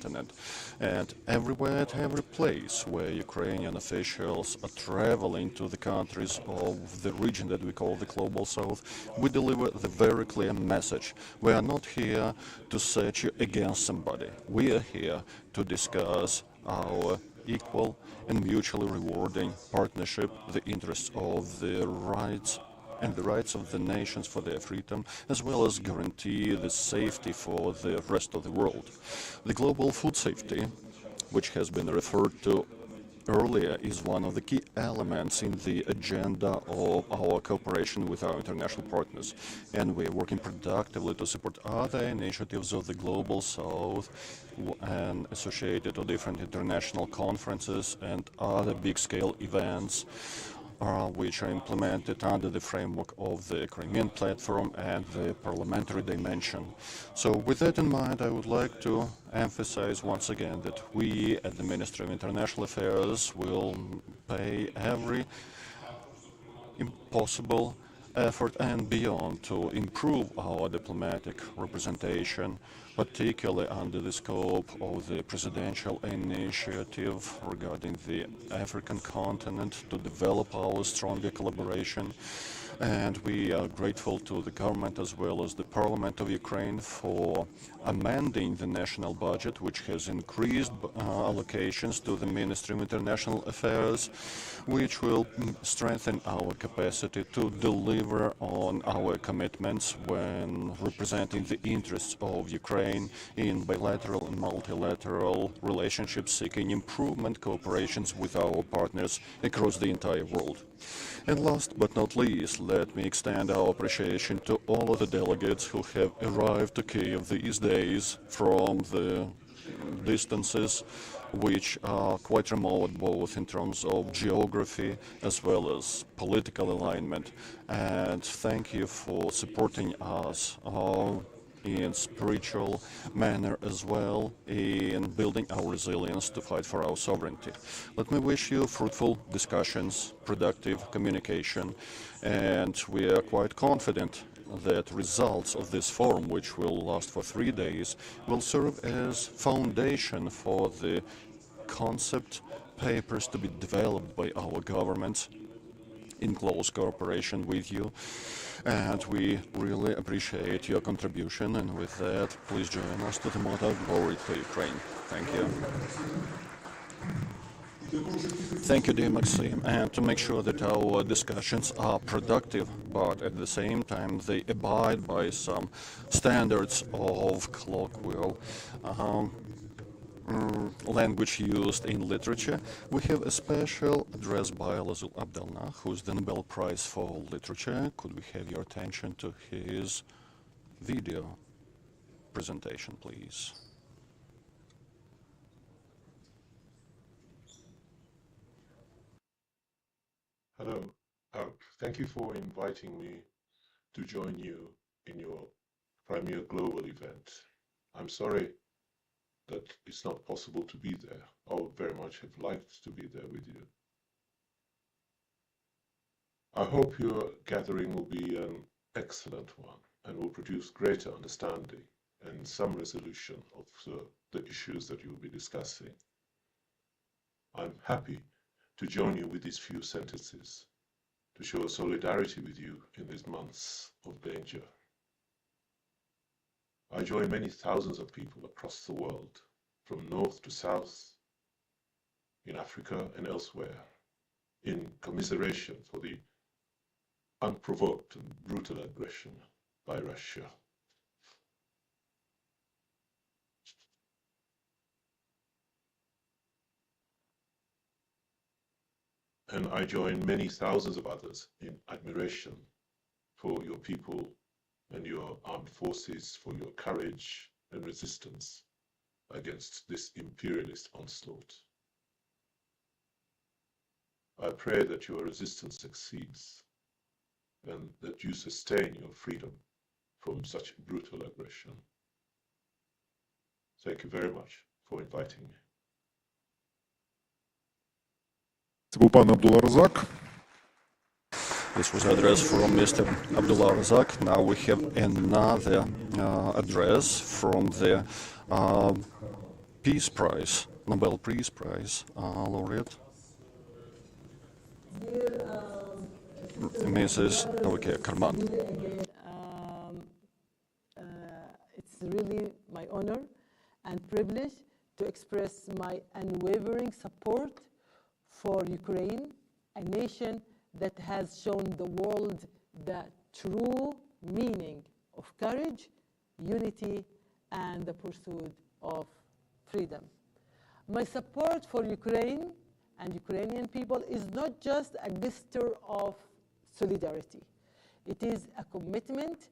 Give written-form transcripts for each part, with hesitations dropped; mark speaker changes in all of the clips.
Speaker 1: continent. And everywhere, at every place where Ukrainian officials are traveling to the countries of the region that we call the Global South, we deliver the very clear message. We are not here to set you against somebody. We are here to discuss our equal and mutually rewarding partnership, the interests of the rights and the rights of the nations for their freedom, as well as guarantee the safety for the rest of the world. The global food safety, which has been referred to earlier, is one of the key elements in the agenda of our cooperation with our international partners, and we are working productively to support other initiatives of the Global South and associated to different international conferences and other big-scale events which are implemented under the framework of the Crimean platform and the parliamentary dimension. So with that in mind, I would like to emphasize once again that we at the Ministry of International Affairs will pay every possible effort and beyond to improve our diplomatic representation, particularly under the scope of the presidential initiative regarding the African continent to develop our stronger collaboration. And we are grateful to the government as well as the Parliament of Ukraine for amending the national budget, which has increased allocations to the Ministry of International Affairs, which will strengthen our capacity to deliver on our commitments when representing the interests of Ukraine in bilateral and multilateral relationships, seeking improvement cooperations with our partners across the entire world. And last but not least, let me extend our appreciation to all of the delegates who have arrived to Kyiv these days from the distances which are quite remote, both in terms of geography as well as political alignment. And thank you for supporting us in spiritual manner as well in building our resilience to fight for our sovereignty. Let me wish you fruitful discussions, productive communication, and we are quite confident that results of this forum, which will last for 3 days, will serve as foundation for the concept papers to be developed by our governments in close cooperation with you. And we really appreciate your contribution. And with that, please join us to the motto, Glory to Ukraine. Thank you. Thank you, dear Maxim. And to make sure that our discussions are productive, but at the same time they abide by some standards of colloquial language used in literature, we have a special address by Lazul Abdelnah, who is the Nobel Prize for Literature. Could we have your attention to his video presentation, please?
Speaker 2: Hello. Thank you for inviting me to join you in your Crimea Global event. I'm sorry that it's not possible to be there. I would very much have liked to be there with you. I hope your gathering will be an excellent one and will produce greater understanding and some resolution of the issues that you will be discussing. I'm happy to join you with these few sentences to show solidarity with you in these months of danger. I join many thousands of people across the world, from north to south, in Africa and elsewhere, in commiseration for the unprovoked and brutal aggression by Russia. And I join many thousands of others in admiration for your people and your armed forces, for your courage and resistance against this imperialist onslaught. I pray that your resistance succeeds and that you sustain your freedom from such brutal aggression. Thank you very much for inviting me.
Speaker 3: Це був пан Абдулла Разак.
Speaker 1: This was address from Mr. Abdullah Razak. Now we have another address from the Peace Prize, Nobel Peace Prize laureate, Mrs. Karman.
Speaker 4: It's really my honor and privilege to express my unwavering support for Ukraine, a nation that has shown the world the true meaning of courage, unity, and the pursuit of freedom. My support for Ukraine and Ukrainian people is not just a gesture of solidarity. It is a commitment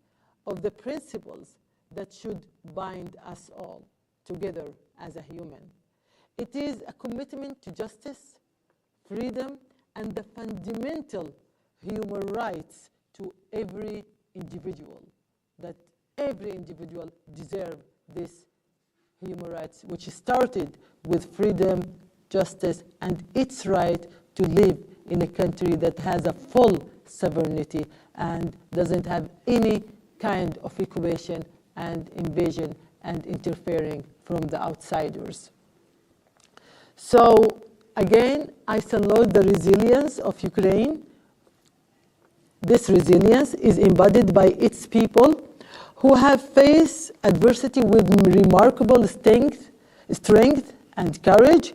Speaker 4: of the principles that should bind us all together as a human. It is a commitment to justice, freedom, and the fundamental human rights to every individual, that every individual deserves this human rights, which started with freedom, justice, and its right to live in a country that has a full sovereignty and doesn't have any kind of occupation and invasion and interfering from the outsiders. So again, I salute the resilience of Ukraine. This resilience is embodied by its people who have faced adversity with remarkable strength and courage.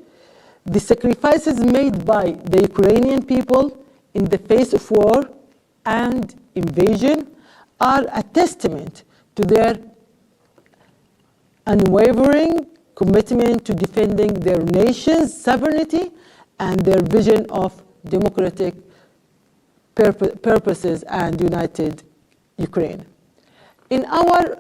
Speaker 4: The sacrifices made by the Ukrainian people in the face of war and invasion are a testament to their unwavering commitment to defending their nation's sovereignty and their vision of democratic purposes and united Ukraine. In our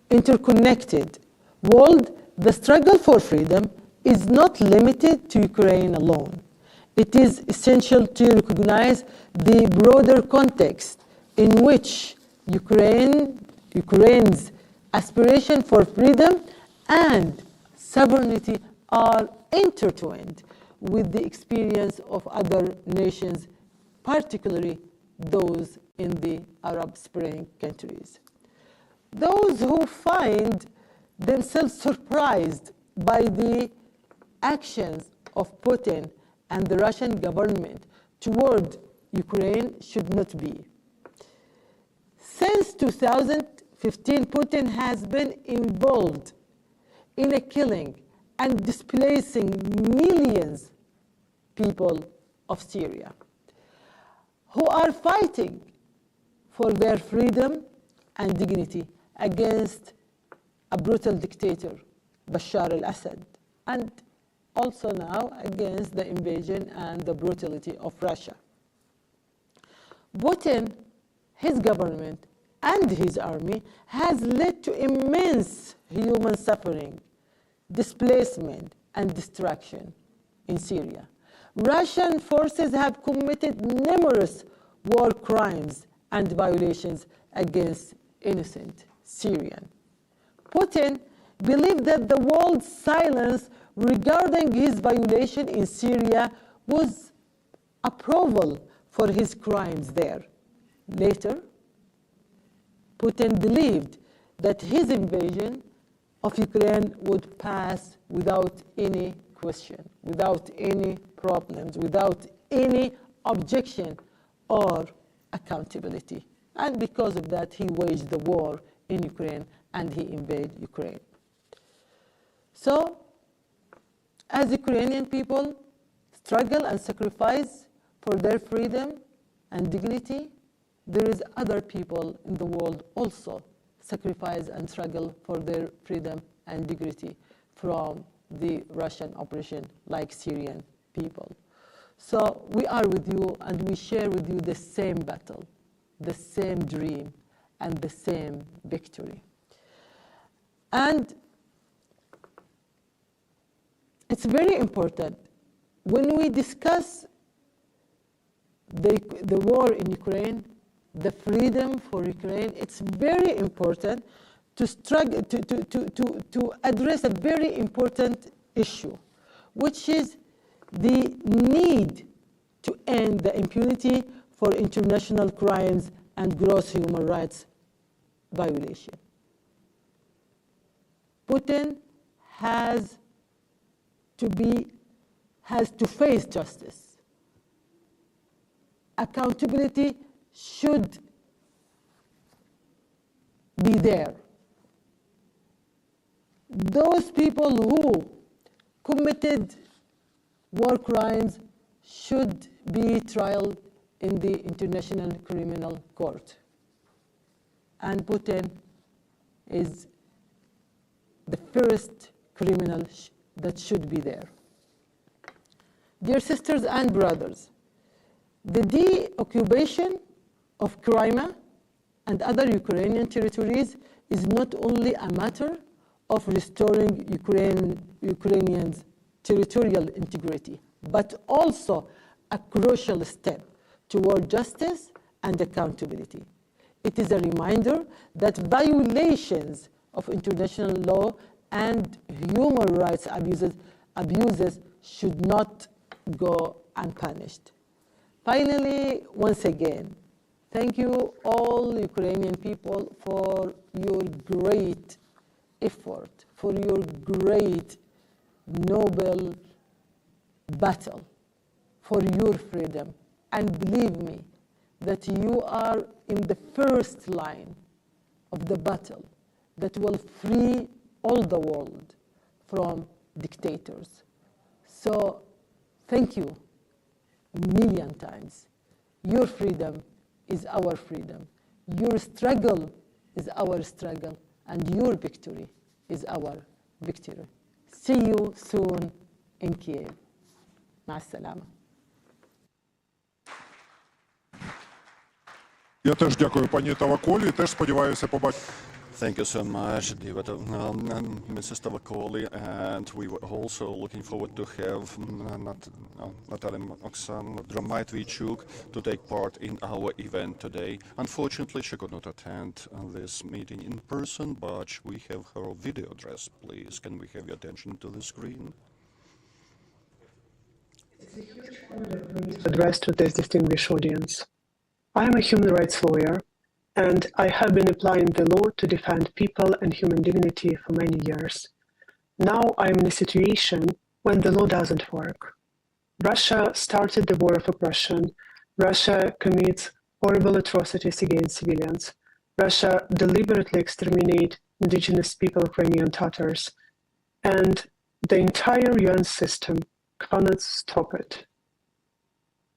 Speaker 4: interconnected world, the struggle for freedom is not limited to Ukraine alone. It is essential to recognize the broader context in which Ukraine's aspiration for freedom and sovereignty are intertwined with the experience of other nations, particularly those in the Arab Spring countries. Those who find themselves surprised by the actions of Putin and the Russian government toward Ukraine should not be. Since 2015, Putin has been involved in a killing and displacing millions of people of Syria who are fighting for their freedom and dignity against a brutal dictator, Bashar al-Assad, and also now against the invasion and the brutality of Russia. Putin, his government, and his army has led to immense human suffering, displacement, and destruction in Syria. Russian forces have committed numerous war crimes and violations against innocent Syrians. Putin believed that the world's silence regarding his violation in Syria was approval for his crimes there. Later, Putin believed that his invasion of Ukraine would pass without any question, without any problems, without any objection or accountability. And because of that, he waged the war in Ukraine and he invaded Ukraine. So, as Ukrainian people struggle and sacrifice for their freedom and dignity, there is other people in the world also sacrifice and struggle for their freedom and dignity from the Russian oppression, like Syrian people. So we are with you and we share with you the same battle, the same dream, and the same victory. And it's very important when we discuss the war in Ukraine, the freedom for Ukraine, it's very important to struggle to address a very important issue, which is the need to end the impunity for international crimes and gross human rights violation. Putin has has to face justice. Accountability should be there. Those people who committed war crimes should be tried in the International Criminal Court. And Putin is the first criminal that should be there. Dear sisters and brothers, the de-occupation of Crimea and other Ukrainian territories is not only a matter of restoring Ukrainians' territorial integrity, but also a crucial step toward justice and accountability. It is a reminder that violations of international law and human rights abuses should not go unpunished. Finally, once again, thank you all Ukrainian people for your great effort, for your great noble battle for your freedom. And believe me that you are in the first line of the battle that will free all the world from dictators. So thank you a million times. Your freedom is our freedom. Your struggle is our struggle. And your victory is our victory. See you soon in Kiev. مع السلامة.
Speaker 3: Я теж дякую пані Таваколі, теж сподіваюся побачити.
Speaker 1: Thank you so much, dear Mrs. Tavakoli, and we were also looking forward to have Natalia Oksana Dramatvichuk to take part in our event today. Unfortunately, she could not attend this meeting in person, but we have her video address. Please, can we have your attention to the screen?
Speaker 5: Address to this distinguished audience. I am a human rights lawyer, and I have been applying the law to defend people and human dignity for many years. Now I am in a situation when the law doesn't work. Russia started the war of oppression. Russia commits horrible atrocities against civilians. Russia deliberately exterminates indigenous people, Crimean Tatars, and the entire UN system cannot stop it.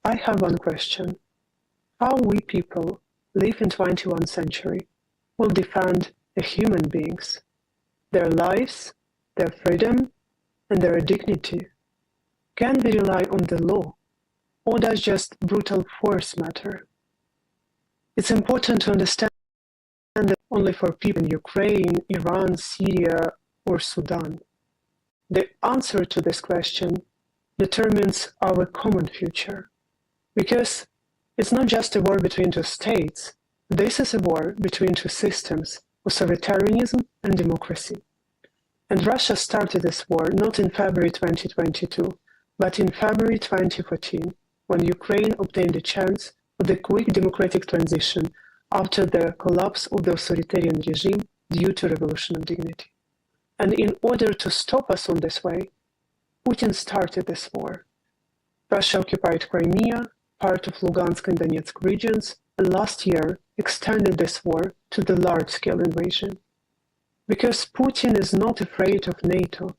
Speaker 5: I have one question. How we people live in 21st century will defend the human beings, their lives, their freedom, and their dignity? Can we rely on the law, or does just brutal force matter? It's important to understand that only for people in Ukraine, Iran, Syria, or Sudan. The answer to this question determines our common future, because it's not just a war between two states. This is a war between two systems, authoritarianism and democracy. And Russia started this war not in February 2022, but in February 2014, when Ukraine obtained a chance for the quick democratic transition after the collapse of the authoritarian regime due to revolution of dignity. And in order to stop us on this way, Putin started this war. Russia occupied Crimea, part of Lugansk and Donetsk regions, and last year extended this war to the large-scale invasion. Because Putin is not afraid of NATO,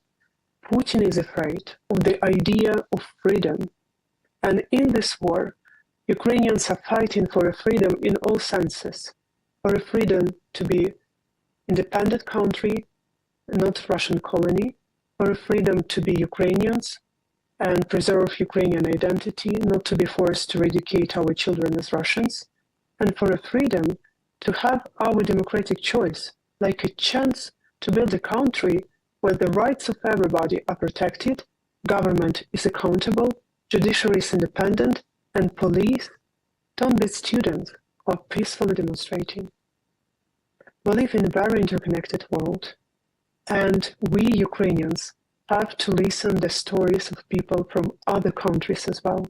Speaker 5: Putin is afraid of the idea of freedom. And in this war, Ukrainians are fighting for a freedom in all senses, for a freedom to be independent country, not Russian colony, for a freedom to be Ukrainians, and preserve Ukrainian identity, not to be forced to educate our children as Russians, and for a freedom to have our democratic choice, like a chance to build a country where the rights of everybody are protected, government is accountable, judiciary is independent, and police don't beat students or peacefully demonstrating. We live in a very interconnected world, and we Ukrainians have to listen the stories of people from other countries as well.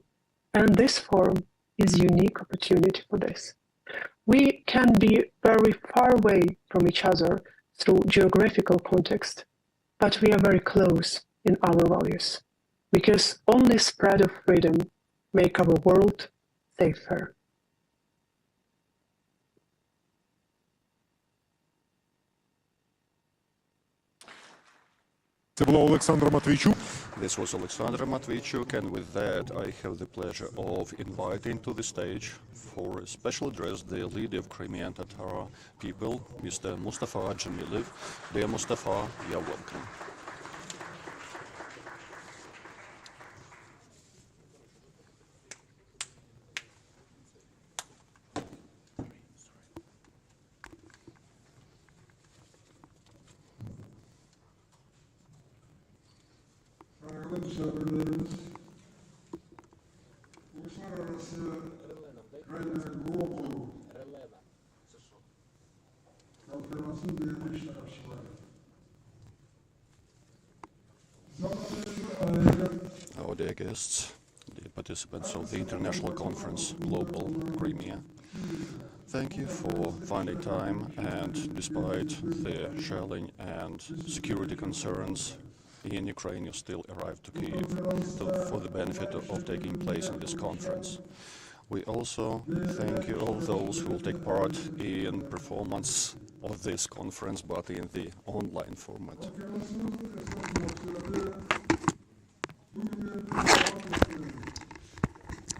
Speaker 5: And this forum is a unique opportunity for this. We can be very far away from each other through geographical context, but we are very close in our values, because only spread of freedom make our world safer.
Speaker 3: Це було Олександр Матвійчук.
Speaker 1: This was Alexander Matvichuk, and with that, I have the pleasure of inviting to the stage for a special address the leader of Crimean Tatar people, Mr. Mustafa Jamilov. Dear Mustafa, you're welcome.
Speaker 6: Misafirlerimiz, uluslararası Crimea Global konferansın değerli iştirakçıları.
Speaker 1: Our dear guests, the participants of the International Conference Global Crimea, thank you for finding time and despite the shelling and security concerns in Ukraine, you still arrived to Kyiv for the benefit of taking place in this conference. We also thank you all those who will take part in performance of this conference, but in the online format.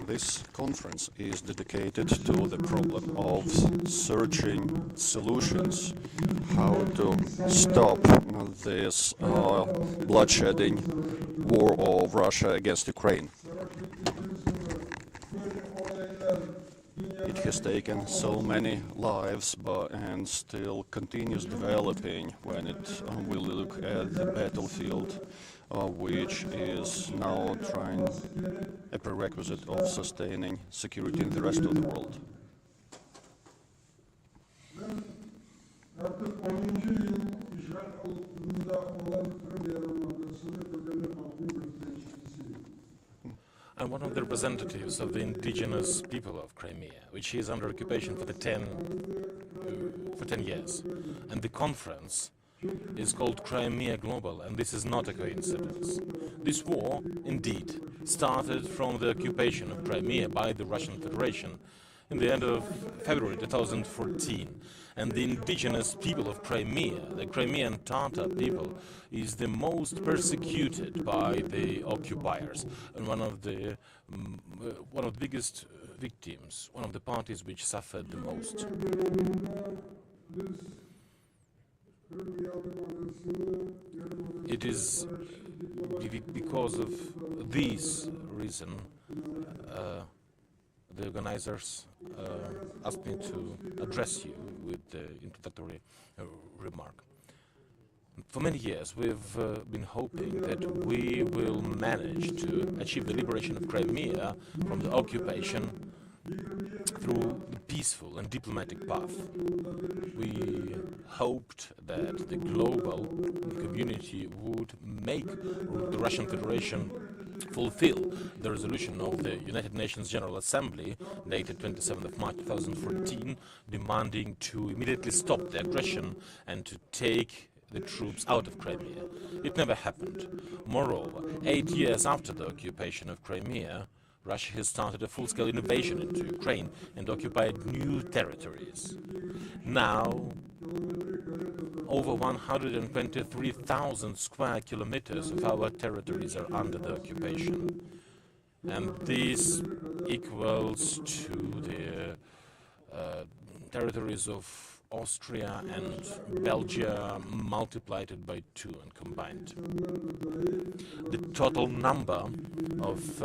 Speaker 1: This conference is dedicated to the problem of searching solutions, how to stop this bloodshedding war of Russia against Ukraine. It has taken so many lives and still continues developing when we look at the battlefield, which is now trying a prerequisite of sustaining security in the rest of the world.
Speaker 7: I'm one of the representatives of the indigenous people of Crimea, which is under occupation for 10 years. And the conference is called Crimea Global, and this is not a coincidence. This war, indeed, started from the occupation of Crimea by the Russian Federation in the end of February 2014. And the indigenous people of Crimea, the Crimean Tatar people, is the most persecuted by the occupiers and one of the biggest victims, one of the parties which suffered the most. It is because of this reason the organizers asked me to address you with the introductory remark. For many years we've been hoping that we will manage to achieve the liberation of Crimea from the occupation through the peaceful and diplomatic path. We hoped that the global community would make the Russian Federation fulfill the resolution of the United Nations General Assembly dated 27th of March 2014 demanding to immediately stop the aggression and to take the troops out of Crimea. It never happened. Moreover, 8 years after the occupation of Crimea, Russia has started a full-scale invasion into Ukraine and occupied new territories. Now, over 123,000 square kilometers of our territories are under the occupation. And this equals to the territories of Austria and Belgium multiplied by 2 and combined. The total number of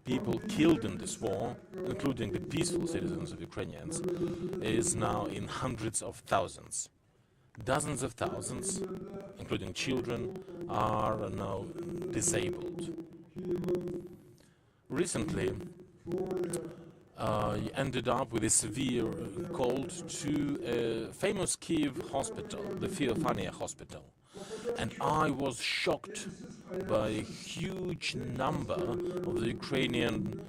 Speaker 7: people killed in this war, including the peaceful citizens of Ukrainians, is now in hundreds of thousands. Dozens of thousands, including children, are now disabled. Recently, I ended up with a severe cold to a famous Kyiv hospital, the Feofania Hospital. And I was shocked by a huge number of the Ukrainian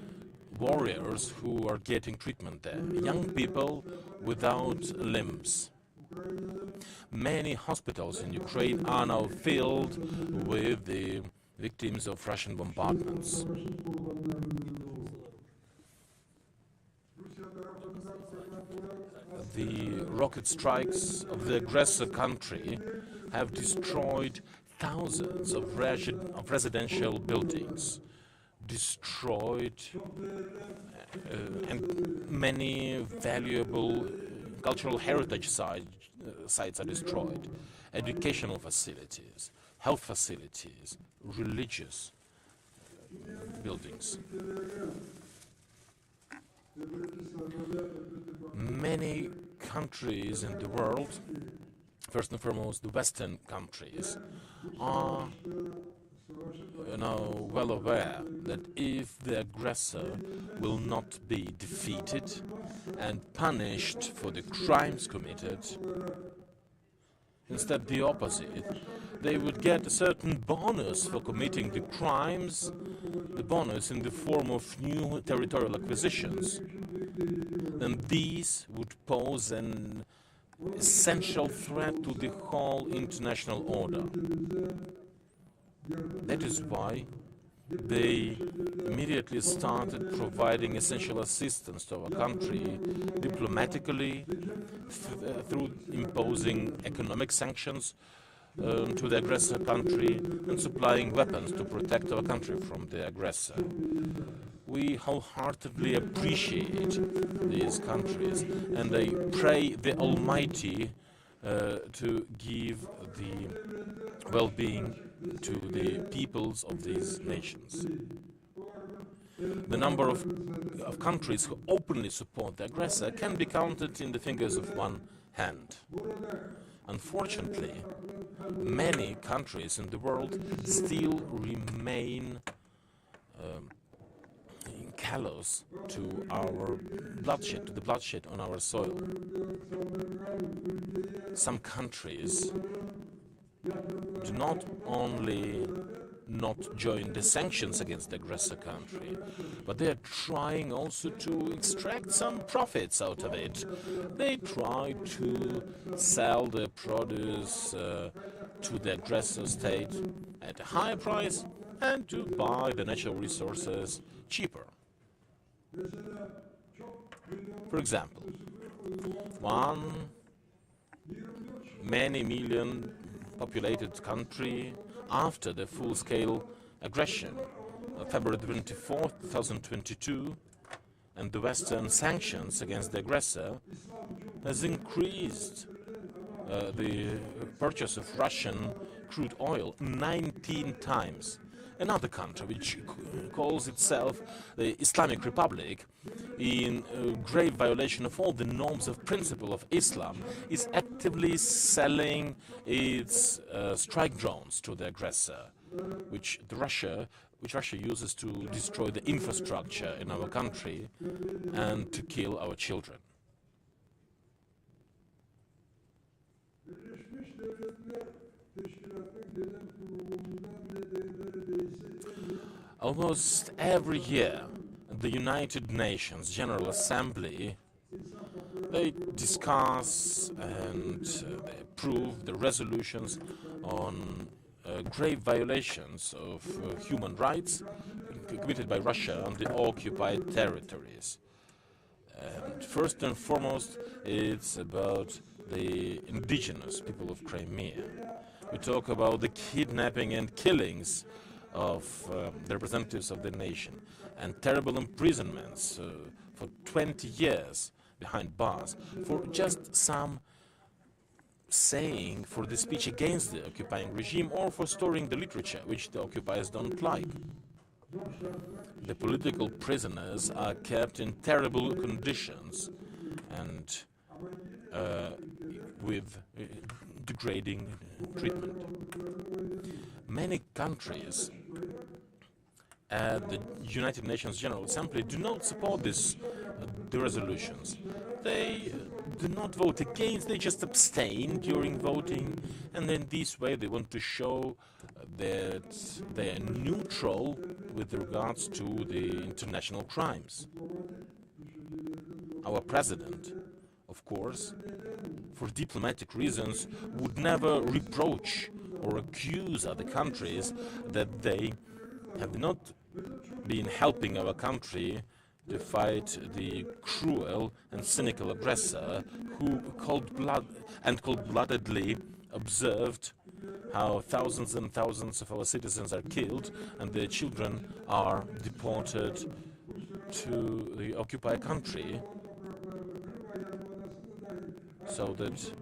Speaker 7: warriors who are getting treatment there. Young people without limbs. Many hospitals in Ukraine are now filled with the victims of Russian bombardments. The rocket strikes of the aggressor country have destroyed thousands of residential buildings, destroyed and many valuable cultural heritage sites are destroyed, educational facilities, health facilities, religious buildings. Many countries in the world, first and foremost the Western countries, are now well aware that if the aggressor will not be defeated and punished for the crimes committed, instead the opposite, they would get a certain bonus for committing the crimes, the bonus in the form of new territorial acquisitions. Then these would pose an essential threat to the whole international order. That is why they immediately started providing essential assistance to our country diplomatically, through imposing economic sanctions to the aggressor country and supplying weapons to protect our country from the aggressor. We wholeheartedly appreciate these countries and I pray the Almighty to give the well-being to the peoples of these nations. The number of countries who openly support the aggressor can be counted in the fingers of one hand. Unfortunately, many countries in the world still remain callous to our bloodshed, to the bloodshed on our soil. Some countries do not only not join the sanctions against the aggressor country, but they are trying also to extract some profits out of it. They try to sell their produce to the aggressor state at a higher price and to buy the natural resources cheaper. For example, one many million populated country after the full-scale aggression of February 24, 2022, and the Western sanctions against the aggressor has increased the purchase of Russian crude oil 19 times. Another country, which calls itself the Islamic Republic, in grave violation of all the norms of principle of Islam, is actively selling its strike drones to the aggressor, which Russia uses to destroy the infrastructure in our country and to kill our children. Almost every year, the United Nations General Assembly, they discuss and they approve the resolutions on grave violations of human rights committed by Russia on the occupied territories. And first and foremost, it's about the indigenous people of Crimea. We talk about the kidnapping and killings of the representatives of the nation and terrible imprisonments for 20 years behind bars for just some saying, for the speech against the occupying regime or for storing the literature which the occupiers don't like. The political prisoners are kept in terrible conditions and with degrading treatment. Many countries at the United Nations General Assembly do not support the resolutions. They do not vote against, they just abstain during voting, and in this way they want to show that they are neutral with regards to the international crimes. Our president, of course, for diplomatic reasons, would never reproach or accuse other countries that they have not been helping our country to fight the cruel and cynical aggressor who cold-bloodedly observed how thousands and thousands of our citizens are killed and their children are deported to the occupied country, so that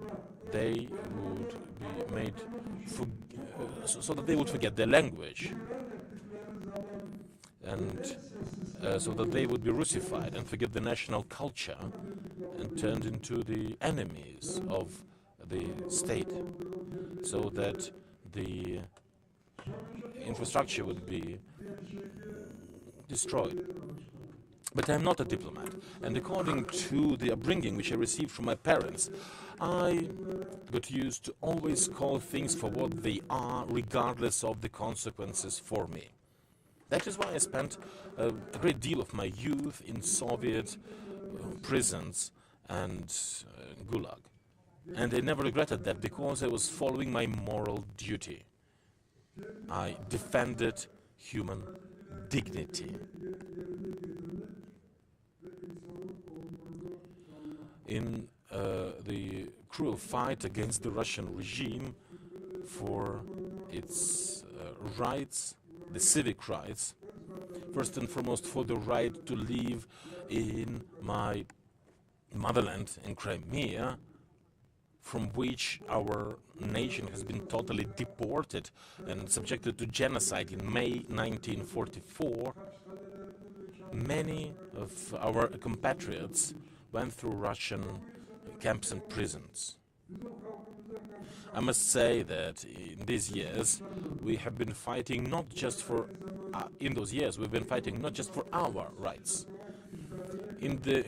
Speaker 7: they would be made so that they would forget their language, and so that they would be Russified and forget the national culture and turned into the enemies of the state, so that the infrastructure would be destroyed. But I'm not a diplomat, and according to the upbringing which I received from my parents, I got used to always call things for what they are, regardless of the consequences for me. That is why I spent a great deal of my youth in Soviet prisons and gulag. And I never regretted that, because I was following my moral duty. I defended human dignity. In the cruel fight against the Russian regime for its rights, the civic rights, first and foremost for the right to live in my motherland in Crimea, from which our nation has been totally deported and subjected to genocide in May 1944, many of our compatriots went through Russian camps and prisons. I must say that in these years we have been fighting not just for we've been fighting not just for our rights. In the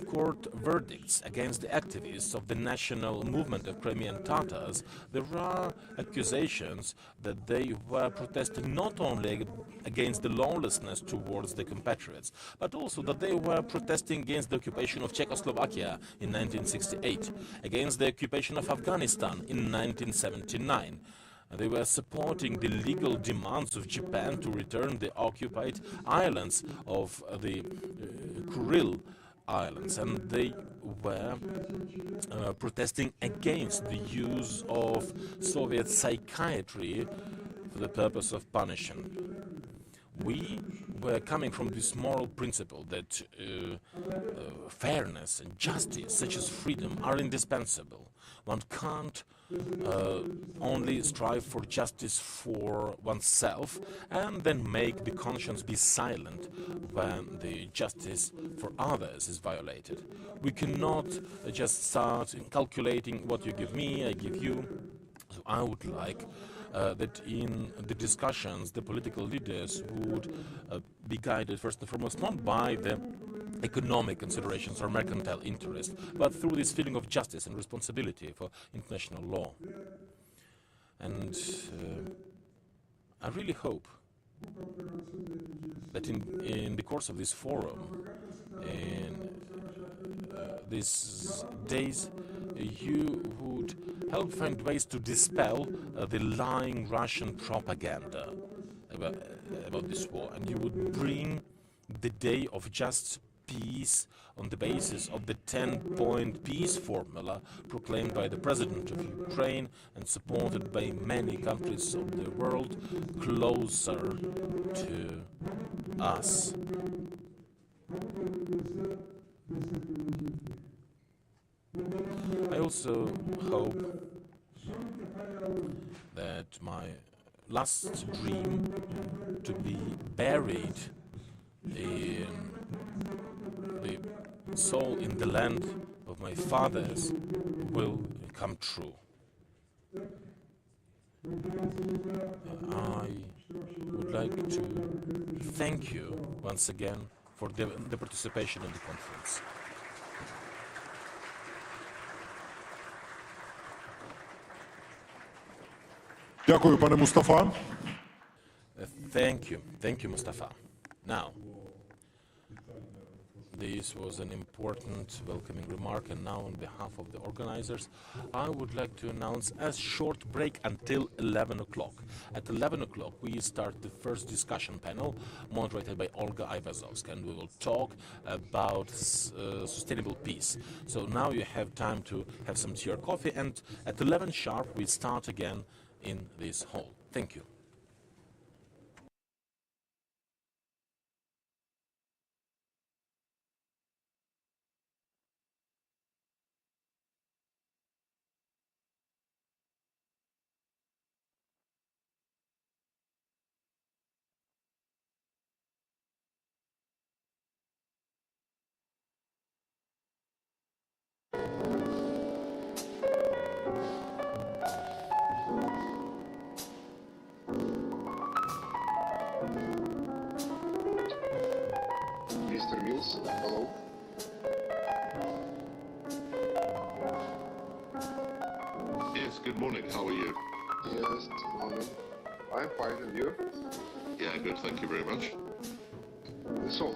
Speaker 7: court verdicts against the activists of the national movement of Crimean Tatars, there are accusations that they were protesting not only against the lawlessness towards the compatriots, but also that they were protesting against the occupation of Czechoslovakia in 1968, against the occupation of Afghanistan in 1979. They were supporting the legal demands of Japan to return the occupied islands of the Kuril Islands, and they were protesting against the use of Soviet psychiatry for the purpose of punishing. We were coming from this moral principle that fairness and justice, such as freedom, are indispensable. One can't only strive for justice for oneself and then make the conscience be silent when the justice for others is violated. We cannot just start calculating what you give me, I give you. So I would like that in the discussions the political leaders would be guided first and foremost not by the economic considerations or mercantile interest, but through this feeling of justice and responsibility for international law. And I really hope that in the course of this forum, in these days, you would help find ways to dispel the lying Russian propaganda about this war, and you would bring the day of just peace on the basis of the 10-point peace formula proclaimed by the President of Ukraine and supported by many countries of the world closer to us. I also hope that my last dream to be buried in the soul in the land of my fathers will come true. I would like to thank you once again for the participation in the conference.
Speaker 3: Дякую, пане Мустафа.
Speaker 7: Thank you, Mustafa. Now, This was an important welcoming remark, and now on behalf of the organizers, I would like to announce a short break until 11 o'clock. At 11 o'clock, we start the first discussion panel, moderated by Olga Ivazovska, and we will talk about sustainable peace. So now you have time to have some tea or coffee, and at 11 sharp, we start again in this hall. Thank you.
Speaker 8: Mr. Mills, hello.
Speaker 9: Yes, good morning. How are you?
Speaker 8: Yes, morning. I'm fine, and you?
Speaker 9: Yeah, good. Thank you very much.
Speaker 8: So,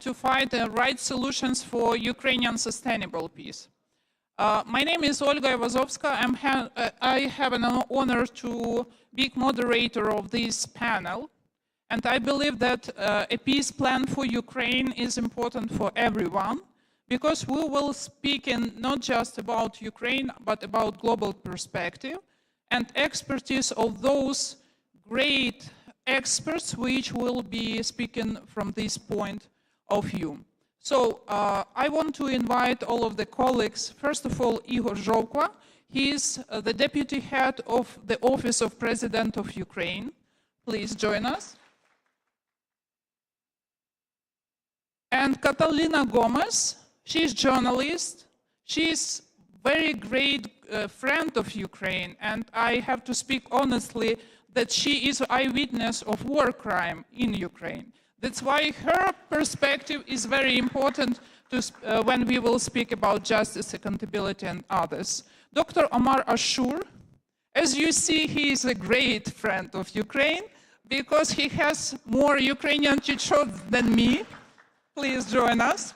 Speaker 10: to find the right solutions for Ukrainian sustainable peace. My name is Olga Ivazovska. I have an honor to be moderator of this panel. And I believe that a peace plan for Ukraine is important for everyone, because we will speak not just about Ukraine, but about global perspective and expertise of those great experts which will be speaking from this point of view. So I want to invite all of the colleagues. First of all, Igor Zhovkva. He is the deputy head of the Office of President of Ukraine. Please join us. And Catalina Gomez. She's journalist. She's very great friend of Ukraine, and I have to speak honestly that she is eyewitness of war crime in Ukraine. That's why her perspective is very important when we will speak about justice, accountability, and others. Dr. Omar Ashur, as you see, he is a great friend of Ukraine because he has more Ukrainian teachers than me. Please join us.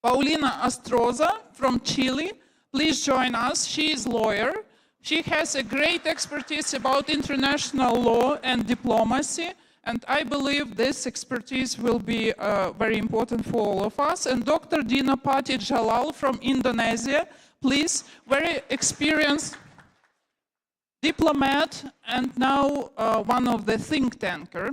Speaker 10: Paulina Astroza from Chile, please join us. She is a lawyer. She has a great expertise about international law and diplomacy, and I believe this expertise will be very important for all of us. And Dr. Dina Pati Jalal from Indonesia, please, very experienced diplomat and now one of the think tanker.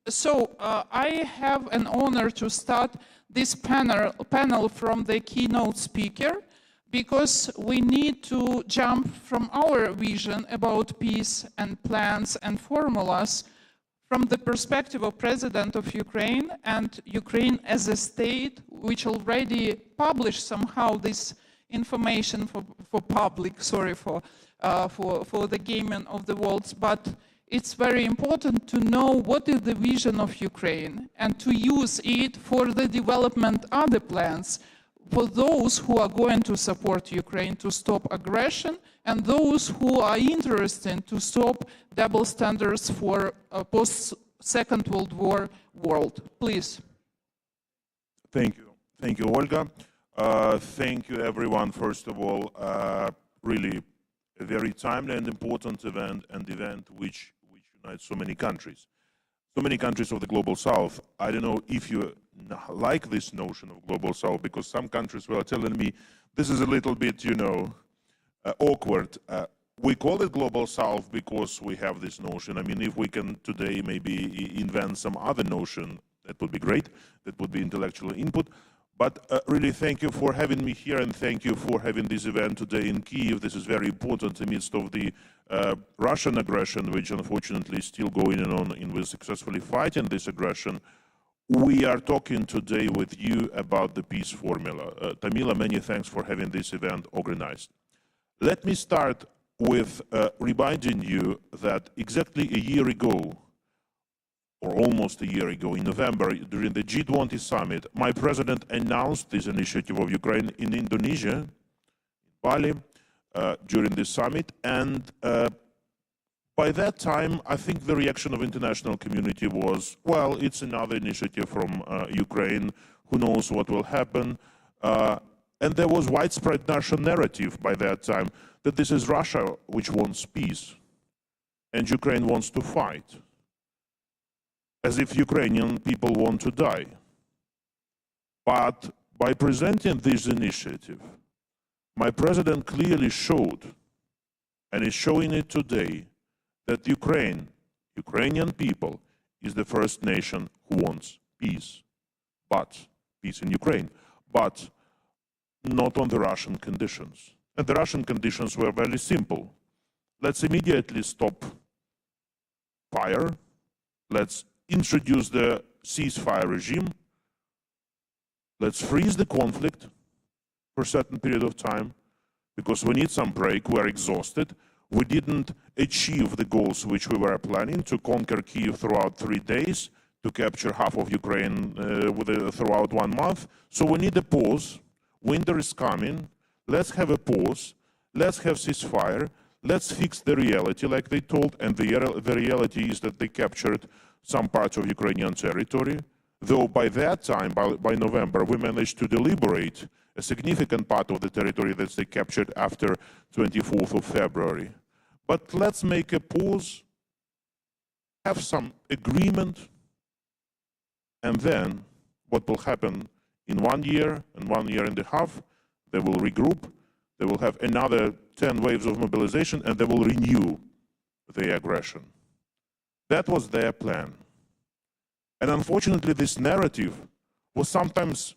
Speaker 10: So I have an honor to start this panel from the keynote speaker, because we need to jump from our vision about peace and plans and formulas from the perspective of President of Ukraine and Ukraine as a state, which already published somehow this information for public, sorry for the gaming of the words, but it's very important to know what is the vision of Ukraine and to use it for the development of other plans for those who are going to support Ukraine to stop aggression and those who are interested to stop double standards for a post-Second World War world. Please.
Speaker 3: Thank you. Thank you, Olga. Thank you, everyone. First of all, really a very timely and important event, which unites so many countries of the Global South. I don't know if you like this notion of Global South, because some countries were telling me this is a little bit, awkward. We call it Global South because we have this notion. I mean, if we can today maybe invent some other notion, that would be great. That would be intellectual input. But really, thank you for having me here, and thank you for having this event today in Kyiv. This is very important in the midst of the Russian aggression, which unfortunately is still going on, and we're successfully fighting this aggression. We are talking today with you about the peace formula. Tamila, many thanks for having this event organized. Let me start with reminding you that exactly a year ago, or almost a year ago, in November, during the G20 summit, my president announced this initiative of Ukraine in Indonesia, Bali, during this summit. And by that time, I think the reaction of international community was, well, it's another initiative from Ukraine, who knows what will happen. And there was widespread national narrative by that time that this is Russia which wants peace, and Ukraine wants to fight, as if Ukrainian people want to die. But by presenting this initiative, my president clearly showed, and is showing it today, that Ukrainian people, is the first nation who wants peace. But peace in Ukraine, but not on the Russian conditions. And the Russian conditions were very simple. Let's immediately stop fire. Let's introduce the ceasefire regime. Let's freeze the conflict for a certain period of time, because we need some break. We are exhausted. We didn't achieve the goals which we were planning, to conquer Kyiv throughout 3 days, to capture half of Ukraine throughout 1 month. So we need a pause. Winter is coming. Let's have a pause. Let's have ceasefire. Let's fix the reality, like they told. And the reality is that they captured some parts of Ukrainian territory. though by that time, by November, we managed to deliberate a significant part of the territory that they captured after 24th of February. But let's make a pause, have some agreement, and then what will happen in 1 year and 1.5 years, they will regroup, they will have another 10 waves of mobilization, and they will renew their aggression. That was their plan. And unfortunately, this narrative was sometimes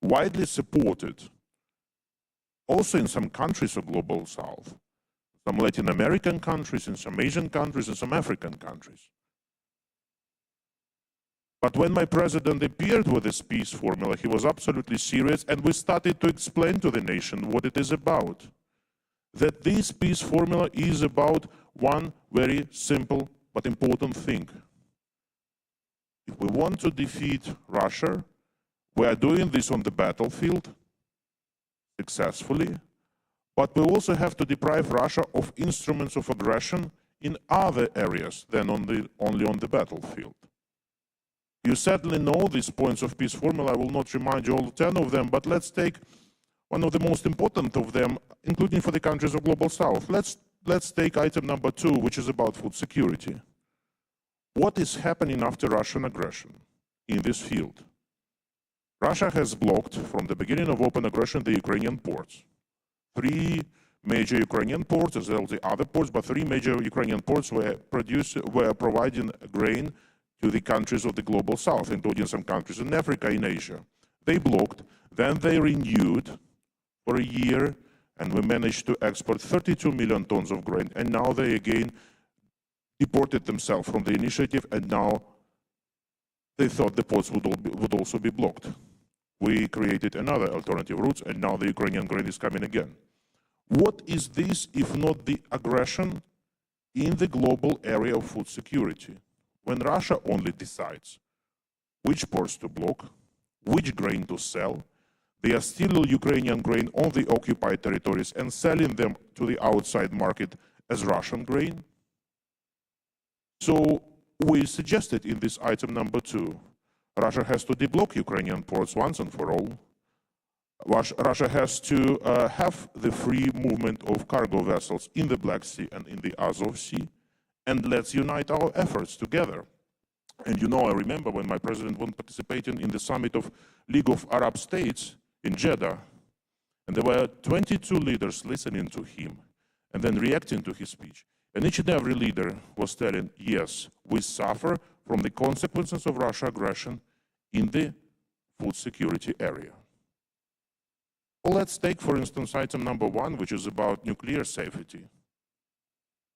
Speaker 3: widely supported also in some countries of Global South, some Latin American countries, in some Asian countries, and some African countries. But when my president appeared with this peace formula, he was absolutely serious, and we started to explain to the nation what it is about. That this peace formula is about one very simple but important thing. If we want to defeat Russia, we are doing this on the battlefield successfully, but we also have to deprive Russia of instruments of aggression in other areas than only on the battlefield. You certainly know these points of peace formula. I will not remind you all 10 of them, but let's take one of the most important of them, including for the countries of Global South. Let's take item number 2, which is about food security. What is happening after Russian aggression in this field? Russia has blocked, from the beginning of open aggression, the Ukrainian ports. 3 major Ukrainian ports, as well as the other ports, but 3 major Ukrainian ports were providing grain to the countries of the Global South, including some countries in Africa, in Asia. They blocked, then they renewed for a year, and we managed to export 32 million tons of grain, and now they again deported themselves from the initiative, and now they thought the ports would also be blocked. We created another alternative routes, and now the Ukrainian grain is coming again. What is this if not the aggression in the global area of food security? When Russia only decides which ports to block, which grain to sell, they are stealing Ukrainian grain on the occupied territories and selling them to the outside market as Russian grain. So we suggested in this item number 2, Russia has to deblock Ukrainian ports once and for all. Russia has to have the free movement of cargo vessels in the Black Sea and in the Azov Sea, and let's unite our efforts together. And you know, I remember when my president was participating in the summit of League of Arab States in Jeddah, and there were 22 leaders listening to him and then reacting to his speech. And each and every leader was telling, yes, we suffer from the consequences of Russian aggression in the food security area. Well, let's take, for instance, item number 1, which is about nuclear safety.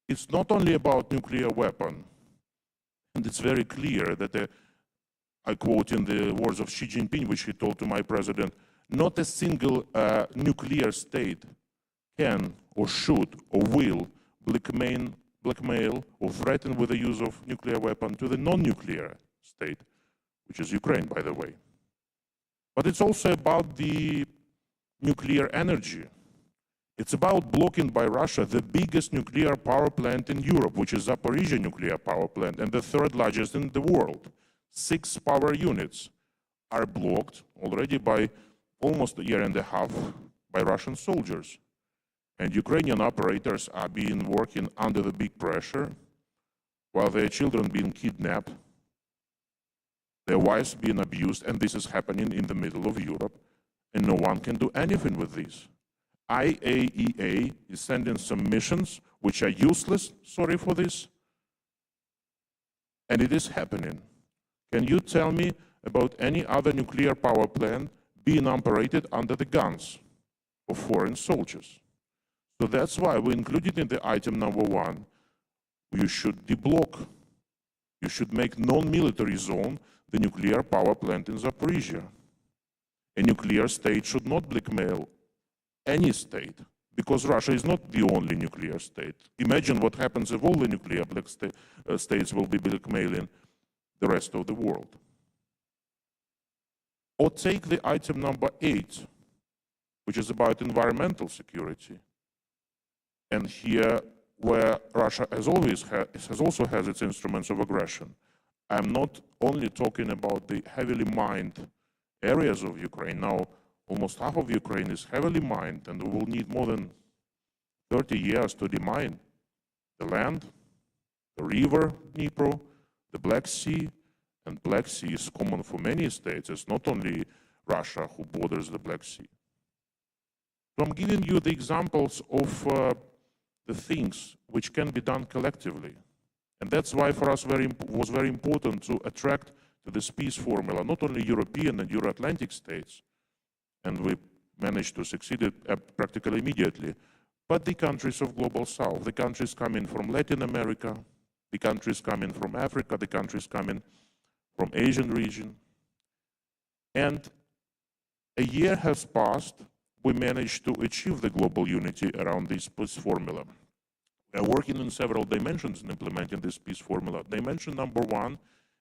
Speaker 3: It's not only about nuclear weapon, and it's very clear that, I quote in the words of Xi Jinping, which he told to my president, not a single nuclear state can or should or will blackmail or threaten with the use of nuclear weapon to the non-nuclear state, which is Ukraine, by the way. But it's also about the nuclear energy. It's about blocking by Russia the biggest nuclear power plant in Europe, which is Zaporizhzhia nuclear power plant, and the 3rd largest in the world. 6 power units are blocked already by almost a year and a half by Russian soldiers. And Ukrainian operators are working under the big pressure, while their children being kidnapped, their wives being abused, and this is happening in the middle of Europe, and no one can do anything with this. IAEA is sending some missions which are useless, sorry for this, and it is happening. Can you tell me about any other nuclear power plant being operated under the guns of foreign soldiers? So that's why we included in the item number 1, you should deblock, you should make non-military zone the nuclear power plant in Zaporizhzhia. A nuclear state should not blackmail any state, because Russia is not the only nuclear state. Imagine what happens if all the nuclear states will be blackmailing the rest of the world. Or take the item number 8, which is about environmental security. And here, where Russia has also has its instruments of aggression. I'm not only talking about the heavily mined areas of Ukraine. Now, almost half of Ukraine is heavily mined, and we will need more than 30 years to demine the land, the river Dnipro, the Black Sea, and Black Sea is common for many states. It's not only Russia who borders the Black Sea. So I'm giving you the examples of the things which can be done collectively. And that's why for us was very important to attract to this peace formula, not only European and Euro-Atlantic states, and we managed to succeed it practically immediately, but the countries of Global South, the countries coming from Latin America, the countries coming from Africa, the countries coming from Asian region. And a year has passed, we managed to achieve the global unity around this peace formula. We are working in several dimensions in implementing this peace formula. Dimension number one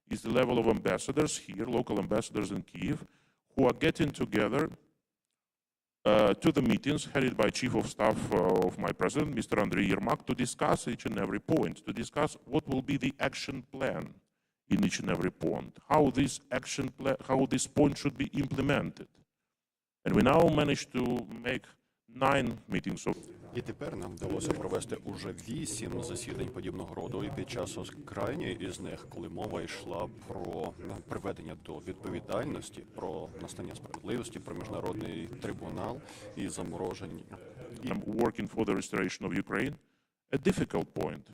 Speaker 3: is the level of ambassadors here, local ambassadors in Kyiv, who are getting together to the meetings headed by Chief of Staff of my President, Mr. Andriy Yermak, to discuss each and every point, to discuss what will be the action plan in each and every point, how this action plan, how this point should be implemented. And we now managed to make 9 meetings of.
Speaker 1: І тепер нам вдалося провести уже 8 засідань подібного роду, і під час крайньої із них, коли мова йшла про приведення до відповідальності, про настання справедливості, про міжнародний трибунал і замороження.
Speaker 3: I'm working for the restoration of Ukraine, a difficult point.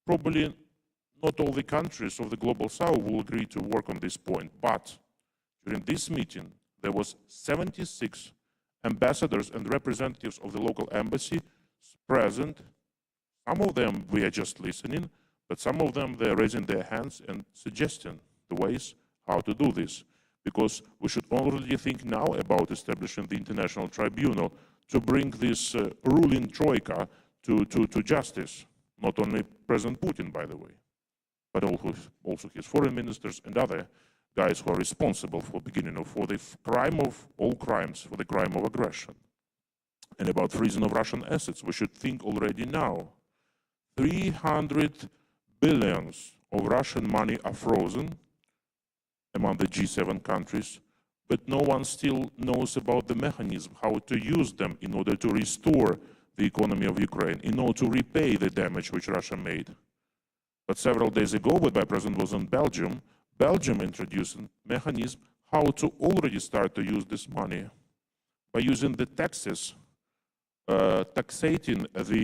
Speaker 3: Probably not all the countries of the Global South will agree to work on this point, but during this meeting, there was 76 ambassadors and representatives of the local embassy present. Some of them we are just listening, but some of them they are raising their hands and suggesting the ways how to do this. Because we should already think now about establishing the international tribunal to bring this ruling troika to justice. Not only President Putin, by the way, but also his foreign ministers and other guys who are responsible for for the crime of all crimes, for the crime of aggression. And about freezing of Russian assets, we should think already now. 300 billions of Russian money are frozen among the G7 countries, but no one still knows about the mechanism, how to use them in order to restore the economy of Ukraine, in order to repay the damage which Russia made. But several days ago, when my president was in Belgium, Belgium introduced a mechanism how to already start to use this money by using the taxes, taxating the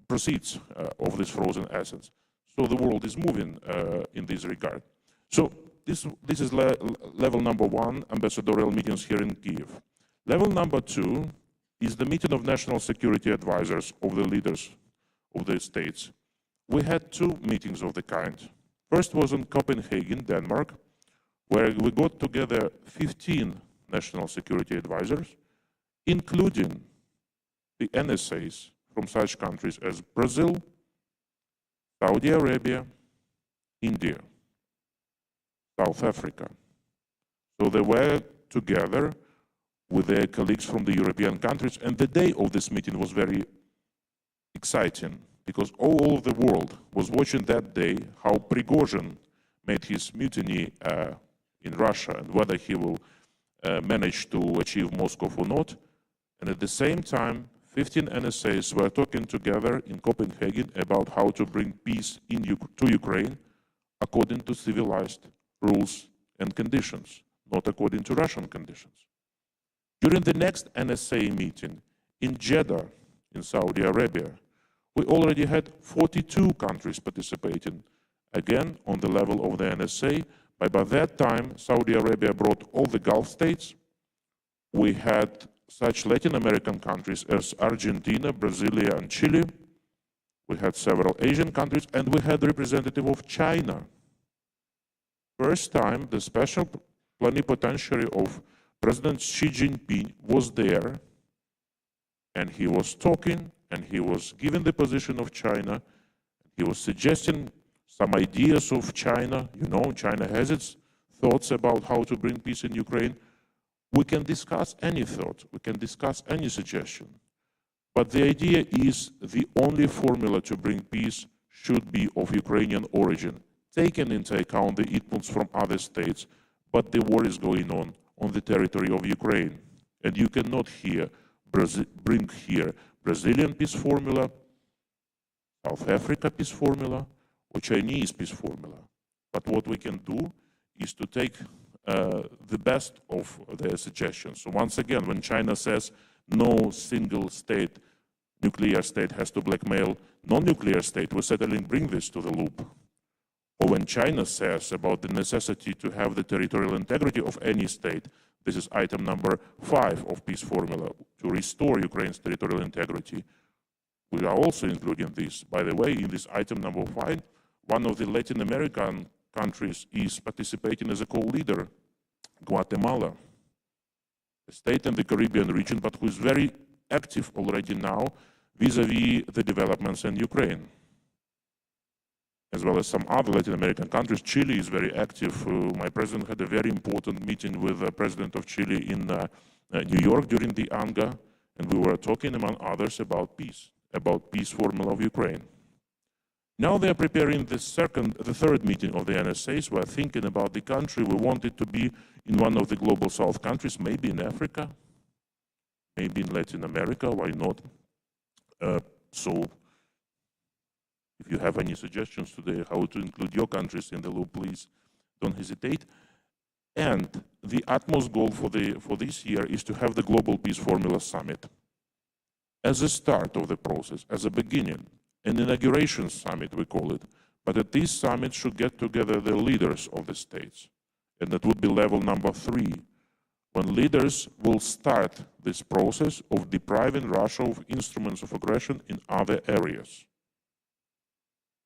Speaker 3: proceeds of these frozen assets. So the world is moving in this regard. So this is level number one, ambassadorial meetings here in Kyiv. Level number two is the meeting of national security advisors of the leaders of the states. We had 2 meetings of the kind. First was in Copenhagen, Denmark, where we got together 15 national security advisors, including the NSAs from such countries as Brazil, Saudi Arabia, India, South Africa. So they were together with their colleagues from the European countries, and the day of this meeting was very exciting, because all of the world was watching that day how Prigozhin made his mutiny in Russia and whether he will manage to achieve Moscow or not. And at the same time, 15 NSAs were talking together in Copenhagen about how to bring peace to Ukraine according to civilized rules and conditions, not according to Russian conditions. During the next NSA meeting in Jeddah, in Saudi Arabia, we already had 42 countries participating, again on the level of the NSA. By that time, Saudi Arabia brought all the Gulf states. We had such Latin American countries as Argentina, Brasilia, and Chile. We had several Asian countries, and we had a representative of China. First time, the special plenipotentiary of President Xi Jinping was there, and he was talking, and he was giving the position of China. He was suggesting some ideas of China. You know, China has its thoughts about how to bring peace in Ukraine. We can discuss any thought, we can discuss any suggestion. But the idea is the only formula to bring peace should be of Ukrainian origin. taken into account the inputs from other states, but the war is going on the territory of Ukraine. And you cannot bring here Brazilian peace formula, South Africa peace formula, or Chinese peace formula. But what we can do is to take the best of their suggestions. So once again, when China says no single state, nuclear state has to blackmail non-nuclear state, we certainly bring this to the loop. Or when China says about the necessity to have the territorial integrity of any state, this is item number 5 of peace formula, to restore Ukraine's territorial integrity. We are also including this. By the way, in this item number 5, one of the Latin American countries is participating as a co-leader, Guatemala, a state in the Caribbean region, but who is very active already now vis-a-vis the developments in Ukraine, as well as some other Latin American countries. Chile is very active. My president had a very important meeting with the president of Chile in New York during the ANGA, and we were talking, among others, about peace formula of Ukraine. Now they are preparing the third meeting of the NSAs. We are thinking about the country. We want it to be in one of the global south countries, maybe in Africa, maybe in Latin America, why not? So if you have any suggestions today how to include your countries in the loop, please don't hesitate. And the utmost goal for this year is to have the Global Peace Formula Summit as a start of the process, as a beginning. An inauguration summit, we call it. But at this summit should get together the leaders of the states. And that would be level number 3, when leaders will start this process of depriving Russia of instruments of aggression in other areas.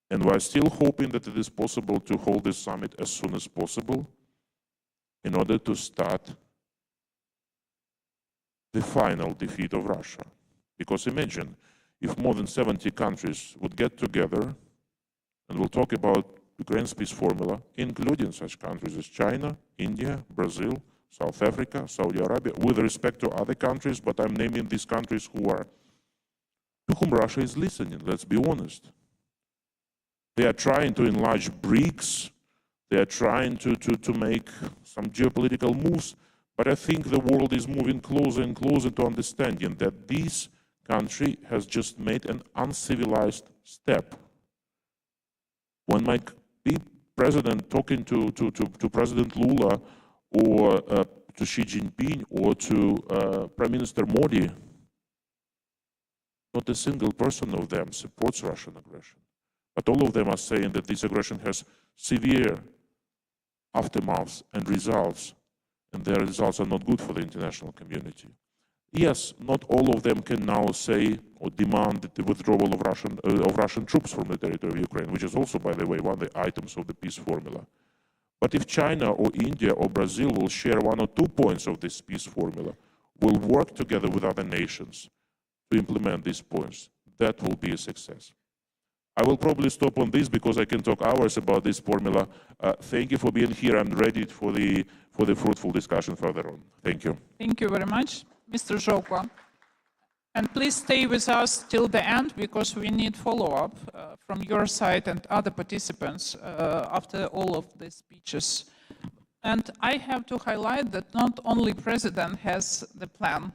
Speaker 3: And we are still hoping that it is possible to hold this summit as soon as possible in order to start the final defeat of Russia. Because imagine, if more than 70 countries would get together and we'll talk about Ukraine's peace formula, including such countries as China, India, Brazil, South Africa, Saudi Arabia, with respect to other countries, but I'm naming these countries to whom Russia is listening, let's be honest. They are trying to enlarge BRICS, they are trying to make some geopolitical moves, but I think the world is moving closer and closer to understanding that this country has just made an uncivilized step. When my president talking to President Lula or to Xi Jinping or to Prime Minister Modi, not a single person of them supports Russian aggression. But all of them are saying that this aggression has severe aftermaths and results, and their results are not good for the international community. Yes, not all of them can now say or demand the withdrawal of Russian troops from the territory of Ukraine, which is also, by the way, one of the items of the peace formula. But if China or India or Brazil will share 1 or 2 points of this peace formula, will work together with other nations to implement these points, that will be a success. I will probably stop on this because I can talk hours about this formula. Thank you for being here. I'm ready for the fruitful discussion further on. Thank you.
Speaker 10: Thank you very much, Mr. Zhokwa. And please stay with us till the end because we need follow-up from your side and other participants after all of these speeches. And I have to highlight that not only President has the plan.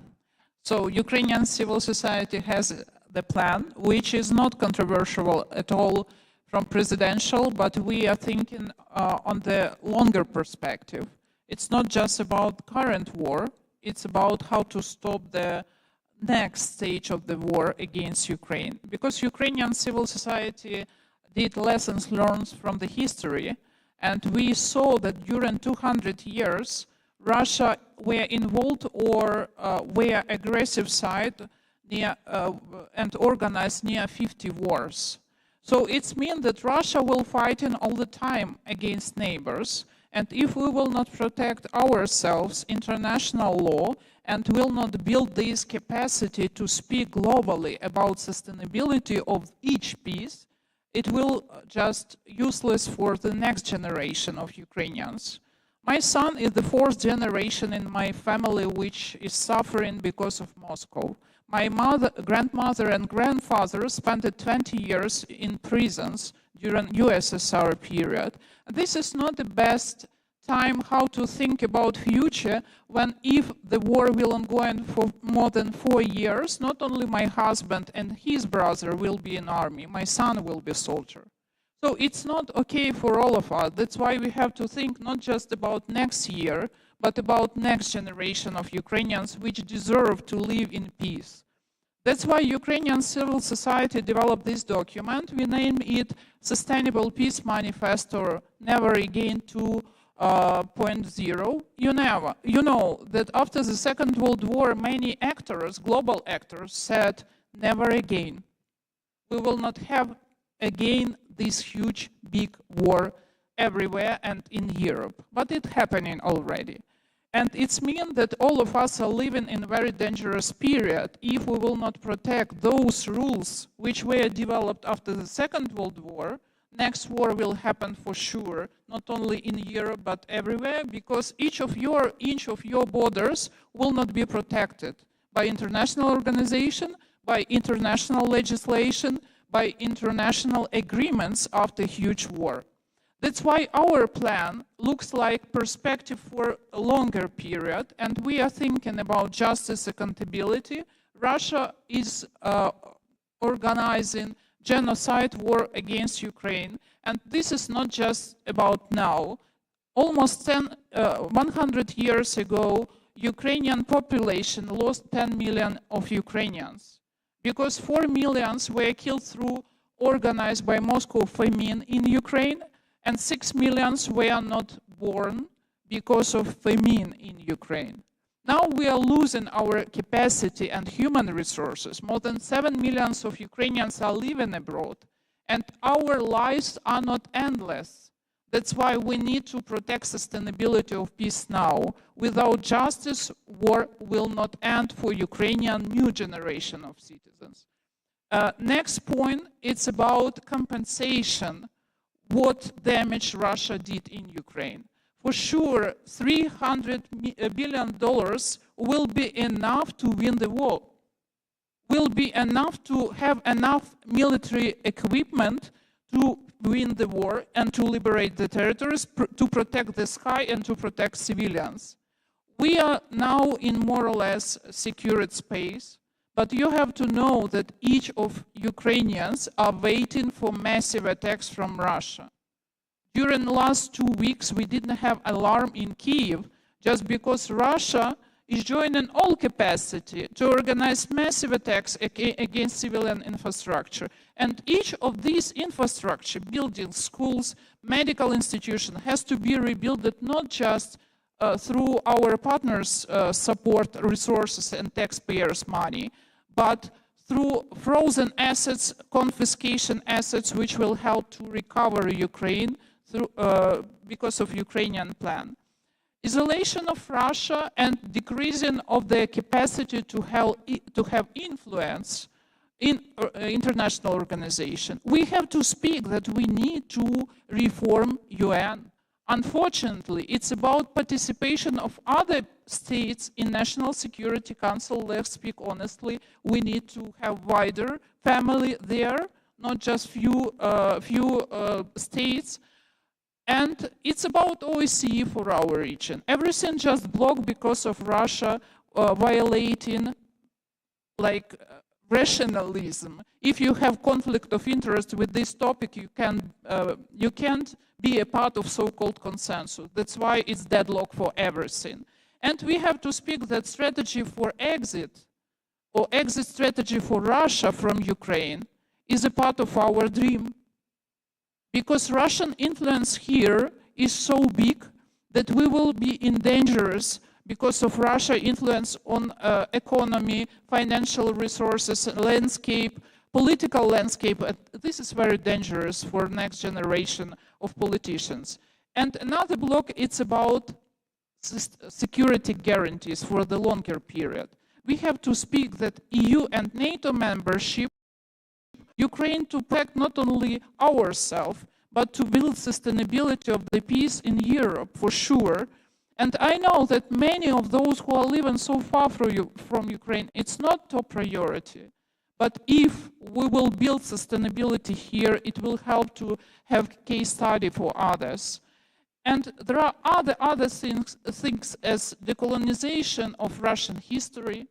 Speaker 10: So Ukrainian civil society has the plan, which is not controversial at all from presidential, but we are thinking on the longer perspective. It's not just about current war, it's about how to stop the next stage of the war against Ukraine. Because Ukrainian civil society did lessons learned from the history, and we saw that during 200 years, Russia were involved or were aggressive side and organized near 50 wars. So it means that Russia will fight all the time against neighbors, and if we will not protect ourselves, international law, and will not build this capacity to speak globally about sustainability of each piece, it will just useless for the next generation of Ukrainians. My son is the 4th generation in my family which is suffering because of Moscow. My grandmother and grandfather spent 20 years in prisons during USSR period. This is not the best time how to think about future when if the war will ongoing for more than 4 years, not only my husband and his brother will be in army, my son will be a soldier. So it's not okay for all of us. That's why we have to think not just about next year, but about next generation of Ukrainians which deserve to live in peace. That's why Ukrainian civil society developed this document. We name it Sustainable Peace Manifesto, Never Again 2.0. You know that after the Second World War, many actors, global actors, said, never again. We will not have again this huge, big war everywhere and in Europe. But it's happening already. And it means that all of us are living in a very dangerous period if we will not protect those rules which were developed after the Second World War. Next war will happen for sure, not only in Europe but everywhere, because each of your inch of your borders will not be protected by international organization, by international legislation, by international agreements after a huge war. That's why our plan looks like perspective for a longer period, and we are thinking about justice, accountability. Russia is organizing genocide war against Ukraine, and this is not just about now. Almost 100 years ago, Ukrainian population lost 10 million of Ukrainians, because 4 million were killed through organized by Moscow famine in Ukraine, and 6 million were not born because of famine in Ukraine. Now we are losing our capacity and human resources. More than 7 million of Ukrainians are living abroad, and our lives are not endless. That's why we need to protect sustainability of peace now. Without justice, war will not end for Ukrainian new generation of citizens. Next point, it's about compensation. What damage Russia did in Ukraine. For sure, $300 billion will be enough to win the war. Will be enough to have enough military equipment to win the war and to liberate the territories, to protect the sky and to protect civilians. We are now in more or less secured space. But you have to know that each of Ukrainians are waiting for massive attacks from Russia. During the last 2 weeks, we didn't have alarm in Kyiv just because Russia is joining all capacity to organize massive attacks against civilian infrastructure. And each of these infrastructure, buildings, schools, medical institutions, has to be rebuilt not just through our partners' support resources and taxpayers' money, but through frozen assets, confiscation assets, which will help to recover Ukraine through, because of Ukrainian plan. Isolation of Russia and decreasing of their capacity to have influence in international organization. We have to speak that we need to reform UN. Unfortunately, it's about participation of other states in National Security Council. Let's speak honestly. We need to have wider family there, not just few states. And it's about OSCE for our region. Everything just blocked because of Russia violating like rationalism. If you have conflict of interest with this topic, you can't be a part of so-called consensus. That's why it's deadlock for everything. And we have to speak that strategy for exit, or exit strategy for Russia from Ukraine, is a part of our dream. Because Russian influence here is so big that we will be in danger because of Russia's influence on economy, financial resources, landscape, political landscape. This is very dangerous for next generation of politicians. And another block, it's about security guarantees for the longer period. We have to speak that EU and NATO membership, Ukraine to protect not only ourselves, but to build sustainability of the peace in Europe, for sure. And I know that many of those who are living so far from Ukraine, it's not top priority. But if we will build sustainability here, it will help to have case study for others. And there are other things as decolonization of Russian history,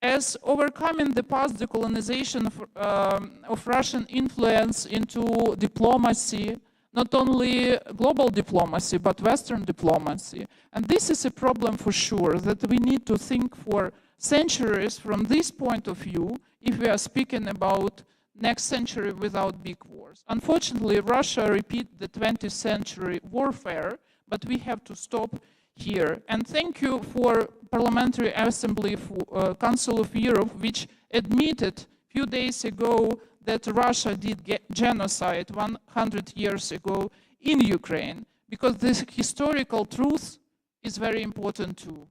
Speaker 10: as overcoming the past decolonization of Russian influence into diplomacy, not only global diplomacy, but Western diplomacy. And this is a problem for sure, that we need to think for centuries from this point of view if we are speaking about next century without big wars. Unfortunately, Russia repeats the 20th century warfare, but we have to stop here. And thank you for Parliamentary Assembly for, Council of Europe, which admitted a few days ago that Russia did genocide 100 years ago in Ukraine, because this historical truth is very important too.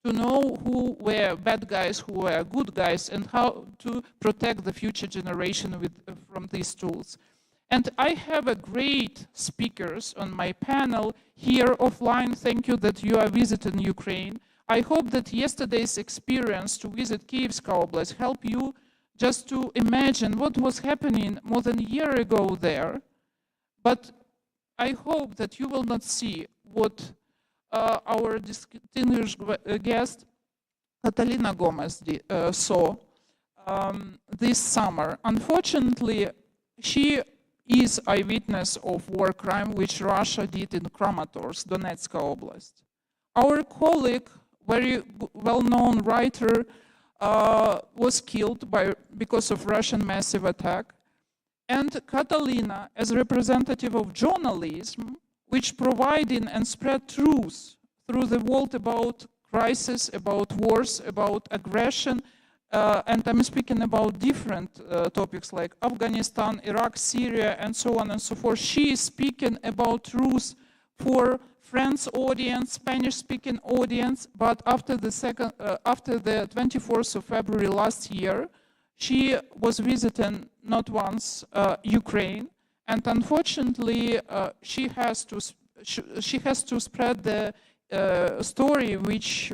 Speaker 10: To know who were bad guys, who were good guys, and how to protect the future generation from these tools. And I have a great speakers on my panel here offline. Thank you that you are visiting Ukraine. I hope that yesterday's experience to visit Kievska Oblast help you just to imagine what was happening more than a year ago there. But I hope that you will not see what our distinguished guest, Catalina Gomez, saw this summer. Unfortunately, she is eyewitness of war crime which Russia did in Kramatorsk, Donetsk Oblast. Our colleague, very well-known writer, was killed because of Russian massive attack. And Catalina, as a representative of journalism, which providing and spread truth through the world about crisis, about wars, about aggression, and I'm speaking about different topics like Afghanistan, Iraq, Syria, and so on and so forth. She is speaking about truth for French audience, Spanish-speaking audience, but after the 24th of February last year, she was visiting not once Ukraine, and unfortunately, she has to spread the story which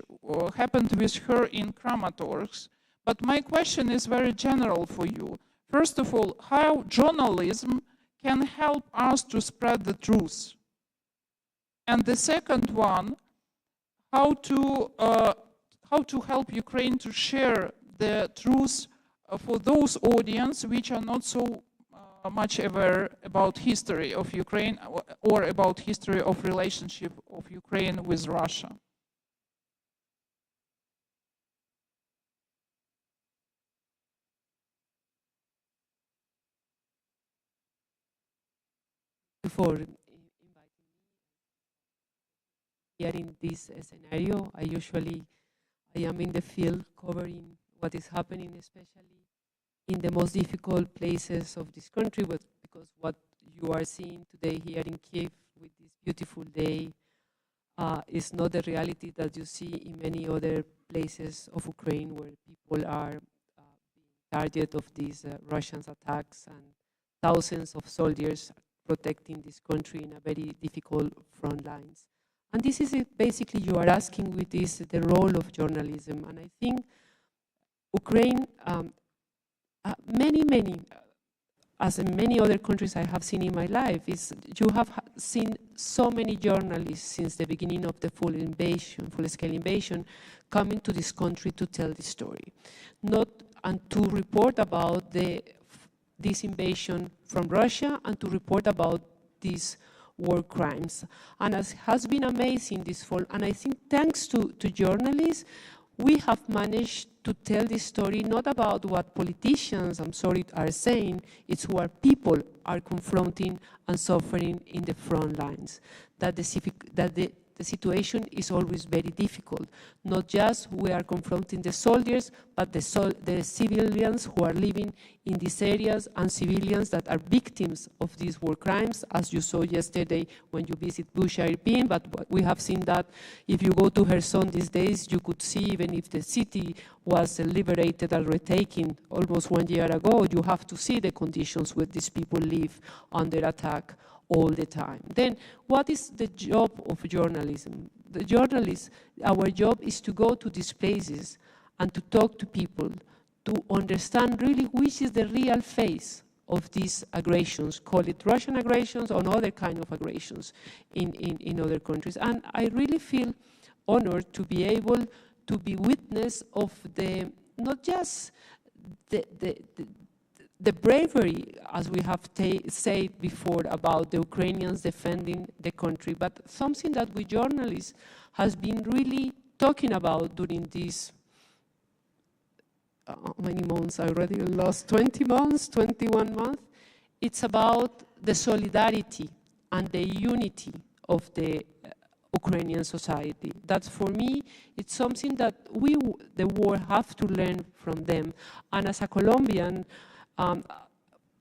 Speaker 10: happened with her in Kramatorsk. But my question is very general for you. First of all, how journalism can help us to spread the truth? And the second one, how to help Ukraine to share the truth for those audience which are not so much aware about history of Ukraine or about history of relationship of Ukraine with Russia.
Speaker 11: For inviting me here in this scenario. I am in the field covering what is happening, especially in the most difficult places of this country, because what you are seeing today here in Kiev with this beautiful day is not the reality that you see in many other places of Ukraine where people are being target of these Russian attacks, and thousands of soldiers protecting this country in a very difficult front lines. And this is it, basically, you are asking with this, the role of journalism. And I think Ukraine, as in many other countries I have seen in my life, is you have seen so many journalists since the beginning of the full-scale invasion, coming to this country to tell the story, and to report about this invasion from Russia and to report about these war crimes. And as has been amazing this fall, and I think thanks to journalists, we have managed to tell this story not about what politicians, are saying, it's what people are confronting and suffering in the front lines. That the situation is always very difficult. Not just we are confronting the soldiers, but the civilians who are living in these areas, and civilians that are victims of these war crimes, as you saw yesterday when you visit Busha Irpin. But we have seen that if you go to Kherson these days, you could see, even if the city was liberated and retaken almost 1 year ago, you have to see the conditions where these people live under attack all the time. Then what is the job of journalism? The journalists, our job is to go to these places and to talk to people, to understand really which is the real face of these aggressions, call it Russian aggressions or other kind of aggressions in other countries. And I really feel honored to be able to be witness of the, not just the bravery, as we have said before, about the Ukrainians defending the country, but something that we journalists has been really talking about during these how many months? I already lost 20 months, 21 months. It's about the solidarity and the unity of the Ukrainian society. That's, for me, it's something that we, the world, have to learn from them. And as a Colombian,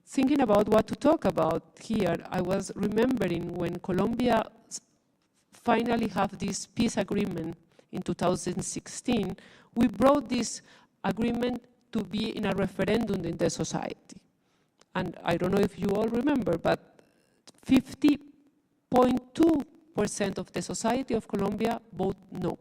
Speaker 11: thinking about what to talk about here, I was remembering when Colombia finally have this peace agreement in 2016, we brought this agreement to be in a referendum in the society. And I don't know if you all remember, but 50.2% of the society of Colombia voted no.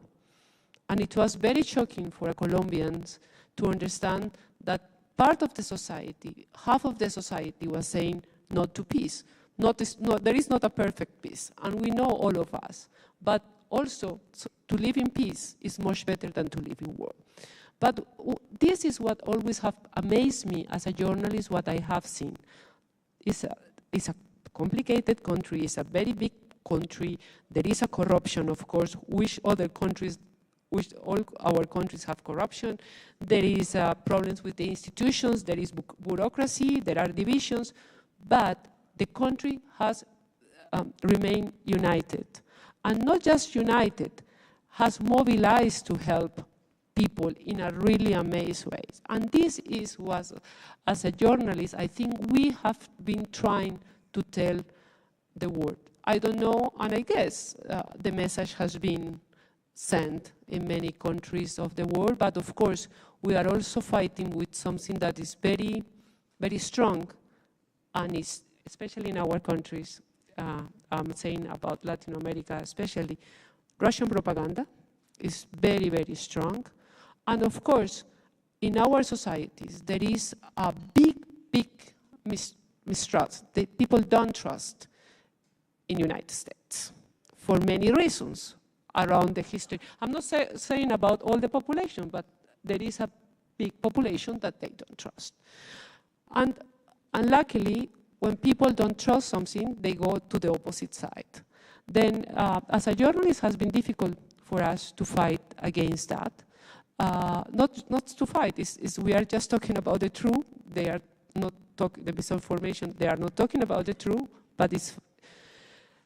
Speaker 11: And it was very shocking for Colombians to understand that part of the society, half of the society, was saying no to peace. There is not a perfect peace, and we know, all of us. But also, to live in peace is much better than to live in war. But this is what always have amazed me as a journalist, what I have seen. It's a complicated country, it's a very big country. There is a corruption, of course, which other countries, which all our countries have corruption. There is problems with the institutions, there is bureaucracy, there are divisions, but the country has remained united. And not just united, has mobilized to help people in a really amazing way. And this is what, as a journalist, I think we have been trying to tell the world. I don't know, and I guess the message has been sent in many countries of the world, but of course, we are also fighting with something that is very, very strong, and is, especially in our countries, I'm saying about Latin America especially, Russian propaganda is very, very strong. And of course, in our societies, there is a big, big mistrust. People don't trust in the United States for many reasons around the history. I'm not saying about all the population, but there is a big population that they don't trust. And luckily, when people don't trust something, they go to the opposite side. Then, as a journalist, it has been difficult for us to fight against that. Not to fight, we are just talking about the truth. They are not talking, the misinformation, they are not talking about the truth, but it's,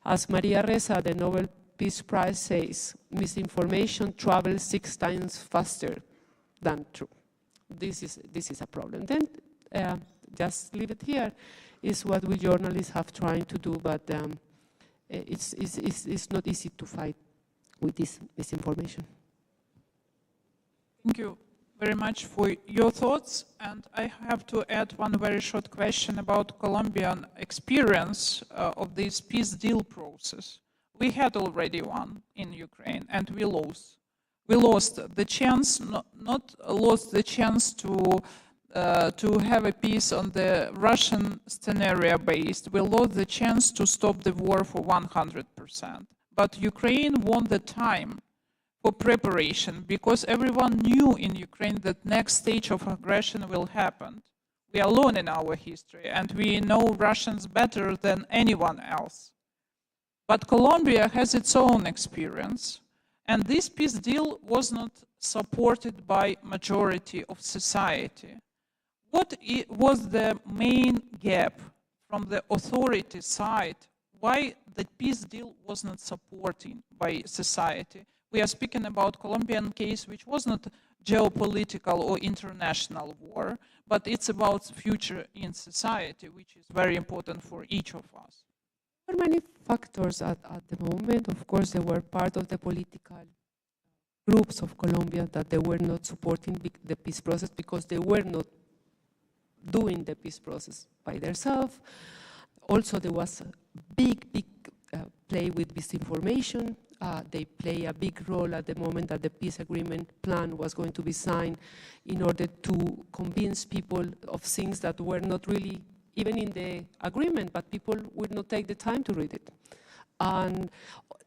Speaker 11: as Maria Ressa, the Nobel Peace Prize says, misinformation travels 6 times faster than truth. This is a problem. Then, just leave it here, is what we journalists have tried to do, but it's not easy to fight with this misinformation.
Speaker 10: Thank you very much for your thoughts. And I have to add one very short question about Colombian experience of this peace deal process. We had already one in Ukraine, and we lost. We lost the chance, not lost the chance to have a peace on the Russian scenario based. We lost the chance to stop the war for 100%. But Ukraine won the time for preparation, because everyone knew in Ukraine that next stage of aggression will happen. We are alone in our history, and we know Russians better than anyone else. But Colombia has its own experience, and this peace deal was not supported by majority of society. What was the main gap from the authority side? Why the peace deal was not supported by society? We are speaking about Colombian case, which was not geopolitical or international war, but it's about future in society, which is very important for each of us.
Speaker 11: There are many factors at the moment. Of course, they were part of the political groups of Colombia that they were not supporting the peace process because they were not doing the peace process by themselves. Also, there was a big play with misinformation. they play a big role at the moment that the peace agreement plan was going to be signed in order to convince people of things that were not really even in the agreement, but people would not take the time to read it. And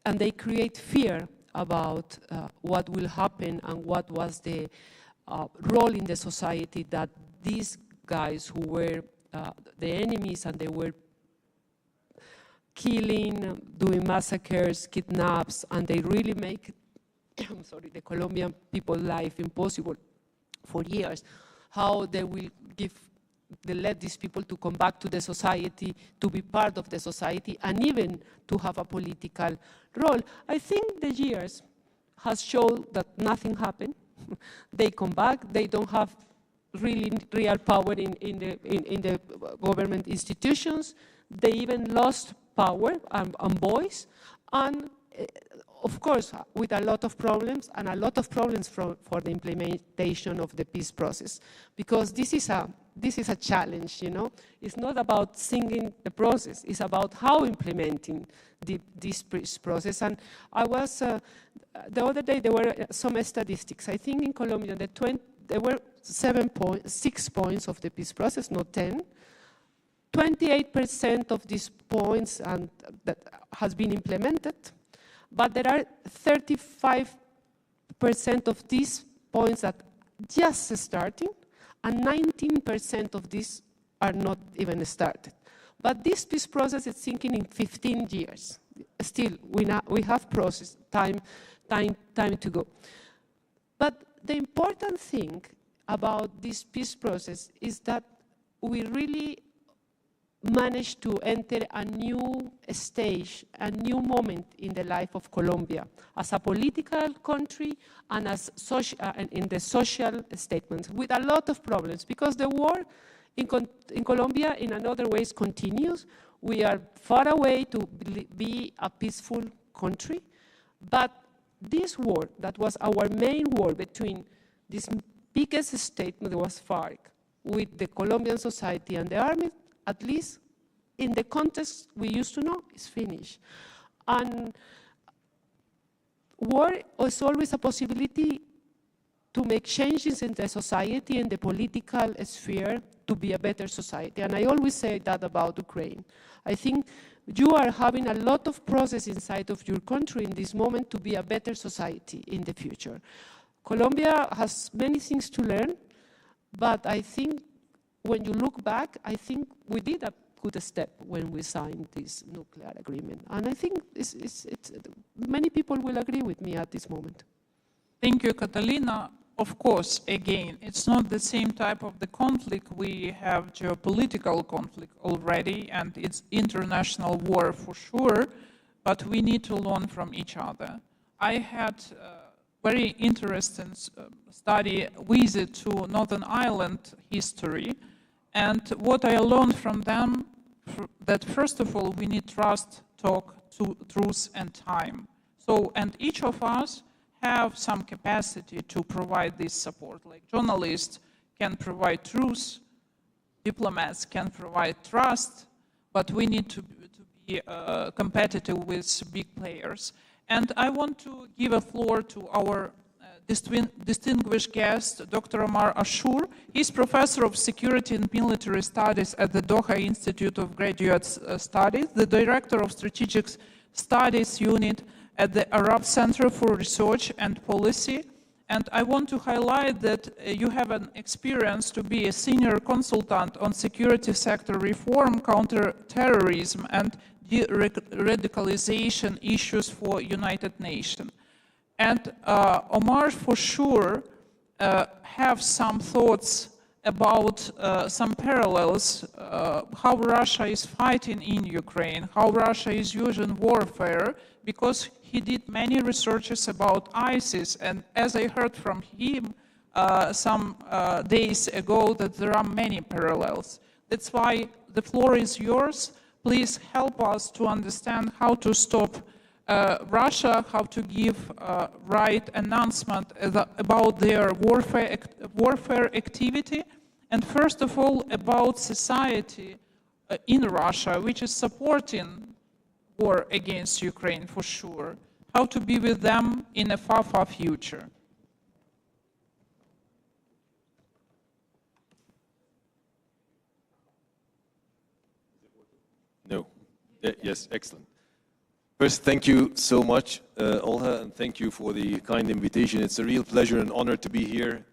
Speaker 11: they create fear about what will happen and what was the role in the society that these guys who were the enemies and they were killing, doing massacres, kidnaps, and they really make the Colombian people's life impossible for years, how they will let these people to come back to the society, to be part of the society, and even to have a political role. I think the years has shown that nothing happened. They come back, they don't have really real power in the government institutions. They even lost power and voice, and of course, with a lot of problems, and a lot of problems for the implementation of the peace process, because this is a challenge, you know. It's not about singing the process, it's about how implementing this peace process. And I was, the other day there were some statistics. I think in Colombia there were 6 points of the peace process, not 10. 28% of these points and that has been implemented, but there are 35% of these points that just starting, and 19% of these are not even started. But this peace process is thinking in 15 years. Still, we have process, time to go. But the important thing about this peace process is that we really managed to enter a new stage, a new moment in the life of Colombia as a political country and as in the social statements, with a lot of problems, because the war in Colombia in another ways continues. We are far away to be a peaceful country, but this war, that was our main war between this biggest statement that was FARC with the Colombian society and the army, at least in the context we used to know, is finished. And war is always a possibility to make changes in the society and the political sphere to be a better society. And I always say that about Ukraine. I think you are having a lot of process inside of your country in this moment to be a better society in the future. Colombia has many things to learn, but I think when you look back, I think we did a good step when we signed this nuclear agreement. And I think many people will agree with me at this moment.
Speaker 10: Thank you, Catalina. Of course, again, it's not the same type of the conflict. We have geopolitical conflict already, and it's international war for sure, but we need to learn from each other. I had very interesting study visit to Northern Ireland history, and what I learned from them, that first of all, we need trust, talk, truth, and time. So, and each of us have some capacity to provide this support. Like journalists can provide truth, diplomats can provide trust, but we need to be competitive with big players. And I want to give a floor to our distinguished guest, Dr. Omar Ashur. He's professor of security and military studies at the Doha Institute of Graduate Studies, the director of strategic studies unit at the Arab Center for Research and Policy. And I want to highlight that you have an experience to be a senior consultant on security sector reform, counter-terrorism, and de-radicalization issues for United Nations. And Omar, for sure, have some thoughts about some parallels, how Russia is fighting in Ukraine, how Russia is using warfare, because he did many researches about ISIS, and as I heard from him some days ago, that there are many parallels. That's why the floor is yours. Please help us to understand how to stop Russia, how to give right announcement about their warfare activity, and first of all about society in Russia, which is supporting war against Ukraine for sure. how to be with them in a far, far future.
Speaker 12: No. Yes, excellent. First, thank you so much, Olha, and thank you for the kind invitation. It's a real pleasure and honor to be here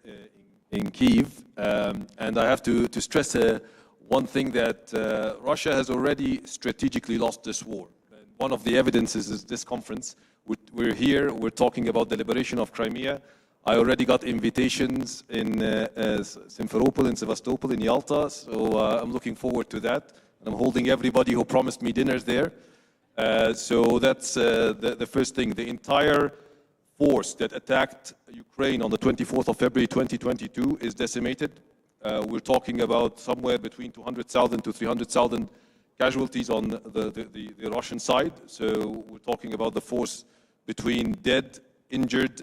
Speaker 12: in Kyiv. And I have to stress one thing, that Russia has already strategically lost this war. And one of the evidences is this conference. We're here, we're talking about the liberation of Crimea. I already got invitations in Simferopol, in Sevastopol, in Yalta, so I'm looking forward to that. And I'm holding everybody who promised me dinners there. So that's the first thing. The entire force that attacked Ukraine on the 24th of February 2022 is decimated. We're talking about somewhere between 200,000 to 300,000 casualties on the Russian side. So we're talking about the force between dead, injured,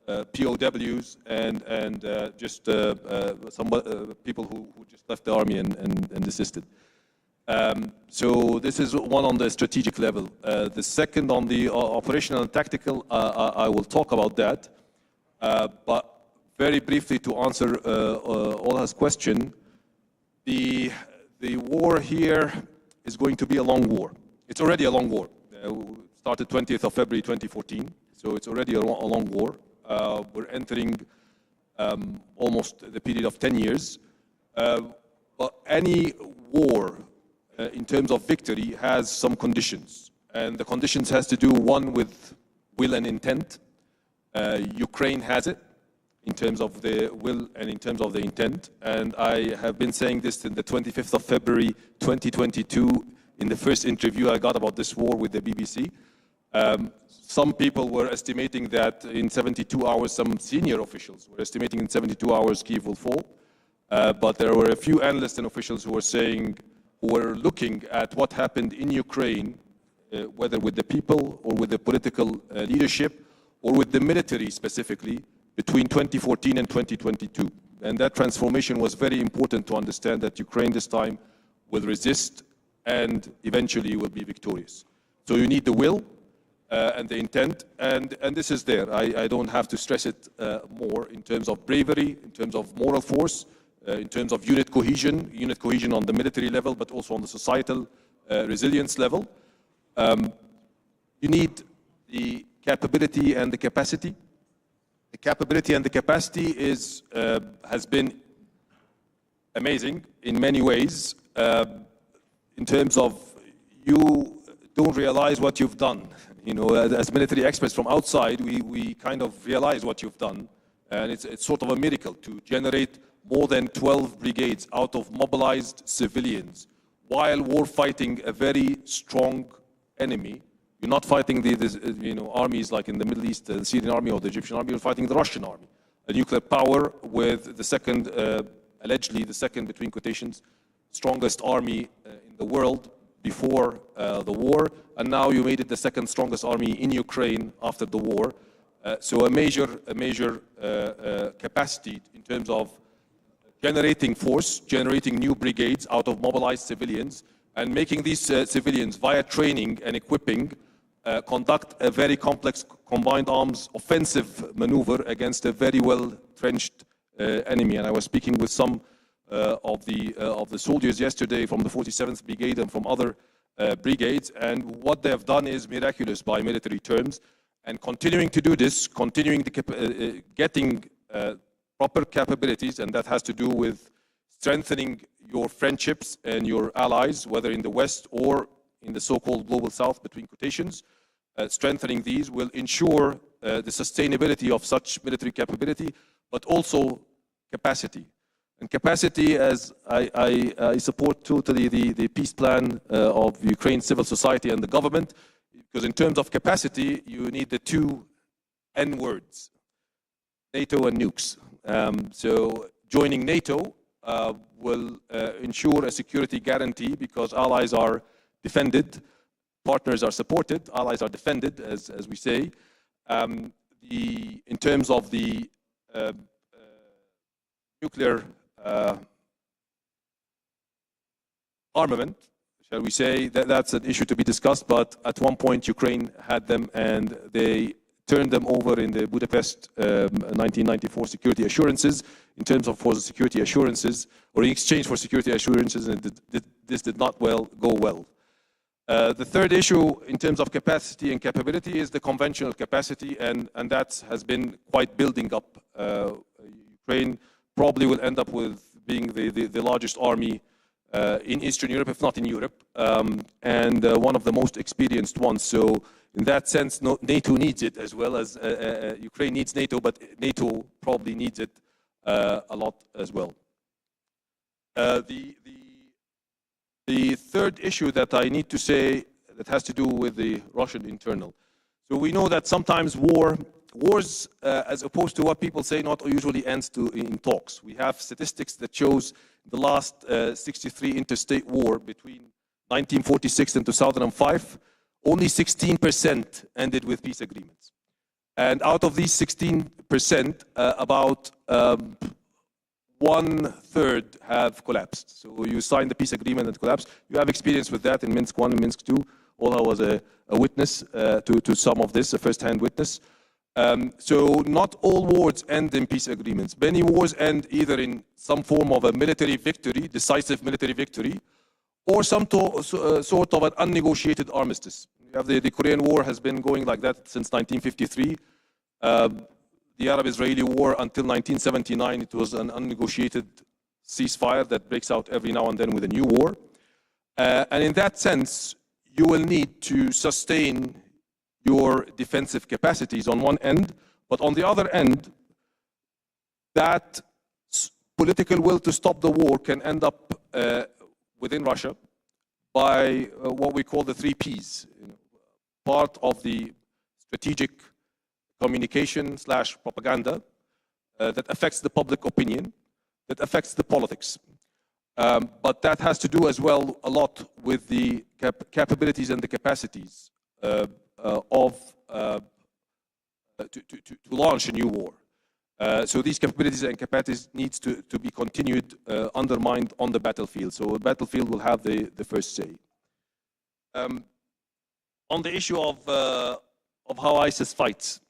Speaker 12: POWs, and just some people who just left the army and desisted. So this is one on the strategic level. The second on the operational and tactical, I will talk about that. But very briefly to answer Olha's question, the war here is going to be a long war. It's already a long war. Started 20th of February 2014, so it's already a long war. We're entering almost the period of 10 years. But any war in terms of victory has some conditions. And the conditions has to do, one, with will and intent. Ukraine has it in terms of the will and in terms of the intent. And I have been saying this in the 25th of February 2022 in the first interview I got about this war with the BBC. Some people were estimating that in 72 hours, some senior officials were estimating in 72 hours Kyiv will fall. But there were a few analysts and officials who were saying, who were looking at what happened in Ukraine, whether with the people or with the political leadership or with the military specifically, between 2014 and 2022. And that transformation was very important to understand that Ukraine this time will resist and eventually will be victorious. So you need the will and the intent, and this is there. I don't have to stress it more in terms of bravery, in terms of moral force, in terms of unit cohesion on the military level, but also on the societal resilience level. You need the capability and the capacity. The capability and the capacity has been amazing in many ways. In terms of, you don't realize what you've done. You know, as military experts from outside, we kind of realize what you've done. And it's sort of a miracle to generate more than 12 brigades out of mobilized civilians while war fighting a very strong enemy. You're not fighting the armies like in the Middle East, the Syrian army or the Egyptian army. You're fighting the Russian army, a nuclear power with the second, allegedly the second, between quotations, strongest army in the world before the war, and now you made it the second strongest army in Ukraine after the war. So a major capacity in terms of generating force, generating new brigades out of mobilized civilians, and making these civilians, via training and equipping, conduct a very complex combined arms offensive maneuver against a very well-trenched enemy. And I was speaking with some of the soldiers yesterday from the 47th Brigade and from other brigades, and what they have done is miraculous by military terms. And continuing to do this, continuing to getting proper capabilities, and that has to do with strengthening your friendships and your allies, whether in the West or in the so-called Global South, between quotations. Strengthening these will ensure the sustainability of such military capability, but also capacity. And capacity, as I support totally the peace plan of Ukraine civil society and the government, because in terms of capacity, you need the two N words, NATO and nukes. So joining NATO will ensure a security guarantee, because allies are defended, partners are supported, allies are defended, as we say. In terms of the nuclear armament, shall we say, that's an issue to be discussed, but at one point Ukraine had them and they turned them over in the Budapest 1994 security assurances in terms of for the security assurances, or in exchange for security assurances, and this did not go well. The third issue in terms of capacity and capability is the conventional capacity, and that has been quite building up. Ukraine probably will end up with being the largest army in Eastern Europe, if not in Europe, and one of the most experienced ones. So in that sense, NATO needs it as well as Ukraine needs NATO, but NATO probably needs it a lot as well. The third issue that I need to say that has to do with the Russian internal. So we know that sometimes wars, as opposed to what people say, not usually ends in talks. We have statistics that shows the last 63 interstate war between 1946 and 2005, only 16% ended with peace agreements. And out of these 16%, about 1/3 have collapsed. So you sign the peace agreement and collapse. You have experience with that in Minsk 1 and Minsk 2. Ola was a witness to some of this, a first-hand witness. So not all wars end in peace agreements. Many wars end either in some form of a military victory, decisive military victory, or some sort of an unnegotiated armistice. You have the Korean War has been going like that since 1953. The Arab-Israeli War until 1979, it was an unnegotiated ceasefire that breaks out every now and then with a new war. And in that sense, you will need to sustain your defensive capacities on one end, but on the other end, that political will to stop the war can end up within Russia by what we call the 3 Ps. Part of the strategic communication / propaganda that affects the public opinion, that affects the politics. But that has to do as well a lot with the capabilities and the capacities to launch a new war. So these capabilities and capacities needs to be continued, undermined on the battlefield. So the battlefield will have the first say. On the issue of how ISIS fights.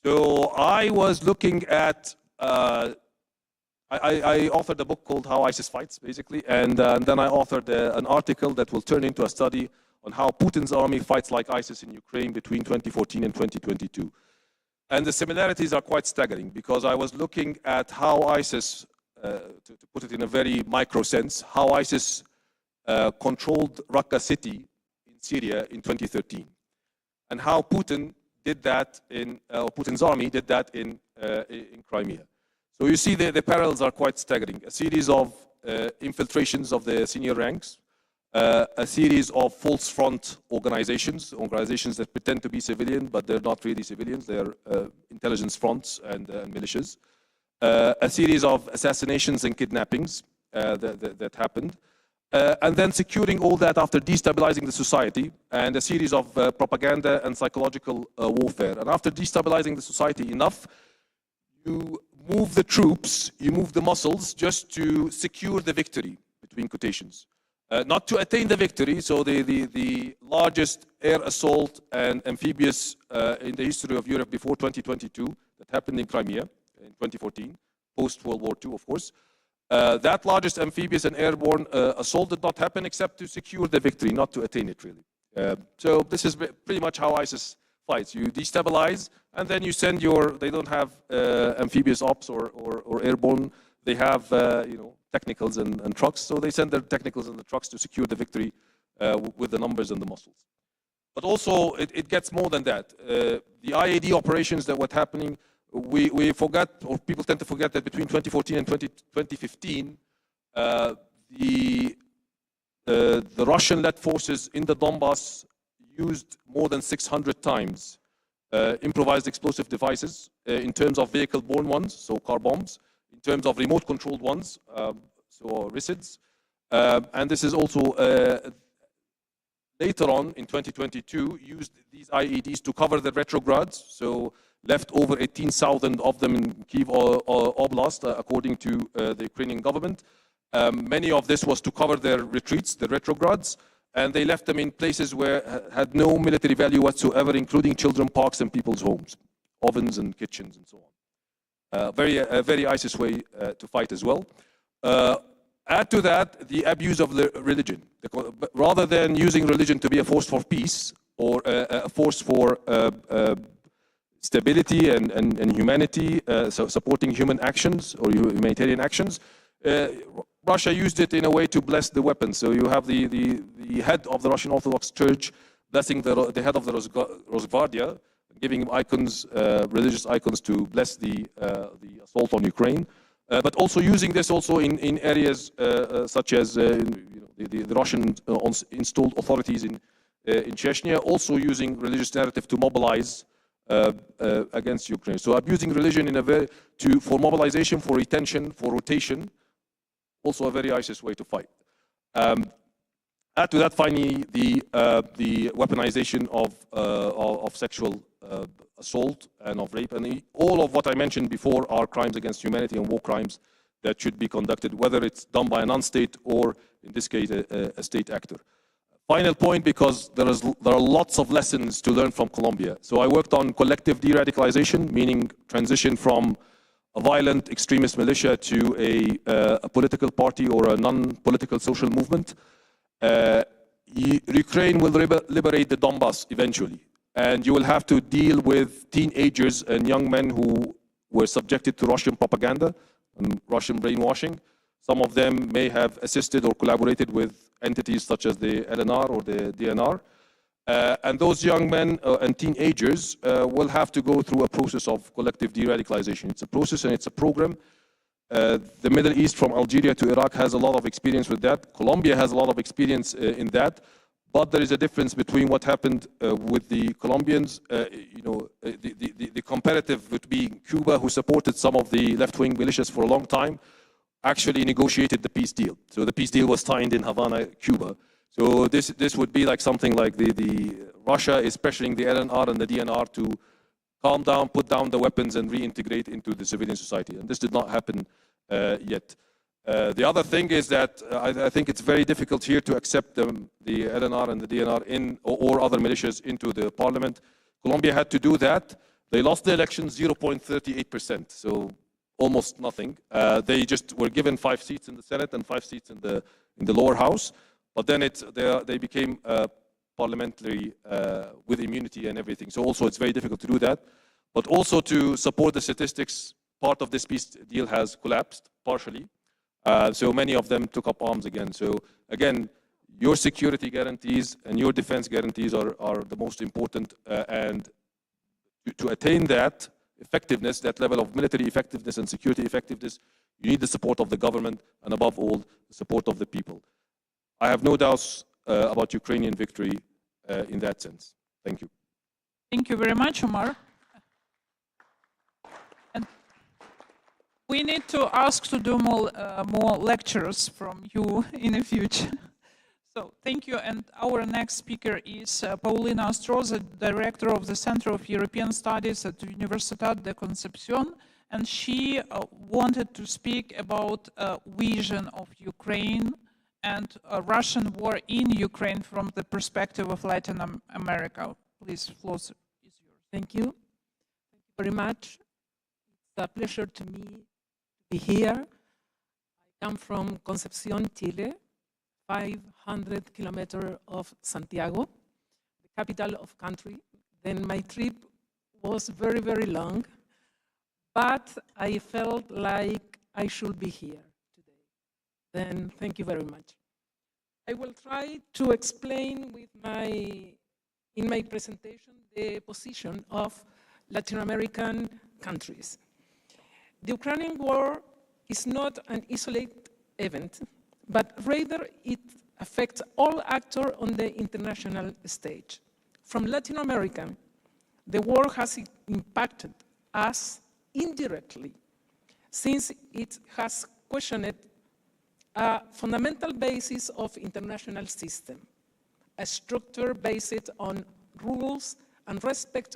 Speaker 12: So I was looking at, I authored a book called How ISIS Fights, basically, and then I authored an article that will turn into a study on how Putin's army fights like ISIS in Ukraine between 2014 and 2022. And the similarities are quite staggering, because I was looking at how ISIS, to put it in a very micro sense, how ISIS controlled Raqqa city in Syria in 2013, and how Putin did that Putin's army did that in Crimea. So you see the parallels are quite staggering. A series of infiltrations of the senior ranks, a series of false front organizations that pretend to be civilian, but they're not really civilians. They're intelligence fronts and militias. A series of assassinations and kidnappings that happened. And then securing all that after destabilizing the society, and a series of propaganda and psychological warfare. And after destabilizing the society enough, you move the troops, you move the muscles just to secure the victory, between quotations. Not to attain the victory, so the largest air assault and amphibious in the history of Europe before 2022, that happened in Crimea in 2014, post-World War II, of course. That largest amphibious and airborne assault did not happen except to secure the victory, not to attain it, really. So this is pretty much how ISIS fights. You destabilize, and then you send they don't have amphibious ops or airborne. They have, technicals and trucks, so they send their technicals and the trucks to secure the victory with the numbers and the muscles. But also, it gets more than that. The IAD operations that were happening, we forgot, or people tend to forget, that between 2014 and 2015, the Russian-led forces in the Donbass used more than 600 times improvised explosive devices in terms of vehicle-borne ones, so car bombs, in terms of remote-controlled ones, so RISIDs. And this is also later on in 2022 used these IEDs to cover the retrograds, so left over 18,000 of them in Kyiv Oblast, according to the Ukrainian government. Many of this was to cover their retreats, the retrograds, and they left them in places where had no military value whatsoever, including children parks and people's homes, ovens and kitchens and so on. A very ISIS way to fight as well. Add to that the abuse of the religion. Rather than using religion to be a force for peace or a force for stability and humanity, so supporting human actions or humanitarian actions, Russia used it in a way to bless the weapons. So you have the head of the Russian Orthodox Church blessing the head of the Rosgvardia, giving him icons, religious icons to bless the assault on Ukraine. But also using this also in areas such as the Russian installed authorities in Chechnya, also using religious narrative to mobilize against Ukraine. So abusing religion for mobilization, for retention, for rotation, also a very ISIS way to fight. Add to that finally the weaponization of sexual assault and of rape, and all of what I mentioned before are crimes against humanity and war crimes that should be conducted, whether it's done by a non-state or, in this case, a state actor. Final point, because there are lots of lessons to learn from Colombia. So I worked on collective de-radicalization, meaning transition from a violent extremist militia to a political party or a non-political social movement. Ukraine will liberate the Donbass eventually, and you will have to deal with teenagers and young men who were subjected to Russian propaganda and Russian brainwashing. Some of them may have assisted or collaborated with entities such as the LNR or the DNR. And those young men and teenagers will have to go through a process of collective de-radicalization. It's a process and it's a program. The Middle East, from Algeria to Iraq, has a lot of experience with that. Colombia has a lot of experience in that. But there is a difference between what happened with the Colombians. The comparative would be Cuba, who supported some of the left-wing militias for a long time, actually negotiated the peace deal. So the peace deal was signed in Havana, Cuba. So this would be like something like the Russia is pressuring the LNR and the DNR to calm down, put down the weapons, and reintegrate into the civilian society. And this did not happen yet. The other thing is that I think it's very difficult here to accept the LNR and the DNR or other militias into the parliament. Colombia had to do that. They lost the election 0.38%, so almost nothing. They just were given 5 seats in the Senate and 5 seats in the lower house. But then they became parliamentary with immunity and everything. So also it's very difficult to do that. But also to support the statistics, part of this peace deal has collapsed partially. So many of them took up arms again. So again, your security guarantees and your defense guarantees are the most important. And to attain that effectiveness, that level of military effectiveness and security effectiveness, you need the support of the government and above all, the support of the people. I have no doubts about Ukrainian victory in that sense. Thank you.
Speaker 10: Thank you very much, Omar. And we need to ask to do more lectures from you in the future. So thank you. And our next speaker is Paulina Ostroza, Director of the Center of European Studies at Universitat de Concepción. And she wanted to speak about a vision of Ukraine and a Russian war in Ukraine from the perspective of Latin America. Please, floor is yours.
Speaker 13: Thank you. Thank you very much. It's a pleasure to me to be here. I come from Concepción, Chile, 500 kilometers of Santiago, the capital of country. Then my trip was very, very long, but I felt like I should be here. Then thank you very much. I will try to explain in my presentation the position of Latin American countries. The Ukrainian war is not an isolated event, but rather it affects all actors on the international stage. From Latin America, the war has impacted us indirectly, since it has questioned a fundamental basis of international system, a structure based on rules and respect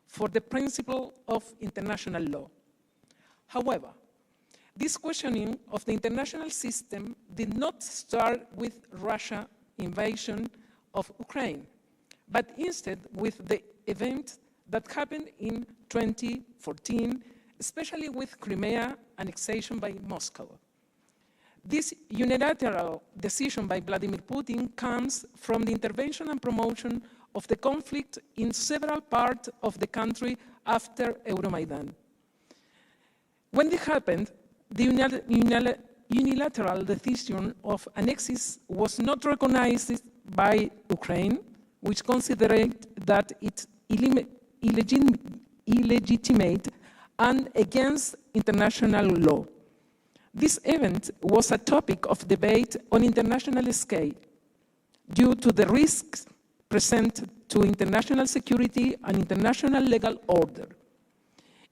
Speaker 13: for the principle of international law. However, this questioning of the international system did not start with Russia's invasion of Ukraine, but instead with the event that happened in 2014, especially with Crimea annexation by Moscow. This unilateral decision by Vladimir Putin comes from the intervention and promotion of the conflict in several parts of the country after Euromaidan. When this happened, the unilateral decision of annexes was not recognized by Ukraine, which considered that it's illegitimate and against international law. This event was a topic of debate on international scale due to the risks present to international security and international legal order.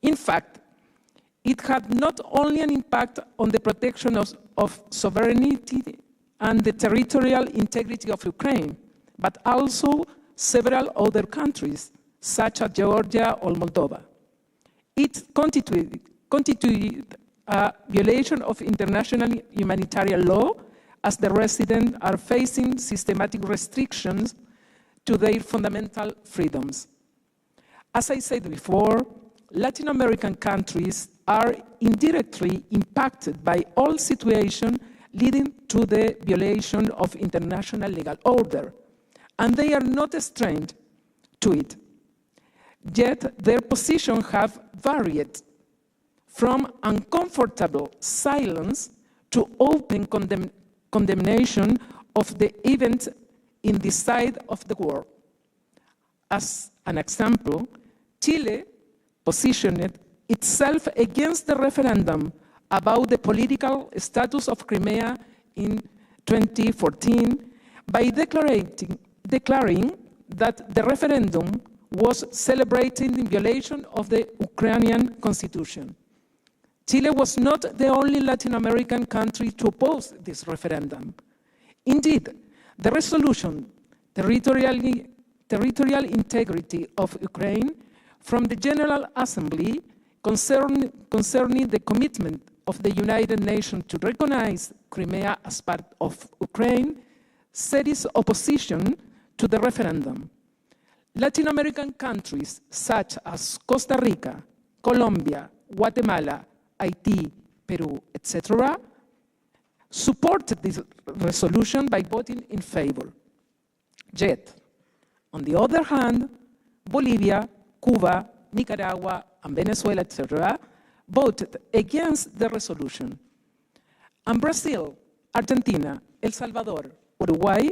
Speaker 13: In fact, it had not only an impact on the protection of sovereignty and the territorial integrity of Ukraine, but also several other countries, such as Georgia or Moldova. It constituted a violation of international humanitarian law, as the residents are facing systematic restrictions to their fundamental freedoms. As I said before, Latin American countries are indirectly impacted by all situations leading to the violation of international legal order, and they are not strained to it. Yet their positions have varied from uncomfortable silence to open condemnation of the event in this side of the world. As an example, Chile positioned itself against the referendum about the political status of Crimea in 2014 by declaring that the referendum was celebrating the violation of the Ukrainian constitution. Chile was not the only Latin American country to oppose this referendum. Indeed, the resolution, territorial integrity of Ukraine, from the General Assembly concerning the commitment of the United Nations to recognize Crimea as part of Ukraine, set its opposition to the referendum. Latin American countries such as Costa Rica, Colombia, Guatemala, Haiti, Peru, etc., supported this resolution by voting in favor. Yet, on the other hand, Bolivia, Cuba, Nicaragua, and Venezuela, etc., voted against the resolution. And Brazil, Argentina, El Salvador, Uruguay,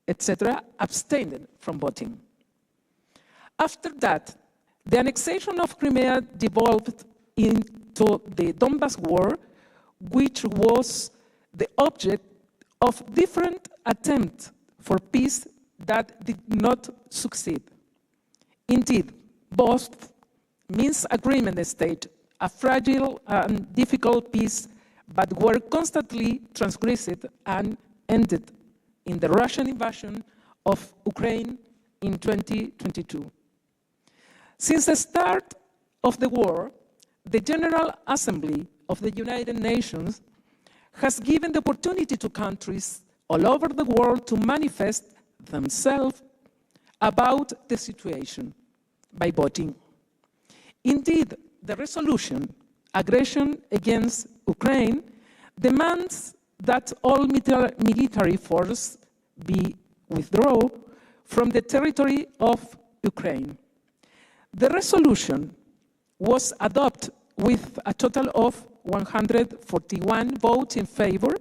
Speaker 13: etc., abstained from voting. After that, the annexation of Crimea devolved into the Donbas War, which was the object of different attempts for peace that did not succeed. Indeed, both Minsk agreement staged a fragile and difficult peace, but were constantly transgressed and ended in the Russian invasion of Ukraine in 2022. Since the start of the war, the General Assembly of the United Nations has given the opportunity to countries all over the world to manifest themselves about the situation by voting. Indeed, the resolution, Aggression Against Ukraine, demands that all military force be withdrawn from the territory of Ukraine. The resolution was adopted with a total of 141 votes in favor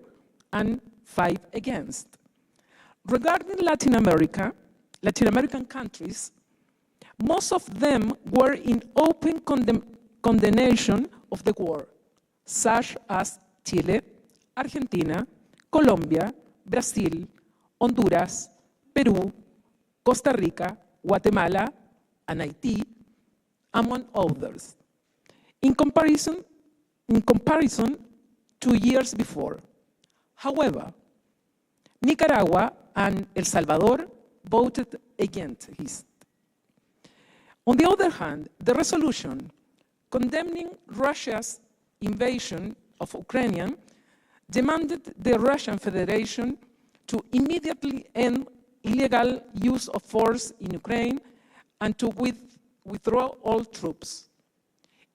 Speaker 13: and 5 against. Regarding Latin American countries, most of them were in open condemnation of the war, such as Chile, Argentina, Colombia, Brazil, Honduras, Peru, Costa Rica, Guatemala, and Haiti, among others. In comparison, 2 years before. However, Nicaragua and El Salvador voted against it. On the other hand, the resolution condemning Russia's invasion of Ukraine demanded the Russian Federation to immediately end illegal use of force in Ukraine and to withdraw all troops.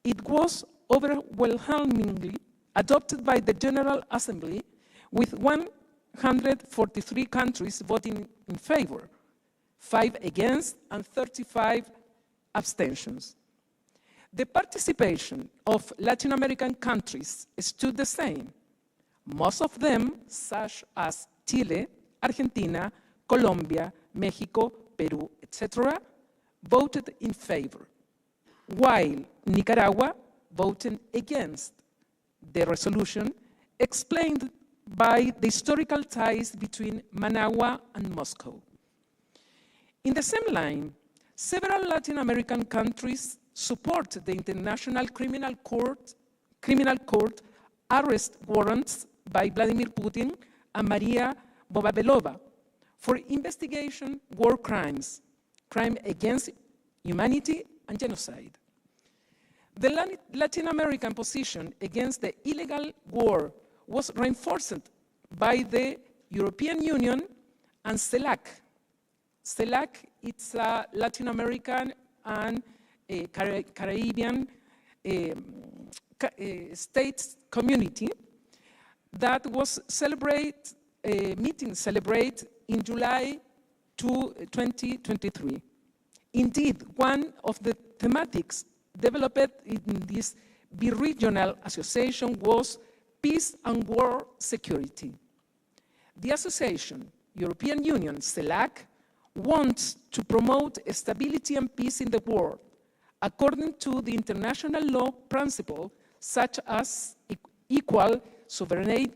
Speaker 13: It was overwhelmingly adopted by the General Assembly with 143 countries voting in favor, 5 against, and 35 abstentions. The participation of Latin American countries stood the same. Most of them, such as Chile, Argentina, Colombia, Mexico, Peru, etc., voted in favor, while Nicaragua voted against the resolution, explained by the historical ties between Managua and Moscow. In the same line, several Latin American countries support the International Criminal Court arrest warrants by Vladimir Putin and Maria Bobabelova for investigation war crimes, crime against humanity, and genocide. The Latin American position against the illegal war was reinforced by the European Union and CELAC. CELAC, it's a Latin American and Caribbean states community that was celebrate in July 2023. Indeed, one of the thematics developed in this bi-regional association was peace and war security. The association, European Union, CELAC, wants to promote stability and peace in the world according to the international law principles such as equal sovereignty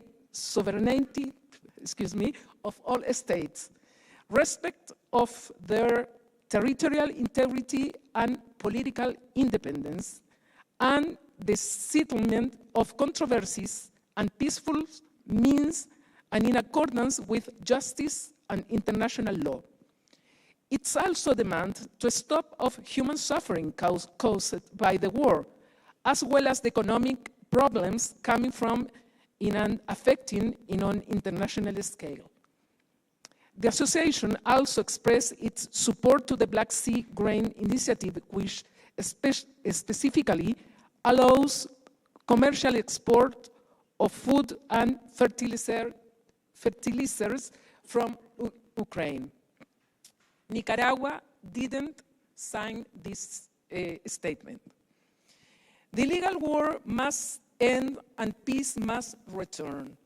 Speaker 13: of all states, respect of their territorial integrity and political independence, and the settlement of controversies and peaceful means and in accordance with justice and international law. It's also demands to stop of human suffering caused by the war, as well as the economic problems coming from and affecting in an international scale. The association also expressed its support to the Black Sea Grain Initiative, which specifically allows commercial export of food and fertilizers from Ukraine. Nicaragua didn't sign this statement. The illegal war must end and peace must return,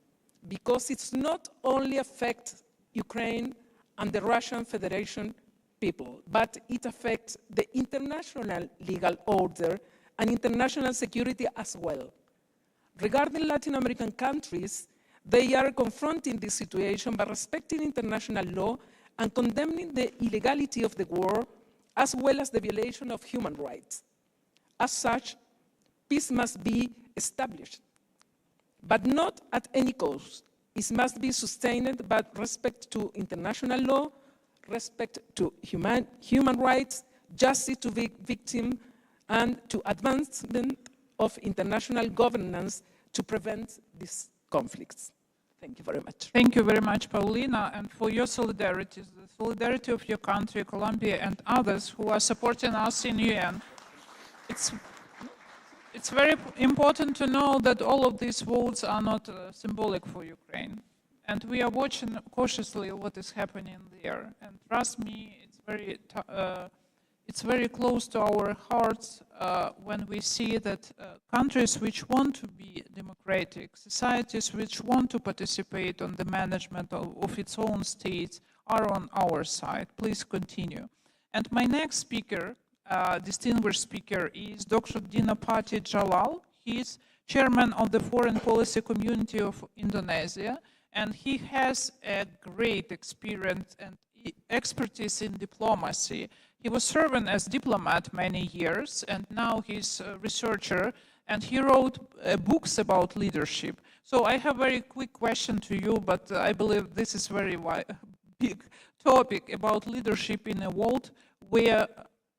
Speaker 13: because it's not only affects Ukraine and the Russian Federation people, but it affects the international legal order and international security as well. Regarding Latin American countries, they are confronting this situation by respecting international law and condemning the illegality of the war, as well as the violation of human rights. As such, peace must be established, but not at any cost. It must be sustained by respect to international law, respect to human rights, justice to victims, and to advancement of international governance to prevent these conflicts. Thank you very much.
Speaker 10: Thank you very much, Paulina, and for your solidarity, the solidarity of your country, Colombia, and others who are supporting us in UN. It's very important to know that all of these votes are not symbolic for Ukraine. And we are watching cautiously what is happening there. And trust me, it's very close to our hearts when we see that countries which want to be democratic, societies which want to participate on the management of its own states are on our side. Please continue. And my next speaker, distinguished speaker, is Dr. Dinapati Jalal. He is chairman of the Foreign Policy Community of Indonesia, and he has a great experience and expertise in diplomacy. He was serving as diplomat many years, and now he's a researcher, and he wrote books about leadership. So I have a very quick question to you, but I believe this is a very big topic about leadership in a world where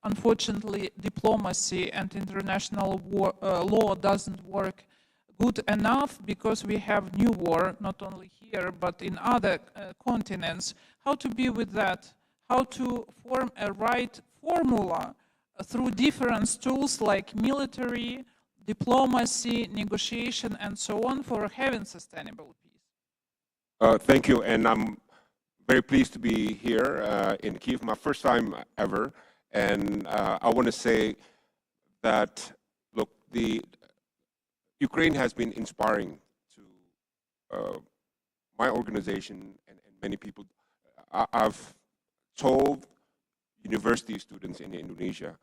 Speaker 10: unfortunately diplomacy and international law doesn't work good enough because we have new war, not only here, but in other continents. How to be with that? How to form a right formula through different tools like military, diplomacy, negotiation, and so on for having sustainable peace?
Speaker 14: Thank you, and I'm very pleased to be here in Kyiv, my first time ever. And I want to say that, look, Ukraine has been inspiring to my organization and many people. I've told university students in Indonesia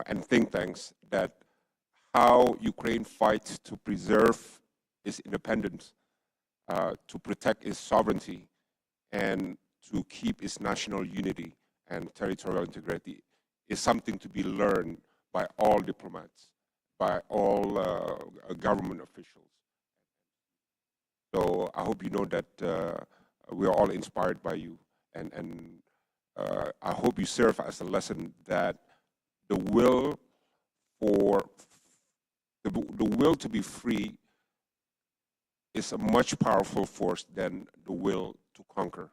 Speaker 14: and think tanks that how Ukraine fights to preserve its independence, to protect its sovereignty, and to keep its national unity and territorial integrity is something to be learned by all diplomats, by all government officials. So I hope you know that we are all inspired by you, and I hope you serve as a lesson that the will to be free is a much powerful force than the will to conquer.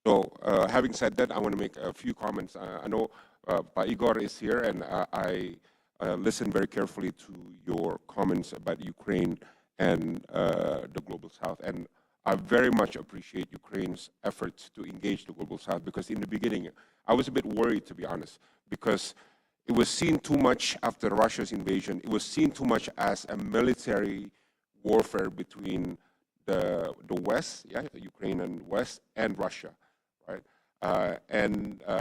Speaker 14: So having said that, I want to make a few comments. I know Igor is here, and I listened very carefully to your comments about Ukraine and the Global South. And I very much appreciate Ukraine's efforts to engage the Global South, because in the beginning, I was a bit worried, to be honest, because it was seen too much after Russia's invasion. It was seen too much as a military warfare between the West, yeah, Ukraine and West, and Russia, right?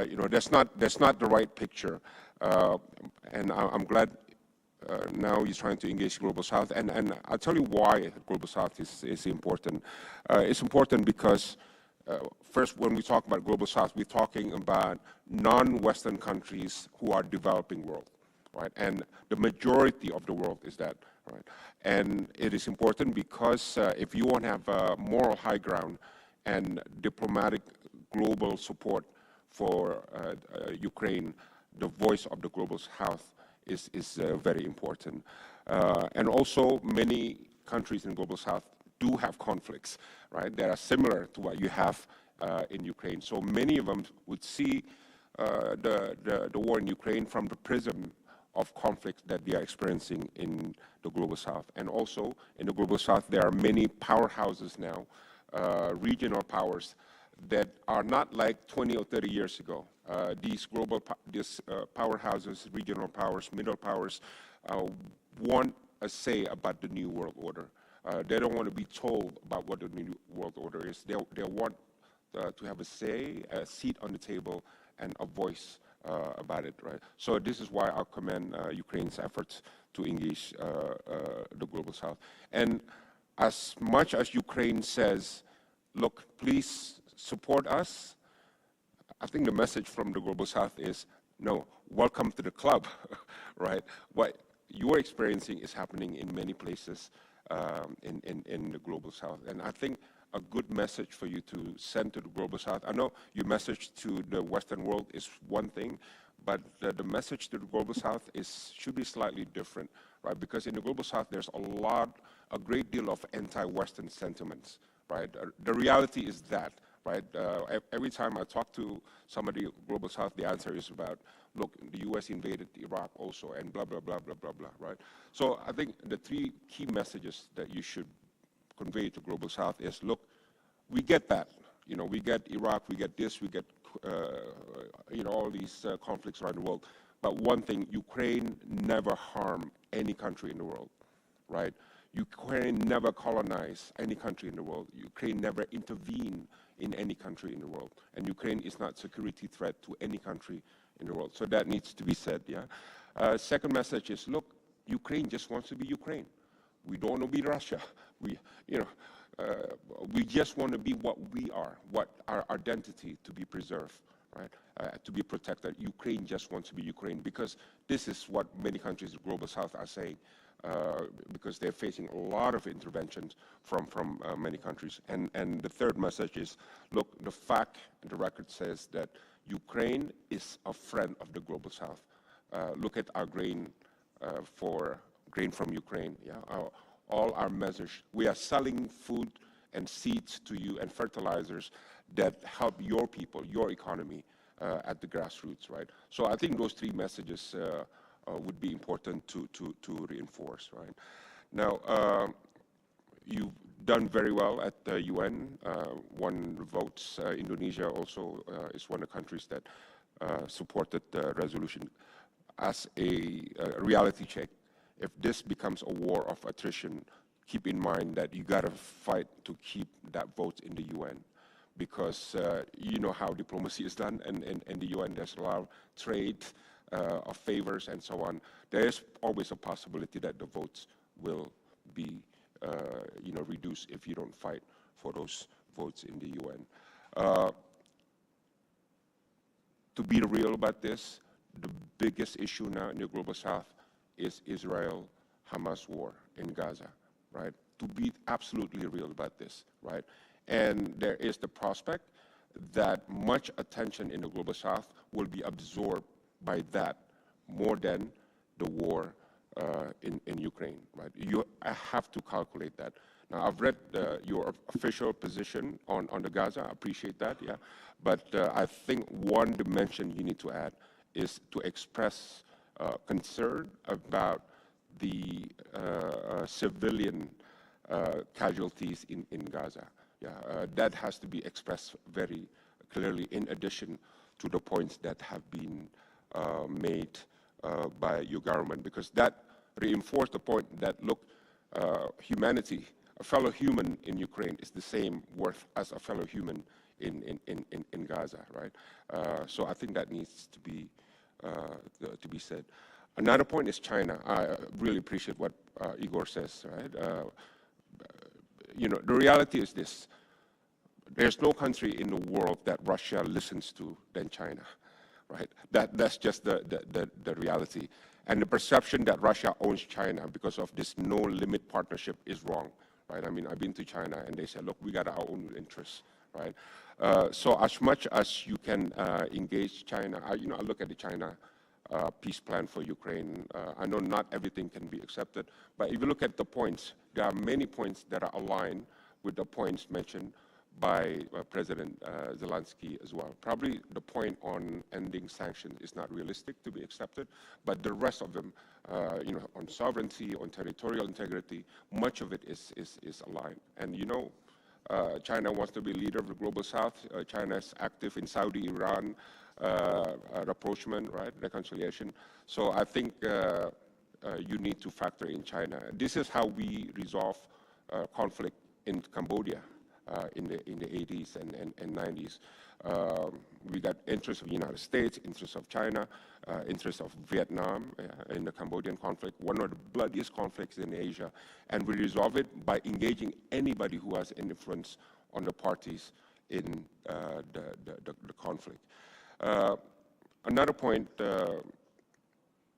Speaker 14: You know, that's not the right picture. And I'm glad now he's trying to engage Global South, and I'll tell you why Global South is important. It's important because first, when we talk about Global South, we're talking about non-Western countries who are developing world, right? And the majority of the world is that, right? And it is important because if you want to have a moral high ground and diplomatic global support for Ukraine, the voice of the Global South is very important. And also, many countries in the Global South do have conflicts, right? That are similar to what you have in Ukraine. So many of them would see the war in Ukraine from the prism of conflicts that they are experiencing in the Global South. And also, in the Global South, there are many powerhouses now, regional powers, that are not like 20 or 30 years ago. These powerhouses, regional powers, middle powers, want a say about the new world order. They don't want to be told about what the new world order is. They want to have a say, a seat on the table, and a voice about it, right? So this is why I commend Ukraine's efforts to engage the Global South. And as much as Ukraine says, look, please support us, I think the message from the Global South is, no, welcome to the club, right? What you're experiencing is happening in many places in the Global South. And I think a good message for you to send to the Global South, I know your message to the Western world is one thing, but the message to the Global South should be slightly different, right? Because in the Global South, there's a great deal of anti-Western sentiments, right? The reality is that, right? Every time I talk to somebody in the Global South, the answer is about, look, the U.S. invaded Iraq also, and blah, blah, blah, blah, blah, blah, right? So I think the three key messages that you should convey to Global South is, look, we get that. You know, we get Iraq, we get this, we get, you know, all these conflicts around the world. But one thing, Ukraine never harmed any country in the world, right? Ukraine never colonized any country in the world. Ukraine never intervened in any country in the world. And Ukraine is not a security threat to any country in the world. So that needs to be said, yeah? Second message is, look, Ukraine just wants to be Ukraine. We don't want to be Russia. We just want to be what we are, what our identity to be preserved, right? To be protected. Ukraine just wants to be Ukraine, because this is what many countries in the Global South are saying, because they're facing a lot of interventions from many countries. And the third message is, look, the fact, the record says that Ukraine is a friend of the Global South. Look at our grain for grain from Ukraine. Yeah, all our measures. We are selling food and seeds to you and fertilizers that help your people, your economy at the grassroots, right? So I think those three messages would be important to reinforce, right? Now, you've done very well at the UN, won the votes. Indonesia also is one of the countries that supported the resolution. As a reality check, if this becomes a war of attrition, keep in mind that you got to fight to keep that vote in the UN, because you know how diplomacy is done, and in the UN there's a lot of trade of favors and so on. There is always a possibility that the votes will be reduced if you don't fight for those votes in the UN. To be real about this, the biggest issue now in the Global South is Israel-Hamas war in Gaza, right? To be absolutely real about this, right? And there is the prospect that much attention in the Global South will be absorbed by that more than the war in Ukraine, right? I have to calculate that. Now, I've read your official position on the Gaza. I appreciate that, yeah. But I think one dimension you need to add is to express concern about the civilian casualties in Gaza. Yeah, that has to be expressed very clearly, in addition to the points that have been made by your government, because that reinforced the point that, look, humanity, a fellow human in Ukraine is the same worth as a fellow human in Gaza, right? So I think that needs to be said. Another point is China. I really appreciate what Igor says, right? The reality is this: there's no country in the world that Russia listens to than China, right? That's just the reality. And the perception that Russia owns China because of this no-limit partnership is wrong, right? I mean, I've been to China and they said, look, we got our own interests, right? So as much as you can engage China, I look at the China peace plan for Ukraine. I know not everything can be accepted, but if you look at the points, there are many points that are aligned with the points mentioned by President Zelensky as well. Probably the point on ending sanctions is not realistic to be accepted, but the rest of them, on sovereignty, on territorial integrity, much of it is aligned. And China wants to be leader of the Global South. China is active in Saudi, Iran, rapprochement, right, reconciliation. So I think you need to factor in China. This is how we resolve conflict in Cambodia in the 80s and 90s. We got interests of the United States, interests of China, interests of Vietnam in the Cambodian conflict, one of the bloodiest conflicts in Asia. And we resolve it by engaging anybody who has influence on the parties in the conflict. Another point,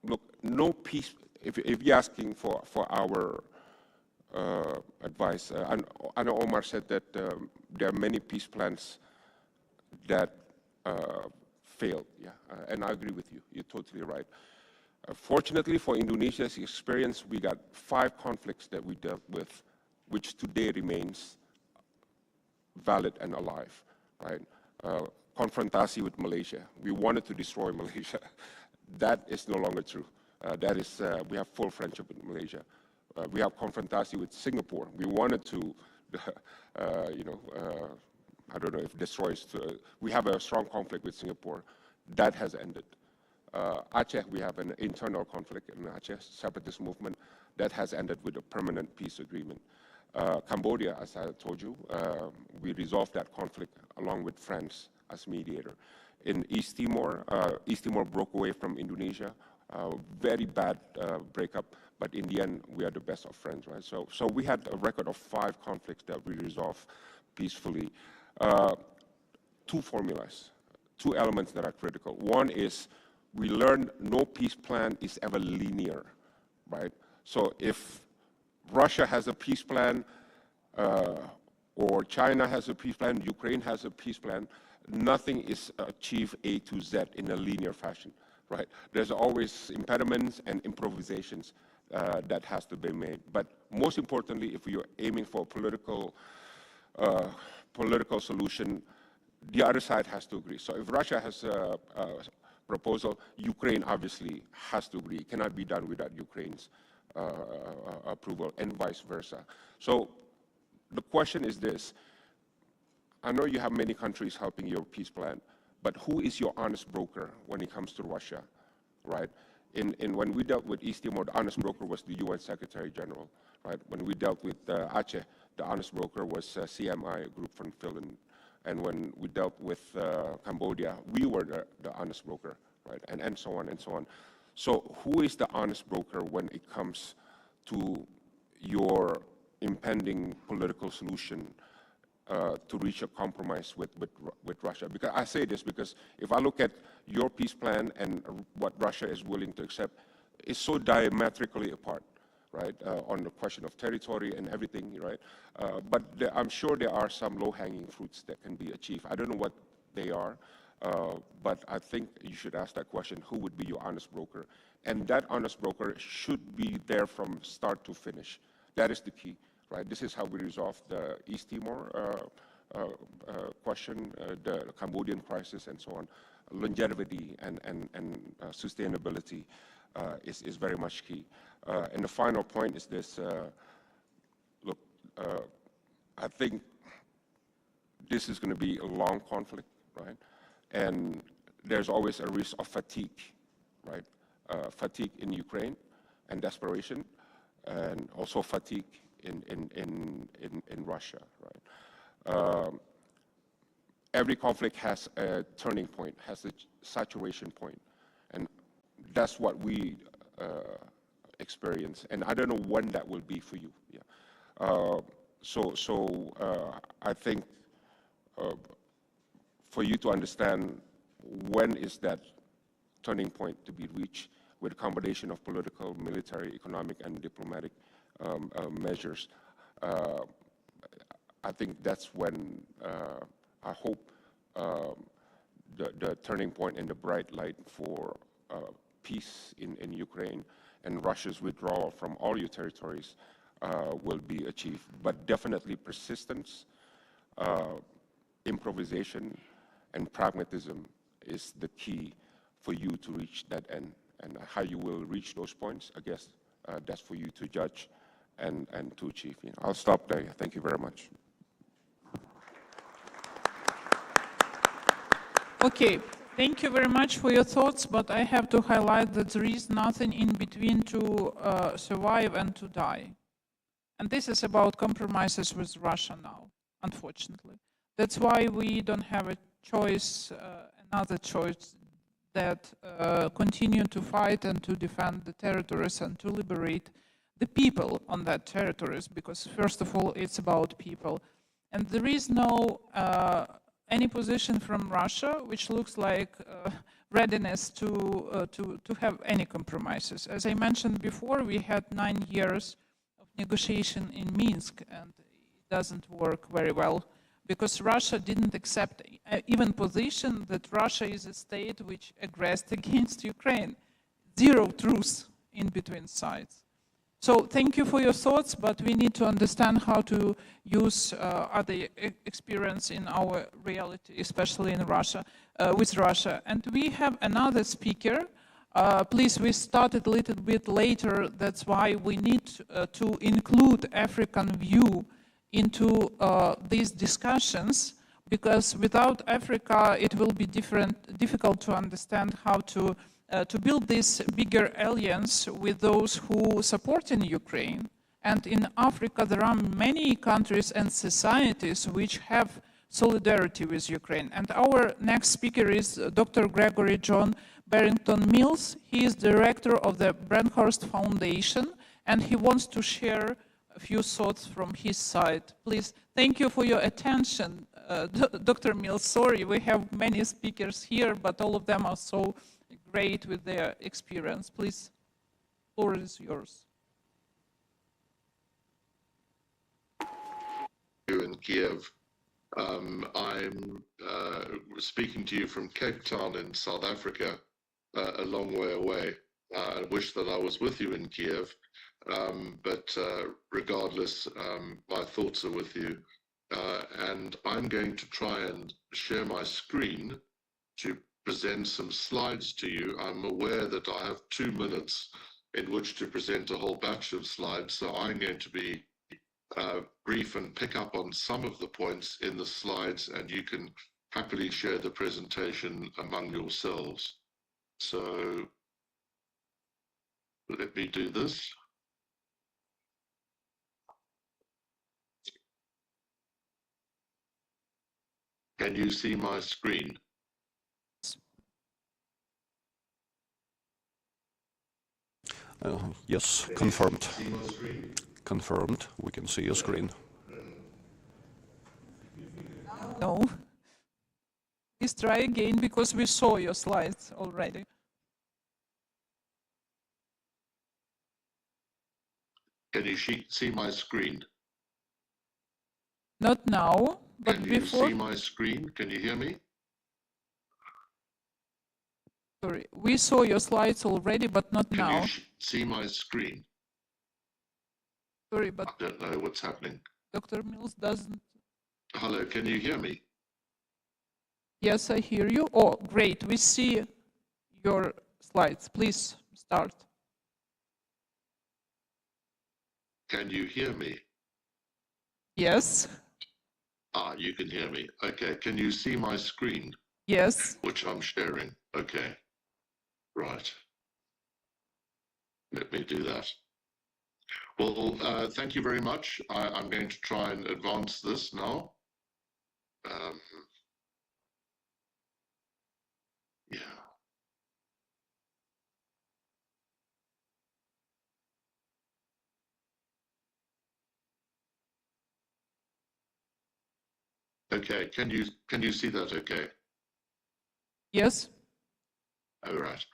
Speaker 14: look, no peace, if you're asking for our advice, I know Omar said that there are many peace plans that failed, yeah, and I agree with you. You're totally right. Fortunately for Indonesia's experience, we got 5 conflicts that we dealt with, which today remains valid and alive, right? Confrontasi with Malaysia. We wanted to destroy Malaysia. That is no longer true. We have full friendship with Malaysia. We have confrontasi with Singapore. We wanted to, I don't know if destroys. We have a strong conflict with Singapore. That has ended. Aceh, we have an internal conflict in Aceh, separatist movement. That has ended with a permanent peace agreement. Cambodia, as I told you, we resolved that conflict along with France as mediator. In East Timor broke away from Indonesia. Very bad breakup, but in the end, we are the best of friends, right? So we had a record of 5 conflicts that we resolved peacefully. 2 formulas, 2 elements that are critical. One is we learned no peace plan is ever linear, right? So if Russia has a peace plan, or China has a peace plan, Ukraine has a peace plan, nothing is achieved A to Z in a linear fashion, right? There's always impediments and improvisations that has to be made. But most importantly, if you're aiming for a political solution, the other side has to agree. So if Russia has a proposal, Ukraine obviously has to agree. It cannot be done without Ukraine's approval, and vice versa. So the question is this. I know you have many countries helping your peace plan, but who is your honest broker when it comes to Russia, right? When we dealt with East Timor, the honest broker was the UN Secretary General, right? When we dealt with Aceh, the honest broker was CMI, a group from Finland. And when we dealt with Cambodia, we were the honest broker, right? And so on and so on. So who is the honest broker when it comes to your impending political solution to reach a compromise with Russia? Because I say this because if I look at your peace plan and what Russia is willing to accept, it's so diametrically apart, right, on the question of territory and everything, right? But I'm sure there are some low-hanging fruits that can be achieved. I don't know what they are, but I think you should ask that question, who would be your honest broker? And that honest broker should be there from start to finish. That is the key. Right, this is how we resolve the East Timor question, the Cambodian crisis, and so on. Longevity and sustainability is very much key. And the final point is this: look, I think this is going to be a long conflict, right? And there's always a risk of fatigue, right? Fatigue in Ukraine and desperation, and also fatigue in Russia, right? Every conflict has a turning point, has a saturation point, and that's what we experience. And I don't know when that will be for you. Yeah. I think for you to understand when is that turning point to be reached with a combination of political, military, economic, and diplomatic measures. I think that's when I hope the turning point and the bright light for peace in Ukraine and Russia's withdrawal from all your territories will be achieved. But definitely persistence, improvisation, and pragmatism is the key for you to reach that end. And how you will reach those points, I guess that's for you to judge and to achieve. You know, I'll stop there. Thank you very much.
Speaker 10: Okay, thank you very much for your thoughts, but I have to highlight that there is nothing in between to survive and to die. And this is about compromises with Russia now, unfortunately. That's why we don't have a choice, another choice, that continue to fight and to defend the territories and to liberate the people on that territories, because first of all, it's about people. And there is no any position from Russia which looks like readiness to have any compromises. As I mentioned before, we had 9 years of negotiation in Minsk, and it doesn't work very well, because Russia didn't accept even position that Russia is a state which aggressed against Ukraine. Zero truth in between sides. So thank you for your thoughts, but we need to understand how to use other experience in our reality, especially in Russia, with Russia. And we have another speaker. Please, we started a little bit later. That's why we need to include African view into these discussions, because without Africa, it will be difficult to understand how to build this bigger alliance with those who support in Ukraine. And in Africa, there are many countries and societies which have solidarity with Ukraine. And our next speaker is Dr. Gregory John Barrington Mills. He is director of the Brenhurst Foundation, and he wants to share a few thoughts from his side. Please, thank you for your attention. Dr. Mills, sorry, we have many speakers here, but all of them are so great with their experience. Please, floor is yours.
Speaker 9: In Kiev. I'm speaking to you from Cape Town in South Africa, a long way away. I wish that I was with you in Kiev, but regardless, my thoughts are with you. And I'm going to try and share my screen to present some slides to you. I'm aware that I have 2 minutes in which to present a whole batch of slides, so I'm going to be brief and pick up on some of the points in the slides, and you can happily share the presentation among yourselves. So let me do this. Can you see my screen?
Speaker 1: Yes, confirmed. Confirmed. We can see your screen.
Speaker 10: No. Please try again because we saw your slides already.
Speaker 9: Can you see my screen?
Speaker 10: Not now, but
Speaker 9: Can
Speaker 10: before.
Speaker 9: you see my screen? Can you hear me?
Speaker 10: Sorry, we saw your slides already, but not now.
Speaker 9: Can you see my screen?
Speaker 10: Sorry, but
Speaker 9: I don't know what's happening.
Speaker 10: Dr. Mills doesn't.
Speaker 9: Hello, can you hear me?
Speaker 10: Yes, I hear you. Oh, great. We see your slides. Please start.
Speaker 9: Can you hear me?
Speaker 10: Yes.
Speaker 9: You can hear me. Okay, can you see my screen?
Speaker 10: Yes.
Speaker 9: Which I'm sharing. Okay, right. Let me do that. Well, thank you very much. I'm going to try and advance this now. Yeah. Okay, can you see that okay?
Speaker 10: Yes.
Speaker 9: All right.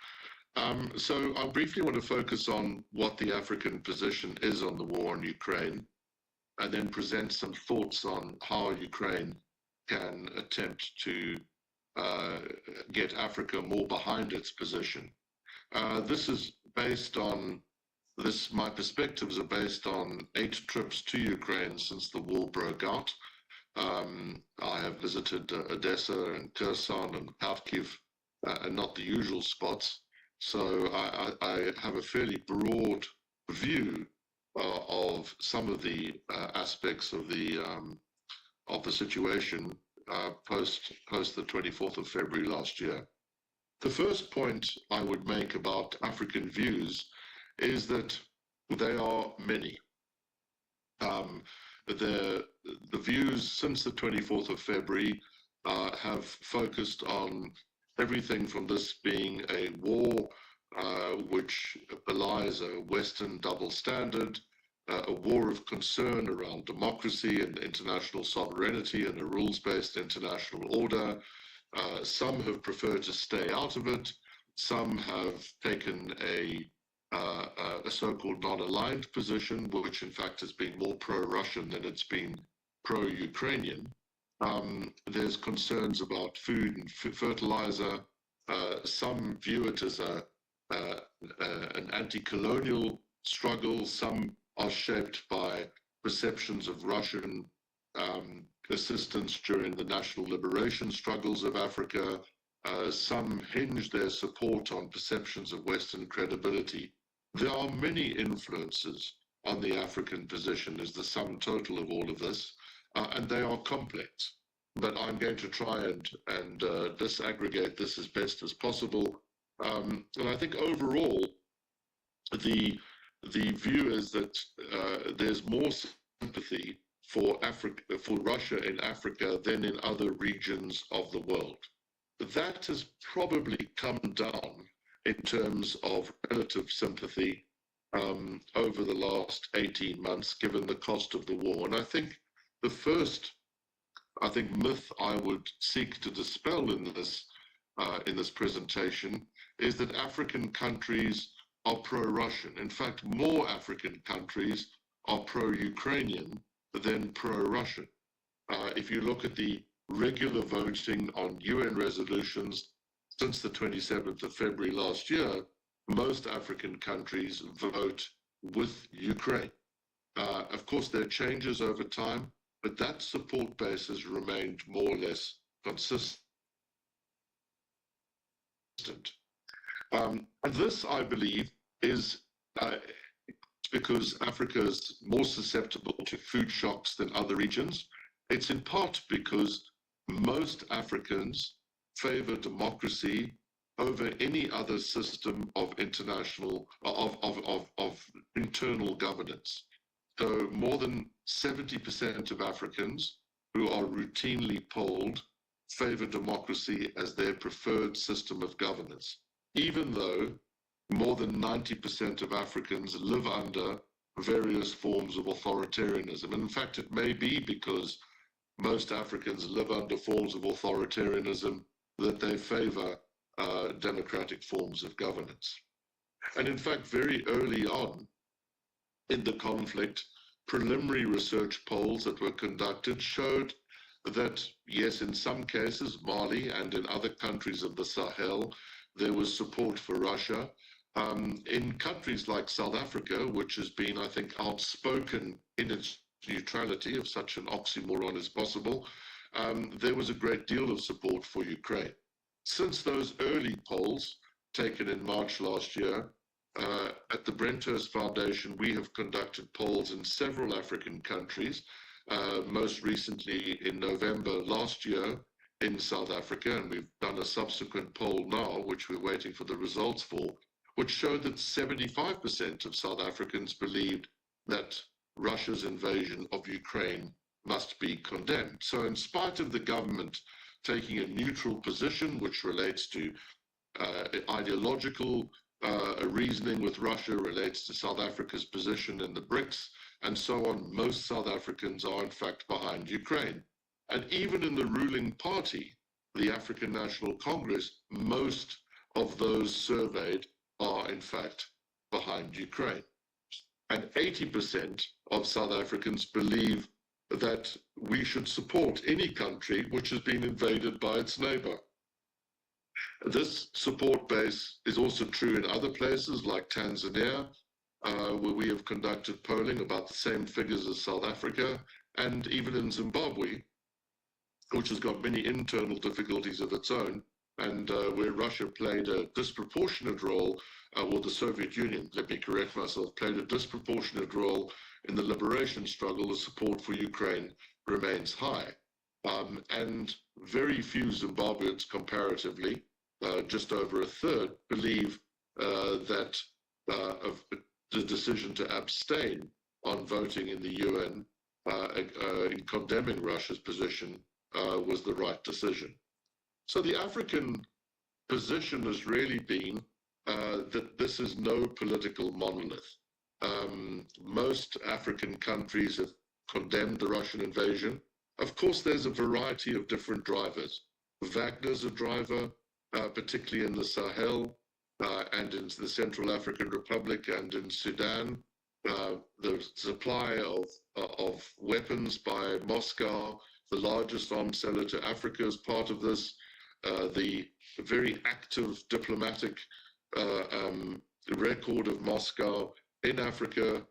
Speaker 9: So I briefly want to focus on what the African position is on the war in Ukraine, and then present some thoughts on how Ukraine can attempt to get Africa more behind its position. This is based on my perspectives are based on 8 trips to Ukraine since the war broke out. I have visited Odessa and Kherson and Kharkiv, and not the usual spots. So I have a fairly broad view of some of the aspects of the situation post the 24th of February last year. The first point I would make about African views is that they are many. The views since the 24th of February have focused on everything from this being a war which belies a Western double standard, a war of concern around democracy and international sovereignty and a rules-based international order. Some have preferred to stay out of it. Some have taken a so-called non-aligned position, which in fact has been more pro-Russian than it's been pro-Ukrainian. There's concerns about food and fertilizer. Some view it as an anti-colonial struggle. Some are shaped by perceptions of Russian assistance during the national liberation struggles of Africa. Some hinge their support on perceptions of Western credibility. There are many influences on the African position as the sum total of all of this, and they are complex. But I'm going to try and disaggregate this as best as possible. And I think overall, the view is that there's more sympathy for Russia in Africa than in other regions of the world. That has probably come down in terms of relative sympathy over the last 18 months, given the cost of the war. And I think the first, myth I would seek to dispel in this presentation is that African countries are pro-Russian. In fact, more African countries are pro-Ukrainian than pro-Russian. If you look at the regular voting on UN resolutions since the 27th of February last year, most African countries vote with Ukraine. Of course, there are changes over time, but that support base has remained more or less consistent. And this, I believe, is because Africa is more susceptible to food shocks than other regions. It's in part because most Africans favor democracy over any other system of international, of internal governance. So more than 70% of Africans who are routinely polled favor democracy as their preferred system of governance, even though more than 90% of Africans live under various forms of authoritarianism. And in fact, it may be because most Africans live under forms of authoritarianism that they favor democratic forms of governance. And in fact, very early on in the conflict, preliminary research polls that were conducted showed that, yes, in some cases, Mali and in other countries of the Sahel, there was support for Russia. In countries like South Africa, which has been, I think, outspoken in its neutrality, if such an oxymoron is possible, there was a great deal of support for Ukraine. Since those early polls taken in March last year, at the Brenthurst Foundation, we have conducted polls in several African countries, most recently in November last year in South Africa, and we've done a subsequent poll now, which we're waiting for the results for, which showed that 75% of South Africans believed that Russia's invasion of Ukraine must be condemned. So in spite of the government taking a neutral position, which relates to ideological reasoning with Russia, relates to South Africa's position in the BRICS, and so on, most South Africans are in fact behind Ukraine. And even in the ruling party, the African National Congress, most of those surveyed are in fact behind Ukraine. And 80% of South Africans believe that we should support any country which has been invaded by its neighbor. This support base is also true in other places like Tanzania, where we have conducted polling about the same figures as South Africa, and even in Zimbabwe, which has got many internal difficulties of its own, and where Russia played a disproportionate role, or the Soviet Union, let me correct myself, played a disproportionate role in the liberation struggle. The support for Ukraine remains high. And very few Zimbabweans comparatively, just over a third, believe that the decision to abstain on voting in the UN in condemning Russia's position was the right decision. So the African position has really been that this is no political monolith. Most African countries have condemned the Russian invasion. Of course, there's a variety of different drivers. Wagner's a driver, particularly in the Sahel and in the Central African Republic and in Sudan. The supply of weapons by Moscow, the largest arms seller to Africa, is part of this. The very active diplomatic record of Moscow in Africa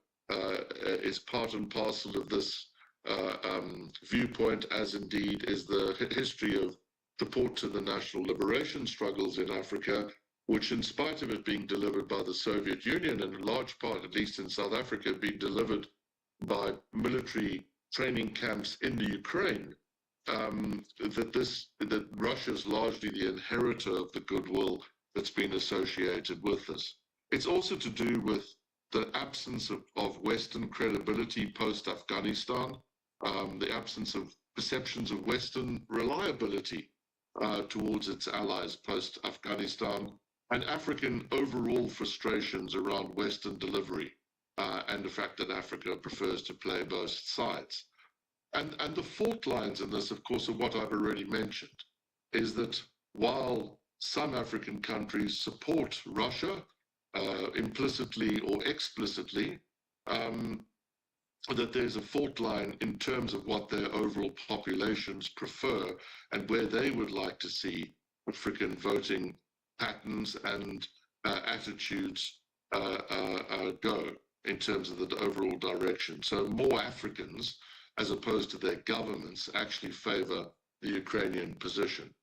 Speaker 9: is part and parcel of this viewpoint, as indeed is the history of support to the national liberation struggles in Africa, which, in spite of it being delivered by the Soviet Union, and in large part, at least in South Africa, being delivered by military training camps in the Ukraine, that Russia is largely the inheritor of the goodwill that's been associated with this. It's also to do with the absence of Western credibility post-Afghanistan, the absence of perceptions of Western reliability towards its allies post-Afghanistan, and African overall frustrations around Western delivery, and the fact that Africa prefers to play both sides. And the fault lines in this, of course, are what I've already mentioned, is that while some African countries support Russia, implicitly or explicitly, that there's a fault line in terms of what their overall populations prefer and where they would like to see African voting patterns and attitudes go in terms of the overall direction. So more Africans, as opposed to their governments, actually favor the Ukrainian position.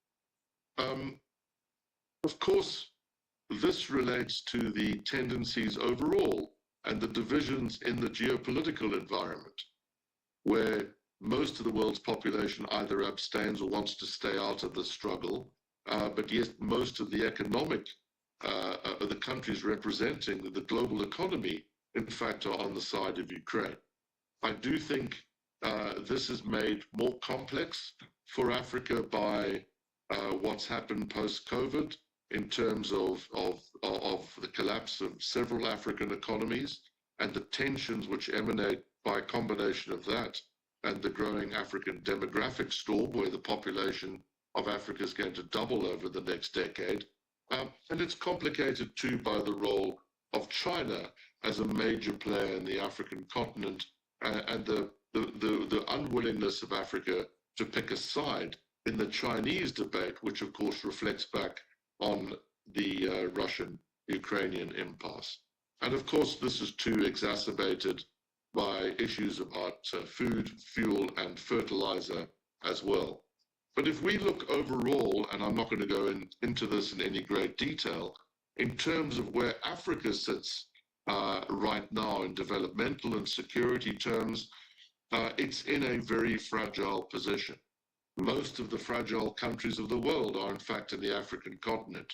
Speaker 9: Of course, this relates to the tendencies overall and the divisions in the geopolitical environment, where most of the world's population either abstains or wants to stay out of the struggle, but yet most of the economic the countries representing the global economy, in fact, are on the side of Ukraine. I do think this is made more complex for Africa by what's happened post-COVID in terms of the collapse of several African economies and the tensions which emanate by a combination of that and the growing African demographic storm, where the population of Africa is going to double over the next decade. And it's complicated too by the role of China as a major player in the African continent and the unwillingness of Africa to pick a side in the Chinese debate, which of course reflects back on the Russian-Ukrainian impasse. And of course, this is too exacerbated by issues about food, fuel, and fertilizer as well. But if we look overall, and I'm not going to go into this in any great detail, in terms of where Africa sits right now in developmental and security terms, it's in a very fragile position. Most of the fragile countries of the world are in fact in the African continent.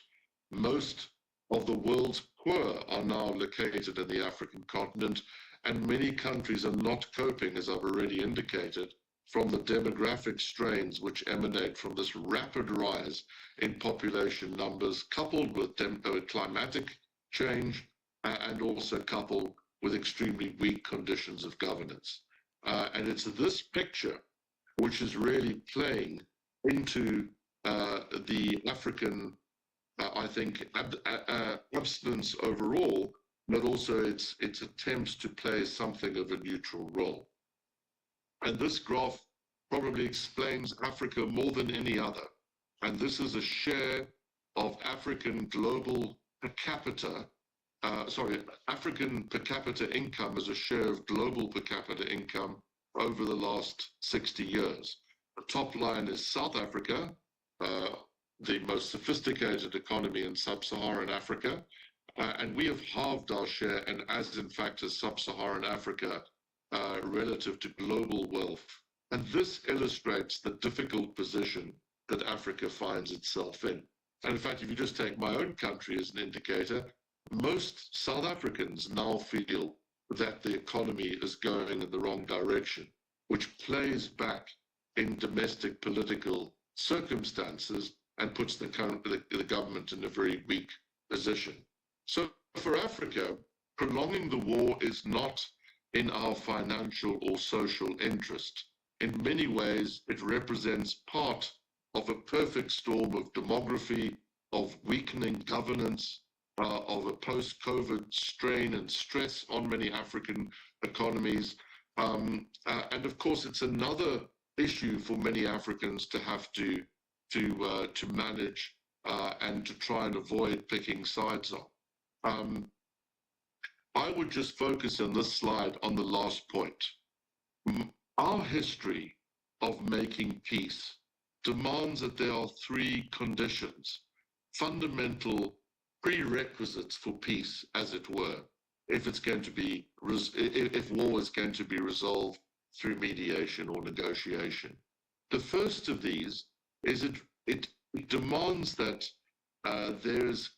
Speaker 9: Most of the world's poor are now located in the African continent, and many countries are not coping, as I've already indicated, from the demographic strains which emanate from this rapid rise in population numbers, coupled with climatic change, and also coupled with extremely weak conditions of governance. And it's this picture which is really playing into the African, I think, abstinence overall, but also its attempts to play something of a neutral role. And this graph probably explains Africa more than any other. And this is a share of African global per capita, African per capita income as a share of global per capita income over the last 60 years. The top line is South Africa, the most sophisticated economy in sub-Saharan Africa, and we have halved our share, and as in fact as sub-Saharan Africa, relative to global wealth. And this illustrates the difficult position that Africa finds itself in. And in fact, if you just take my own country as an indicator, most South Africans now feel that the economy is going in the wrong direction, which plays back in domestic political circumstances and puts the government in a very weak position. So for Africa, prolonging the war is not in our financial or social interest. In many ways, it represents part of a perfect storm of demography, of weakening governance, of a post-COVID strain and stress on many African economies. And of course, it's another issue for many Africans to have to manage and to try and avoid picking sides on. I would just focus on this slide on the last point. Our history of making peace demands that there are three conditions, fundamental prerequisites for peace, as it were, if it's going to be, if war is going to be resolved through mediation or negotiation. The first of these is it demands that there is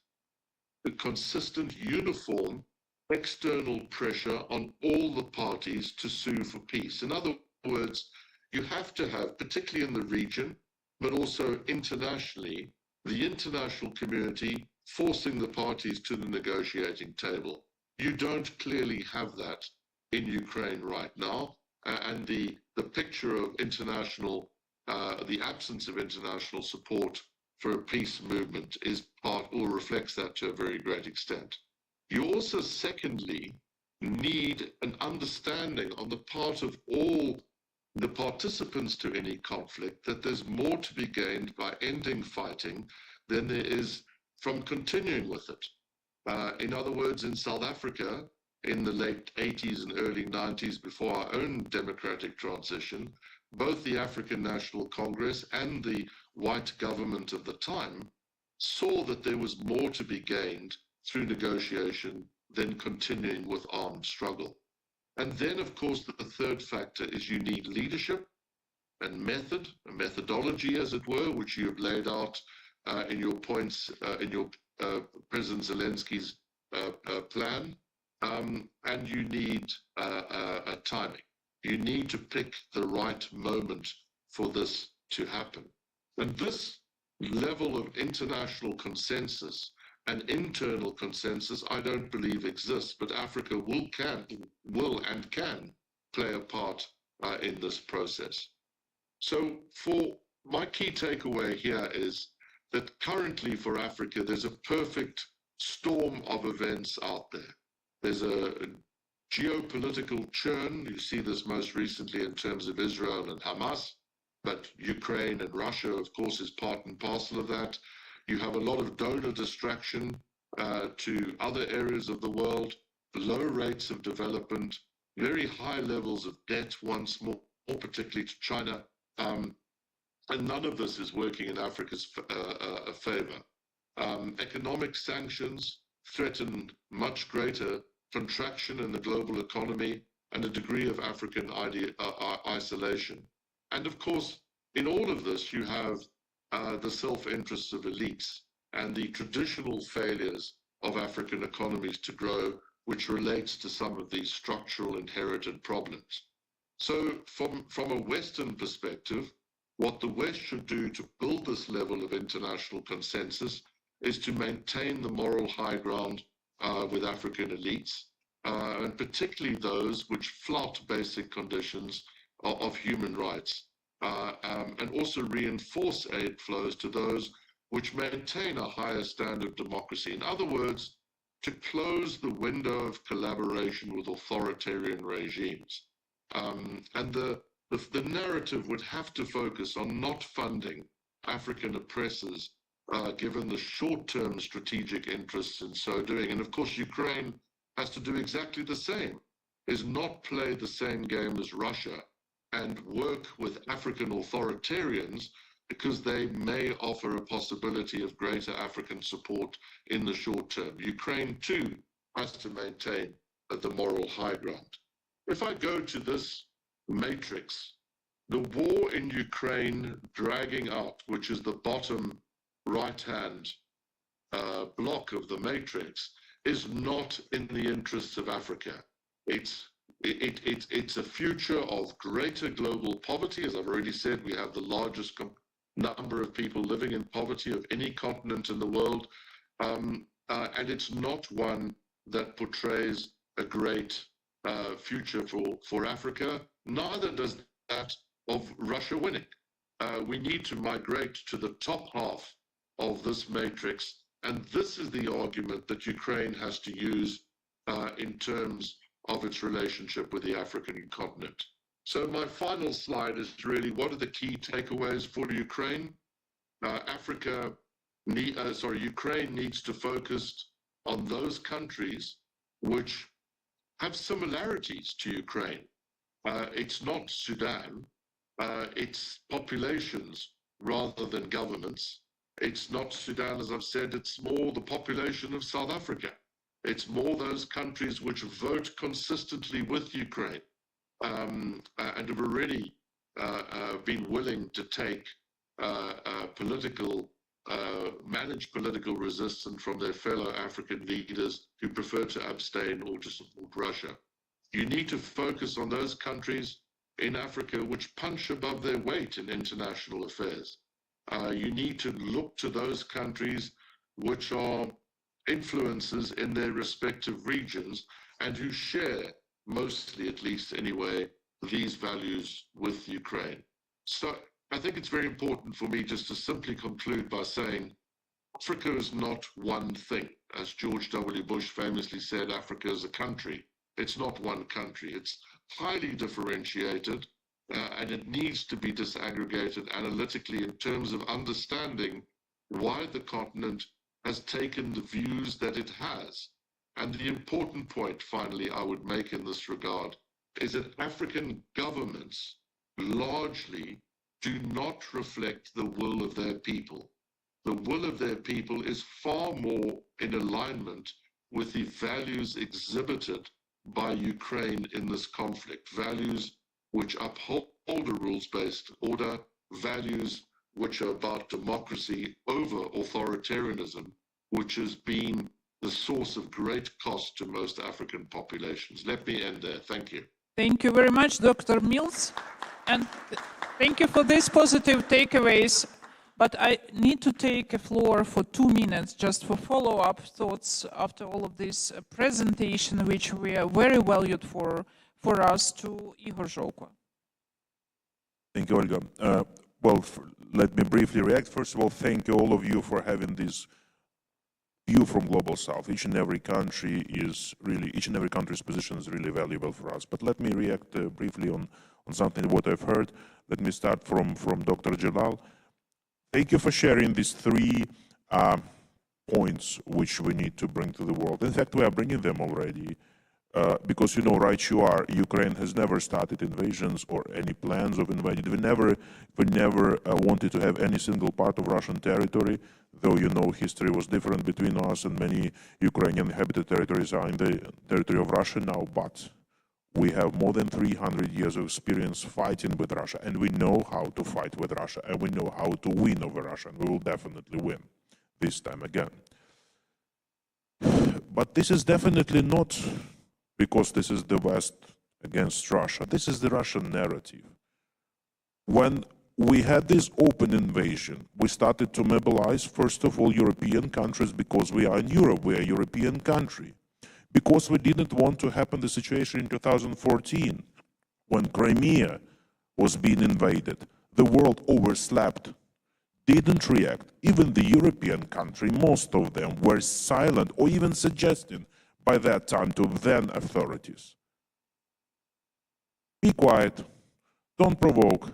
Speaker 9: a consistent, uniform external pressure on all the parties to sue for peace. In other words, you have to have, particularly in the region, but also internationally, the international community forcing the parties to the negotiating table. You don't clearly have that in Ukraine right now, and the picture of international, the absence of international support for a peace movement is part or reflects that to a very great extent. You also, secondly, need an understanding on the part of all the participants to any conflict that there's more to be gained by ending fighting than there is from continuing with it. In other words, in South Africa, in the late 80s and early 90s, before our own democratic transition, both the African National Congress and the white government of the time saw that there was more to be gained through negotiation than continuing with armed struggle. And then, of course, the third factor is you need leadership and method, a methodology, as it were, which you have laid out in your points, in your President Zelensky's plan. And you need a timing. You need to pick the right moment for this to happen. And this level of international consensus and internal consensus, I don't believe exists, but Africa will and can play a part in this process. So for my key takeaway here is that currently for Africa, there's a perfect storm of events out there. There's a geopolitical churn. You see this most recently in terms of Israel and Hamas, but Ukraine and Russia, of course, is part and parcel of that. You have a lot of donor distraction to other areas of the world, low rates of development, very high levels of debt once more, particularly to China. And none of this is working in Africa's favor. Economic sanctions threaten much greater contraction in the global economy and a degree of African isolation. And of course, in all of this, you have the self-interests of elites and the traditional failures of African economies to grow, which relates to some of these structural inherited problems. So from a Western perspective, what the West should do to build this level of international consensus is to maintain the moral high ground with African elites, and particularly those which flout basic conditions of human rights, and also reinforce aid flows to those which maintain a higher standard of democracy. In other words, to close the window of collaboration with authoritarian regimes. And the narrative would have to focus on not funding African oppressors, given the short-term strategic interests in so doing. And of course, Ukraine has to do exactly the same, is not play the same game as Russia and work with African authoritarians because they may offer a possibility of greater African support in the short term. Ukraine, too, has to maintain the moral high ground. If I go to this matrix, the war in Ukraine dragging out, which is the bottom right-hand block of the matrix, is not in the interests of Africa. It's a future of greater global poverty. As I've already said, we have the largest number of people living in poverty of any continent in the world, and it's not one that portrays a great future for Africa. Neither does that of Russia winning. We need to migrate to the top half of this matrix, and this is the argument that Ukraine has to use in terms of its relationship with the African continent. So my final slide is really, what are the key takeaways for Ukraine? Ukraine needs to focus on those countries which have similarities to Ukraine. It's not Sudan, it's populations rather than governments. It's not Sudan, as I've said, it's more the population of South Africa. It's more those countries which vote consistently with Ukraine and have already been willing to take manage political resistance from their fellow African leaders who prefer to abstain or to support Russia. You need to focus on those countries in Africa which punch above their weight in international affairs. You need to look to those countries which are influences in their respective regions and who share, mostly at least anyway, these values with Ukraine. So I think it's very important for me just to simply conclude by saying Africa is not one thing. As George W. Bush famously said, Africa is a country. It's not one country. It's highly differentiated, and it needs to be disaggregated analytically in terms of understanding why the continent has taken the views that it has. And the important point, finally, I would make in this regard is that African governments largely do not reflect the will of their people. The will of their people is far more in alignment with the values exhibited by Ukraine in this conflict, values which uphold a rules-based order, values which are about democracy over authoritarianism, which has been the source of great cost to most African populations. Let me end there. Thank you.
Speaker 10: Thank you very much, Dr. Mills. And thank you for these positive takeaways. But I need to take a floor for 2 minutes just for follow-up thoughts after all of this presentation, which we are very valued for us, to Igor Zhokwa.
Speaker 3: Thank you, Olga. Let me briefly react. First of all, thank you all of you for having this view from Global South. Each and every country's position is really valuable for us. But let me react briefly on something what I've heard. Let me start from Dr. Jalal. Thank you for sharing these 3 points which we need to bring to the world. In fact, we are bringing them already. Because you know, right you are, Ukraine has never started invasions or any plans of invading. We never wanted to have any single part of Russian territory, though you know history was different between us and many Ukrainian inhabited territories are in the territory of Russia now, but we have more than 300 years of experience fighting with Russia, and we know how to fight with Russia, and we know how to win over Russia, and we will definitely win this time again. But this is definitely not because this is the West against Russia. This is the Russian narrative. When we had this open invasion, we started to mobilize, first of all, European countries, because we are in Europe, we are a European country. Because we didn't want to happen the situation in 2014, when Crimea was being invaded. The world overslept, didn't react. Even the European country, most of them were silent or even suggesting by that time to then authorities. Be quiet, don't provoke,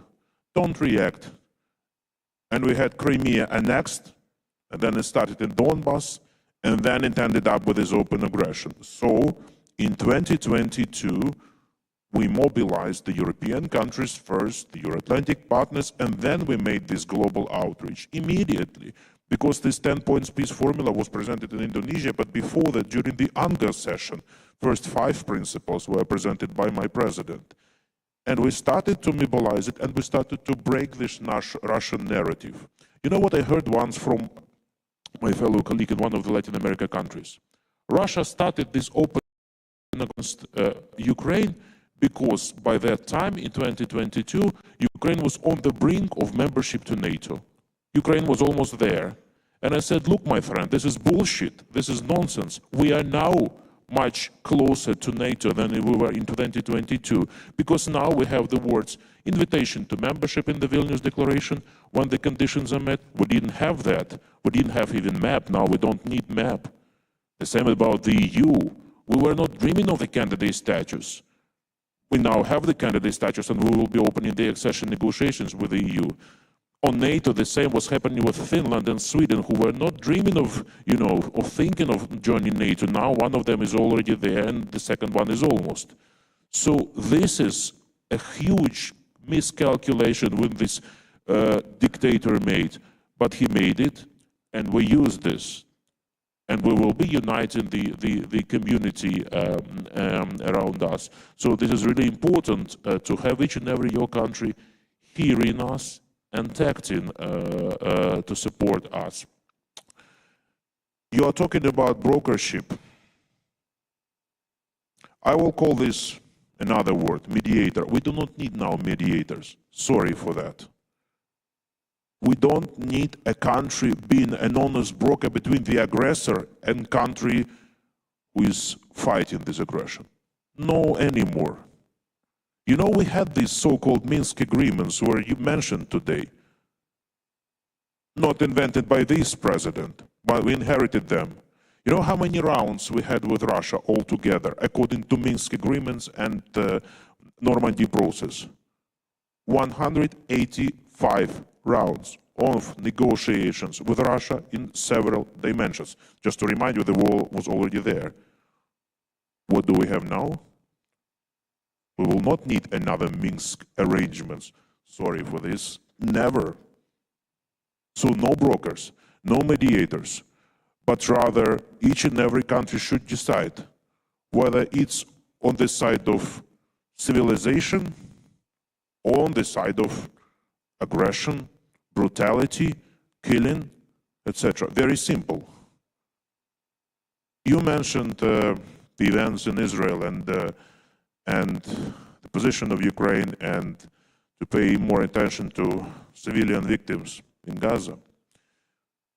Speaker 3: don't react. And we had Crimea annexed, and then it started in Donbass, and then it ended up with this open aggression. So in 2022, we mobilized the European countries first, the Euro-Atlantic partners, and then we made this global outreach immediately. Because this 10-point peace formula was presented in Indonesia, but before that, during the UNGA session, first 5 principles were presented by my president. And we started to mobilize it, and we started to break this Russian narrative. You know what I heard once from my fellow colleague in one of the Latin America countries? Russia started this open against Ukraine because by that time, in 2022, Ukraine was on the brink of membership to NATO. Ukraine was almost there. And I said, look, my friend, this is bullshit. This is nonsense. We are now much closer to NATO than we were in 2022, because now we have the words invitation to membership in the Vilnius Declaration when the conditions are met. We didn't have that. We didn't have even map. Now we don't need map. The same about the EU. We were not dreaming of the candidate status. We now have the candidate status, and we will be opening the accession negotiations with the EU. On NATO, the same was happening with Finland and Sweden, who were not dreaming of, of thinking of joining NATO. Now one of them is already there, and the second one is almost. So this is a huge miscalculation when this dictator made, but he made it, and we use this, and we will be uniting the community around us. So this is really important to have each and every your country hearing us and acting to support us. You are talking about brokership. I will call this another word, mediator. We do not need now mediators. Sorry for that. We don't need a country being an honest broker between the aggressor and country who is fighting this aggression. No anymore. You know, we had these so-called Minsk agreements where you mentioned today. Not invented by this president, but we inherited them. You know how many rounds we had with Russia altogether, according to Minsk agreements and Normandy process? 185 rounds. of negotiations with Russia in several dimensions. Just to remind you, the wall was already there. What do we have now? We will not need another Minsk arrangements. Sorry for this. Never. So no brokers, no mediators, but rather each and every country should decide whether it's on the side of civilization or on the side of aggression, brutality, killing, etc. Very simple. You mentioned the events in Israel and the position of Ukraine and to pay more attention to civilian victims in Gaza.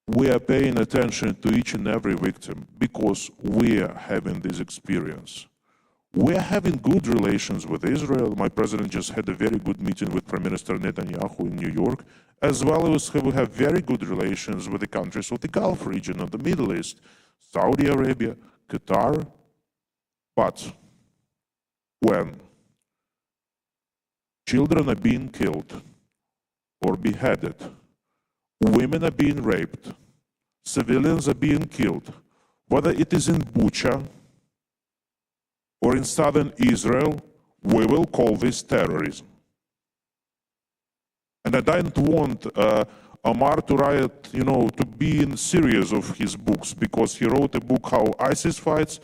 Speaker 3: We are paying attention to each and every victim because we are having this experience. We are having good relations with Israel. My president just had a very good meeting with Prime Minister Netanyahu in New York, as well as we have very good relations with the countries of the Gulf region and the Middle East, Saudi Arabia, Qatar. But when children are being killed or beheaded, women are being raped, civilians are being killed, whether it is in Bucha or in southern Israel, we will call this terrorism. And I don't want Omar to write, to be in series of his books, because he wrote a book how ISIS fights.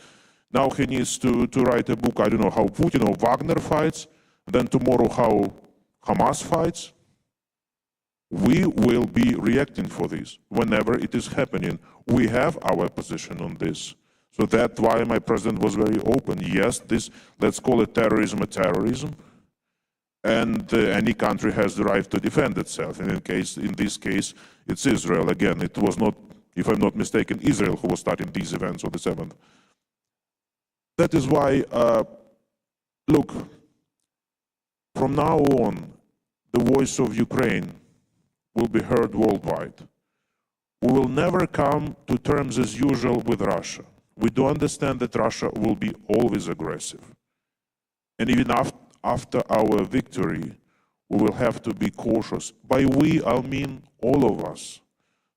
Speaker 3: Now he needs to write a book, I don't know, how Putin or Wagner fights. Then tomorrow how Hamas fights. We will be reacting for this whenever it is happening. We have our position on this. So that's why my president was very open. Yes, this, let's call it terrorism a terrorism. And any country has the right to defend itself. And in this case, it's Israel. Again, it was not, if I'm not mistaken, Israel who was starting these events on the 7th. That is why, look, from now on, the voice of Ukraine will be heard worldwide. We will never come to terms as usual with Russia. We do understand that Russia will be always aggressive. And even after our victory, we will have to be cautious. By we, I mean all of us.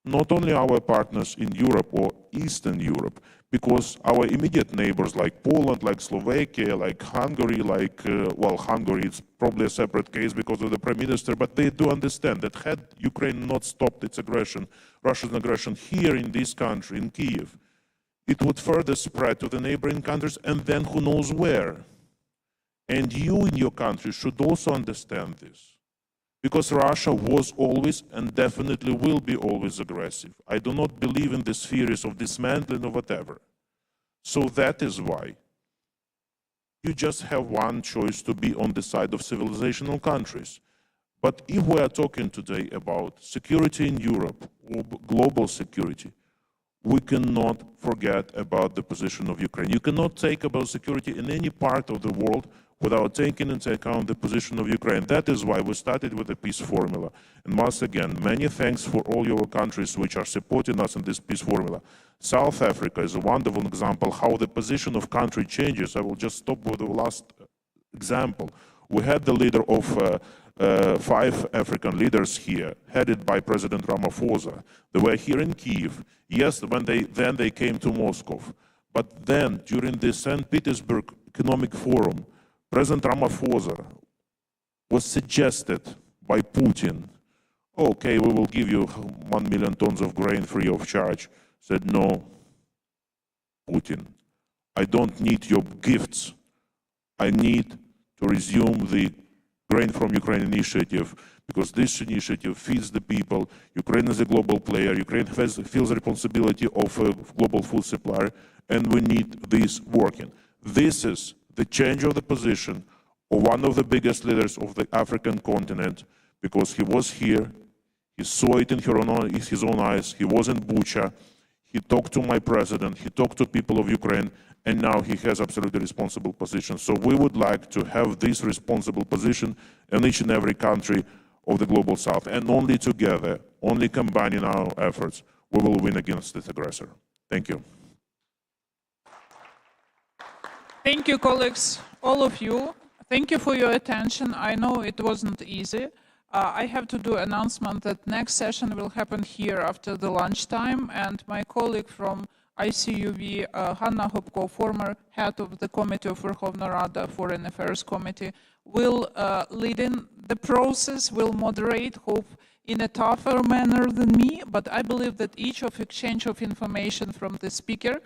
Speaker 3: Not only our partners in Europe or Eastern Europe, because our immediate neighbors like Poland, like Slovakia, like Hungary, Hungary, it's probably a separate case because of the Prime Minister, but they do understand that had Ukraine not stopped its aggression, Russian aggression here in this country, in Kyiv, it would further spread to the neighboring countries and then who knows where. And you in your country should also understand this. Because Russia was always and definitely will be always aggressive. I do not believe in this theories of dismantling or whatever. So that is why you just have one choice, to be on the side of civilizational countries. But if we are talking today about security in Europe or global security, we cannot forget about the position of Ukraine. You cannot take about security in any part of the world without taking into account the position of Ukraine. That is why we started with the peace formula. And once again, many thanks for all your countries which are supporting us in this peace formula. South Africa is a wonderful example how the position of country changes. I will just stop with the last example. We had the leader of 5 African leaders here, headed by President Ramaphosa. They were here in Kyiv. Yes, then they came to Moscow. But then, during the St. Petersburg Economic Forum, President Ramaphosa was suggested by Putin, okay, we will give you 1 million tons of grain free of charge. Said, no, Putin, I don't need your gifts. I need to resume the Grain from Ukraine initiative, because this initiative feeds the people. Ukraine is a global player. Ukraine feels the responsibility of a global food supplier, and we need this working. This is the change of the position of one of the biggest leaders of the African continent, because he was here, he saw it in his own eyes, he was in Bucha, he talked to my president, he talked to people of Ukraine, and now he has absolutely responsible position. So we would like to have this responsible position in each and every country of the Global South. And only together, only combining our efforts, we will win against this aggressor. Thank you.
Speaker 10: Thank you, colleagues, all of you. Thank you for your attention. I know it wasn't easy. I have to do announcement that next session will happen here after the lunchtime, and my colleague from ICUV, Hanna Hopko, former head of the Committee of Verkhovna Rada Foreign Affairs Committee, will lead in the process, will moderate, hope in a tougher manner than me, but I believe that each of exchange of information from the speaker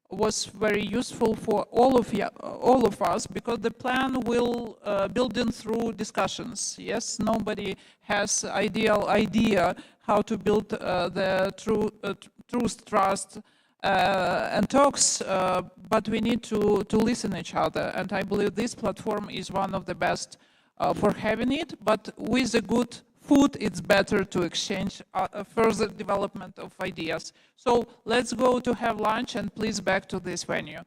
Speaker 10: was very useful for all of us, because the plan will build in through discussions. Yes, nobody has ideal idea how to build the truth, trust, and talks, but we need to listen each other. And I believe this platform is one of the best for having it, but with a good food, it's better to exchange further development of ideas. So let's go to have lunch, and please back to this venue.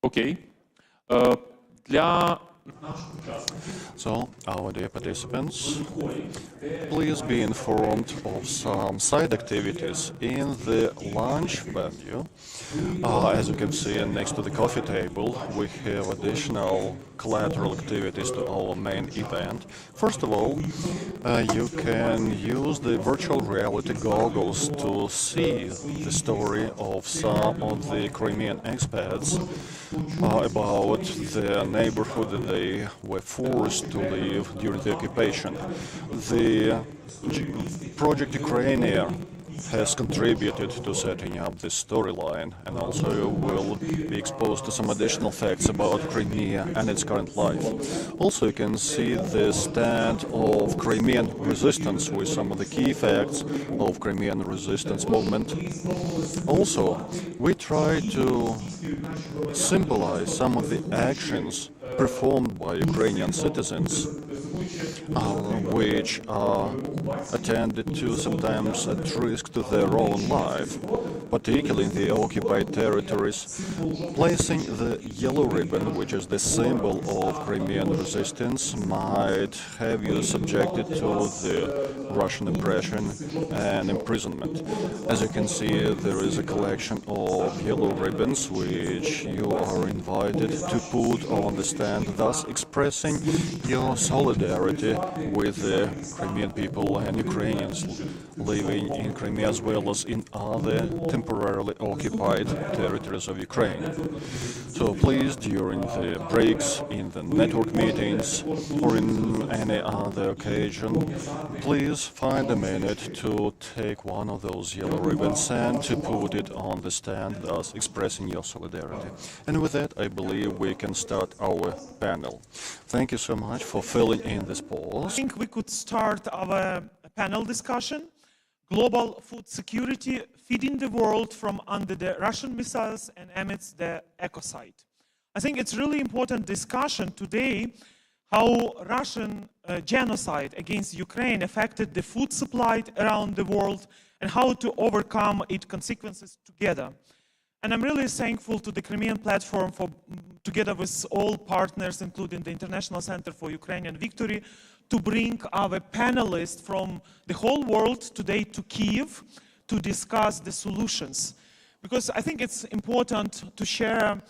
Speaker 15: Окей. Для
Speaker 1: So, our dear participants, please be informed of some side activities in the lunch venue. As you can see next to the coffee table, we have additional collateral activities to our main event. First of all, you can use the virtual reality goggles to see the story of some of the Crimean expats about the neighborhood that they were forced to live during the occupation. The Project Ukraine has contributed to setting up this storyline, and also will be exposed to some additional facts about Crimea and its current life. Also, you can see the stand of Crimean resistance with some of the key facts of Crimean resistance movement. Also, we try to symbolize some of the actions performed by Ukrainian citizens, which are attended to sometimes at risk to their own life, particularly in the occupied territories. Placing the yellow ribbon, which is the symbol of Crimean resistance, might have you subjected to the Russian oppression and imprisonment. As you can see, there is a collection of yellow ribbons which you are invited to put on the stand, thus expressing your solidarity with the Crimean people and Ukrainians living in Crimea as well as in other temporarily occupied territories of Ukraine. So please, during the breaks, in the network meetings, or in any other occasion, please find a minute to take one of those yellow ribbons and to put it on the stand, thus expressing your solidarity. And with that, I believe we can start our panel. Thank you so much for filling in this pause.
Speaker 16: I think we could start our panel discussion. Global food security, feeding the world from under the Russian missiles and amidst the ecocide. I think it's really important discussion today how Russian genocide against Ukraine affected the food supply around the world and how to overcome its consequences together. And I'm really thankful to the Crimean platform for, together with all partners, including the International Center for Ukrainian Victory, to bring our panelists from the whole world today to Kyiv to discuss the solutions. Because I think it's important to share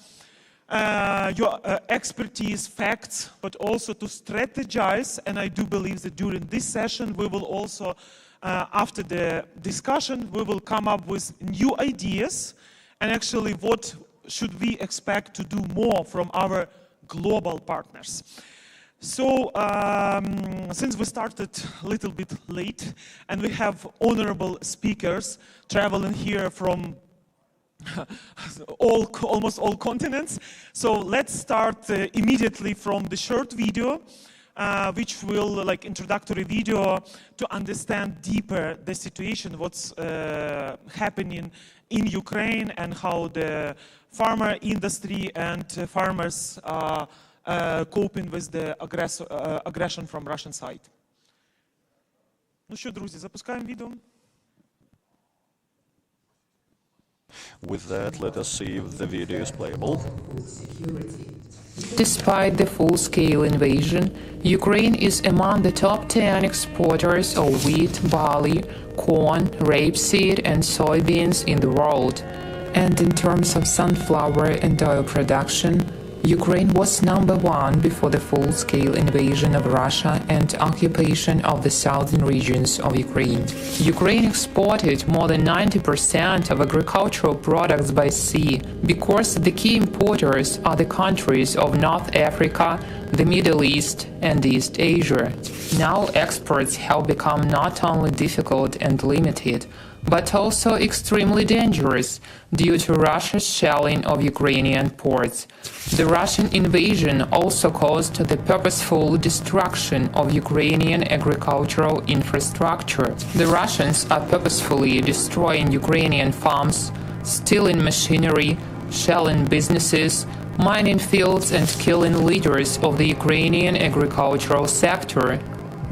Speaker 16: your expertise, facts, but also to strategize. And I do believe that during this session, we will also, after the discussion, we will come up with new ideas and actually what should we expect to do more from our global partners. So, since we started a little bit late and we have honorable speakers traveling here from almost all continents, so let's start immediately from the short video, which will, like introductory video, to understand deeper the situation, what's happening in Ukraine and how the farmer industry and farmers are coping with the aggression from Russian side. Ну що, друзі, запускаємо відео.
Speaker 1: With that, let us see if the video is playable.
Speaker 17: Despite the full-scale invasion, Ukraine is among the top 10 exporters of wheat, barley, corn, rapeseed and soybeans in the world. And in terms of sunflower and oil production, Ukraine was number one before the full-scale invasion of Russia and occupation of the southern regions of Ukraine. Ukraine exported more than 90% of agricultural products by sea, because the key importers are the countries of North Africa, the Middle East and East Asia. Now exports have become not only difficult and limited, but also extremely dangerous due to Russia's shelling of Ukrainian ports. The Russian invasion also caused the purposeful destruction of Ukrainian agricultural infrastructure. The Russians are purposefully destroying Ukrainian farms, stealing machinery, shelling businesses, mining fields and killing leaders of the Ukrainian agricultural sector.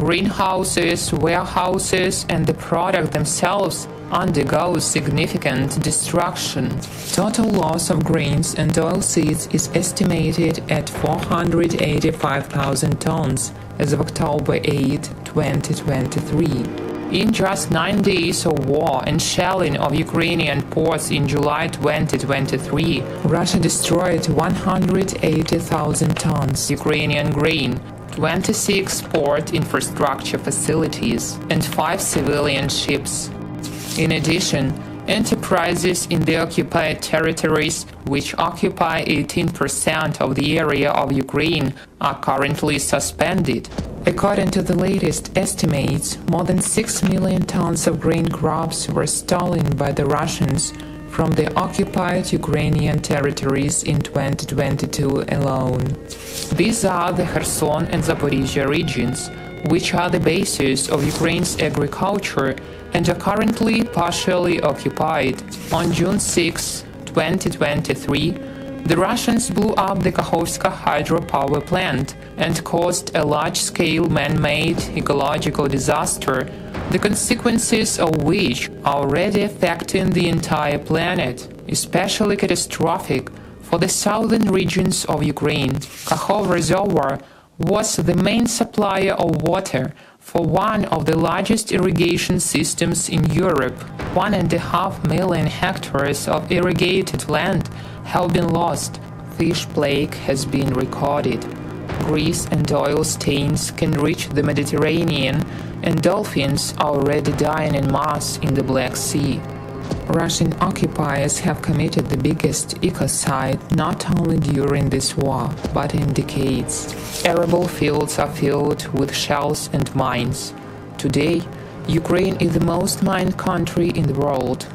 Speaker 17: Greenhouses, warehouses and the product themselves undergoes significant destruction. Total loss of grains and oilseeds is estimated at 485,000 tons as of October 8, 2023. In just 9 days of war and shelling of Ukrainian ports in July 2023, Russia destroyed 180,000 tons Ukrainian grain, 26 port infrastructure facilities, and 5 civilian ships. In addition, enterprises in the occupied territories, which occupy 18% of the area of Ukraine, are currently suspended. According to the latest estimates, more than 6 million tons of grain crops were stolen by the Russians from the occupied Ukrainian territories in 2022 alone. These are the Kherson and Zaporizhia regions, which are the basis of Ukraine's agriculture and are currently partially occupied. On June 6, 2023, the Russians blew up the Kakhovska hydropower plant and caused a large-scale man-made ecological disaster, the consequences of which are already affecting the entire planet, especially catastrophic for the southern regions of Ukraine. Kakhov Reservoir was the main supplier of water for one of the largest irrigation systems in Europe. 1.5 million hectares of irrigated land have been lost. Fish plague has been recorded. Grease and oil stains can reach the Mediterranean, and dolphins are already dying in mass in the Black Sea. Russian occupiers have committed the biggest ecocide not only during this war, but in decades. Arable fields are filled with shells and mines. Today, Ukraine is the most mined country in the world.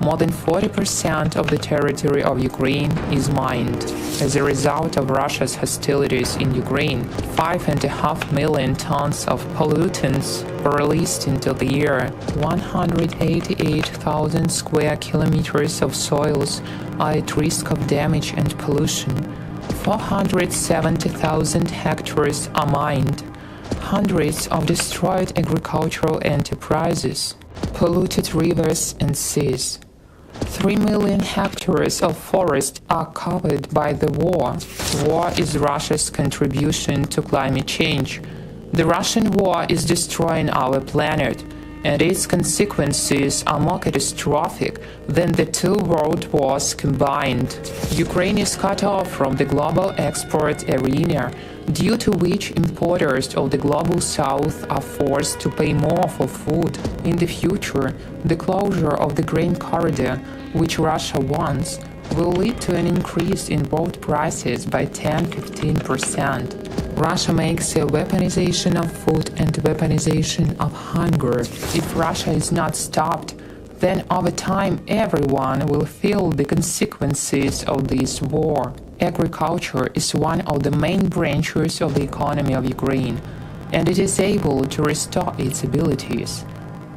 Speaker 17: More than 40% of the territory of Ukraine is mined. As a result of Russia's hostilities in Ukraine, 5.5 million tons of pollutants were released into the air. 188,000 square kilometers of soils are at risk of damage and pollution. 470,000 hectares are mined. Hundreds of destroyed agricultural enterprises, polluted rivers and seas. 3 million hectares of forest are covered by the war. War is Russia's contribution to climate change. The Russian war is destroying our planet, and its consequences are more catastrophic than the 2 world wars combined. Ukraine is cut off from the global export arena, due to which importers of the global south are forced to pay more for food. In the future, the closure of the grain corridor, which Russia wants, will lead to an increase in world prices by 10–15%. Russia makes a weaponization of food and weaponization of hunger. If Russia is not stopped, then over time everyone will feel the consequences of this war. Agriculture is one of the main branches of the economy of Ukraine, and it is able to restore its abilities.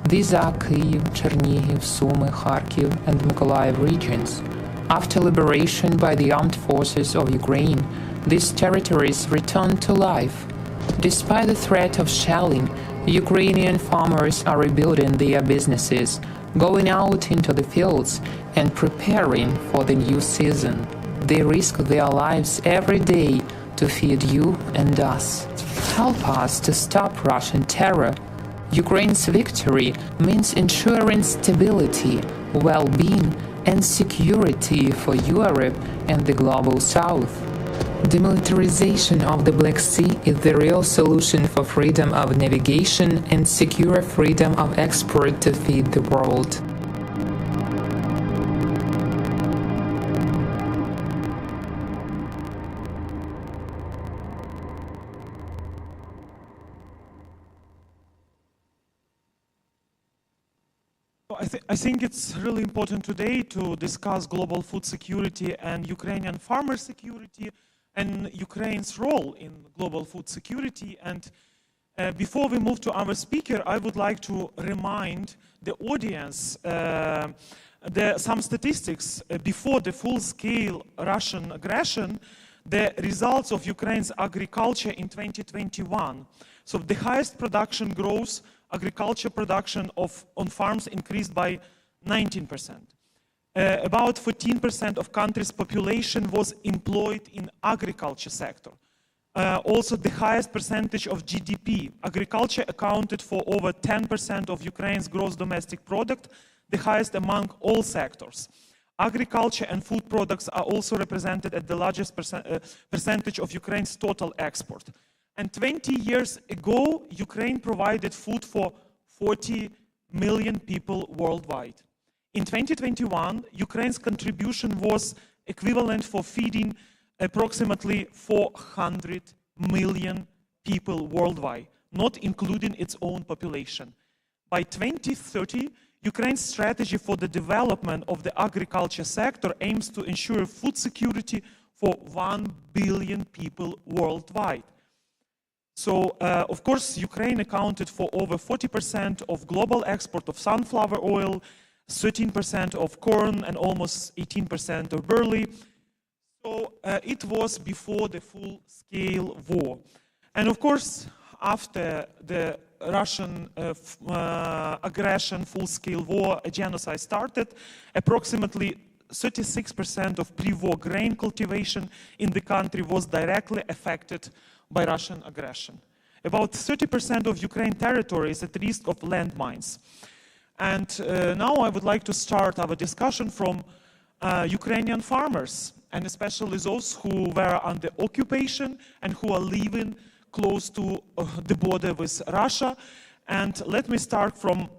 Speaker 17: These are Kyiv, Chernihiv, Sumy, Kharkiv, and Mykolaiv regions. After liberation by the armed forces of Ukraine, these territories returned to life. Despite the threat of shelling, Ukrainian farmers are rebuilding their businesses, going out into the fields and preparing for the new season. They risk their lives every day to feed you and us. Help us to stop Russian terror. Ukraine's victory means ensuring stability, well-being, and security for Europe and the global South. Demilitarization of the Black Sea is the real solution for freedom of navigation and secure freedom of export to feed the world.
Speaker 16: I think it's really important today to discuss global food security and Ukrainian farmer security and Ukraine's role in global food security. And before we move to our speaker, I would like to remind the audience some statistics before the full-scale Russian aggression, the results of Ukraine's agriculture in 2021. So the highest production growth, agriculture production on farms increased by 19%. About 14% of country's population was employed in agriculture sector. Also the highest percentage of GDP. Agriculture accounted for over 10% of Ukraine's gross domestic product, the highest among all sectors. Agriculture and food products are also represented at the largest percentage of Ukraine's total export. And 20 years ago, Ukraine provided food for 40 million people worldwide. In 2021, Ukraine's contribution was equivalent for feeding approximately 400 million people worldwide, not including its own population. By 2030, Ukraine's strategy for the development of the agriculture sector aims to ensure food security for 1 billion people worldwide. So, of course, Ukraine accounted for over 40% of global export of sunflower oil, 13% of corn, and almost 18% of barley. So it was before the full-scale war. And of course, after the Russian aggression, full-scale war, a genocide started, approximately 36% of pre-war grain cultivation in the country was directly affected by Russian aggression. About 30% of Ukraine territory is at risk of landmines. And now I would like to start our discussion from Ukrainian farmers, and especially those who were under occupation and who are living close to the border with Russia. And let me start from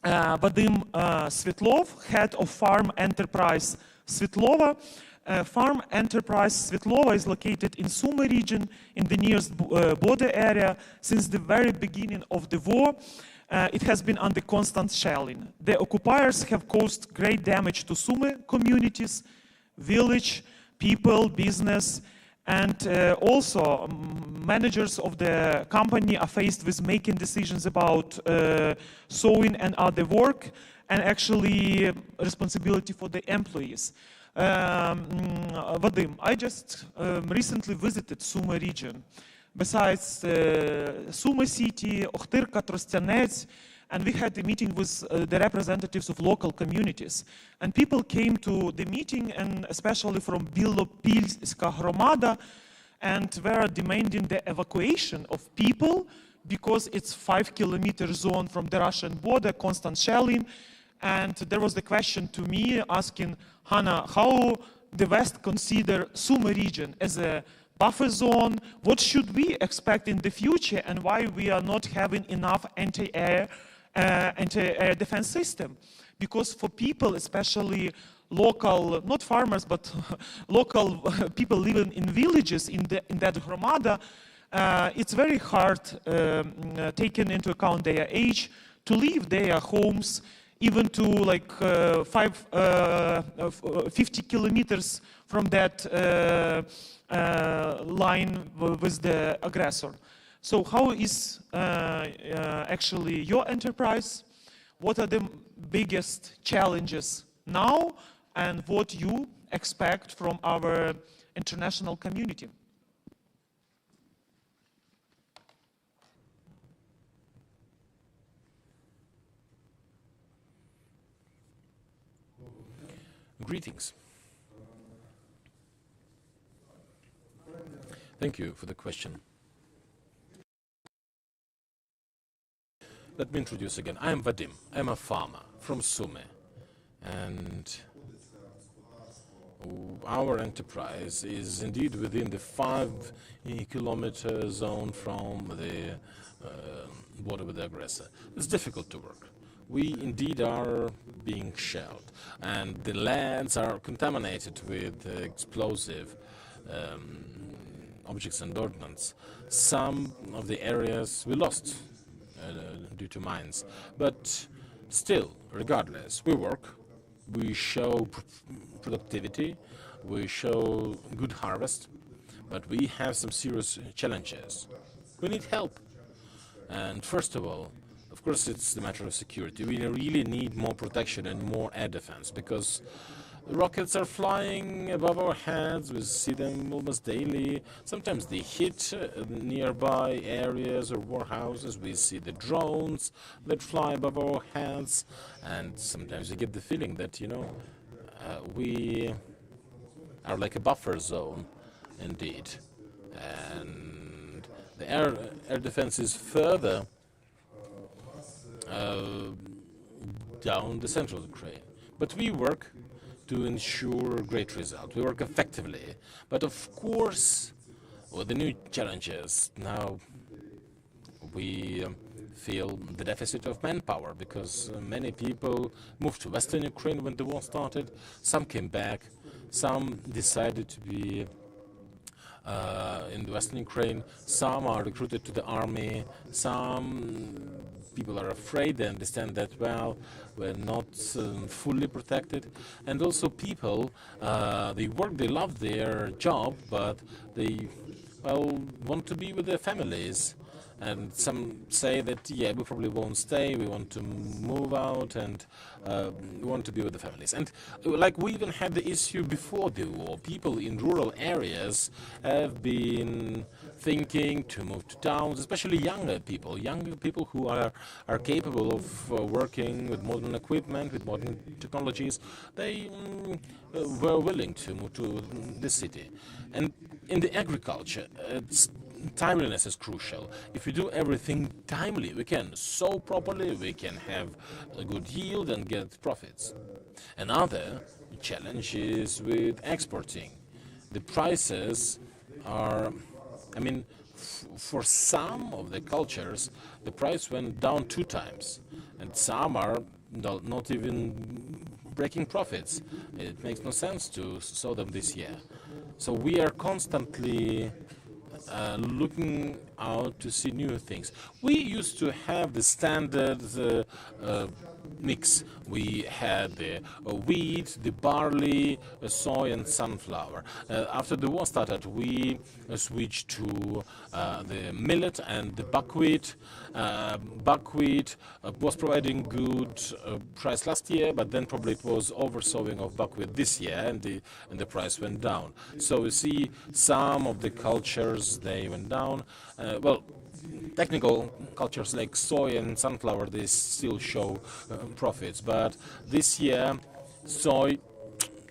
Speaker 16: Vadim Svetlov, head of Farm Enterprise Svetlova. Farm Enterprise Svetlova is located in Sumy region in the nearest border area. Since the very beginning of the war, it has been under constant shelling. The occupiers have caused great damage to Sumy communities, village, people, business, and also managers of the company are faced with making decisions about sowing and other work, and actually responsibility for the employees. Vadim, I just recently visited Sumy region. Besides Sumy city, Охтирка, Тростянець, and we had a meeting with the representatives of local communities. And people came to the meeting, and especially from Білопільська громада, and were demanding the evacuation of people because it's 5-kilometer zone from the Russian border, constant shelling. And there was the question to me asking, Hanna, how the West consider Sumy region as a buffer zone? What should we expect in the future, and why we are not having enough anti-air defense system? Because for people, especially local, not farmers, but local people living in villages in that hromada, it's very hard, taking into account their age, to leave their homes even to like 50 kilometers from that line with the aggressor. So how is actually your enterprise? What are the biggest challenges now, and what you expect from our international community?
Speaker 7: Greetings. Thank you for the question. Let me introduce again. I'm Vadim. I'm a farmer from Sumy. And our enterprise is indeed within the 5-kilometer zone from the border with the aggressor. It's difficult to work. We indeed are being shelled, and the lands are contaminated with explosive objects and ordnance. Some of the areas we lost due to mines, but still, regardless, we work, we show productivity, we show good harvest, but we have some serious challenges. We need help. And first of all, of course, it's the matter of security. We really need more protection and more air defense, because rockets are flying above our heads. We see them almost daily. Sometimes they hit nearby areas or warehouses. We see the drones that fly above our heads. And sometimes we get the feeling that, we are like a buffer zone, indeed. And the air defense is further down the central Ukraine. But we work to ensure great result. We work effectively. But of course, with the new challenges, now we feel the deficit of manpower because many people moved to Western Ukraine when the war started. Some came back. Some decided to be in the Western Ukraine. Some are recruited to the army. Some people are afraid. They understand that, well, we're not fully protected. And also people, they work, they love their job, but they, well, want to be with their families. And some say that, yeah, we probably won't stay, we want to move out and we want to be with the families. And like we even had the issue before the war. People in rural areas have been thinking to move to towns, especially younger people who are capable of working with modern equipment, with modern technologies. They were willing to move to the city. And in the agriculture, timeliness is crucial. If we do everything timely, we can sow properly, we can have a good yield and get profits. Another challenge is with exporting. The prices are, I mean, for some of the cultures, the price went down 2 times, and some are not even breaking profits. It makes no sense to sow them this year. So we are constantly looking out to see new things. We used to have the standard mix. We had the wheat, the barley, soy and sunflower. After the war started, we switched to the millet and the buckwheat. Buckwheat was providing good price last year, but then probably it was oversowing of buckwheat this year, and the price went down. So we see some of the cultures, they went down. Well, technical cultures like soy and sunflower, they still show profits, but this year soy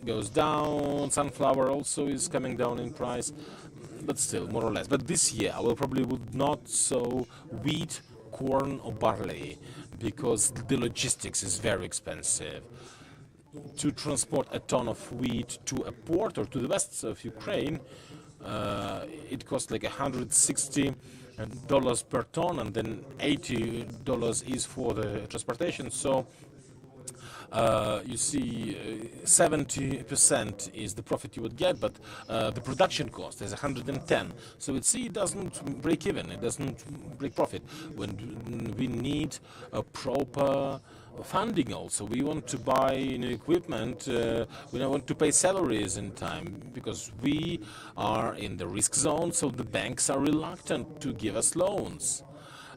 Speaker 7: goes down, sunflower also is coming down in price, but still more or less. But this year I probably would not sow wheat, corn or barley because the logistics is very expensive. To transport a ton of wheat to a port or to the west of Ukraine, it costs like $160 per ton, and then $80 is for the transportation. So you see 70% is the profit you would get, but the production cost is 110. So it doesn't break even, it doesn't break profit. When we need a proper funding also, we want to buy new equipment, we don't want to pay salaries in time because we are in the risk zone, so the banks are reluctant to give us loans.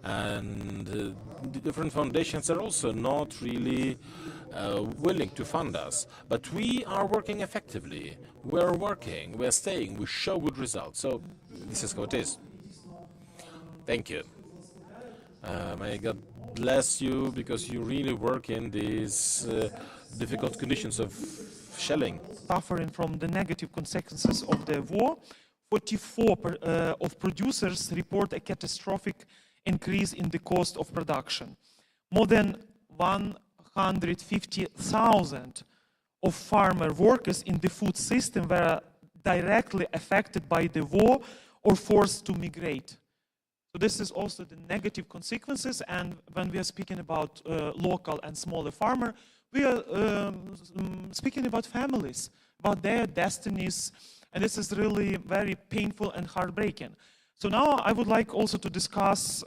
Speaker 7: And the different foundations are also not really willing to fund us. But we are working effectively. We're working, we're staying, we show good results. So this is how it is. Thank you. May God bless you because you really work in these difficult conditions of shelling.
Speaker 16: Suffering from the negative consequences of the war, 44% of producers report a catastrophic increase in the cost of production. More than 150,000 of farmer workers in the food system were directly affected by the war or forced to migrate. So this is also the negative consequences, and when we are speaking about local and smaller farmer, we are speaking about families, about their destinies, and this is really very painful and heartbreaking. So now I would like also to discuss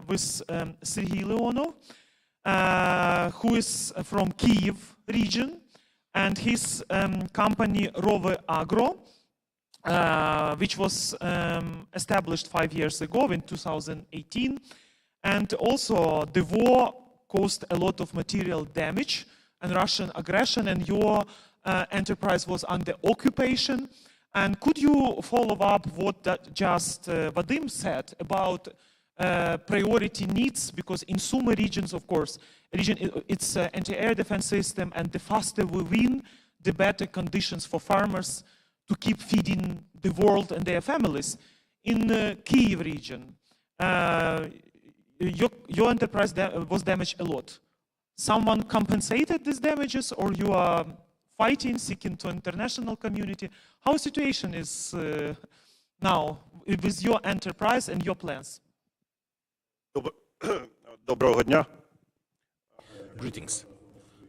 Speaker 16: with Serhiy Leonov, who is from Kyiv region, and his company Rove Agro, which was established 5 years ago in 2018. And also the war caused a lot of material damage and Russian aggression, and your enterprise was under occupation. And could you follow up what just Vadim said about priority needs? Because in Sumy regions, of course, it's anti-air defense system, and the faster we win, the better conditions for farmers to keep feeding the world and their families. In the Kyiv region, your enterprise was damaged a lot. Someone compensated these damages, or you are fighting, seeking to international community? How situation is now with your enterprise and your plans?
Speaker 18: Доброго дня.
Speaker 7: Greetings.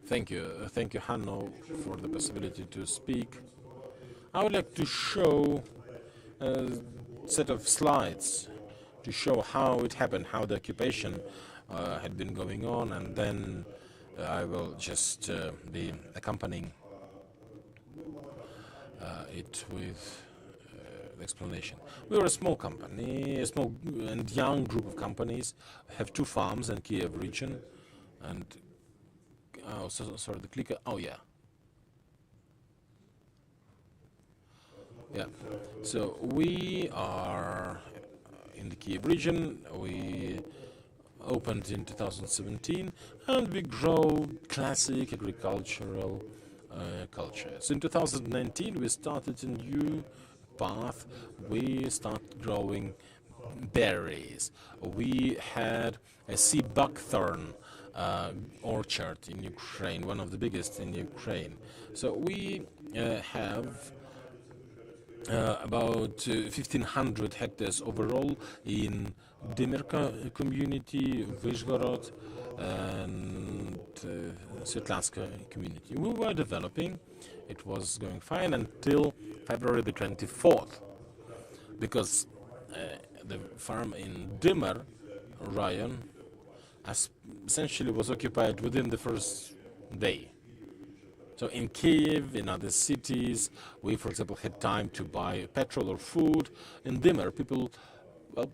Speaker 7: Thank you, Hanno, for the possibility to speak. I would like to show a set of slides to show how it happened, how the occupation had been going on, and then I will just be accompanying it with the explanation. We were a small company, a small and young group of companies. We have 2 farms in Kiev region, and oh, sorry, the clicker. Oh, yeah. Yeah. So we are in the Kiev region. We opened in 2017, and we grow classic agricultural cultures. In 2019, we started a new path. We started growing berries. We had a sea buckthorn orchard in Ukraine, one of the biggest in Ukraine. So we have about 1,500 hectares overall in Dymerka community, Vyshgorod, and Svetlanska community. We were developing. It was going fine until February the 24th, because the farm in Dymer Ryan essentially was occupied within the first day. So in Kiev, in other cities, we, for example, had time to buy petrol or food. In Dymer, people, well,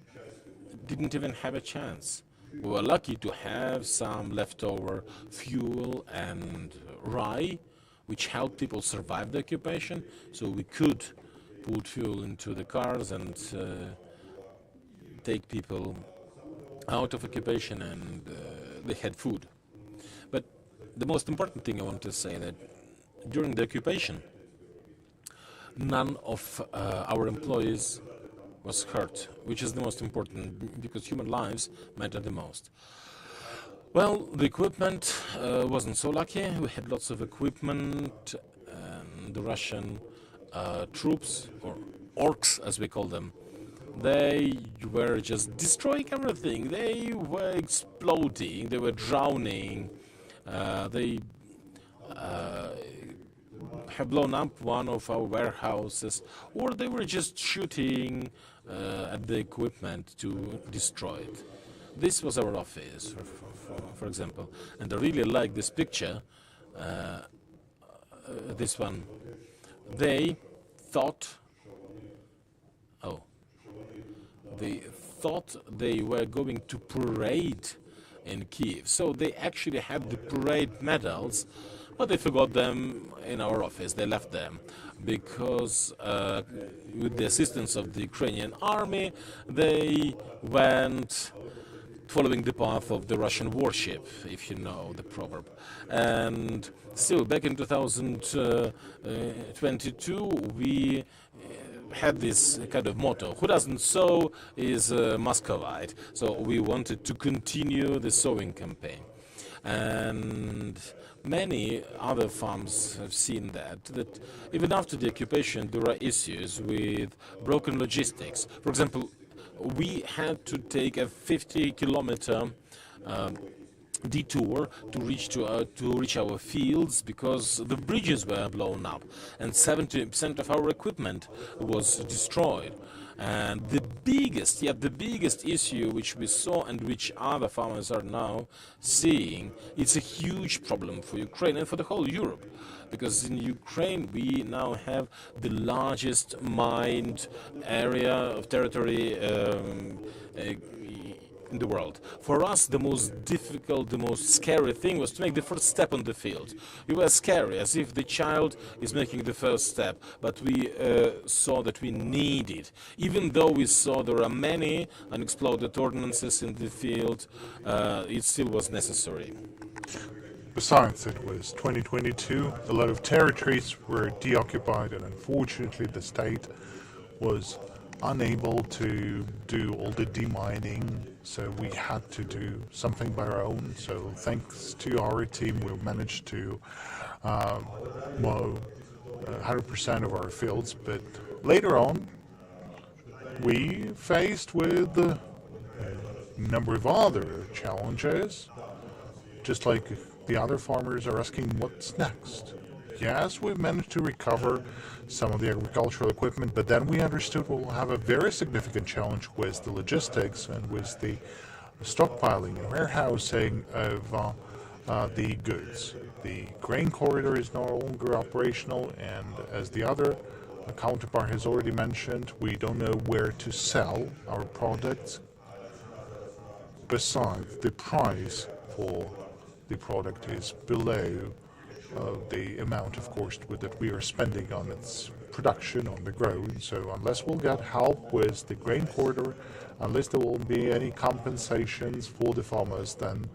Speaker 7: didn't even have a chance. We were lucky to have some leftover fuel and rye, which helped people survive the occupation, so we could put fuel into the cars and take people out of occupation, and they had food. But the most important thing I want to say that during the occupation, none of our employees was hurt, which is the most important, because human lives matter the most. Well, the equipment wasn't so lucky. We had lots of equipment, and the Russian troops, or orcs as we call them, they were just destroying everything. They were exploding, they were drowning, they have blown up one of our warehouses, or they were just shooting at the equipment to destroy it. This was our office, for example, and I really like this picture, this one. They thought they were going to parade in Kiev. So they actually had the parade medals, but they forgot them in our office. They left them because with the assistance of the Ukrainian army, they went following the path of the Russian warship, if you know the proverb. And still, back in 2022, we had this kind of motto: who doesn't sow is a Muscovite. So we wanted to continue the sowing campaign. And many other farms have seen that even after the occupation, there are issues with broken logistics. For example, we had to take a 50-kilometer detour to reach our fields because the bridges were blown up and 70% of our equipment was destroyed. And the biggest issue which we saw and which other farmers are now seeing, it's a huge problem for Ukraine and for the whole Europe. Because in Ukraine we now have the largest mined area of territory in the world. For us, the most difficult, the most scary thing was to make the first step on the field. It was scary, as if the child is making the first step, but we saw that we need it. Even though we saw there are many unexploded ordnances in the field, it still was necessary.
Speaker 18: Besides, it was 2022, a lot of territories were deoccupied, and unfortunately the state was unable to do all the demining, so we had to do something by our own. So thanks to our team, we managed to mow 100% of our fields, but later on we faced with a number of other challenges, just like the other farmers are asking what's next. Yes, we've managed to recover some of the agricultural equipment, but then we understood we'll have a very significant challenge with the logistics and with the stockpiling and warehousing of the goods. The grain corridor is no longer operational, and as the other counterpart has already mentioned, we don't know where to sell our products. Besides, the price for the product is below the amount, of course, that we are spending on its production, on the growing. So unless we'll get help with the grain corridor, unless there will be any compensations for the farmers, then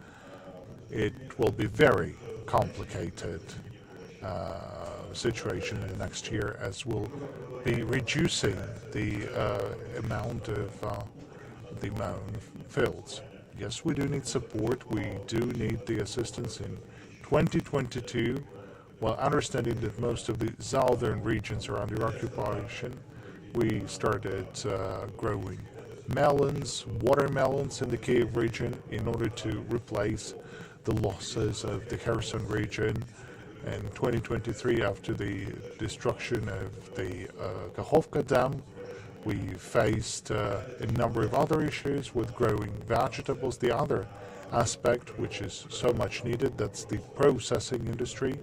Speaker 18: it will be very complicated situation in the next year, as we'll be reducing the amount of the mown fields. Yes, we do need support. We do need the assistance in 2022, while understanding that most of the southern regions are under occupation. We started growing melons, watermelons in the Kiev region in order to replace the losses of the Kherson region. In 2023, after the destruction of the Kakhovka Dam, we faced a number of other issues with growing vegetables. The other aspect, which is so much needed, that's the processing industry.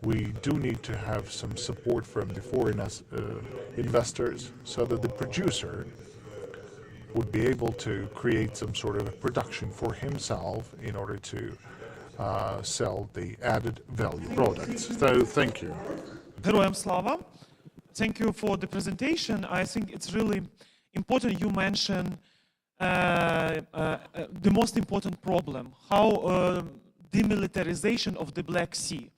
Speaker 18: We do need to have some support from the foreign investors so that the producer would be able to create some sort of a production for himself in order to sell the added value products. So thank you.
Speaker 16: Героям слава. Thank you for the presentation. I think it's really important you mention the most important problem, how demilitarization of the Black Sea.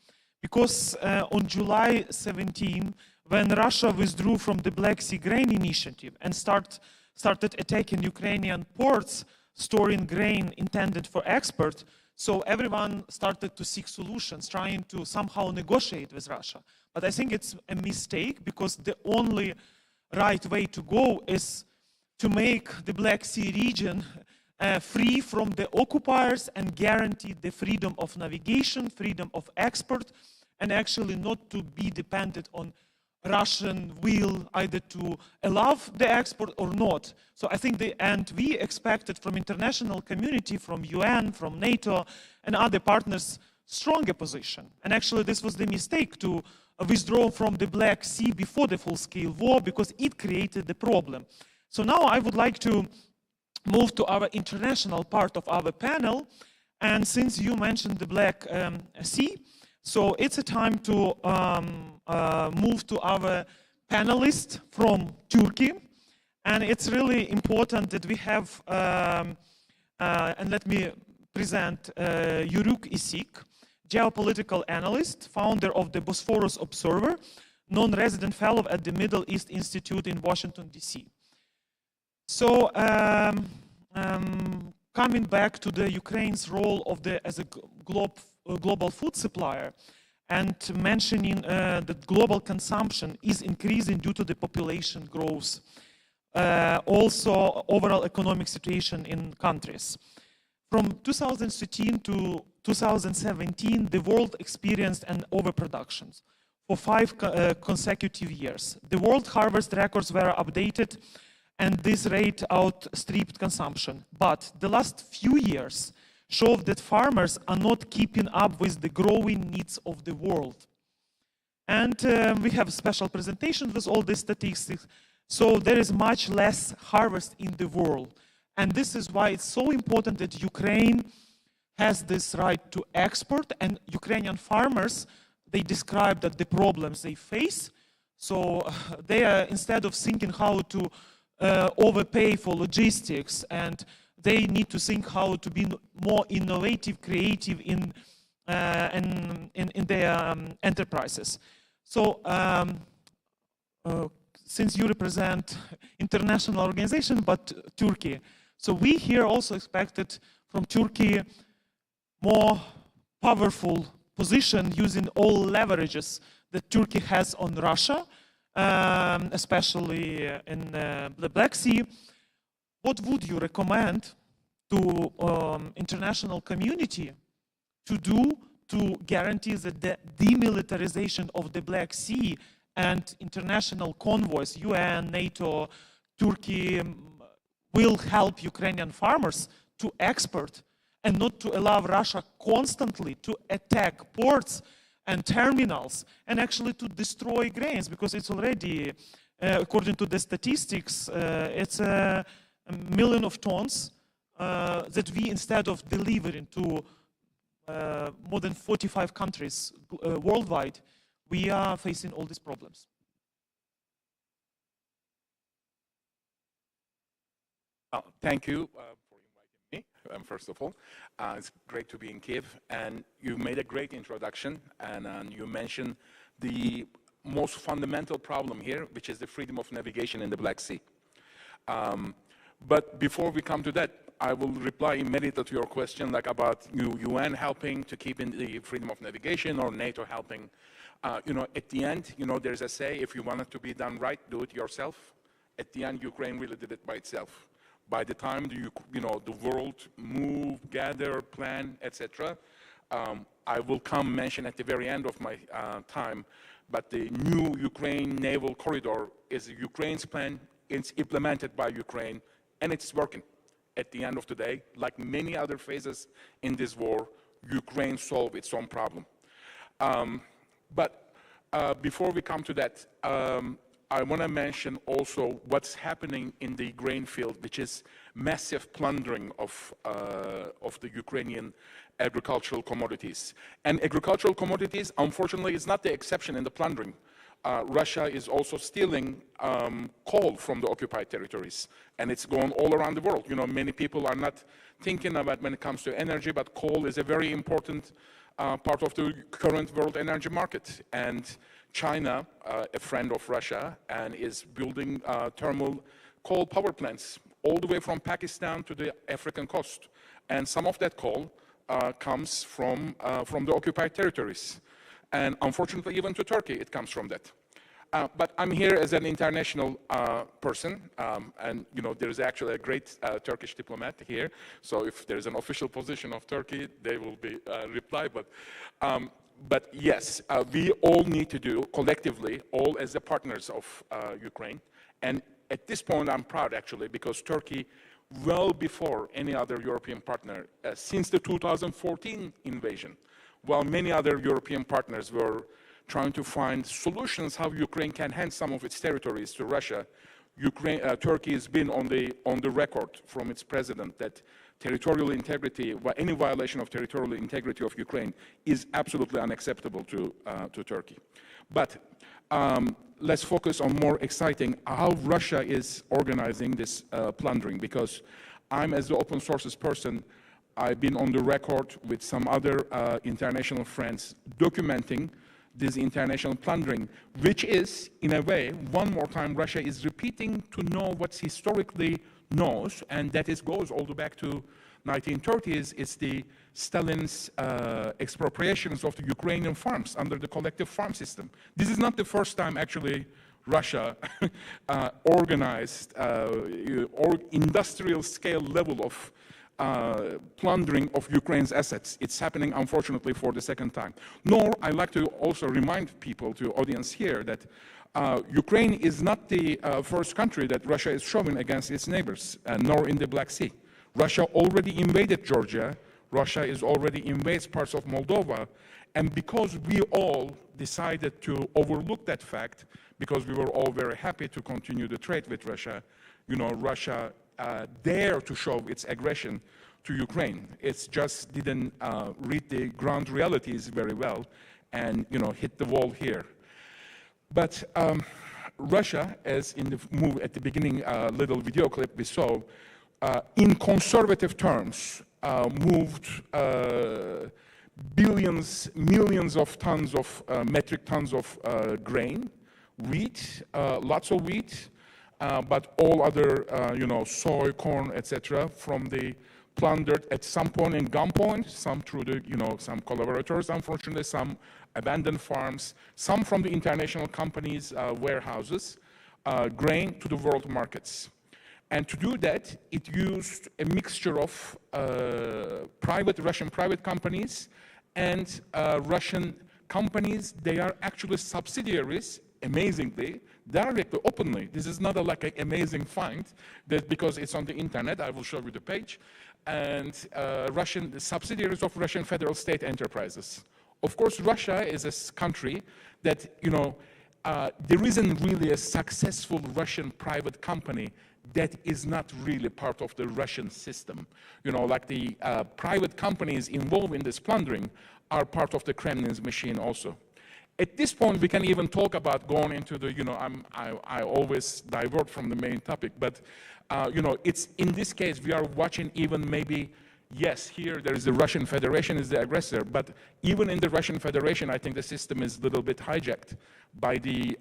Speaker 16: Because on July 17, when Russia withdrew from the Black Sea Grain Initiative and started attacking Ukrainian ports, storing grain intended for export, so everyone started to seek solutions, trying to somehow negotiate with Russia. But I think it's a mistake, because the only right way to go is to make the Black Sea region free from the occupiers and guarantee the freedom of navigation, freedom of export, and actually not to be dependent on Russian will either to allow the export or not. So I think and we expected from international community, from UN, from NATO, and other partners, stronger position. And actually this was the mistake to withdraw from the Black Sea before the full-scale war, because it created the problem. So now I would like to move to our international part of our panel. And since you mentioned the Black Sea, so it's a time to move to our panelist from Turkey. And it's really important that we have, and let me present Yörük İsik, geopolitical analyst, founder of the Bosphorus Observer, non-resident fellow at the Middle East Institute in Washington, D.C. So coming back to the Ukraine's role of as a global food supplier, and mentioning that global consumption is increasing due to the population growth, also overall economic situation in countries. From 2013 to 2017, the world experienced an overproduction for 5 consecutive years. The world harvest records were updated, and this rate outstripped consumption. But the last few years showed that farmers are not keeping up with the growing needs of the world. And we have a special presentation with all these statistics. So there is much less harvest in the world. And this is why it's so important that Ukraine has this right to export, and Ukrainian farmers, they describe that the problems they face. So they are, instead of thinking how to overpay for logistics, and they need to think how to be more innovative, creative in their enterprises. So since you represent international organization, but Turkey, so we here also expected from Turkey more powerful position using all leverages that Turkey has on Russia, especially in the Black Sea. What would you recommend to international community to do to guarantee the demilitarization of the Black Sea and international convoys, UN, NATO, Turkey will help Ukrainian farmers to export and not to allow Russia constantly to attack ports and terminals and actually to destroy grains, because it's already, according to the statistics, it's a million of tons that we, instead of delivering to more than 45 countries worldwide, we are facing all these problems.
Speaker 19: Thank you for inviting me, first of all. It's great to be in Kiev, and you made a great introduction, and you mentioned the most fundamental problem here, which is the freedom of navigation in the Black Sea. But before we come to that, I will reply immediately to your question, like about UN helping to keep in the freedom of navigation or NATO helping. At the end, there's a say, if you want it to be done right, do it yourself. At the end, Ukraine really did it by itself. By the time the world move, gather, plan, etc., I will mention at the very end of my time, but the new Ukraine naval corridor is Ukraine's plan. It's implemented by Ukraine, and it's working. At the end of the day, like many other phases in this war, Ukraine solved its own problem. But before we come to that, I want to mention also what's happening in the grain field, which is massive plundering of the Ukrainian agricultural commodities. And agricultural commodities, unfortunately, is not the exception in the plundering. Russia is also stealing coal from the occupied territories, and it's going all around the world. Many people are not thinking about when it comes to energy, but coal is a very important part of the current world energy market. And China, a friend of Russia, and is building thermal coal power plants all the way from Pakistan to the African coast. And some of that coal comes from the occupied territories. And unfortunately, even to Turkey, it comes from that. But I'm here as an international person, and there is actually a great Turkish diplomat here. So if there is an official position of Turkey, they will be reply. But yes, we all need to do collectively, all as the partners of Ukraine. And at this point, I'm proud actually, because Turkey, well before any other European partner, since the 2014 invasion, while many other European partners were trying to find solutions how Ukraine can hand some of its territories to Russia, Turkey has been on the record from its president that territorial integrity, any violation of territorial integrity of Ukraine is absolutely unacceptable to Turkey. But let's focus on more exciting how Russia is organizing this plundering, because I'm, as the open sources person, I've been on the record with some other international friends documenting this international plundering, which is, in a way, one more time, Russia is repeating to know what's historically knows, and that goes all the way back to 1930s. It's the Stalin's expropriations of the Ukrainian farms under the collective farm system. This is not the first time, actually, Russia organized or industrial scale level of plundering of Ukraine's assets. It's happening, unfortunately, for the second time. Nor, I like to also remind people, to audience here, that Ukraine is not the first country that Russia is showing against its neighbors, nor in the Black Sea. Russia already invaded Georgia. Russia is already invades parts of Moldova. And because we all decided to overlook that fact, because we were all very happy to continue the trade with Russia, Russia dare to show its aggression to Ukraine. It just didn't read the ground realities very well and hit the wall here. But Russia, as in the move at the beginning little video clip we saw, in conservative terms, moved billions, millions of tons of metric tons of grain, wheat, lots of wheat, but all other, soy, corn, etc., from the plundered at some point in gunpoint, some through the, some collaborators, unfortunately, some abandoned farms, some from the international companies' warehouses, grain to the world markets. And to do that, it used a mixture of Russian private companies and Russian companies. They are actually subsidiaries, amazingly, directly, openly. This is not like an amazing find, that because it's on the internet, I will show you the page, and Russian subsidiaries of Russian federal state enterprises. Of course, Russia is a country that, there isn't really a successful Russian private company that is not really part of the Russian system. Like the private companies involved in this plundering are part of the Kremlin's machine also. At this point, we can even talk about going into the, I always divert from the main topic, but, it's in this case, we are watching even maybe, yes, here there is the Russian Federation is the aggressor, but even in the Russian Federation, I think the system is a little bit hijacked by the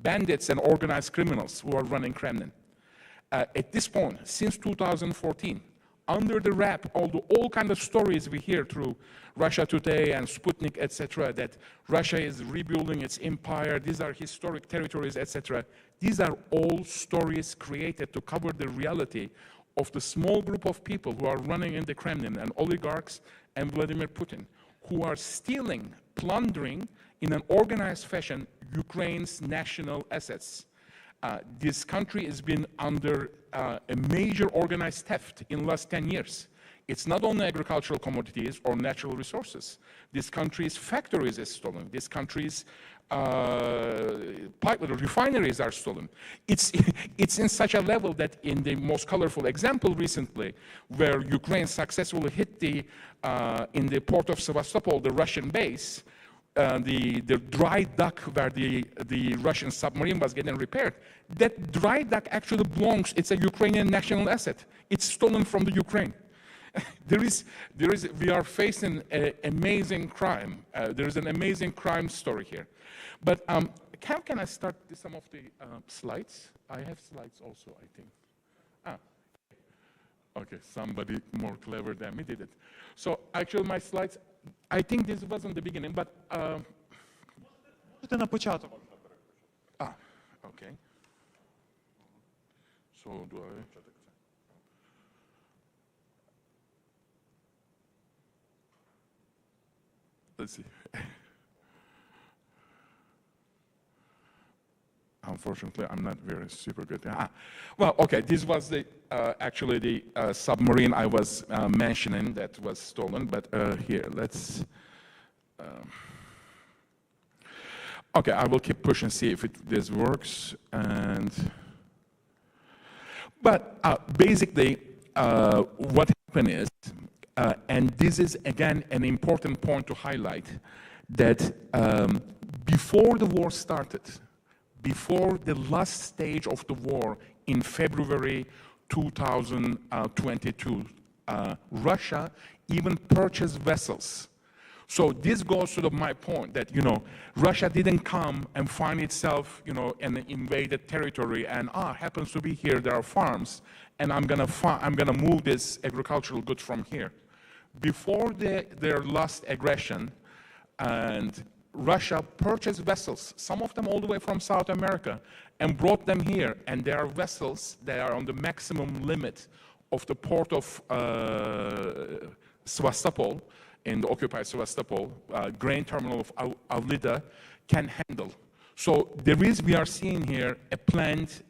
Speaker 19: bandits and organized criminals who are running Kremlin. At this point, since 2014, under the wrap, all kind of stories we hear through Russia Today and Sputnik, etc., that Russia is rebuilding its empire, these are historic territories, etc. These are all stories created to cover the reality of the small group of people who are running in the Kremlin and oligarchs and Vladimir Putin, who are stealing, plundering in an organized fashion Ukraine's national assets. This country has been under a major organized theft in the last 10 years. It's not only agricultural commodities or natural resources. This country's factories are stolen. This country's refineries are stolen. It's in such a level that in the most colorful example recently, where Ukraine successfully hit in the port of Sevastopol, the Russian base, the dry dock where the Russian submarine was getting repaired, that dry dock actually belongs, it's a Ukrainian national asset. It's stolen from the Ukraine. We are facing an amazing crime. There is an amazing crime story here. But how can I start some of the slides? I have slides also, I think. Okay, somebody more clever than me did it. So actually my slides, I think this wasn't the beginning, but...
Speaker 16: на початок.
Speaker 19: Okay. So do I... Let's see. Unfortunately, I'm not very super good. Well, okay, this was the actually the submarine I was mentioning that was stolen, but here, let's... okay, I will keep pushing, see if this works. But basically, what happened is, and this is again an important point to highlight, that before the war started, before the last stage of the war in February 2022, Russia even purchased vessels. So this goes to my point that, Russia didn't come and find itself, in an invaded territory and, happens to be here, there are farms, and I'm gonna move this agricultural goods from here. Before their last aggression, and Russia purchased vessels, some of them all the way from South America, and brought them here. And there are vessels that are on the maximum limit of the port of Sevastopol, in the occupied Sevastopol, grain terminal of Avlida can handle. So we are seeing here a planned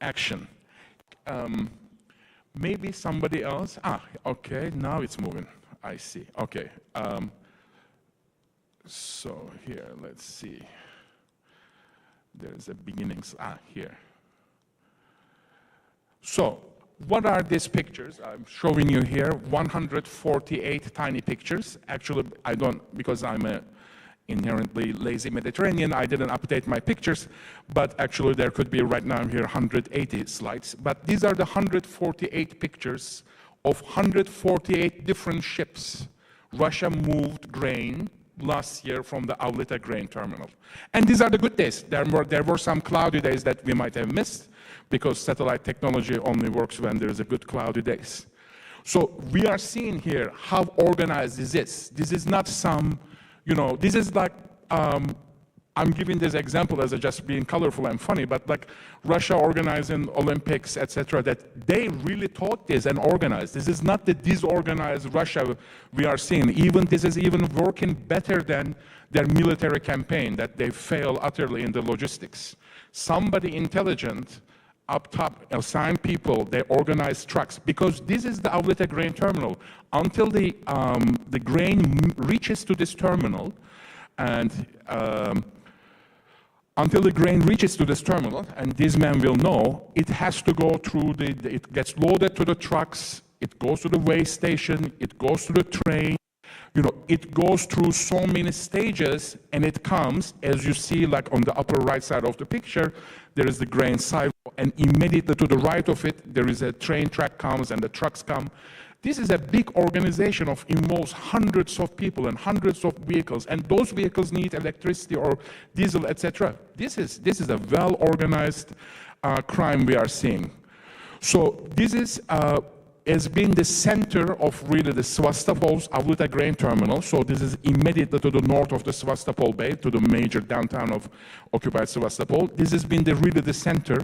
Speaker 19: action. Maybe somebody else, okay, now it's moving, I see, okay. So here, let's see. There's a beginnings, here. So what are these pictures? I'm showing you here 148 tiny pictures. Actually, I don't, because I'm a inherently lazy Mediterranean, I didn't update my pictures, but actually there could be right now here 180 slides. But these are the 148 pictures of 148 different ships. Russia moved grain last year from the Avlita grain terminal. And these are the good days. There were some cloudy days that we might have missed, because satellite technology only works when there is a good cloudy days. So we are seeing here how organized this is. This is not some, this is like, I'm giving this example as just being colorful and funny, but like Russia organizing Olympics, etc., that they really thought this and organized. This is not the disorganized Russia we are seeing. This is even working better than their military campaign, that they fail utterly in the logistics. Somebody intelligent up top assign people, they organize trucks, because this is the Avlita grain terminal. Until the grain reaches to this terminal, and until the grain reaches to this terminal, and these men will know, it has to go through it gets loaded to the trucks, it goes to the weigh station, it goes to the train, it goes through so many stages, and it comes, as you see, like on the upper right side of the picture, there is the grain silo, and immediately to the right of it, there is a train track comes and the trucks come. This is a big organization of involves hundreds of people and hundreds of vehicles, and those vehicles need electricity or diesel, etc. This is a well-organized crime we are seeing. So this is has been the center of really the Sevastopol's Avlita grain terminal. So this is immediately to the north of the Sevastopol Bay, to the major downtown of occupied Sevastopol. This has been really the center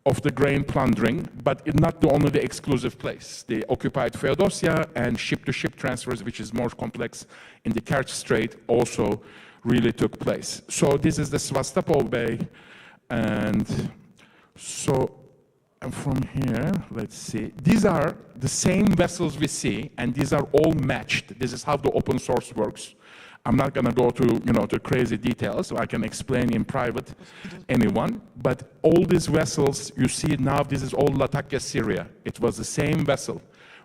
Speaker 19: of the grain plundering, but not only the exclusive place. The occupied Feodosia and ship-to-ship transfers, which is more complex in the Kerch Strait, also really took place. So this is the Sevastopol Bay, and so and from here, let's see, these are the same vessels we see, and these are all matched. This is how the open source works. I'm not going to go to crazy details, so I can explain in private anyone. But all these vessels you see now, this is all Latakia, Syria. It was the same vessel.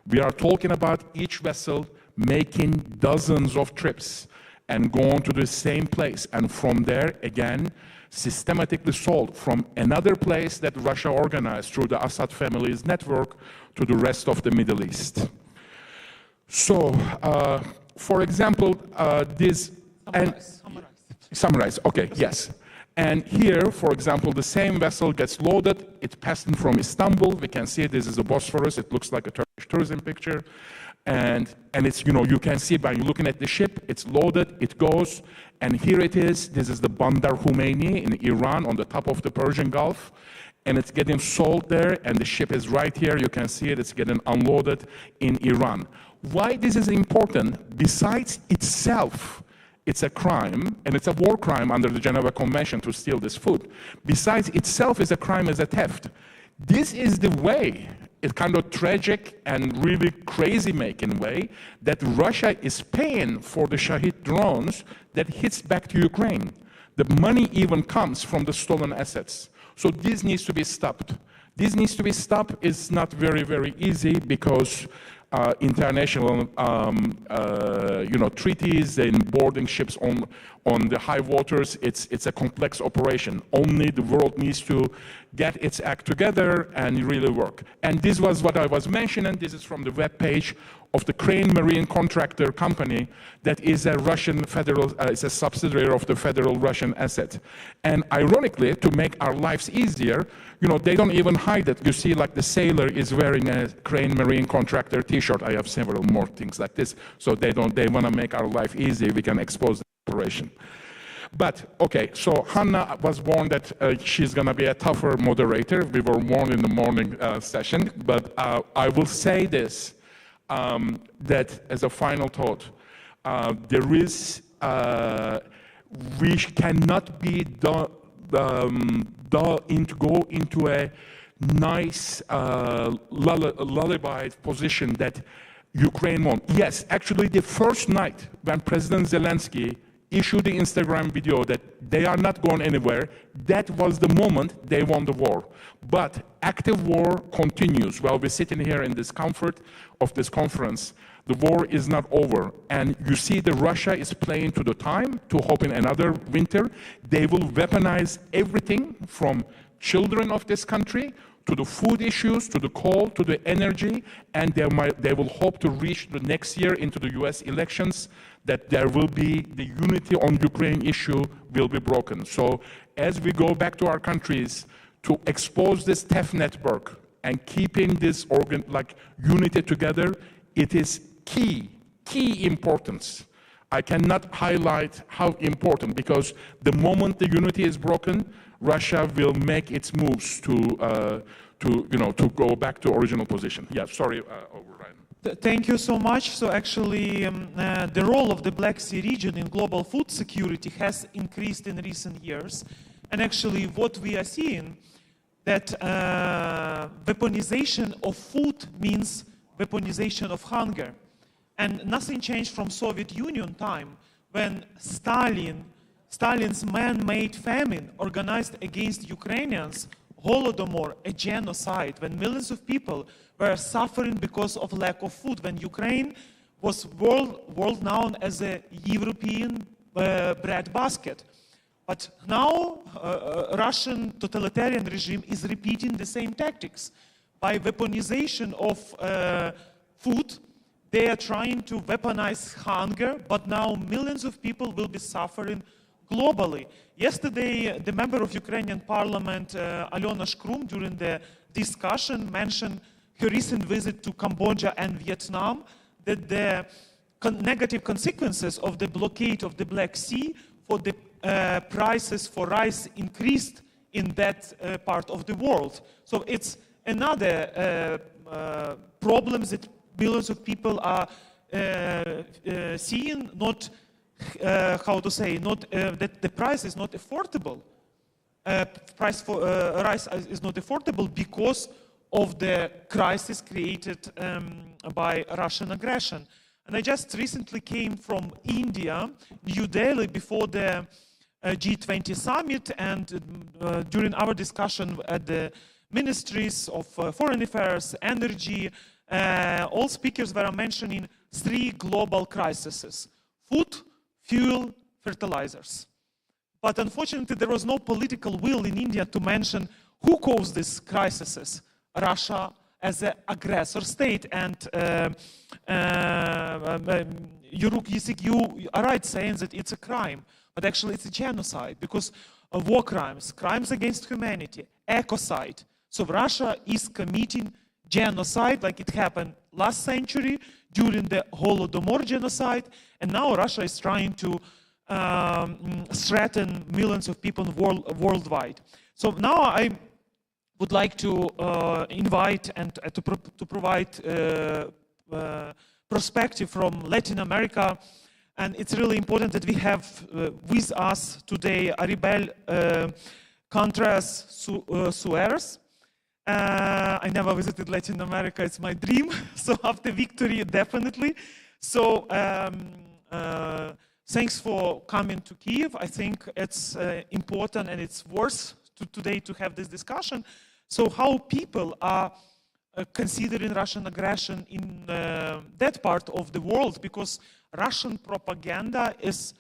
Speaker 19: We are talking about each vessel making dozens of trips and going to the same place, and from there again systematically sold from another place that Russia organized through the Assad family's network to the rest of the Middle East. So, for example, this... Summarize, okay, yes. And here, for example, the same vessel gets loaded. It's passing from Istanbul. We can see this is the Bosphorus. It looks like a Turkish tourism picture. And it's, you can see by looking at the ship, it's loaded, it goes, and here it is. This is the Bandar Khomeini in Iran on the top of the Persian Gulf, and it's getting sold there, and the ship is right here. You can see it, it's getting unloaded in Iran. Why this is important? Besides itself, it's a crime, and it's a war crime under the Geneva Convention to steal this food. Besides itself is a crime as a theft. This is the way, a kind of tragic and really crazy-making way, that Russia is paying for the Shahid drones that hits back to Ukraine. The money even comes from the stolen assets. So this needs to be stopped. This needs to be stopped. It's not very, very easy because international treaties and boarding ships on the high waters, it's a complex operation. Only the world needs to get its act together and really work. And this was what I was mentioning. This is from the webpage of the Crane Marine Contractor Company that is a Russian federal, it's a subsidiary of the federal Russian asset. And ironically, to make our lives easier, they don't even hide it. You see, like the sailor is wearing a Crane Marine Contractor t-shirt. I have several more things like this. So they want to make our life easy. We can expose the operation. But, okay, so Hanna was warned that she's going to be a tougher moderator. We were warned in the morning session. But I will say this, that as a final thought, there is, we cannot be go into a nice lullaby position that Ukraine won. Yes, actually the first night when President Zelensky issue the Instagram video that they are not going anywhere, that was the moment they won the war. But active war continues. While we're sitting here in this comfort of this conference, the war is not over. And you see that Russia is playing to the time to hope in another winter. They will weaponize everything from children of this country to the food issues, to the coal, to the energy, and they will hope to reach the next year into the US elections that there will be the unity on Ukraine issue will be broken. So as we go back to our countries to expose this theft network and keeping this unity together, it is key importance. I cannot highlight how important, because the moment the unity is broken, Russia will make its moves to go back to original position. Yeah, sorry, override.
Speaker 16: Thank you so much. So actually, the role of the Black Sea region in global food security has increased in recent years. And actually, what we are seeing, that weaponization of food means weaponization of hunger. And nothing changed from Soviet Union time, when Stalin's man-made famine organized against Ukrainians, Holodomor, a genocide, when millions of people were suffering because of lack of food, when Ukraine was world known as a European breadbasket. But now Russian totalitarian regime is repeating the same tactics. By weaponization of food, they are trying to weaponize hunger, but now millions of people will be suffering globally. Yesterday, the member of Ukrainian parliament, Alena Shkrum, during the discussion mentioned her recent visit to Cambodia and Vietnam, that the negative consequences of the blockade of the Black Sea for the prices for rice increased in that part of the world. So it's another problem that billions of people are seeing, not that the price is not affordable. Price for rice is not affordable because of the crisis created by Russian aggression. And I just recently came from India, New Delhi, before the G20 summit, and during our discussion at the ministries of foreign affairs, energy, all speakers were mentioning 3 global crises: food, fuel, fertilizers. But unfortunately, there was no political will in India to mention who caused these crises. Russia as an aggressor state. And Yuruk Yisik, you are right saying that it's a crime, but actually it's a genocide because of war crimes, crimes against humanity, ecocide. So Russia is committing genocide like it happened last century during the Holodomor genocide, and now Russia is trying to threaten millions of people worldwide. So now I would like to invite and to provide perspective from Latin America. And it's really important that we have with us today Aribel Contreras Suarez. I never visited Latin America, it's my dream. So after victory, definitely. So thanks for coming to Kyiv. I think it's important and it's worth today to have this discussion. So how people are considering Russian aggression in that part of the world, because Russian propaganda is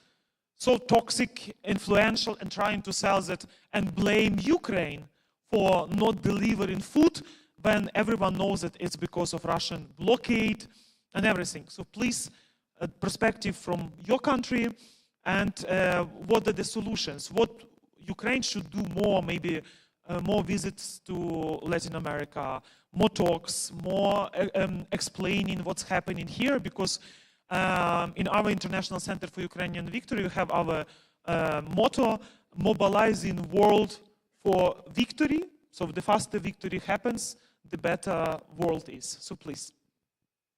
Speaker 16: so toxic, influential, and trying to sell that and blame Ukraine for not delivering food when everyone knows that it's because of Russian blockade and everything. So please, perspective from your country, and what are the solutions? What Ukraine should do more, maybe more visits to Latin America, more talks, more explaining what's happening here, because in our International Center for Ukrainian Victory, we have our motto, mobilizing world for victory. So the faster victory happens, the better world is. So please.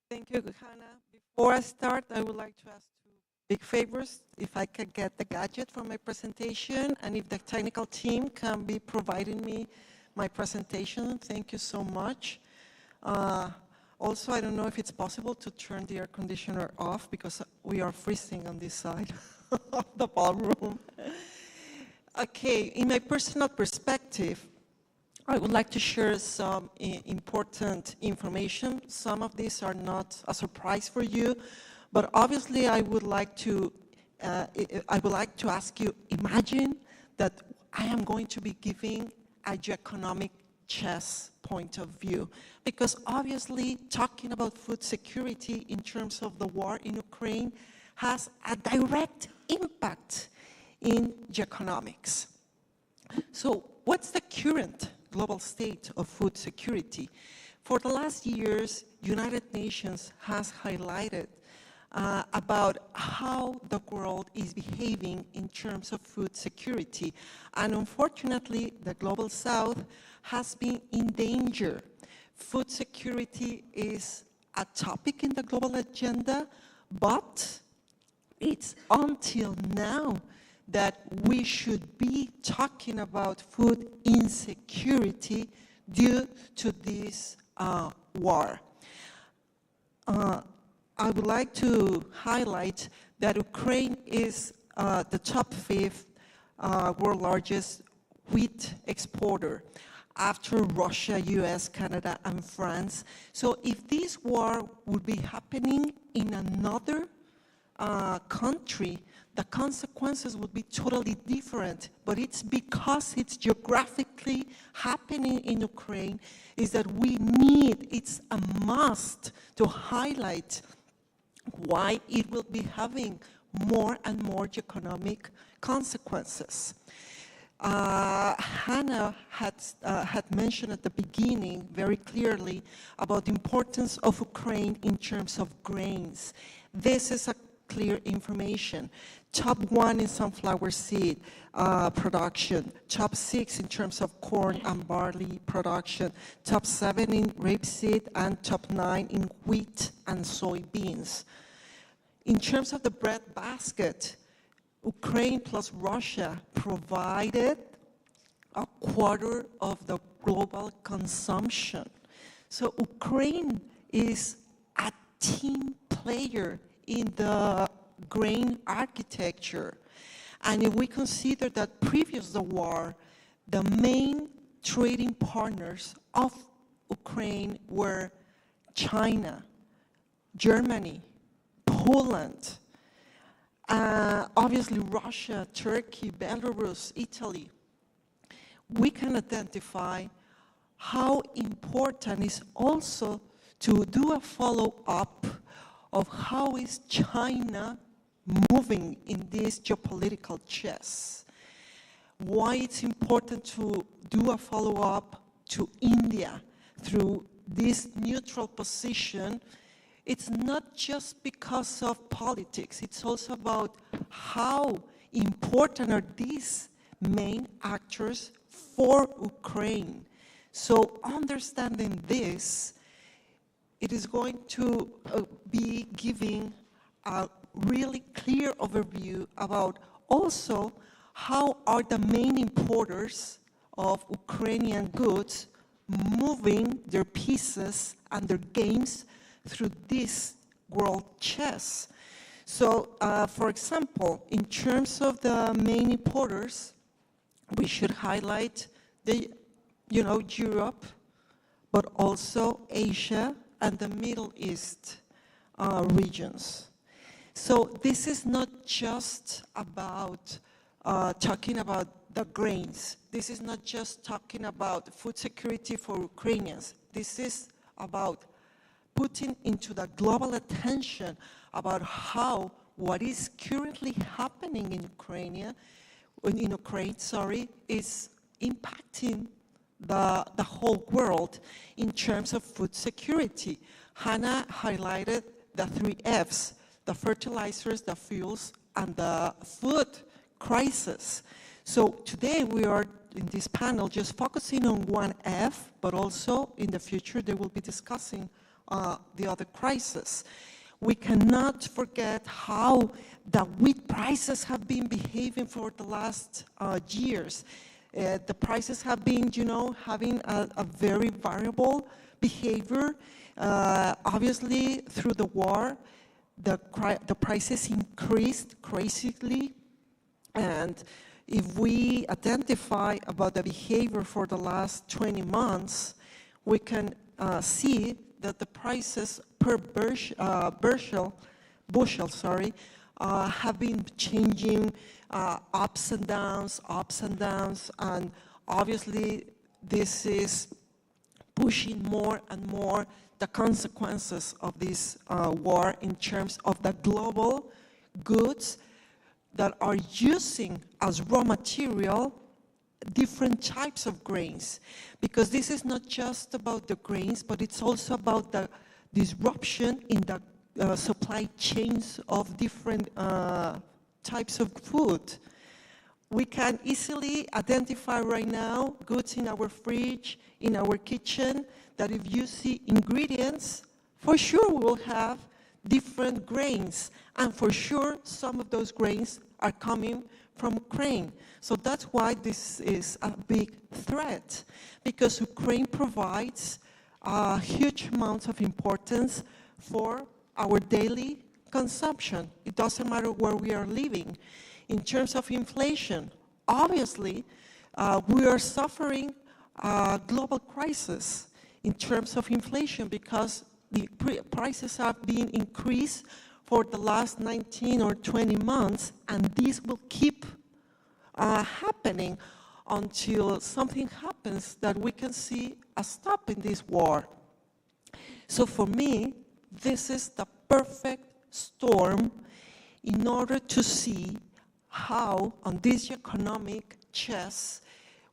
Speaker 20: Thank you, Hannah. Before I start, I would like to ask 2 big favors. If I could get the gadget for my presentation, and if the technical team can be providing me my presentation. Thank you so much. Also, I don't know if it's possible to turn the air conditioner off because we are freezing on this side. of the ballroom. Okay, in my personal perspective, I would like to share some important information. Some of these are not a surprise for you, but obviously I would like to ask you, imagine that I am going to be giving a geoeconomic chess point of view, because obviously talking about food security in terms of the war in Ukraine has a direct impact in geoeconomics. So what's the current global state of food security? For the last years, United Nations has highlighted about how the world is behaving in terms of food security. And unfortunately, the Global South has been in danger. Food security is a topic in the global agenda, but it's until now that we should be talking about food insecurity due to this war. I would like to highlight that Ukraine is the top 5th world largest wheat exporter after Russia, US, Canada, and France. So if this war would be happening in another country, the consequences would be totally different. But it's because it's geographically happening in Ukraine is that we need, it's a must to highlight why it will be having more and more economic consequences. Hannah had mentioned at the beginning very clearly about the importance of Ukraine in terms of grains. This is a clear information. Top 1 in sunflower seed production, top 6 in terms of corn and barley production, top 7 in rapeseed, and top 9 in wheat and soybeans. In terms of the bread basket, Ukraine plus Russia provided a quarter of the global consumption. So Ukraine is a team player in the grain architecture. And if we consider that previous to the war, the main trading partners of Ukraine were China, Germany, Poland, obviously Russia, Turkey, Belarus, Italy, we can identify how important is also to do a follow-up of how is China moving in this geopolitical chess. Why it's important to do a follow-up to India through this neutral position. It's not just because of politics, it's also about how important are these main actors for Ukraine. So understanding this, it is going to be giving a really clear overview about also how are the main importers of Ukrainian goods moving their pieces and their games through this world chess. So, for example, in terms of the main importers, we should highlight Europe, but also Asia and the Middle East regions. So this is not just about talking about the grains. This is not just talking about food security for Ukrainians. This is about putting into the global attention about how what is currently happening in Ukraine, is impacting the whole world in terms of food security. Hannah highlighted the 3 Fs, the fertilizers, the fuels, and the food crisis. So today we are in this panel just focusing on 1 F, but also in the future they will be discussing the other crisis. We cannot forget how the wheat prices have been behaving for the last years. The prices have been, having a very variable behavior. Obviously, through the war, the prices increased crazily, and if we identify about the behavior for the last 20 months, we can see that the prices per bushel, have been changing, ups and downs, and obviously this is pushing more and more the consequences of this war in terms of the global goods that are using as raw material different types of grains. Because this is not just about the grains, but it's also about the disruption in the supply chains of different types of food. We can easily identify right now goods in our fridge, in our kitchen, that if you see ingredients, for sure we will have different grains. And for sure, some of those grains are coming from Ukraine. So that's why this is a big threat, because Ukraine provides huge amounts of importance for our daily consumption. It doesn't matter where we are living. In terms of inflation, obviously, we are suffering a global crisis in terms of inflation because the prices have been increased for the last 19 or 20 months, and this will keep happening until something happens that we can see a stop in this war. So for me, this is the perfect storm in order to see how on this economic chess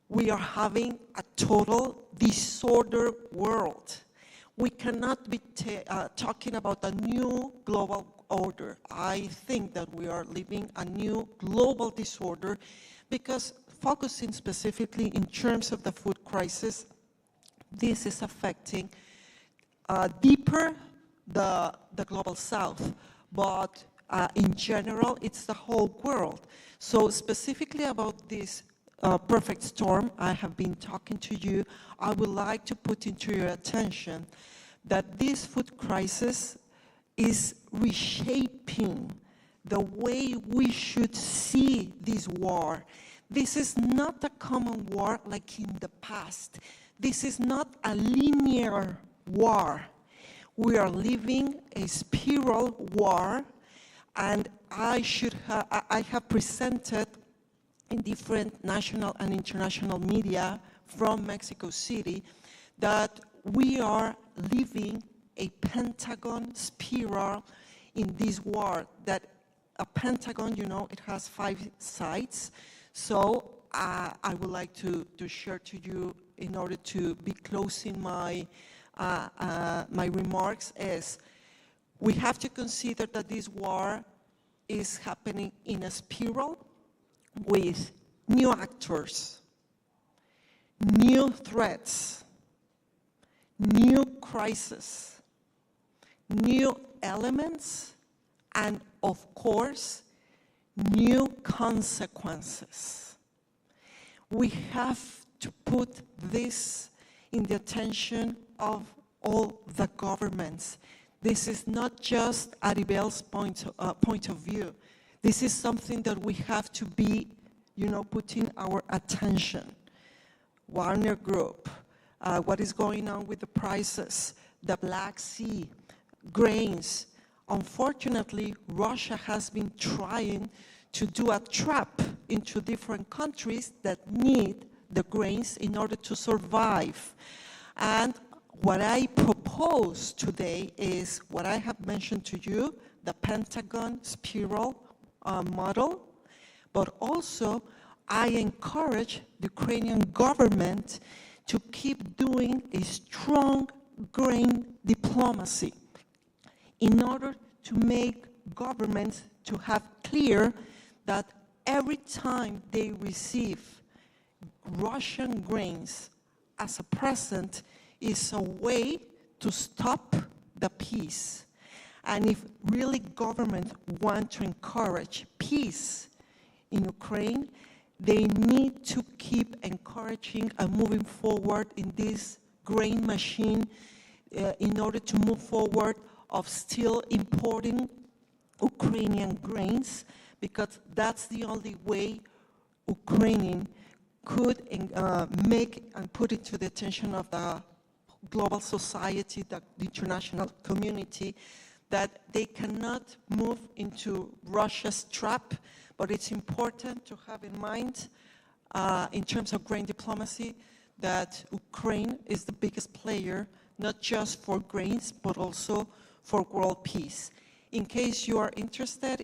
Speaker 20: we are having a total disordered world. We cannot be talking about a new global order. I think that we are living a new global disorder because focusing specifically in terms of the food crisis, this is affecting deeper the global south, but in general, it's the whole world. So specifically about this perfect storm I have been talking to you, I would like to put into your attention that this food crisis is reshaping the way we should see this war. This is not a common war like in the past. This is not a linear war. We are living a spiral war, and I have presented in different national and international media from Mexico City that we are living a pentagon spiral in this war. That a pentagon, you know, it has 5 sides. So I would like to share to you, in order to be closing my remarks, is we have to consider that this war is happening in a spiral with new actors, new threats, new crises, new elements, and of course, new consequences. We have to put this in the attention of all the governments. This is not just Aribel's point of view. This is something that we have to be, you know, putting our attention. Warner Group, what is going on with the prices, the Black Sea, grains. Unfortunately, Russia has been trying to do a trap into different countries that need the grains in order to survive. And what I propose today is what I have mentioned to you, the Pentagon spiral model, but also I encourage the Ukrainian government to keep doing a strong grain diplomacy in order to make governments to have clear that every time they receive Russian grains as a present is a way to stop the peace. And if really governments want to encourage peace in Ukraine, they need to keep encouraging and moving forward in this grain machine in order to move forward of still importing Ukrainian grains, because that's the only way Ukrainian could make and put it to the attention of the global society, the international community, that they cannot move into Russia's trap, but it's important to have in mind, in terms of grain diplomacy, that Ukraine is the biggest player, not just for grains, but also for world peace. In case you are interested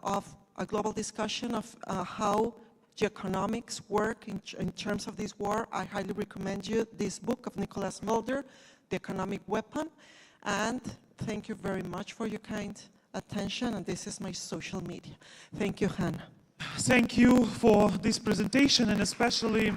Speaker 20: of a global discussion of how geoeconomics work in terms of this war, I highly recommend you this book of Nicholas Mulder, The Economic Weapon. And thank you very much for your kind attention, and this is my social media. Thank you, Hannah.
Speaker 16: Thank you for this presentation, and especially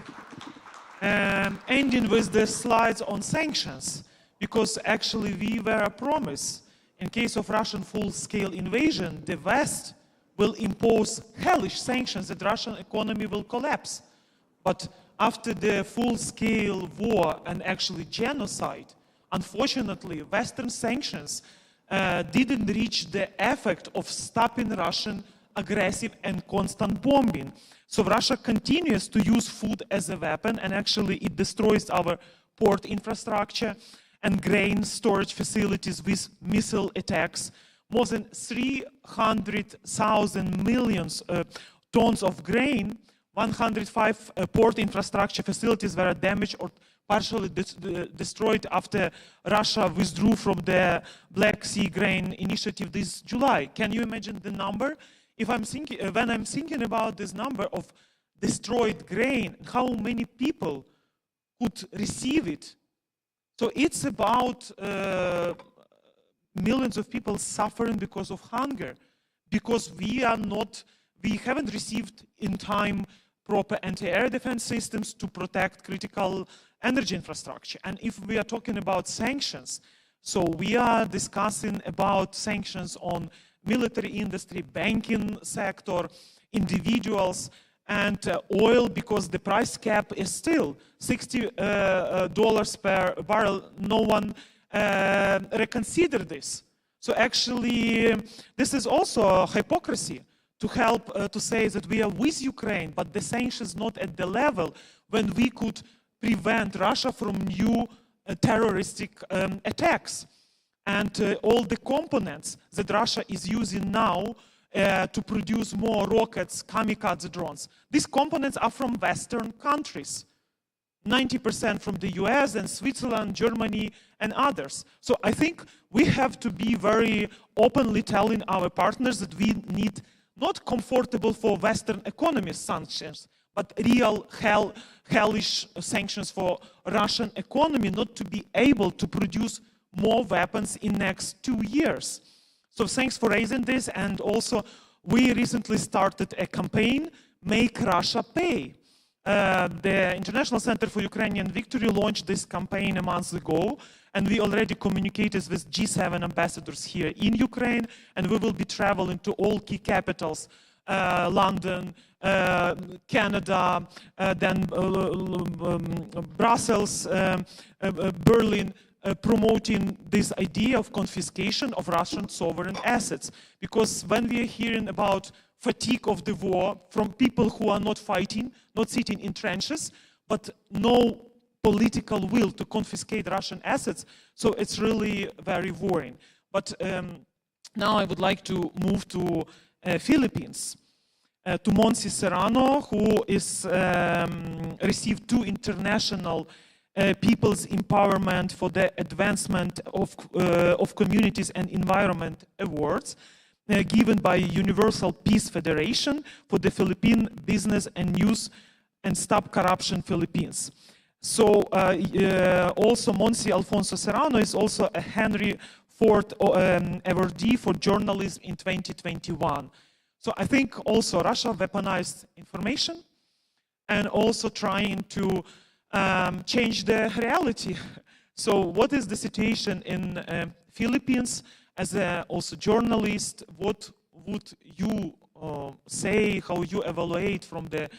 Speaker 16: ending with the slides on sanctions, because actually we were a promise. In case of Russian full-scale invasion, the West will impose hellish sanctions that Russian economy will collapse. But after the full-scale war and actually genocide, unfortunately, Western sanctions didn't reach the effect of stopping Russian aggressive and constant bombing. So Russia continues to use food as a weapon, and actually it destroys our port infrastructure and grain storage facilities with missile attacks. More than 300,000 million tons of grain, 105 port infrastructure facilities were damaged or partially destroyed after Russia withdrew from the Black Sea Grain Initiative this July. Can you imagine the number? If I'm thinking, when I'm thinking about this number of destroyed grain, how many people could receive it? So it's about millions of people suffering because of hunger, because we haven't received in time proper anti-air defense systems to protect critical energy infrastructure. And if we are talking about sanctions, so we are discussing about sanctions on military industry, banking sector, individuals, and oil, because the price cap is still $60 per barrel. No one reconsider this. So actually, this is also a hypocrisy to help to say that we are with Ukraine, but the sanctions not at the level when we could prevent Russia from new terroristic attacks. And all the components that Russia is using now to produce more rockets, kamikaze drones, these components are from Western countries. 90% from the US and Switzerland, Germany, and others. So I think we have to be very openly telling our partners that we need not comfortable for Western economies sanctions, but real hellish sanctions for Russian economy not to be able to produce more weapons in next 2 years. So thanks for raising this. And also we recently started a campaign, Make Russia Pay. The International Center for Ukrainian Victory launched this campaign a month ago, and we already communicated with G7 ambassadors here in Ukraine, and we will be traveling to all key capitals, London, Canada, then Brussels, Berlin, promoting this idea of confiscation of Russian sovereign assets. Because when we are hearing about fatigue of the war from people who are not fighting, not sitting in trenches, but no political will to confiscate Russian assets, so it's really very worrying. But now I would like to move to Philippines, to Monsi Serrano, who is received 2 international People's Empowerment for the Advancement of Communities and Environment Awards, given by Universal Peace Federation for the Philippine Business and News and Stop Corruption Philippines. So also Monsi Alfonso Serrano is also a Henry Ford awardee for journalism in 2021. So I think also Russia weaponized information and also trying to change the reality. So what is the situation in Philippines? As a also journalist, what would you say, how you evaluate from the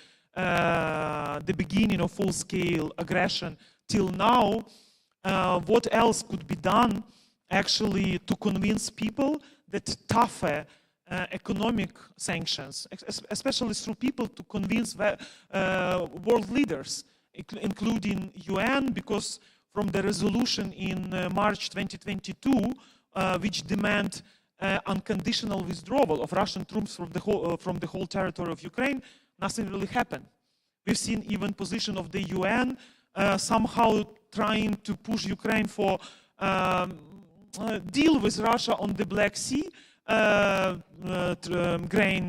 Speaker 16: beginning of full-scale aggression till now? What else could be done actually to convince people that tougher economic sanctions, especially through people to convince world leaders, including UN, because from the resolution in March 2022, which demand unconditional withdrawal of Russian troops from the whole territory of Ukraine, nothing really happened. We've seen even position of the UN somehow trying to push Ukraine for deal with Russia on the Black Sea grain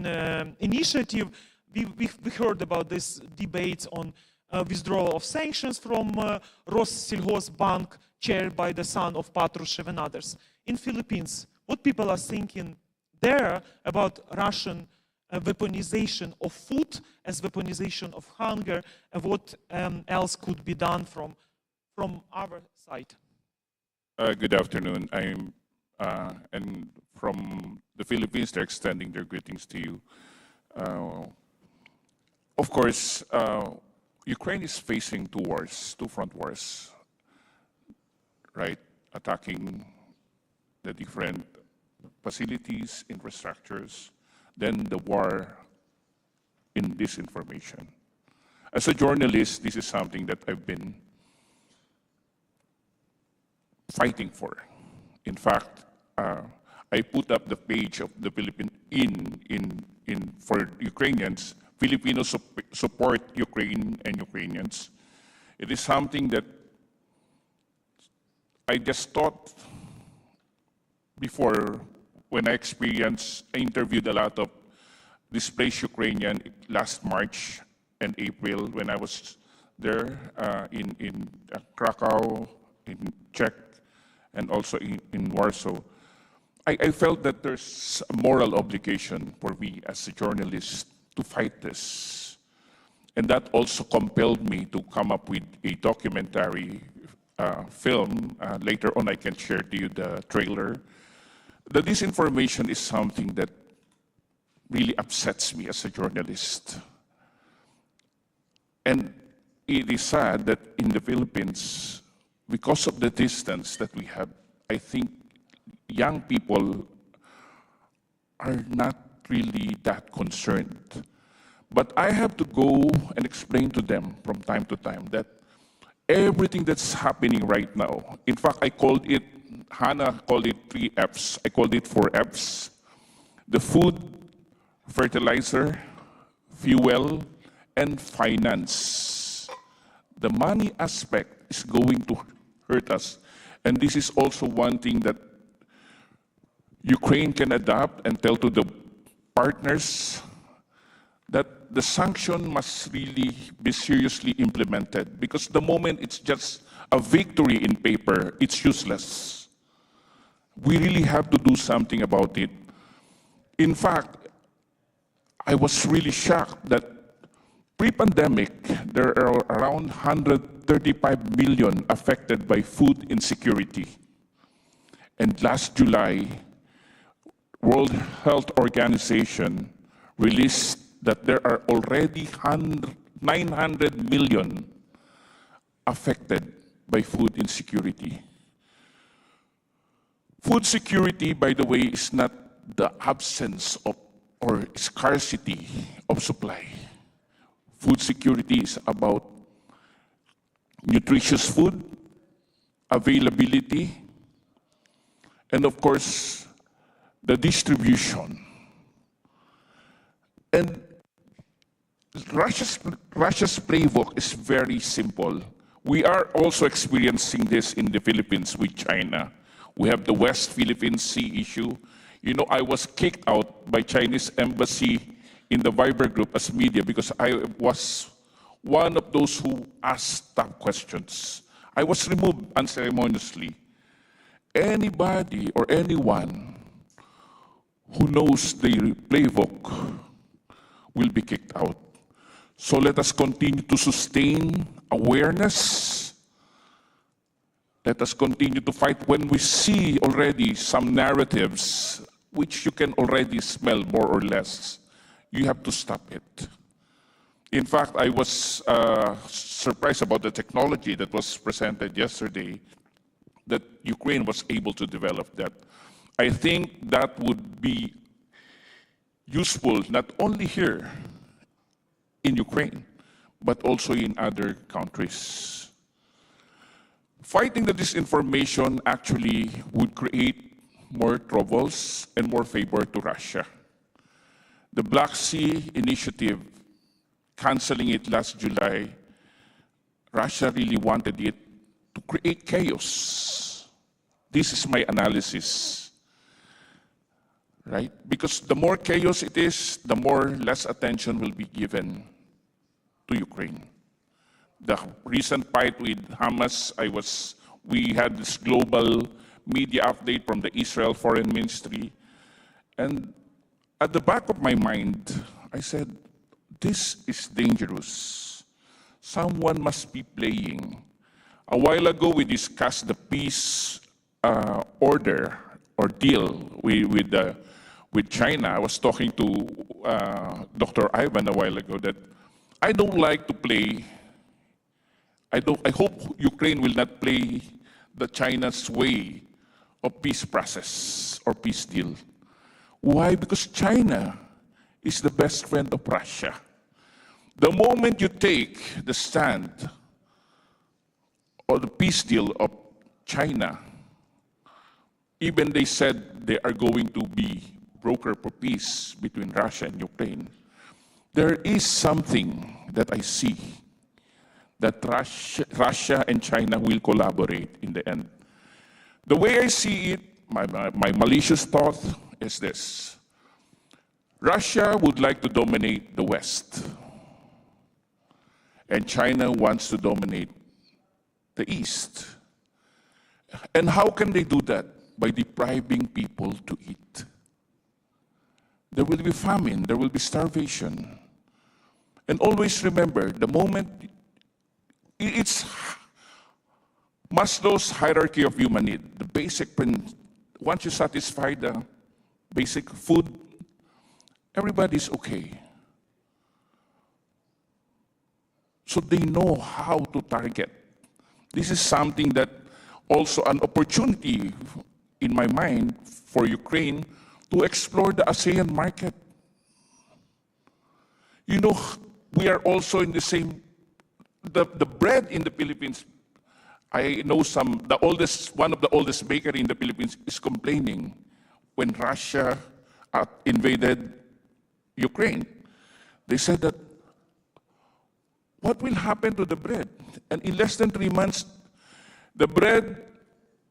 Speaker 16: initiative. We heard about this debates on withdrawal of sanctions from Rossельhozbank, chaired by the son of Patrushev and others. In Philippines, what people are thinking there about Russian weaponization of food as weaponization of hunger, and what else could be done from our side?
Speaker 14: Good afternoon. And from the Philippines, they're extending their greetings to you. Of course, Ukraine is facing two wars, two front wars, right? Attacking the different facilities, infrastructures, then the war in disinformation. As a journalist, this is something that I've been fighting for. In fact, I put up the page of the Philippine for Ukrainians. Filipinos support Ukraine and Ukrainians. It is something that I just thought before when I interviewed a lot of displaced Ukrainian last March and April when I was there in Krakow, in Czech, and also in Warsaw. I felt that there's a moral obligation for me as a journalist to fight this. And that also compelled me to come up with a documentary film. Later on, I can share to you the trailer. The disinformation is something that really upsets me as a journalist. And it is sad that in the Philippines, because of the distance that we have, I think young people are not really that concerned. But I have to go and explain to them from time to time that everything that's happening right now, in fact, Hannah called it 3 Fs. I called it 4 Fs. The food, fertilizer, fuel, and finance. The money aspect is going to hurt us. And this is also one thing that Ukraine can adapt and tell to the partners that the sanction must really be seriously implemented, because the moment it's just a victory in paper, it's useless. We really have to do something about it. In fact, I was really shocked that pre-pandemic, there are around 135 million affected by food insecurity. And last July, World Health Organization released that there are already 900 million affected by food insecurity. Food security, by the way, is not the absence of or scarcity of supply. Food security is about nutritious food, availability, and of course, the distribution. And Russia's playbook is very simple. We are also experiencing this in the Philippines with China. We have the West Philippine Sea issue. You know, I was kicked out by Chinese embassy in the Viber group as media because I was one of those who asked tough questions. I was removed unceremoniously. Anybody or anyone who knows the playbook will be kicked out. So let us continue to sustain awareness. Let us continue to fight when we see already some narratives which you can already smell more or less. You have to stop it. In fact, I was surprised about the technology that was presented yesterday, that Ukraine was able to develop that. I think that would be useful not only here in Ukraine, but also in other countries. Fighting the disinformation actually would create more troubles and more favor to Russia. The Black Sea Initiative, canceling it last July, Russia really wanted it to create chaos. This is my analysis, right? Because the more chaos it is, the more less attention will be given to Ukraine. The recent fight with Hamas, we had this global media update from the Israel Foreign Ministry, and at the back of my mind, I said, this is dangerous. Someone must be playing. A while ago, we discussed the peace order or deal with China. I was talking to Dr. Ivan a while ago that I don't like to play. I hope Ukraine will not play the China's way of peace process or peace deal. Why? Because China is the best friend of Russia. The moment you take the stand or the peace deal of China, even they said they are going to be broker for peace between Russia and Ukraine, there is something that I see that Russia and China will collaborate in the end. The way I see it, my malicious thought is this. Russia would like to dominate the West, and China wants to dominate the East. And how can they do that? By depriving people to eat. There will be famine, there will be starvation. And always remember, the moment, it's Maslow's hierarchy of human need, the basic, once you satisfy the basic food, everybody's okay. So they know how to target. This is something that also an opportunity in my mind for Ukraine to explore the ASEAN market. You know, we are also in the same, the bread in the Philippines, I know one of the oldest bakery in the Philippines is complaining when Russia invaded Ukraine. They said that, what will happen to the bread? And in less than 3 months, the bread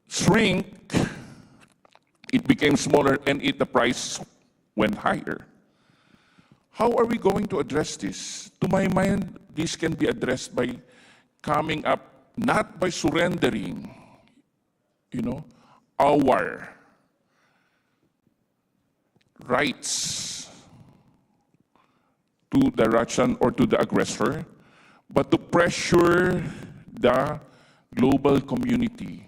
Speaker 14: shrink, it became smaller, and the price went higher. How are we going to address this? To my mind, this can be addressed by coming up, not by surrendering, our rights to the Russian or to the aggressor, but to pressure the global community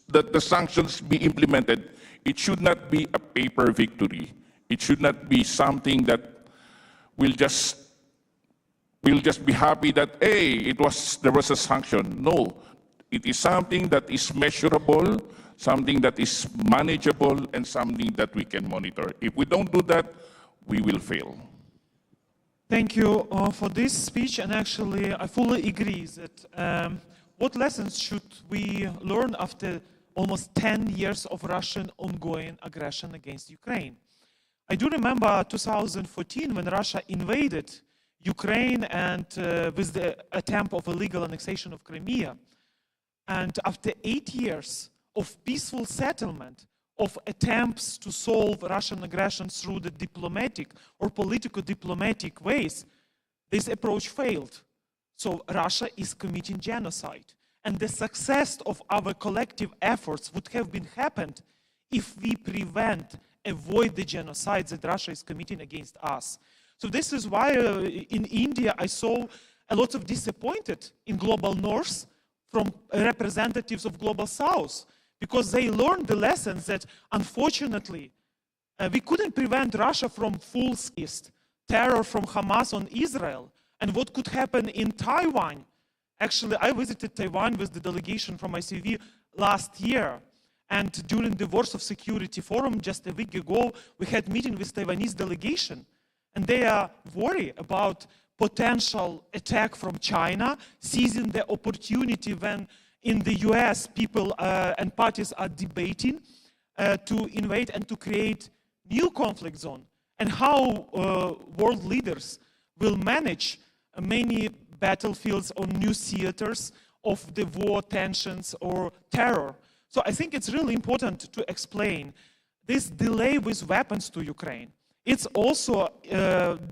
Speaker 14: that the sanctions be implemented. It should not be a paper victory. It should not be something that we'll just be happy that, hey, there was a sanction. No, it is something that is measurable, something that is manageable, and something that we can monitor. If we don't do that, we will fail.
Speaker 16: Thank you for this speech, and actually I fully agree that what lessons should we learn after almost 10 years of Russian ongoing aggression against Ukraine? I do remember 2014 when Russia invaded Ukraine and with the attempt of illegal annexation of Crimea. And after 8 years of peaceful settlement, of attempts to solve Russian aggression through the diplomatic or political diplomatic ways, this approach failed. So Russia is committing genocide. And the success of our collective efforts would have been happened if we avoid the genocide that Russia is committing against us. So this is why in India I saw a lot of disappointed in Global North from representatives of Global South, because they learned the lessons that unfortunately we couldn't prevent Russia from full-scale terror from Hamas on Israel, and what could happen in Taiwan. Actually, I visited Taiwan with the delegation from ICV last year, And during the Warsaw Security Forum just a week ago, we had a meeting with Taiwanese delegation, and they are worried about potential attack from China, seizing the opportunity when in the US people and parties are debating to invade and to create new conflict zone, and how world leaders will manage many battlefields or new theaters of the war tensions or terror. So I think it's really important to explain this delay with weapons to Ukraine. It's also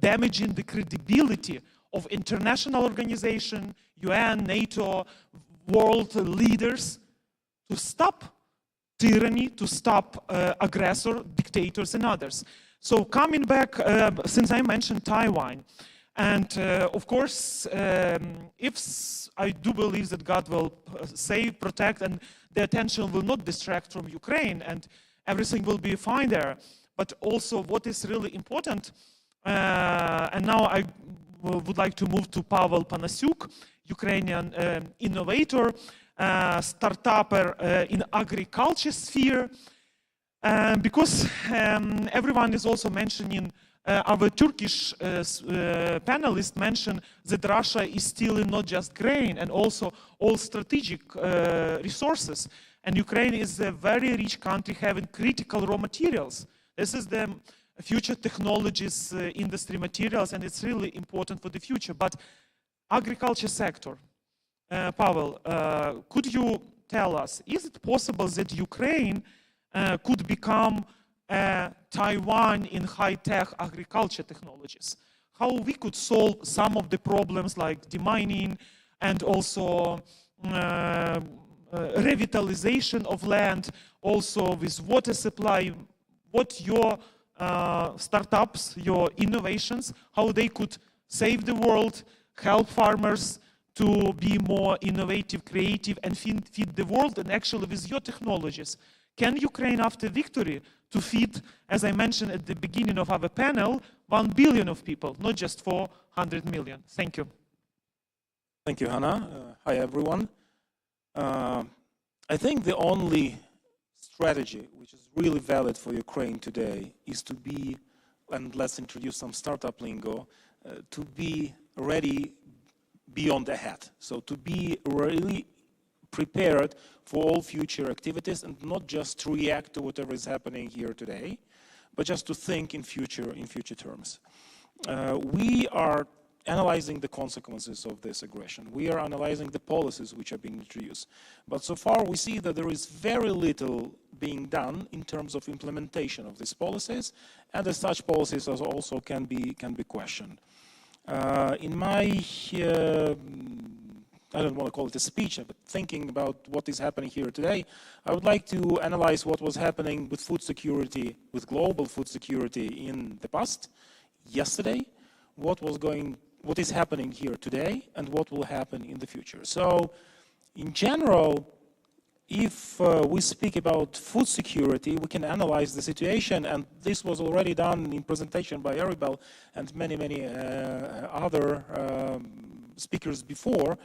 Speaker 16: damaging the credibility of international organizations, UN, NATO, world leaders to stop tyranny, to stop aggressor, dictators, and others. So coming back, since I mentioned Taiwan, and of course, if I do believe that God will save, protect, and the attention will not distract from Ukraine, and everything will be fine there. But also what is really important, and now I would like to move to Pavel Panasyuk, Ukrainian innovator, startupper in agriculture sphere, because everyone is also mentioning, our Turkish panelist mentioned that Russia is stealing not just grain and also all strategic resources. And Ukraine is a very rich country having critical raw materials. This is the future technologies, industry materials, and it's really important for the future. But agriculture sector, Pavel, could you tell us, is it possible that Ukraine could become Taiwan in high-tech agriculture technologies? How we could solve some of the problems like demining and also revitalization of land, also with water supply, what your startups, your innovations, how they could save the world, help farmers to be more innovative, creative, and feed the world, and actually with your technologies. Can Ukraine, after victory, to feed, as I mentioned at the beginning of our panel, 1 billion of people, not just 400 million? Thank you.
Speaker 7: Thank you, Hannah. Hi, everyone. I think the only strategy which is really valid for Ukraine today is to be, and let's introduce some startup lingo, to be ready beyond ahead. So to be really prepared for all future activities and not just to react to whatever is happening here today, but just to think in future terms. We are analyzing the consequences of this aggression. We are analyzing the policies which are being introduced. But so far we see that there is very little being done in terms of implementation of these policies, and as such policies also can be questioned. In my I don't want to call it a speech, but thinking about what is happening here today, I would like to analyze what was happening with food security, with global food security in the past, yesterday, what is happening here today, and what will happen in the future. So, in general, if we speak about food security, we can analyze the situation, and this was already done in presentation by Aribel and many other speakers before,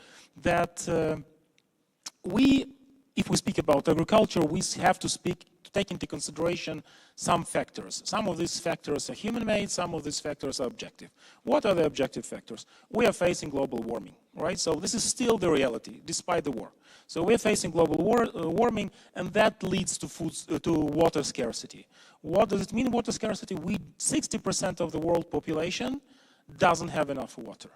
Speaker 7: that if we speak about agriculture, we have to take into consideration some factors. Some of these factors are human-made, some of these factors are objective. What are the objective factors? We are facing global warming, right? So this is still the reality, despite the war. So we're facing global warming, and that leads to water scarcity. What does it mean, water scarcity? 60% of the world population doesn't have enough water.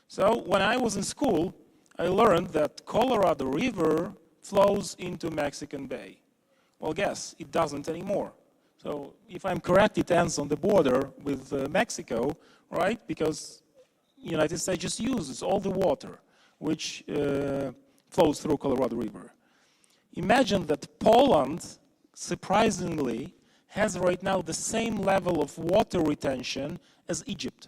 Speaker 7: So when I was in school, I learned that Colorado River flows into Mexican Bay. Well, guess, it doesn't anymore. So if I'm correct, it ends on the border with Mexico, right? Because the United States just uses all the water which flows through Colorado River. Imagine that Poland, surprisingly, has right now the same level of water retention as Egypt.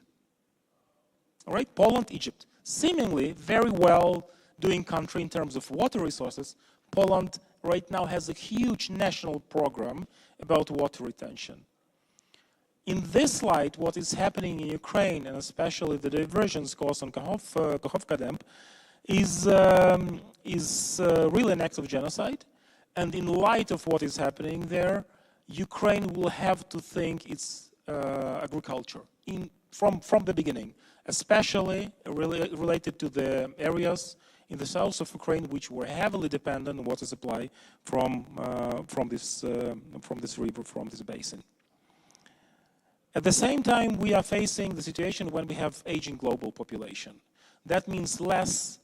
Speaker 7: All right, Poland, Egypt. Seemingly very well doing country in terms of water resources. Poland right now has a huge national program about water retention. In this light, what is happening in Ukraine, and especially the diversions caused on Kakhovka dam, is really an act of genocide.
Speaker 21: And in light of what is happening there, Ukraine will have to think its agriculture from the beginning, especially related to the areas in the south of Ukraine which were heavily dependent on water supply from this river, from this basin. At the same time, we are facing the situation when we have aging global population. That means less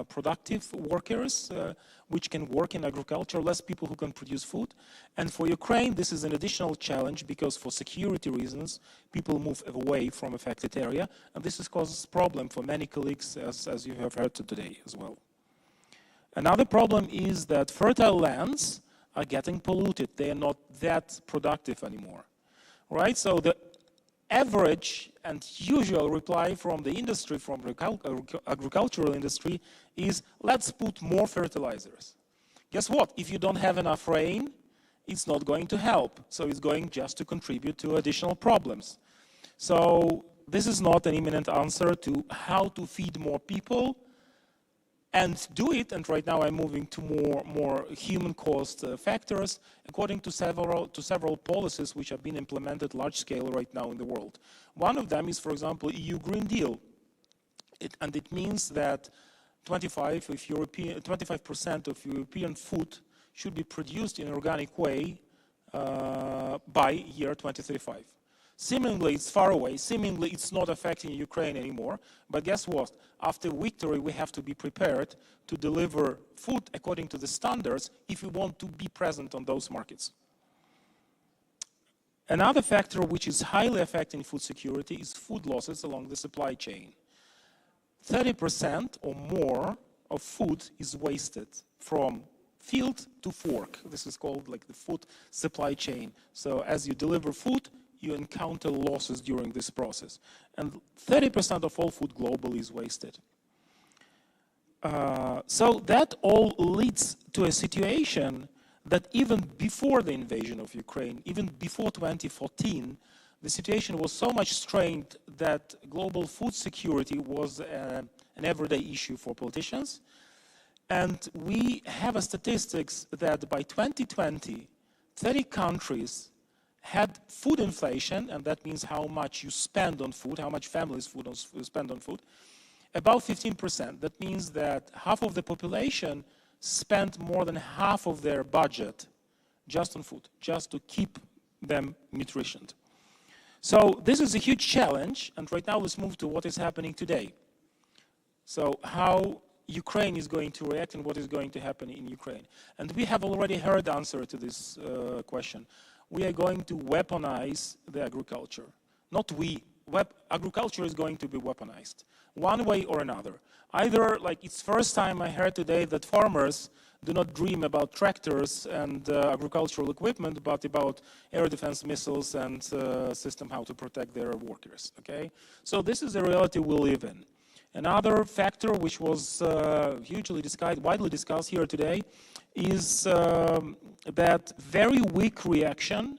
Speaker 21: productive workers which can work in agriculture, less people who can produce food. And for Ukraine, this is an additional challenge because for security reasons, people move away from affected area. And this has caused problem for many colleagues, as you have heard today as well. Another problem is that fertile lands are getting polluted. They are not that productive anymore, right? So the average and usual reply from the industry, from the agricultural industry, is let's put more fertilizers. Guess what? If you don't have enough rain, it's not going to help. So it's going just to contribute to additional problems. So this is not an imminent answer to how to feed more people and do it. And right now I'm moving to more human cost factors according to several policies which have been implemented large scale right now in the world. One of them is, for example, EU Green Deal. It means that 25% of European food should be produced in an organic way by year 2035. Seemingly, it's far away. Seemingly, it's not affecting Ukraine anymore. But guess what? After victory, we have to be prepared to deliver food according to the standards if we want to be present on those markets. Another factor which is highly affecting food security is food losses along the supply chain. 30% or more of food is wasted from field to fork. This is called like the food supply chain. So as you deliver food, you encounter losses during this process. And 30% of all food globally is wasted. So that all leads to a situation that even before the invasion of Ukraine, even before 2014, the situation was so much strained that global food security was an everyday issue for politicians. And we have a statistics that by 2020, 30 countries had food inflation, and that means how much you spend on food, how much families spend on food, about 15%. That means that half of the population spent more than half of their budget just on food, just to keep them nutritioned. So this is a huge challenge, and right now let's move to what is happening today. So how Ukraine is going to react and what is going to happen in Ukraine. And we have already heard the answer to this question. We are going to weaponize the agriculture. Not we. Agriculture is going to be weaponized, one way or another. Either, like it's first time I heard today that farmers do not dream about tractors and agricultural equipment, but about air defense missiles and system how to protect their workers, okay? So this is the reality we live in. Another factor which was widely discussed here today is that very weak reaction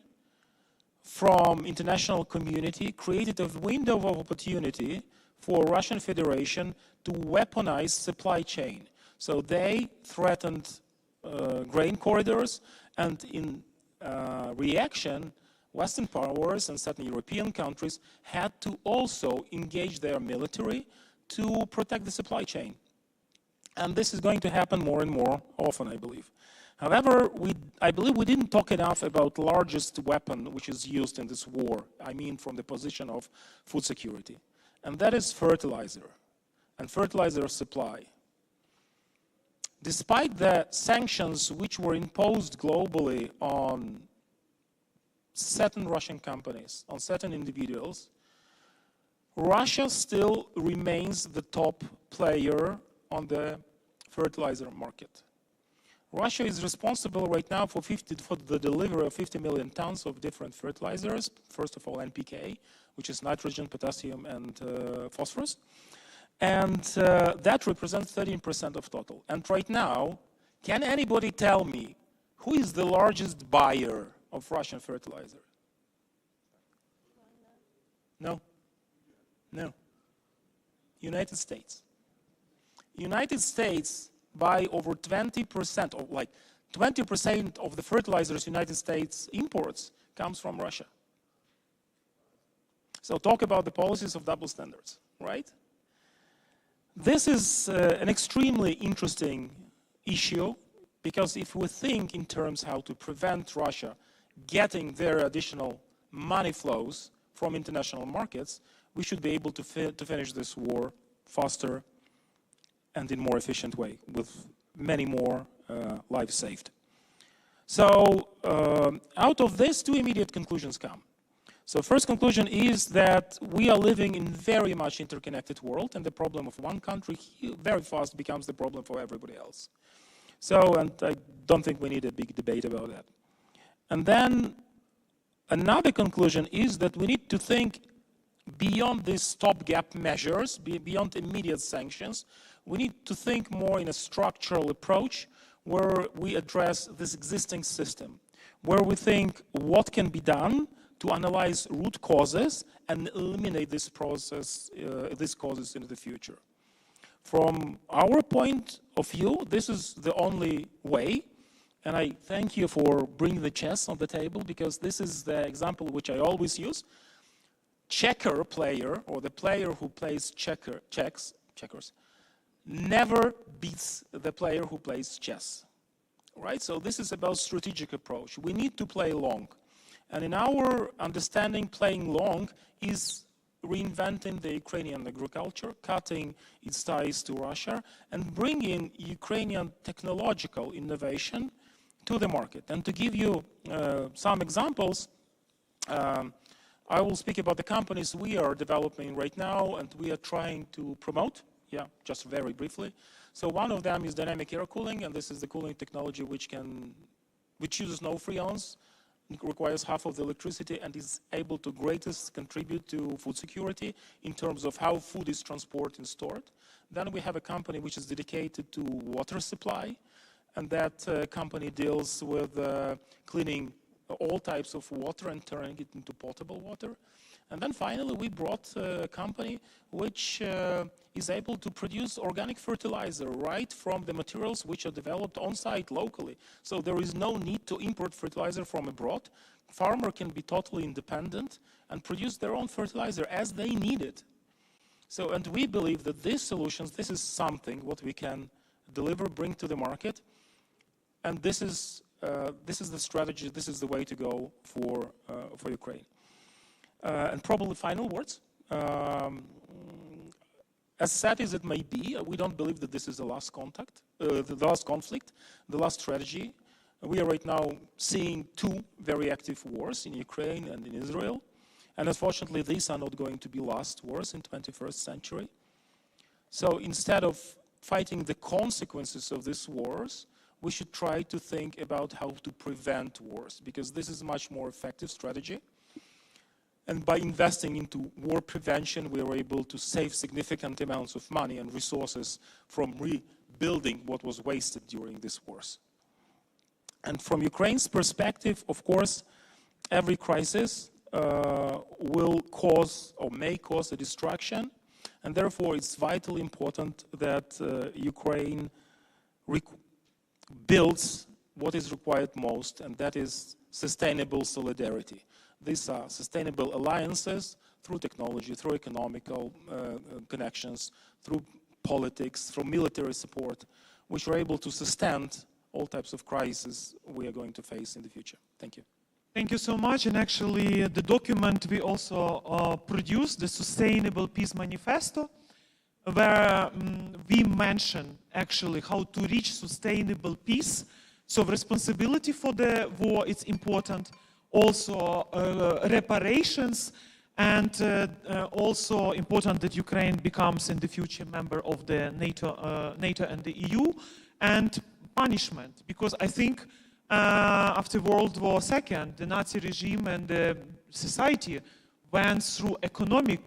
Speaker 21: from international community created a window of opportunity for Russian Federation to weaponize supply chain. So they threatened grain corridors, and in reaction, Western powers and certain European countries had to also engage their military to protect the supply chain. And this is going to happen more and more often, I believe. However, I believe we didn't talk enough about the largest weapon which is used in this war. I mean, from the position of food security. And that is fertilizer and fertilizer supply. Despite the sanctions which were imposed globally on certain Russian companies, on certain individuals, Russia still remains the top player on the fertilizer market. Russia is responsible right now for the delivery of 50 million tons of different fertilizers. First of all, NPK, which is nitrogen, potassium, and phosphorus. And that represents 13% of total. And right now, can anybody tell me who is the largest buyer of Russian fertilizer? No. No. United States. United States buy over 20%, or like 20% of the fertilizers United States imports comes from Russia. So talk about the policies of double standards, right? This is an extremely interesting issue, because if we think in terms how to prevent Russia getting their additional money flows from international markets, we should be able to finish this war faster and in more efficient way, with many more lives saved. So out of this, two immediate conclusions come. So first conclusion is that we are living in very much interconnected world, and the problem of one country very fast becomes the problem for everybody else. So, and I don't think we need a big debate about that. And then another conclusion is that we need to think beyond these stopgap measures, beyond immediate sanctions. We need to think more in a structural approach where we address this existing system, where we think what can be done to analyze root causes and eliminate this process, these causes in the future. From our point of view, this is the only way, and I thank you for bringing the chess on the table, because this is the example which I always use. Checker player, or the player who plays checkers, never beats the player who plays chess, right? So this is about strategic approach. We need to play long. And in our understanding, playing long is reinventing the Ukrainian agriculture, cutting its ties to Russia, and bringing Ukrainian technological innovation to the market. And to give you some examples, I will speak about the companies we are developing right now and we are trying to promote. Yeah, just very briefly. So one of them is dynamic air cooling, and this is the cooling technology which uses no freons. It requires half of the electricity and is able to greatest contribute to food security in terms of how food is transported and stored. Then we have a company which is dedicated to water supply, and that company deals with cleaning all types of water and turning it into potable water. And then finally we brought a company which is able to produce organic fertilizer right from the materials which are developed on site locally. So there is no need to import fertilizer from abroad. Farmer can be totally independent and produce their own fertilizer as they need it. So, and we believe that these solutions, this is something what we can deliver, bring to the market, and this is the strategy, this is the way to go for Ukraine. And probably final words. As sad as it may be, we don't believe that this is the last conflict, the last strategy. We are right now seeing two very active wars in Ukraine and in Israel. And unfortunately, these are not going to be last wars in 21st century. So instead of fighting the consequences of these wars, we should try to think about how to prevent wars, because this is a much more effective strategy. And by investing into war prevention, we are able to save significant amounts of money and resources from rebuilding what was wasted during these wars. And from Ukraine's perspective, of course, every crisis will cause or may cause a destruction. And therefore, it's vitally important that Ukraine builds what is required most, and that is sustainable solidarity. These are sustainable alliances through technology, through economical connections, through politics, through military support, which are able to sustain all types of crises we are going to face in the future. Thank you.
Speaker 16: Thank you so much. And actually, the document we also produced, the Sustainable Peace Manifesto, where we mention actually how to reach sustainable peace. So responsibility for the war is important. Also reparations, and also important that Ukraine becomes in the future member of the NATO and the EU, and punishment, because I think after World War II, the Nazi regime and the society went through economic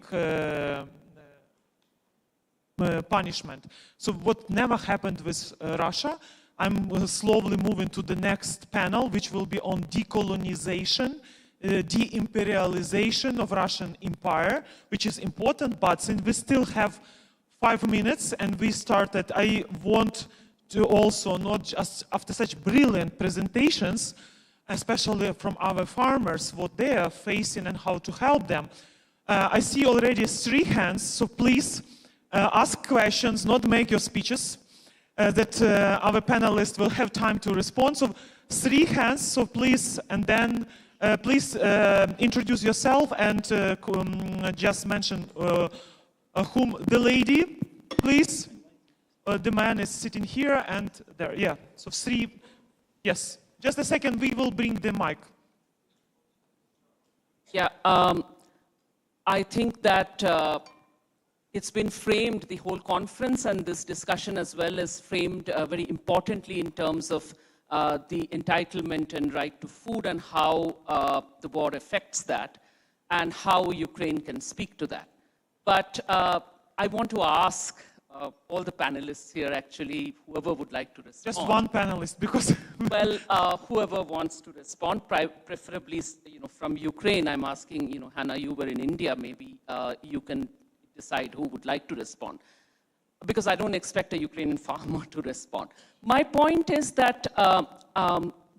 Speaker 16: punishment. So what never happened with Russia. I'm slowly moving to the next panel, which will be on decolonization, de-imperialization of Russian Empire, which is important, but since we still have 5 minutes and we started, I want to also, not just after such brilliant presentations, especially from our farmers, what they are facing and how to help them. I see already 3 hands, so please ask questions, not make your speeches, that our panelists will have time to respond. So 3 hands, so please, and then please introduce yourself and just mention whom the lady, please. The man is sitting here and there, yeah. So 3, yes. Just a second, we will bring the mic.
Speaker 2: Yeah, I think that it's been framed, the whole conference and this discussion as well is framed very importantly in terms of the entitlement and right to food and how the war affects that and how Ukraine can speak to that. But I want to ask all the panelists here, actually, whoever would like to respond.
Speaker 16: Just one panelist, because...
Speaker 2: Well, whoever wants to respond, preferably, from Ukraine. I'm asking, Hannah, you were in India, maybe you can decide who would like to respond. Because I don't expect a Ukrainian farmer to respond. My point is that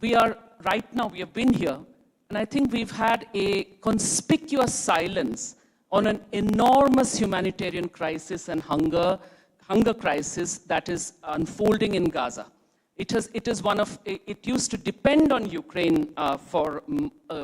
Speaker 2: we are, right now, we have been here, and I think we've had a conspicuous silence on an enormous humanitarian crisis and hunger crisis that is unfolding in Gaza. It used to depend on Ukraine for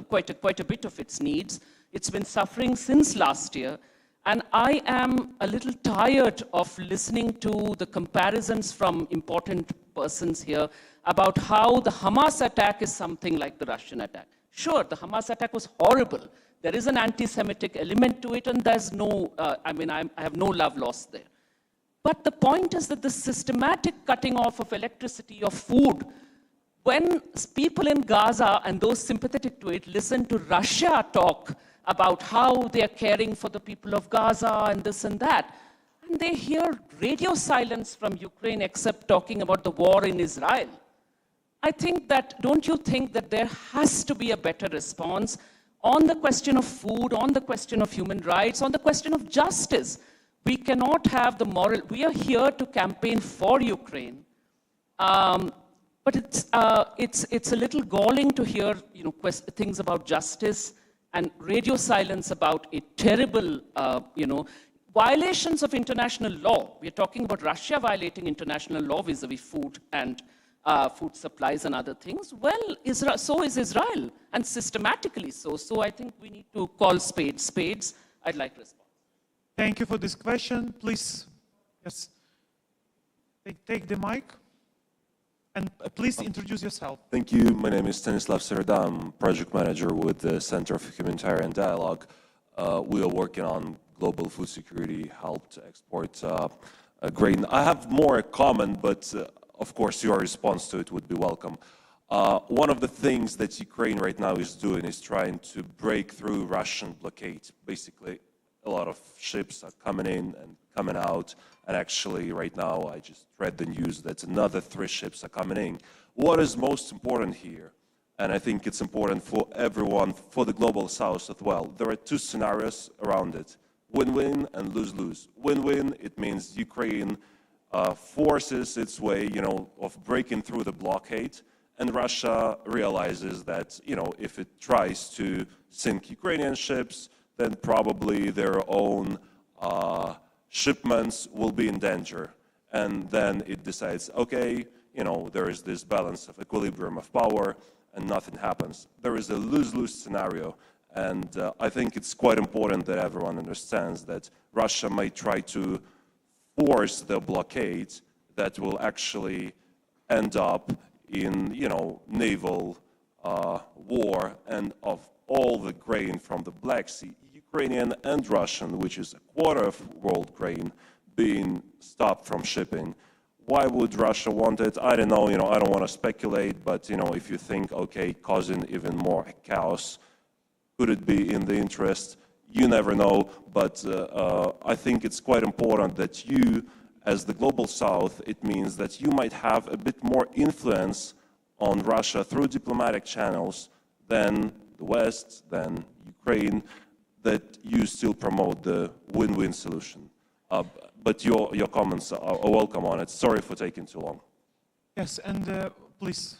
Speaker 2: quite a bit of its needs. It's been suffering since last year. And I am a little tired of listening to the comparisons from important persons here about how the Hamas attack is something like the Russian attack. Sure, the Hamas attack was horrible. There is an anti-Semitic element to it, and there's no, I have no love lost there. But the point is that the systematic cutting off of electricity, of food, when people in Gaza and those sympathetic to it listen to Russia talk about how they are caring for the people of Gaza and this and that, and they hear radio silence from Ukraine except talking about the war in Israel. I think that, don't you think that there has to be a better response on the question of food, on the question of human rights, on the question of justice? We cannot have the moral, we are here to campaign for Ukraine. But it's a little galling to hear things about justice and radio silence about a terrible, violations of international law. We're talking about Russia violating international law vis-a-vis food and food supplies and other things. Well, so is Israel, and systematically so. So I think we need to call spades spades. I'd like to respond.
Speaker 16: Thank you for this question. Please, yes, take the mic. And please introduce yourself.
Speaker 22: Thank you. My name is Stanislav Sereda. I'm project manager with the Center for Humanitarian Dialogue. We are working on global food security, help to export grain. I have more comment, but of course your response to it would be welcome. One of the things that Ukraine right now is doing is trying to break through Russian blockade. Basically, a lot of ships are coming in and coming out. And actually, right now, I just read the news that another 3 ships are coming in. What is most important here, and I think it's important for everyone, for the Global South as well, there are 2 scenarios around it. Win-win and lose-lose. Win-win, it means Ukraine forces its way, of breaking through the blockade, and Russia realizes that, if it tries to sink Ukrainian ships, then probably their own shipments will be in danger. And then it decides, okay, there is this balance of equilibrium of power and nothing happens. There is a lose-lose scenario. And I think it's quite important that everyone understands that Russia might try to force the blockade that will actually end up in, naval war, and of all the grain from the Black Sea, Ukrainian and Russian, which is a quarter of world grain, being stopped from shipping. Why would Russia want it? I don't know, I don't want to speculate, but, if you think, okay, causing even more chaos, could it be in the interest? You never know, but I think it's quite important that you, as the Global South, it means that you might have a bit more influence on Russia through diplomatic channels than the West, than Ukraine, that you still promote the win-win solution. But your comments are welcome on it. Sorry for taking too long.
Speaker 16: Yes, and please,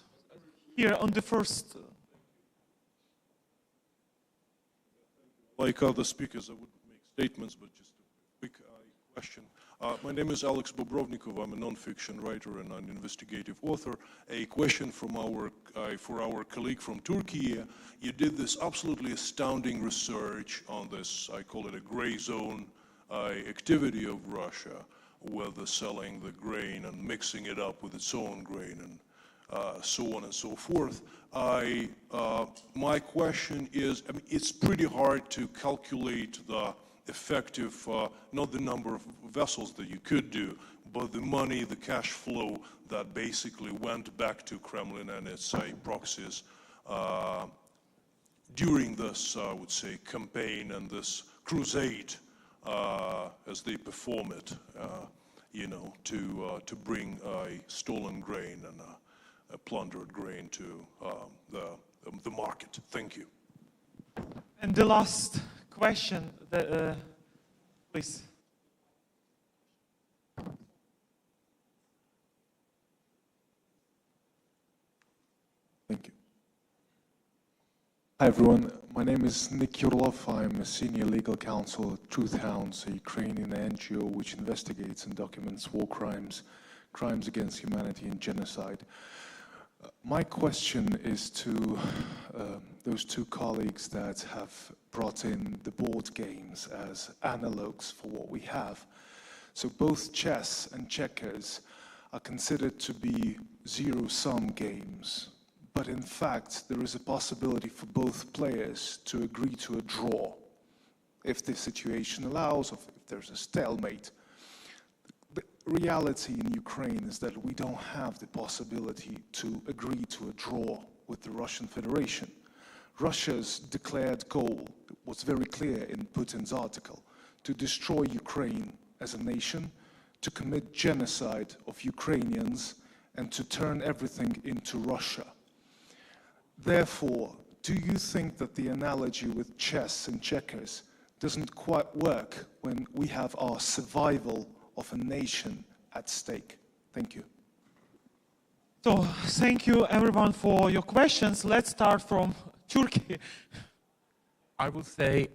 Speaker 16: here on the first.
Speaker 4: Like other speakers, I would make statements, but just a quick question. My name is Alex Bobrovnikov. I'm a non-fiction writer and an investigative author. A question from for our colleague from Turkey. You did this absolutely astounding research on this, I call it a gray zone activity of Russia, whether selling the grain and mixing it up with its own grain and so on and so forth. My question is, I mean, it's pretty hard to calculate the effective, not the number of vessels that you could do, but the money, the cash flow that basically went back to Kremlin and its proxies during this, I would say, campaign and this crusade as they perform it, you know, to bring stolen grain and plundered grain to the market. Thank you.
Speaker 16: And the last question, please.
Speaker 5: Thank you. Hi everyone, my name is Nick Yurlov. I'm a senior legal counsel at Truth Hounds, a Ukrainian NGO which investigates and documents war crimes, crimes against humanity and genocide. My question is to those two colleagues that have brought in the board games as analogues for what we have. So both chess and checkers are considered to be zero-sum games, but in fact there is a possibility for both players to agree to a draw if the situation allows, or if there's a stalemate. The reality in Ukraine is that we don't have the possibility to agree to a draw with the Russian Federation. Russia's declared goal was very clear in Putin's article: to destroy Ukraine as a nation, to commit genocide of Ukrainians, and to turn everything into Russia. Therefore, do you think that the analogy with chess and checkers doesn't quite work when we have our survival of a nation at stake? Thank you.
Speaker 16: So, thank you everyone for your questions. Let's start from Turkey.
Speaker 19: I will say,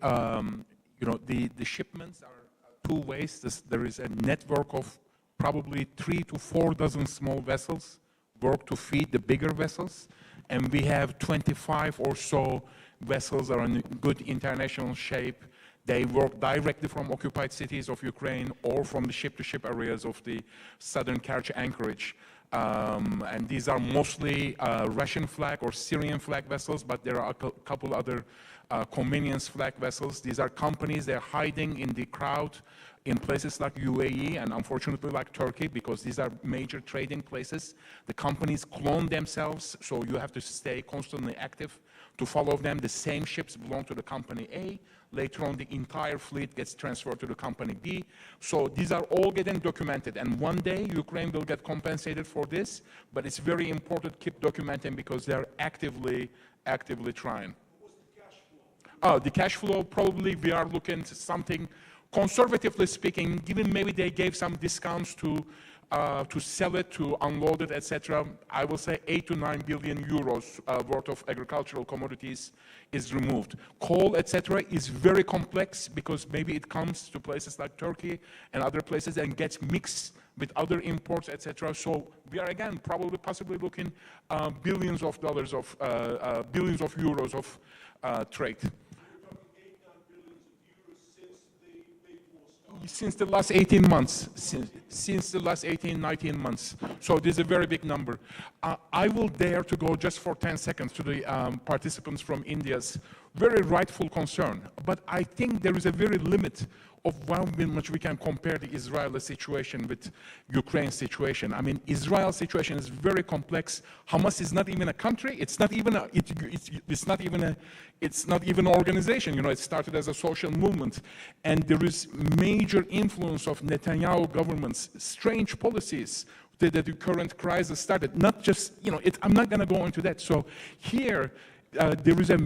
Speaker 19: you know, the shipments are two ways. There is a network of probably 3 to 4 dozen small vessels work to feed the bigger vessels. And we have 25 or so vessels that are in good international shape. They work directly from occupied cities of Ukraine or from the ship-to-ship areas of the southern Kerch anchorage. And these are mostly Russian flag or Syrian flag vessels, but there are a couple other convenience flag vessels. These are companies, they're hiding in the crowd in places like UAE and unfortunately like Turkey, because these are major trading places. The companies clone themselves, so you have to stay constantly active to follow them. The same ships belong to the company A. Later on, the entire fleet gets transferred to the company B. So these are all getting documented. And one day, Ukraine will get compensated for this. But it's very important to keep documenting because they're actively trying. The cash flow, probably we are looking at something, conservatively speaking, given maybe they gave some discounts to sell it, to unload it, etc. I will say 8 to 9 billion euros worth of agricultural commodities is removed. Coal, etc. is very complex because maybe it comes to places like Turkey and other places and gets mixed with other imports, etc. So we are again probably possibly looking billions of dollars of billions of euros of trade. Since the last 18 months, since the last 18, 19 months. So this is a very big number. I will dare to go just for 10 seconds to the participants from India's very rightful concern. But I think there is a very limit of how much we can compare the Israeli situation with Ukraine's situation. I mean, Israel's situation is very complex. Hamas is not even a country. It's not even an organization. You know, it started as a social movement, and there is major influence of Netanyahu government's strange policies that the current crisis started. Not just, you know, I'm not going to go into that. So here. There is a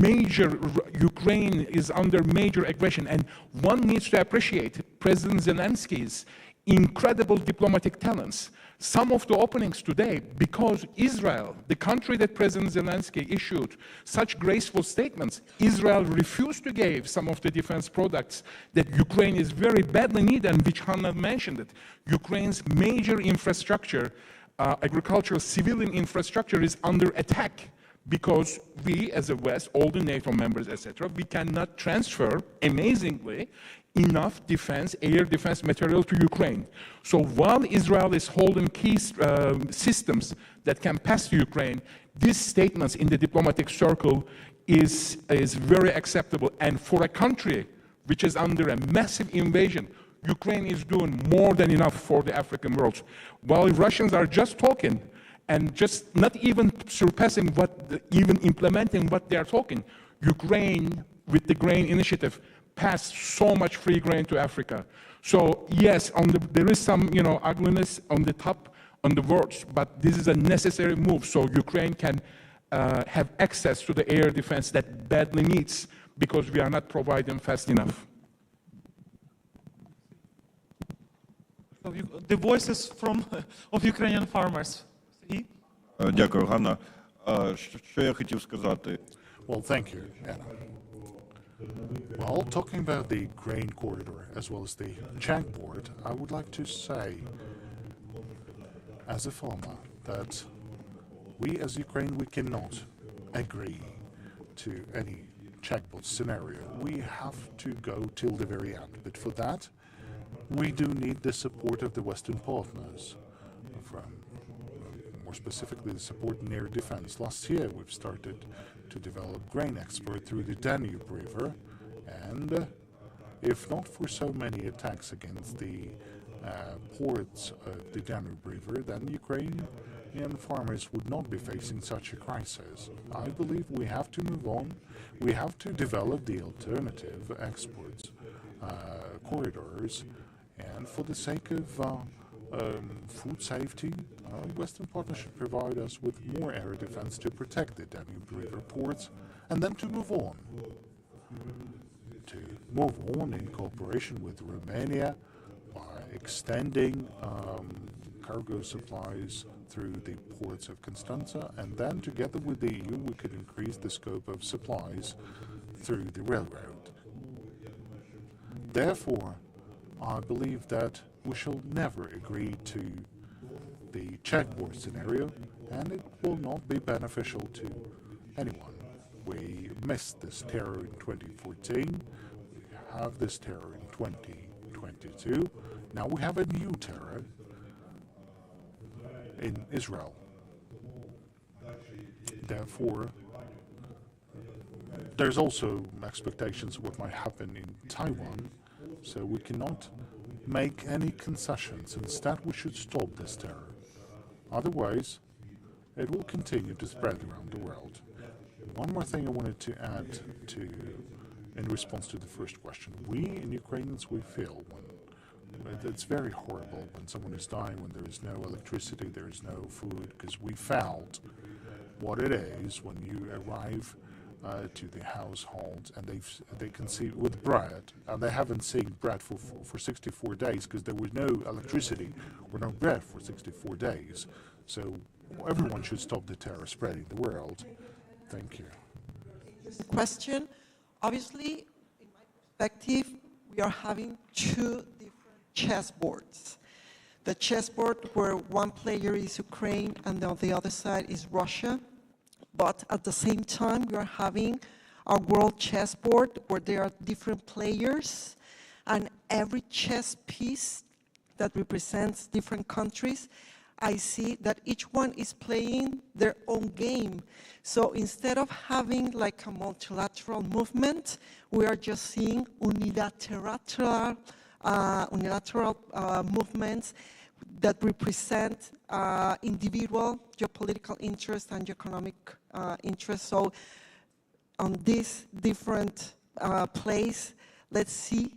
Speaker 19: major, Ukraine is under major aggression, and one needs to appreciate President Zelensky's
Speaker 6: incredible diplomatic talents. Some of the openings today, because Israel, the country that President Zelensky issued such graceful statements, Israel refused to give some of the defense products that Ukraine is very badly need, and which Hannah mentioned it. Ukraine's major infrastructure, agricultural civilian infrastructure is under attack because we as a West, all the NATO members, etc., we cannot transfer, amazingly, enough defense, air defense material to Ukraine. So while Israel is holding key systems that can pass to Ukraine, these statements in the diplomatic circle is very acceptable. And for a country which is under a massive invasion, Ukraine is doing more than enough for the African world. While Russians are just talking and just not even surpassing even implementing what they are talking, Ukraine, with the grain initiative, passed so much free grain to Africa. So yes, there is some ugliness on the top, on the words, but this is a necessary move so Ukraine can have access to the air defense that badly needs, because we are not providing fast enough.
Speaker 16: The voices of Ukrainian farmers.
Speaker 8: Дякую, Ганна. Що я хотів сказати?
Speaker 18: Well, thank you, Anna. Well, talking about the grain corridor as well as the checkboard, I would like to say, as a farmer, that we as Ukraine, we cannot agree to any checkboard scenario. We have to go till the very end. But for that, we do need the support of the Western partners, from more specifically the support in air defense. Last year, we've started to develop grain export through the Danube River, and if not for so many attacks against the ports of the Danube River, then Ukrainian farmers would not be facing such a crisis. I believe we have to move on. We have to develop the alternative exports corridors, and for the sake of food safety, Western Partnership provide us with more air defense to protect the Danube River ports, and then to move on. To move on in cooperation with Romania by extending cargo supplies through the ports of Constanța, and then together with the EU we could increase the scope of supplies through the railroad. Therefore, I believe that we shall never agree to the checkboard scenario, and it will not be beneficial to anyone. We missed this terror in 2014, we have this terror in 2022, now we have a new terror in Israel. Therefore, there's also expectations of what might happen in Taiwan, so we cannot make any concessions. Instead, we should stop this terror. Otherwise, it will continue to spread around the world. One more thing I wanted to add in response to the first question. We, in Ukrainians, we feel it's very horrible when someone is dying, when there is no electricity, there is no food, because we felt what it is when you arrive to the household and they can see with bread, and they haven't seen bread for 64 days because there was no electricity or no bread for 64 days. So everyone should stop the terror spreading the world. Thank you.
Speaker 20: Question. Obviously, in my perspective, we are having two different chessboards. The chessboard where one player is Ukraine and on the other side is Russia. But at the same time, we are having our world chessboard where there are different players, and every chess piece that represents different countries, I see that each one is playing their own game. So instead of having like a multilateral movement, we are just seeing unilateral movements that represent individual geopolitical interests and economic interests. So on this different place, let's see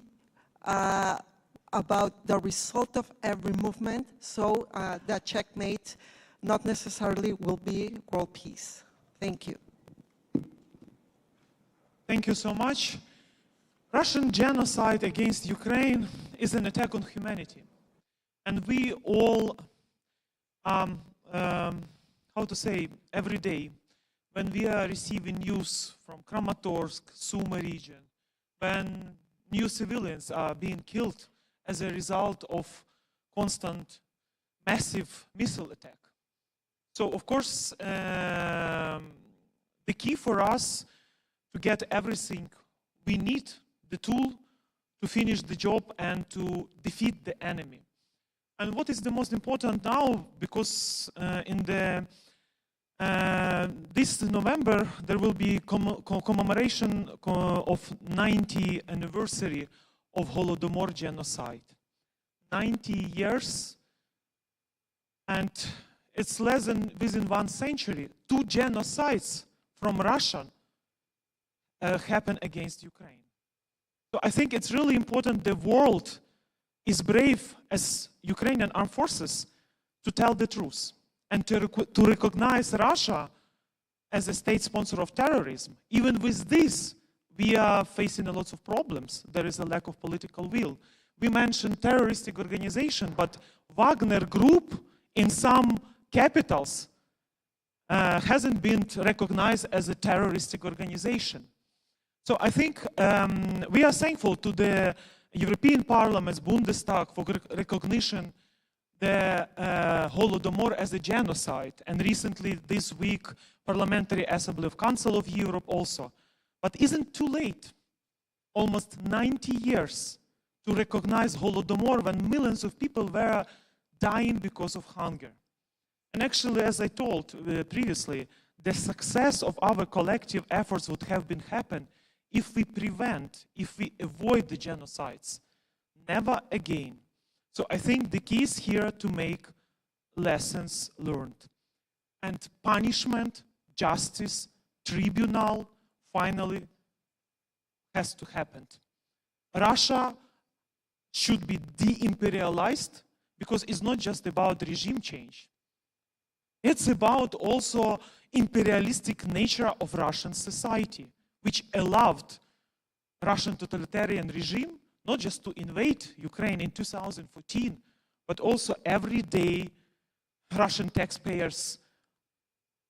Speaker 20: about the result of every movement, so that checkmate not necessarily will be world peace. Thank you.
Speaker 16: Thank you so much. Russian genocide against Ukraine is an attack on humanity.
Speaker 21: And we all, how to say, every day, when we are receiving news from Kramatorsk, Sumy region, when new civilians are being killed as a result of constant massive missile attack. So of course, the key for us to get everything we need, the tool to finish the job and to defeat the enemy. And what is the most important now, because in the this November there will be commemoration of 90th anniversary of Holodomor genocide. 90 years, and it's less than within 1 century. 2 genocides from Russia happen against Ukraine. So I think it's really important the world is brave as Ukrainian armed forces to tell the truth and to recognize Russia as a state sponsor of terrorism. Even with this, we are facing a lot of problems. There is a lack of political will. We mentioned terroristic organization, but Wagner Group in some capitals hasn't been recognized as a terroristic organization. So I think we are thankful to the European Parliament's Bundestag for recognition the Holodomor as a genocide, and recently this week Parliamentary Assembly of Council of Europe also. But isn't too late, almost 90 years, to recognize Holodomor when millions of people were dying because of hunger. And actually, as I told previously, the success of our collective efforts would have been happen if we prevent, if we avoid the genocides. Never again. So I think the key is here to make lessons learned. And punishment, justice, tribunal, finally has to happen. Russia should be de-imperialized because it's not just about regime change. It's about also imperialistic nature of Russian society, which allowed Russian totalitarian regime not just to invade Ukraine in 2014, but also every day Russian taxpayers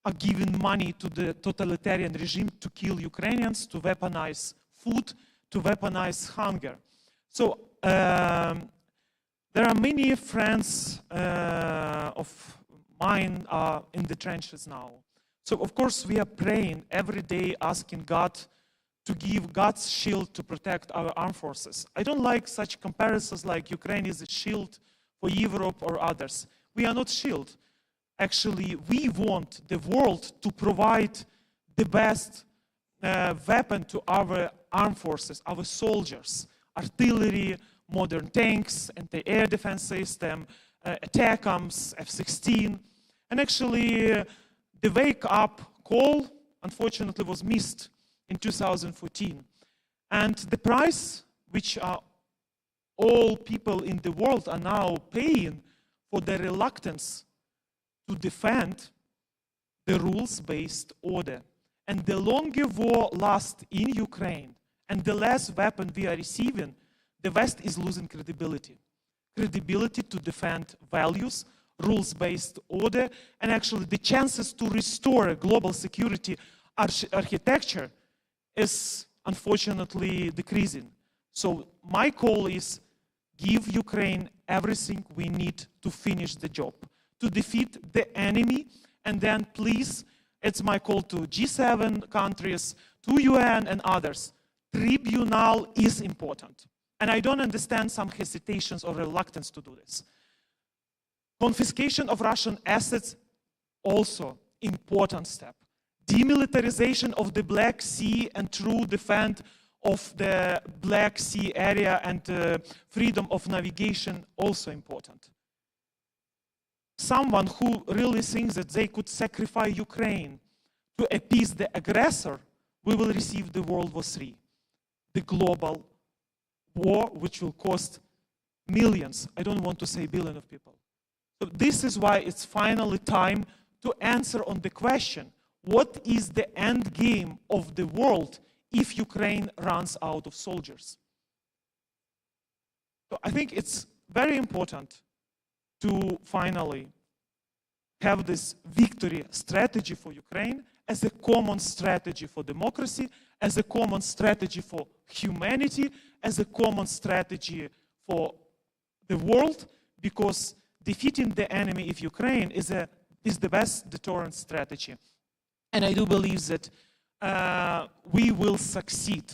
Speaker 21: are giving money to the totalitarian regime to kill Ukrainians, to weaponize food, to weaponize hunger. So there are many friends of mine in the trenches now. So of course we are praying every day, asking God to give God's shield to protect our armed forces. I don't like such comparisons like Ukraine is a shield for Europe or others. We are not shield. Actually, we want the world to provide the best weapon to our armed forces, our soldiers, artillery, modern tanks, anti-air defense system, attack arms, F-16. And actually, the wake-up call, unfortunately, was missed in 2014. And the price, which all people in the world are now paying for their reluctance to defend the rules-based order. And the longer war lasts in Ukraine and the less weapon we are receiving, the West is losing credibility. Credibility to defend values, rules-based order, and actually the chances to restore a global security architecture is unfortunately decreasing. So my call is give Ukraine everything we need to finish the job, to defeat the enemy, and then please, it's my call to G7 countries, to UN and others. Tribunal is important. And I don't understand some hesitations or reluctance to do this. Confiscation of Russian assets, also important step. Demilitarization of the Black Sea and true defense of the Black Sea area and freedom of navigation, also important. Someone who really thinks that they could sacrifice Ukraine to appease the aggressor, we will receive the World War III, the global war which will cost millions, I don't want to say billions of people. So this is why it's finally time to answer on the question, what is the end game of the world if Ukraine runs out of soldiers? So I think it's very important
Speaker 16: to finally have this victory strategy for Ukraine as a common strategy for democracy, as a common strategy for humanity, as a common strategy for the world, because defeating the enemy of Ukraine is the best deterrent strategy. And I do believe that we will succeed,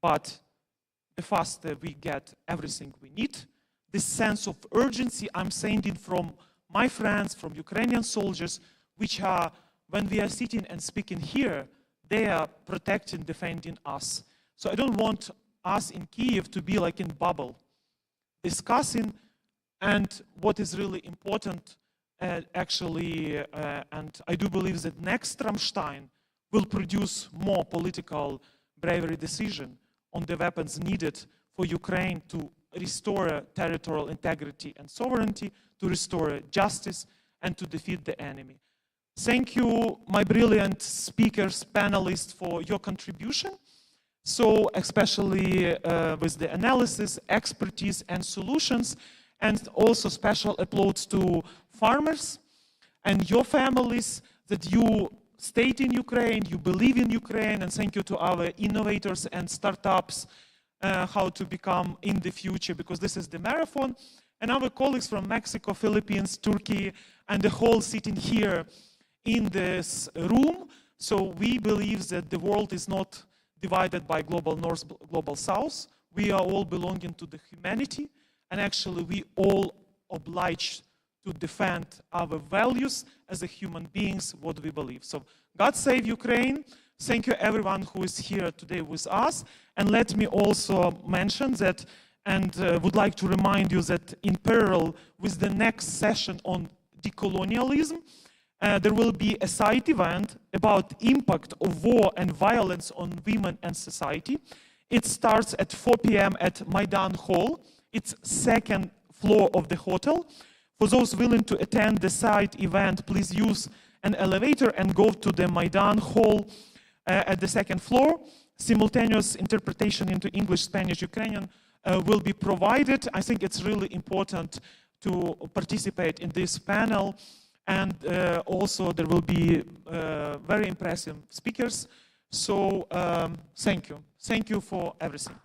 Speaker 16: but the faster we get everything we need, this sense of urgency, I'm saying it from my friends, from Ukrainian soldiers, which are, when we are sitting and speaking here, they are protecting, defending us. So I don't want us in Kyiv to be like in bubble, discussing, and what is really important, actually, and I do believe that next Rammstein will produce more political bravery decision on the weapons needed for Ukraine to restore territorial integrity and sovereignty, to restore justice, and to defeat the enemy. Thank you, my brilliant speakers, panelists, for your contribution. So especially with the analysis, expertise, and solutions, and also special applause to farmers and your families that you stayed in Ukraine, you believe in Ukraine, and thank you to our innovators and startups how to become in the future, because this is the marathon. And our colleagues from Mexico, Philippines, Turkey, and the whole sitting here in this room. So we believe that the world is not divided by global north, global south. We are all belonging to the humanity, and actually we all obliged to defend our values as a human beings, what we believe. So God save Ukraine. Thank you everyone who is here today with us. And let me also mention that, and would like to remind you that in parallel with the next session on decolonialism, there will be a side event about impact of war and violence on women and society. It starts at 4 p.m. at Maidan Hall. It's second floor of the hotel. For those willing to attend the side event, please use an elevator and go to the Maidan Hall at the second floor. Simultaneous interpretation into English, Spanish, Ukrainian will be provided. I think it's really important to participate in this panel. And also there will be very impressive speakers. So thank you. Thank you for everything.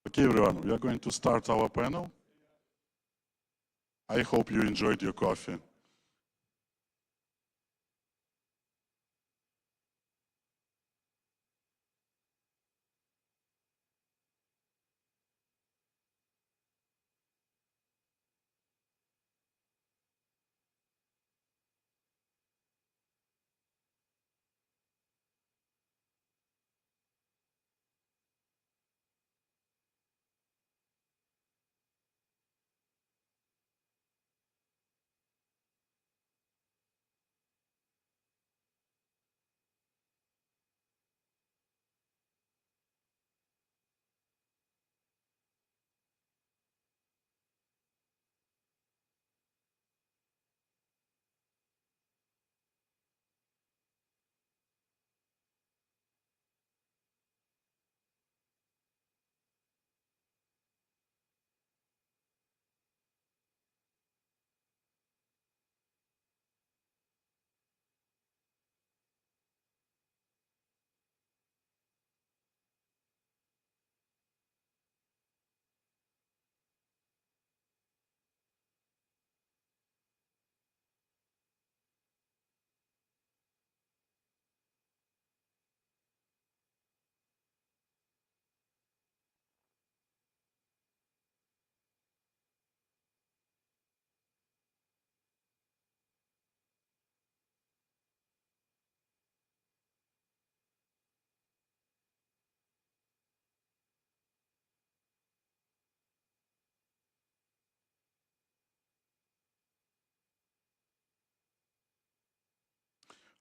Speaker 11: Okay, everyone, we are going to start our panel. I hope you enjoyed your coffee.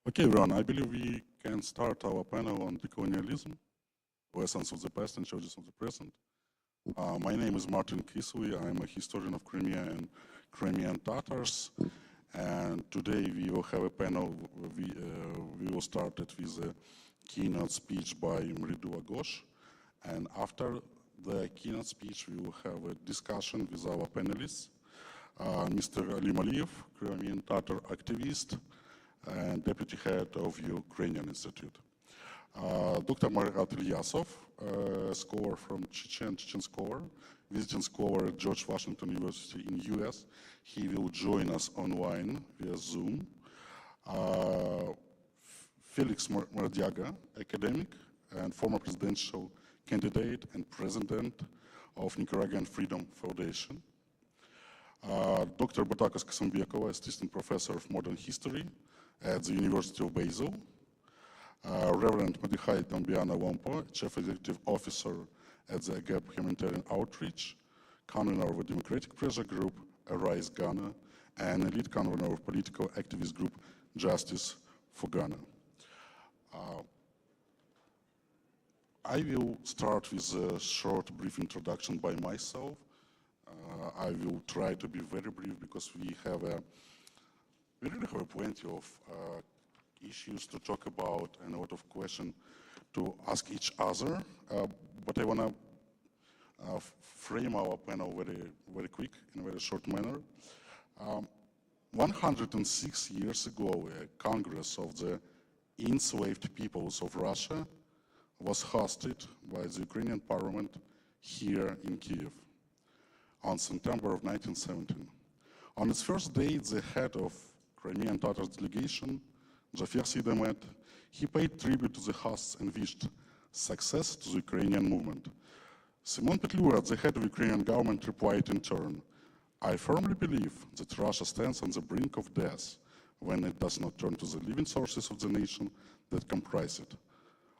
Speaker 11: Okay, everyone, I believe we can start our panel on decolonialism, lessons of the past and challenges of the present. My name is Martin Kisui. I'm a historian of Crimea and Crimean Tatars. And today we will have a panel. We will start it with a keynote speech by Mridu Aghosh. And after the keynote speech, we will have a discussion with our panelists. Mr. Ali Maliyev, Crimean Tatar activist and deputy head of Ukrainian Institute. Dr. Marat Ilyasov, scholar from Chechen scholar, visiting scholar at George Washington University in US. He will join us online via Zoom. Felix Maradiaga, academic and former presidential candidate and president of Nicaraguan Freedom Foundation. Dr. Batakas Kasambekova, assistant professor of modern history at the University of Basel. Reverend Madihai Dambiana Wampo, Chief Executive Officer at the AGAP Humanitarian Outreach, convener of a Democratic Pressure Group, Arise Ghana, and elite convener of political activist group Justice for Ghana. I will start with a short, brief introduction by myself. I will try to be very brief because we really have plenty of issues to talk about and a lot of questions to ask each other. But I want to frame our panel very quick, in a very short manner. 106 years ago, a Congress of the enslaved peoples of Russia was hosted by the Ukrainian parliament here in Kiev on September of 1917. On its first day, the head of Crimean Tatars delegation, Jafer Sidemet, he paid tribute to the hosts and wished success to the Ukrainian movement. Simon Petlura, the head of the Ukrainian government, replied in turn, I firmly believe that Russia stands on the brink of death when it does not turn to the living sources of the nation that comprise it.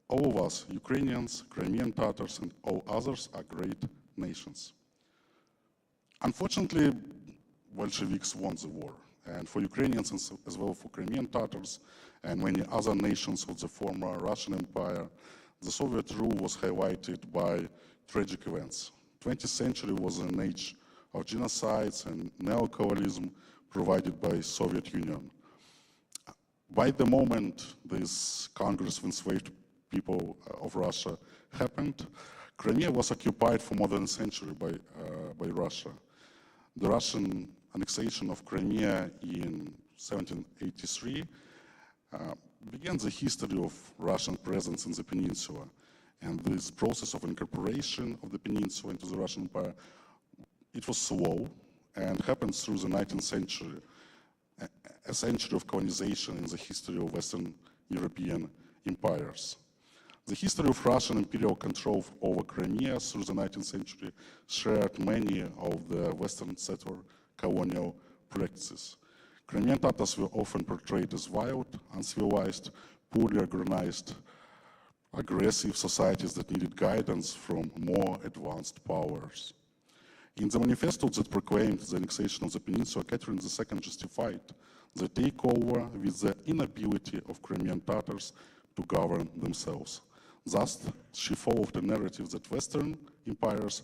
Speaker 11: All of us, Ukrainians, Crimean Tatars, and all others are great nations. Unfortunately, Bolsheviks won the war. And for Ukrainians as well for Crimean Tatars and many other nations of the former Russian Empire, the Soviet rule was highlighted by tragic events. 20th century was an age of genocides and neocolonialism provided by Soviet Union. By the moment this Congress of enslaved people of Russia happened, Crimea was occupied for more than a century by Russia. The Russian annexation of Crimea in 1783 began the history of Russian presence in the peninsula. And this process of incorporation of the peninsula into the Russian Empire, it was slow and happened through the 19th century, a century of colonization in the history of Western European empires. The history of Russian imperial control over Crimea through the 19th century shared many of the Western settler colonial practices. Crimean Tatars were often portrayed as wild, uncivilized, poorly organized, aggressive societies that needed guidance from more advanced powers. In the manifesto that proclaimed the annexation of the peninsula, Catherine II justified the takeover with the inability of Crimean Tatars to govern themselves. Thus, she followed a narrative that Western empires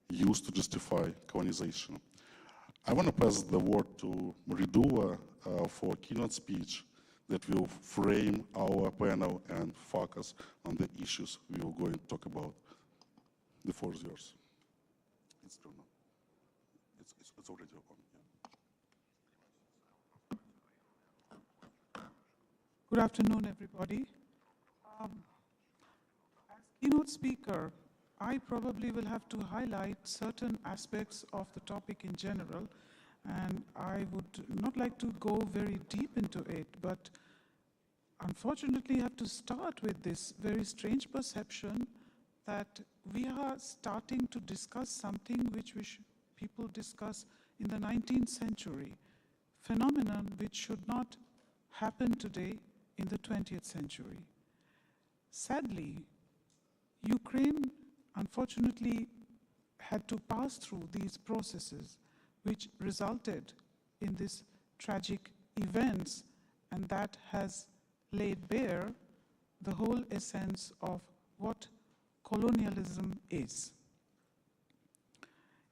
Speaker 11: used to justify colonization. I want to pass the word to Ridula for a keynote speech that will frame our panel and focus on the issues we are going to talk about. The floor is yours. It's already open. Yeah.
Speaker 12: Good afternoon, everybody. As keynote speaker, I probably will have to highlight certain aspects of the topic in general, and I would not like to go very deep into it, but unfortunately have to start with this very strange perception that we are starting to discuss something which people discuss in the 19th century, phenomenon which should not happen today in the 20th century. Sadly, Ukraine unfortunately had to pass through these processes which resulted in these tragic events, and that has laid bare the whole essence of what colonialism is.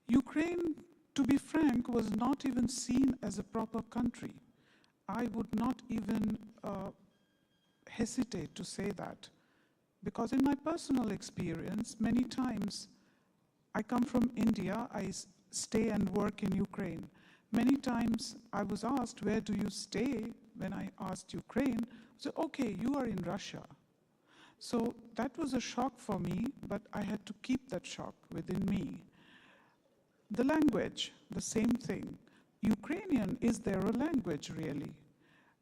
Speaker 12: Ukraine, to be frank, was not even seen as a proper country. I would not even hesitate to say that, because in my personal experience, many times I come from India, I stay and work in Ukraine. Many times I was asked, where do you stay? When I asked Ukraine, I said, okay, you are in Russia. So that was a shock for me, but I had to keep that shock within me. The language, the same thing. Ukrainian, is there a language really?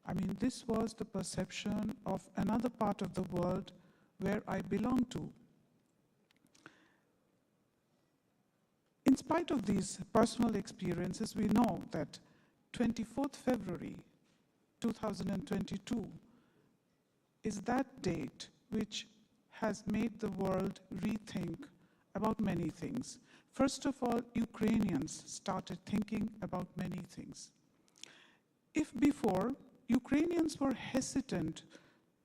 Speaker 12: I mean, this was the perception of another part of the world where I belong to. In spite of these personal experiences, we know that 24th February 2022 is that date which has made the world rethink about many things. First of all, Ukrainians started thinking about many things. If before, Ukrainians were hesitant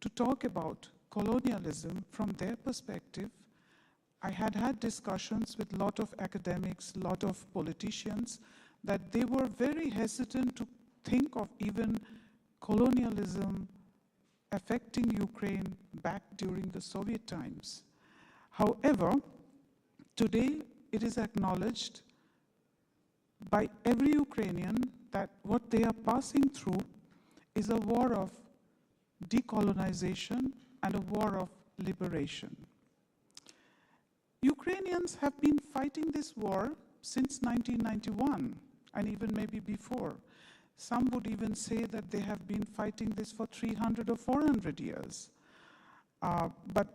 Speaker 12: to talk about colonialism from their perspective, I had discussions with a lot of academics, a lot of politicians, that they were very hesitant to think of even colonialism affecting Ukraine back during the Soviet times. However, today it is acknowledged by every Ukrainian that what they are passing through is a war of decolonization and a war of liberation. Ukrainians have been fighting this war since 1991, and even maybe before. Some would even say that they have been fighting this for 300 or 400 years. But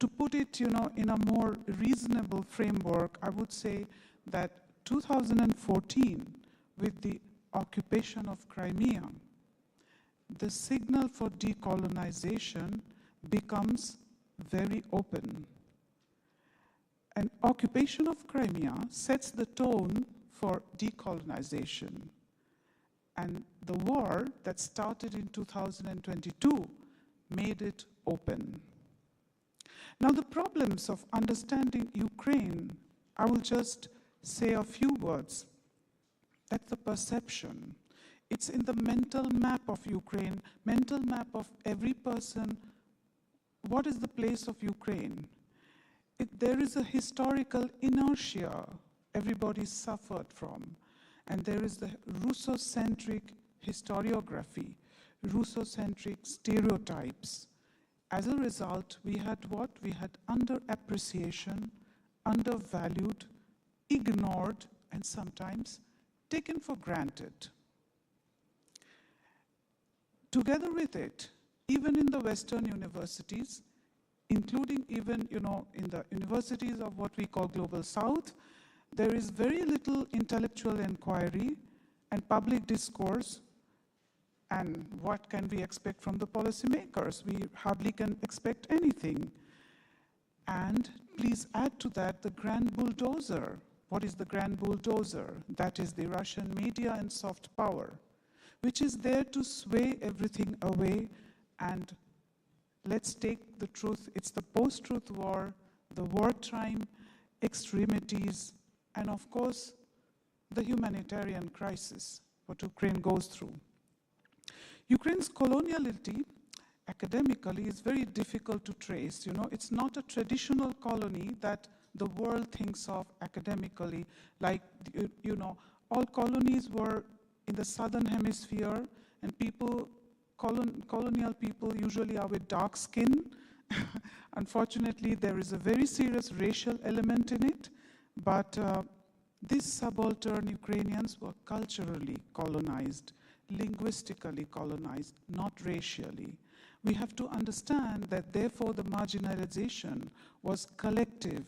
Speaker 12: to put it, in a more reasonable framework, I would say that 2014, with the occupation of Crimea, the signal for decolonization becomes very open. An occupation of Crimea sets the tone for decolonization. And the war that started in 2022 made it open. Now, the problems of understanding Ukraine, I will just say a few words. That's the perception. It's in the mental map of Ukraine, mental map of every person. What is the place of Ukraine? There is a historical inertia everybody suffered from. And there is the Russocentric historiography, Russocentric stereotypes. As a result, we had what? We had underappreciation, undervalued, ignored, and sometimes taken for granted. Together with it, even in the Western universities, including even, in the universities of what we call Global South, there is very little intellectual inquiry and public discourse. And what can we expect from the policymakers? We hardly can expect anything. And please add to that the grand bulldozer. What is the grand bulldozer? That is the Russian media and soft power, which is there to sway everything away. And let's take the truth. It's the post-truth war, the wartime extremities, and of course, the humanitarian crisis, what Ukraine goes through. Ukraine's coloniality, academically, is very difficult to trace. It's not a traditional colony that the world thinks of academically. Like, all colonies were in the southern hemisphere, and colonial people usually are with dark skin. Unfortunately, there is a very serious racial element in it, but these subaltern Ukrainians were culturally colonized, linguistically colonized, not racially. We have to understand that therefore the marginalization was collective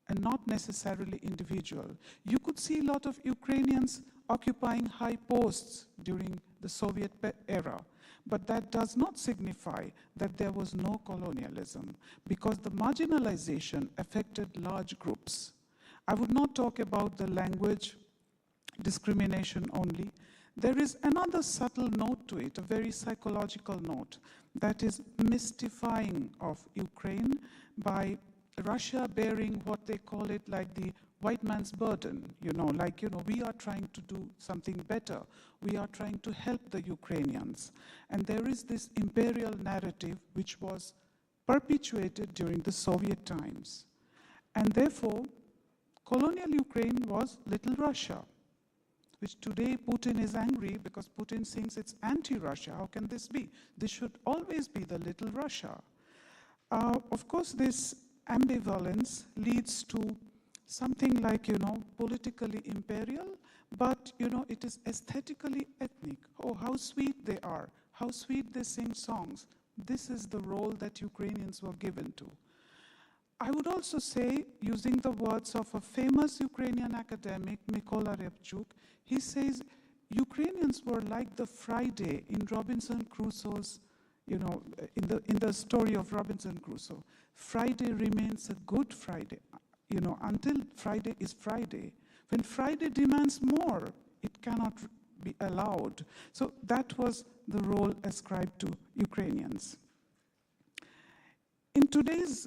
Speaker 12: and not necessarily individual. You could see a lot of Ukrainians occupying high posts during the Soviet era, but that does not signify that there was no colonialism, because the marginalization affected large groups. I would not talk about the language discrimination only. There is another subtle note to it, a very psychological note, that is mystifying of Ukraine by Russia bearing what they call it like the white man's burden, we are trying to do something better. We are trying to help the Ukrainians. And there is this imperial narrative which was perpetuated during the Soviet times. And therefore, colonial Ukraine was Little Russia, which today Putin is angry because Putin thinks it's anti-Russia. How can this be? This should always be the Little Russia. Of course, this ambivalence leads to something like, politically imperial, but, it is aesthetically ethnic. Oh, how sweet they are. How sweet they sing songs. This is the role that Ukrainians were given to. I would also say, using the words of a famous Ukrainian academic, Mykola Repchuk, he says, Ukrainians were like the Friday in Robinson Crusoe's, in the story of Robinson Crusoe. Friday remains a good Friday, until Friday is Friday. When Friday demands more, it cannot be allowed. So that was the role ascribed to Ukrainians. In today's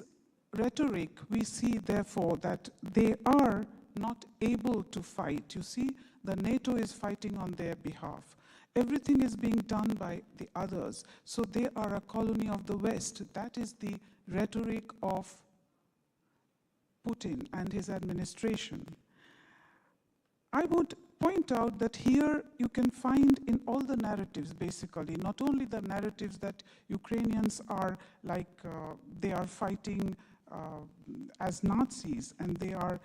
Speaker 12: rhetoric, we see, therefore, that they are not able to fight. You see, the NATO is fighting on their behalf. Everything is being done by the others. So they are a colony of the West. That is the rhetoric of Putin and his administration. I would point out that here you can find in all the narratives, basically, not only the narratives that Ukrainians are like, they are fighting as Nazis, and they are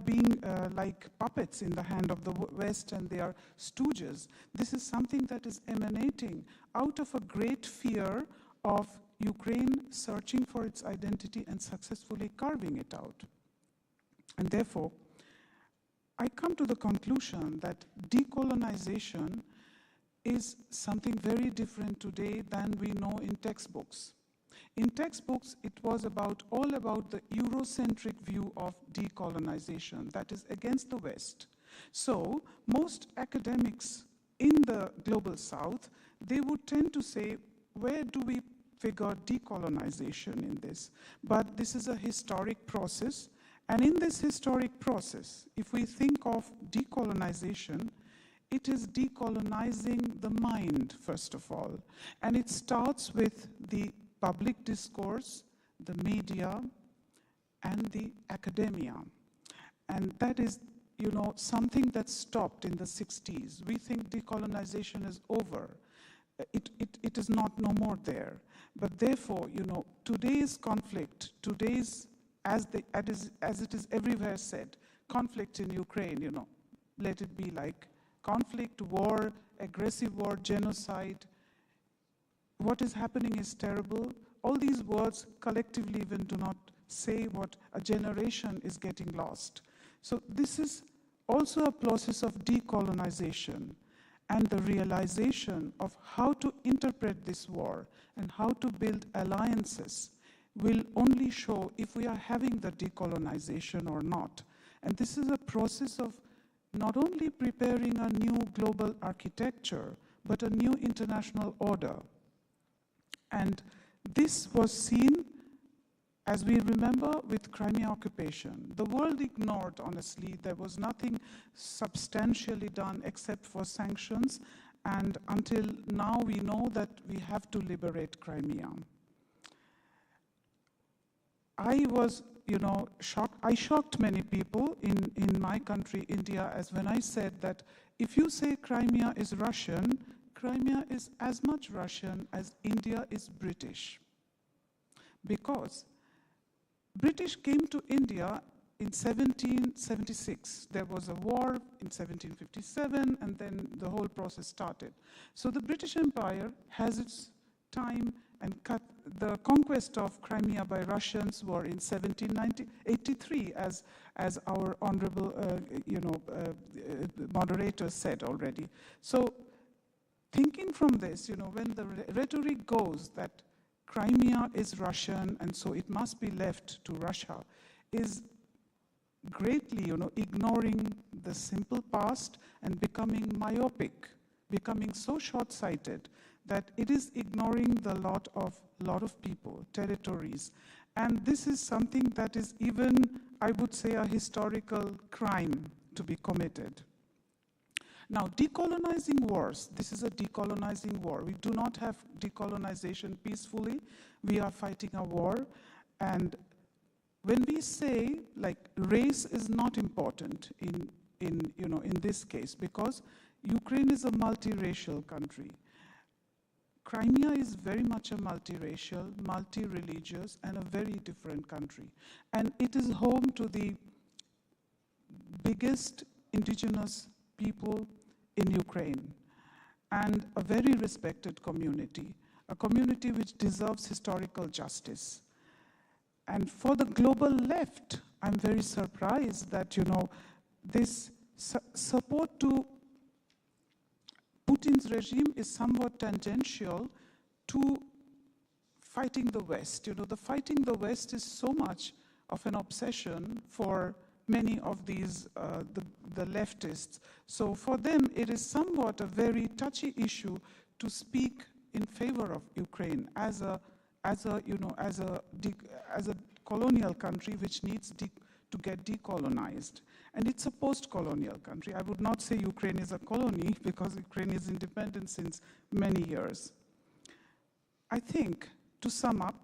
Speaker 12: being like puppets in the hand of the West, and they are stooges. This is something that is emanating out of a great fear of Ukraine searching for its identity and successfully carving it out. And therefore, I come to the conclusion that decolonization is something very different today than we know in textbooks. In textbooks, it was all about the Eurocentric view of decolonization, that is against the West. So most academics in the Global South, they would tend to say, where do we figure decolonization in this? But this is a historic process, and in this historic process, if we think of decolonization, it is decolonizing the mind, first of all. And it starts with the public discourse, the media, and the academia. And that is, something that stopped in the 60s. We think decolonization is over. It it is not no more there. But therefore, you know, today's conflict, as it is everywhere said, conflict in Ukraine, you know, let it be like conflict, war, aggressive war, genocide. What is happening is terrible. All these words collectively even do not say what a generation is getting lost. So this is also a process of decolonization, and the realization of how to interpret this war and how to build alliances will only show if we are having the decolonization or not. And this is a process of not only preparing a new global architecture, but a new international order. And this was seen, as we remember, with Crimea occupation. The world ignored, honestly. There was nothing substantially done except for sanctions. And until now, we know that we have to liberate Crimea. I was, you know, shocked. I shocked many people in my country, India, as when I said that if you say Crimea is Russian, Crimea is as much Russian as India is British. Because British came to India in 1776. There was a war in 1757, and then the whole process started. So the British Empire has its time, and the conquest of Crimea by Russians were in 1783, as our honorable moderator said already. So thinking from this, you know, when the rhetoric goes that Crimea is Russian and so it must be left to Russia, is greatly, you know, ignoring the simple past and becoming myopic, becoming so short-sighted that it is ignoring the lot of people, territories. And this is something that is even, I would say, a historical crime to be committed. Now, decolonizing wars, this is a decolonizing war. We do not have decolonization peacefully. We are fighting a war. And when we say, like, race is not important in this case, because Ukraine is a multiracial country. Crimea is very much a multiracial, multi-religious, and a very different country. And it is home to the biggest indigenous people in Ukraine, and a very respected community, a community which deserves historical justice. And for the global left, I'm very surprised that, you know, this support to Putin's regime is somewhat tangential to fighting the West. You know, the fighting the West is so much of an obsession for many of these, the leftists. So for them, it is somewhat a very touchy issue to speak in favor of Ukraine as a colonial country which needs to get decolonized. And it's a post-colonial country. I would not say Ukraine is a colony because Ukraine is independent since many years. I think, to sum up,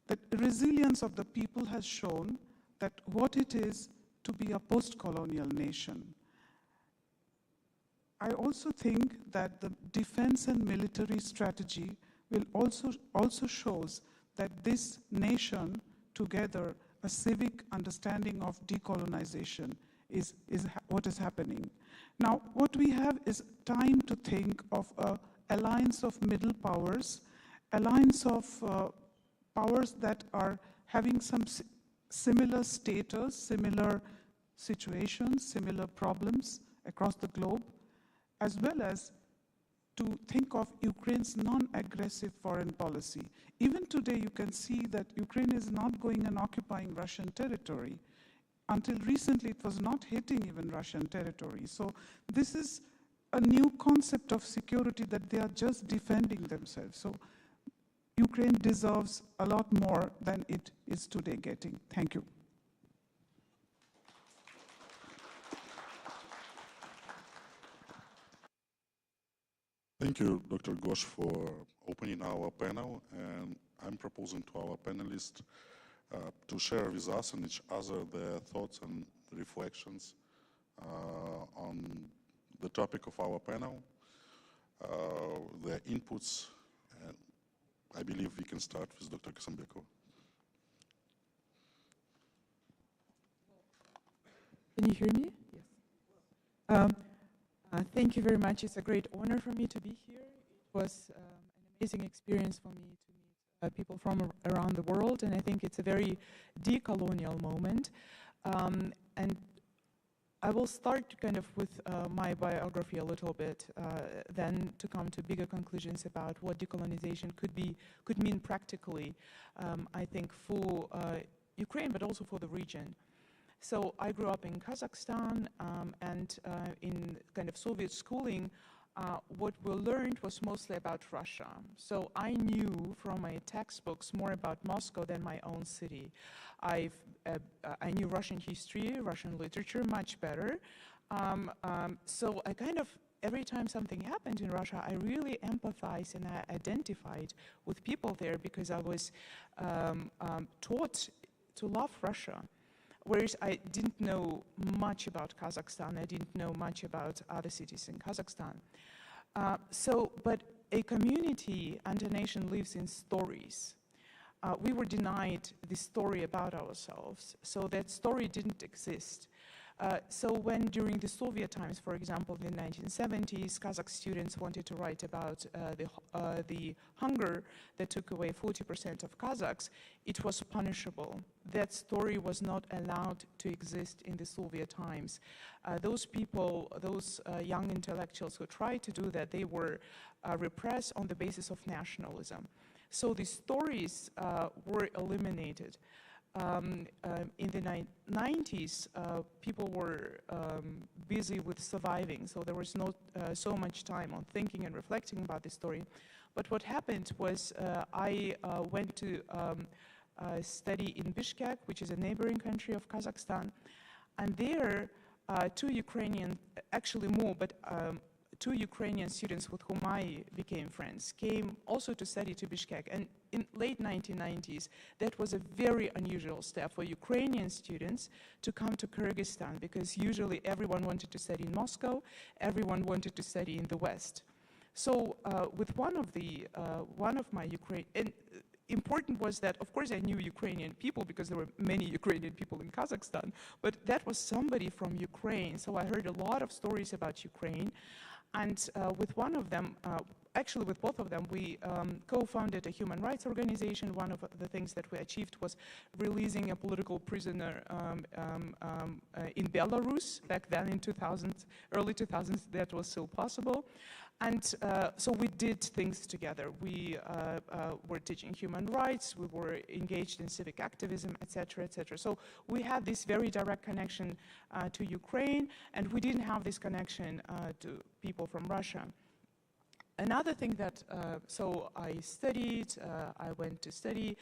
Speaker 12: that the resilience of the people has shown that what it is to be a post-colonial nation. I also think that the defense and military strategy will also shows that this nation, together, a civic understanding of decolonization is what is happening. Now, what we have is time to think of an alliance of middle powers, alliance of powers that are having some similar status, similar situations, similar problems across the globe, as well as to think of Ukraine's non-aggressive foreign policy. Even today, you can see that Ukraine is not going and occupying Russian territory. Until recently, it was not hitting even Russian territory. So this is a new concept of security, that they are just defending themselves. So Ukraine deserves a lot more than it is today getting. Thank you.
Speaker 11: Thank you, Dr. Ghosh, for opening our panel. And I'm proposing to our panelists to share with us and each other their thoughts and reflections on the topic of our panel, their inputs I believe we can start with Dr. Kasambekova.
Speaker 9: Can you hear me? Yes. Thank you very much. It's a great honor for me to be here. It was an amazing experience for me to meet people from around the world, and I think it's a very decolonial moment. And I will start kind of with my biography a little bit, then to come to bigger conclusions about what decolonization could mean practically, I think, for Ukraine, but also for the region. So I grew up in Kazakhstan, and in kind of Soviet schooling, what we learned was mostly about Russia. So I knew from my textbooks more about Moscow than my own city. I knew Russian history, Russian literature much better. So I kind of, every time something happened in Russia, I really empathized and I identified with people there because I was taught to love Russia. Whereas I didn't know much about Kazakhstan, I didn't know much about other cities in Kazakhstan. But a community and a nation lives in stories. We were denied the story about ourselves, so that story didn't exist. So when during the Soviet times, for example, in the 1970s, Kazakh students wanted to write about the hunger that took away 40% of Kazakhs, it was punishable. That story was not allowed to exist in the Soviet times. Those people, those young intellectuals who tried to do that, they were repressed on the basis of nationalism. So the stories were eliminated. In the 90s, people were busy with surviving, so there was not so much time on thinking and reflecting about the story. But what happened was I went to study in Bishkek, which is a neighboring country of Kazakhstan, and there two Ukrainian, actually more, but two Ukrainian students with whom I became friends came also to study to Bishkek. And in late 1990s, that was a very unusual step for Ukrainian students to come to Kyrgyzstan, because usually everyone wanted to study in Moscow, everyone wanted to study in the West. So with one of my Ukrainian, important was that, of course, I knew Ukrainian people because there were many Ukrainian people in Kazakhstan, but that was somebody from Ukraine. So I heard a lot of stories about Ukraine. And with one of them, actually with both of them, we co-founded a human rights organization. One of the things that we achieved was releasing a political prisoner in Belarus. Back then in early 2000s, that was still possible. And so we did things together. We were teaching human rights, we were engaged in civic activism, etc., etc. So we had this very direct connection to Ukraine, and we didn't have this connection to people from Russia. Another thing that, so I studied, I went to study,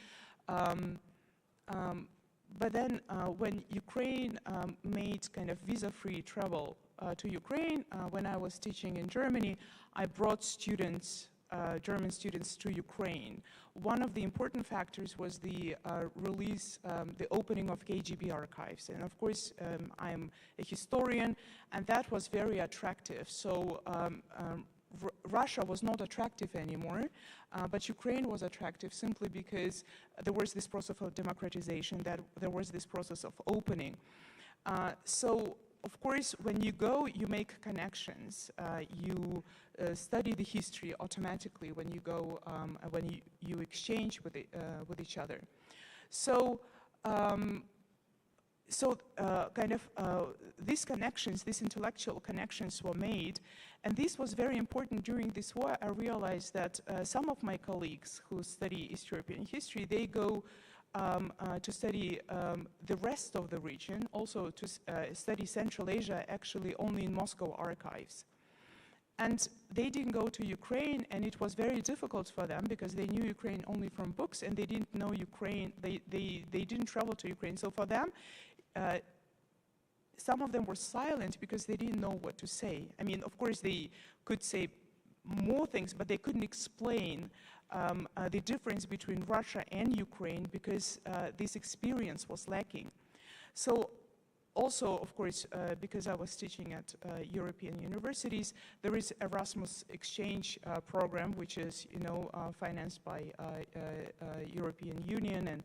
Speaker 9: but then when Ukraine made kind of visa-free travel to Ukraine, when I was teaching in Germany, I brought students, German students, to Ukraine. One of the important factors was the release, the opening of KGB archives. And of course, I'm a historian, and that was very attractive. So Russia was not attractive anymore, but Ukraine was attractive simply because there was this process of democratization, that there was this process of opening. So of course, when you go, you make connections. You study the history automatically when you go, when you exchange with each other. So, these connections, these intellectual connections were made, and this was very important during this war. I realized that some of my colleagues who study East European history, they go to study the rest of the region, also to study Central Asia, actually only in Moscow archives. And they didn't go to Ukraine, and it was very difficult for them because they knew Ukraine only from books, and they didn't know Ukraine, they didn't travel to Ukraine. So for them, some of them were silent because they didn't know what to say. I mean, of course, they could say more things, but they couldn't explain the difference between Russia and Ukraine because this experience was lacking. So Also, of course, because I was teaching at European universities, there is Erasmus exchange program, which is, financed by European Union, and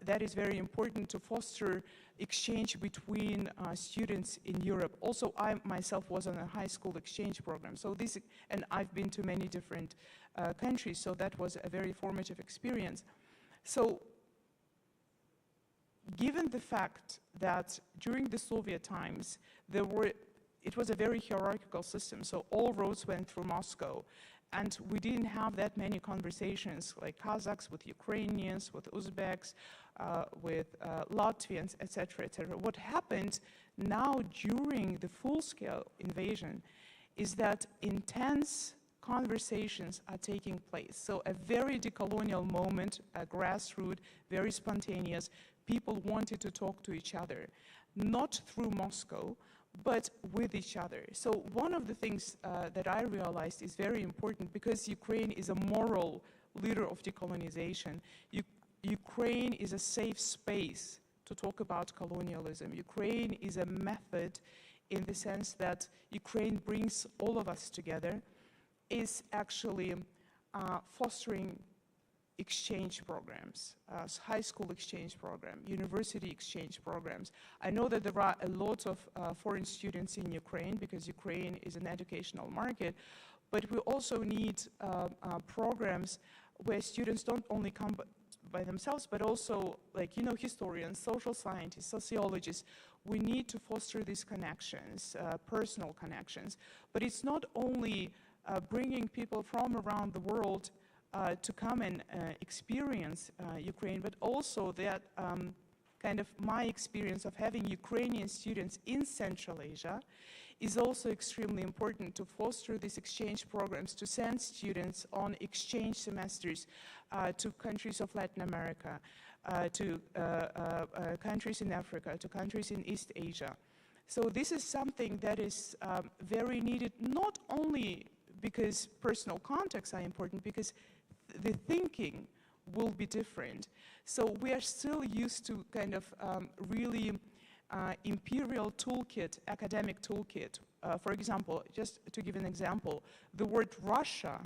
Speaker 9: that is very important to foster exchange between students in Europe. Also, I myself was on a high school exchange program, and I've been to many different countries, so that was a very formative experience. So, given the fact that during the Soviet times, it was a very hierarchical system, so all roads went through Moscow, and we didn't have that many conversations like Kazakhs with Ukrainians, with Uzbeks, with Latvians, etc., etc. What happened now during the full-scale invasion is that intense conversations are taking place. So a very decolonial moment, a grassroots, very spontaneous. People wanted to talk to each other, not through Moscow, but with each other. So one of the things that I realized is very important, because Ukraine is a moral leader of decolonization. Ukraine is a safe space to talk about colonialism. Ukraine is a method in the sense that Ukraine brings all of us together, is actually fostering exchange programs, high school exchange program, university exchange programs. I know that there are a lot of foreign students in Ukraine, because Ukraine is an educational market, but we also need programs where students don't only come by themselves, but also, like, historians, social scientists, sociologists. We need to foster these connections, personal connections. But it's not only bringing people from around the world to come and experience Ukraine, but also that kind of my experience of having Ukrainian students in Central Asia is also extremely important, to foster these exchange programs, to send students on exchange semesters to countries of Latin America, to countries in Africa, to countries in East Asia. So this is something that is very needed, not only because personal contacts are important, because the thinking will be different. So we are still used to kind of really imperial toolkit, academic toolkit. For example, just to give an example, the word Russia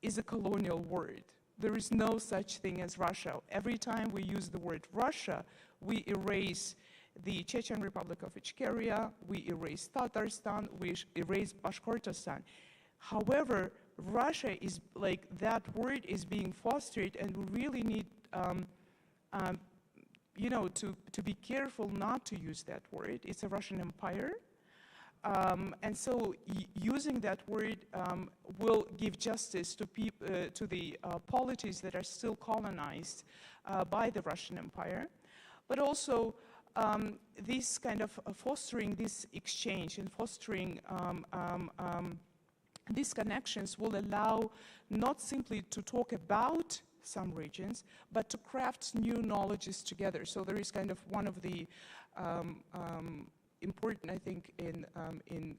Speaker 9: is a colonial word. There is no such thing as Russia. Every time we use the word Russia, we erase the Chechen Republic of Ichkeria, we erase Tatarstan, we erase Bashkortostan. However, Russia is like, that word is being fostered, and we really need to be careful not to use that word. It's a Russian empire. And so using that word will give justice to the polities that are still colonized by the Russian empire. But also this kind of fostering this exchange and fostering these connections will allow not simply to talk about some regions, but to craft new knowledges together. So there is kind of one of the important, I think, in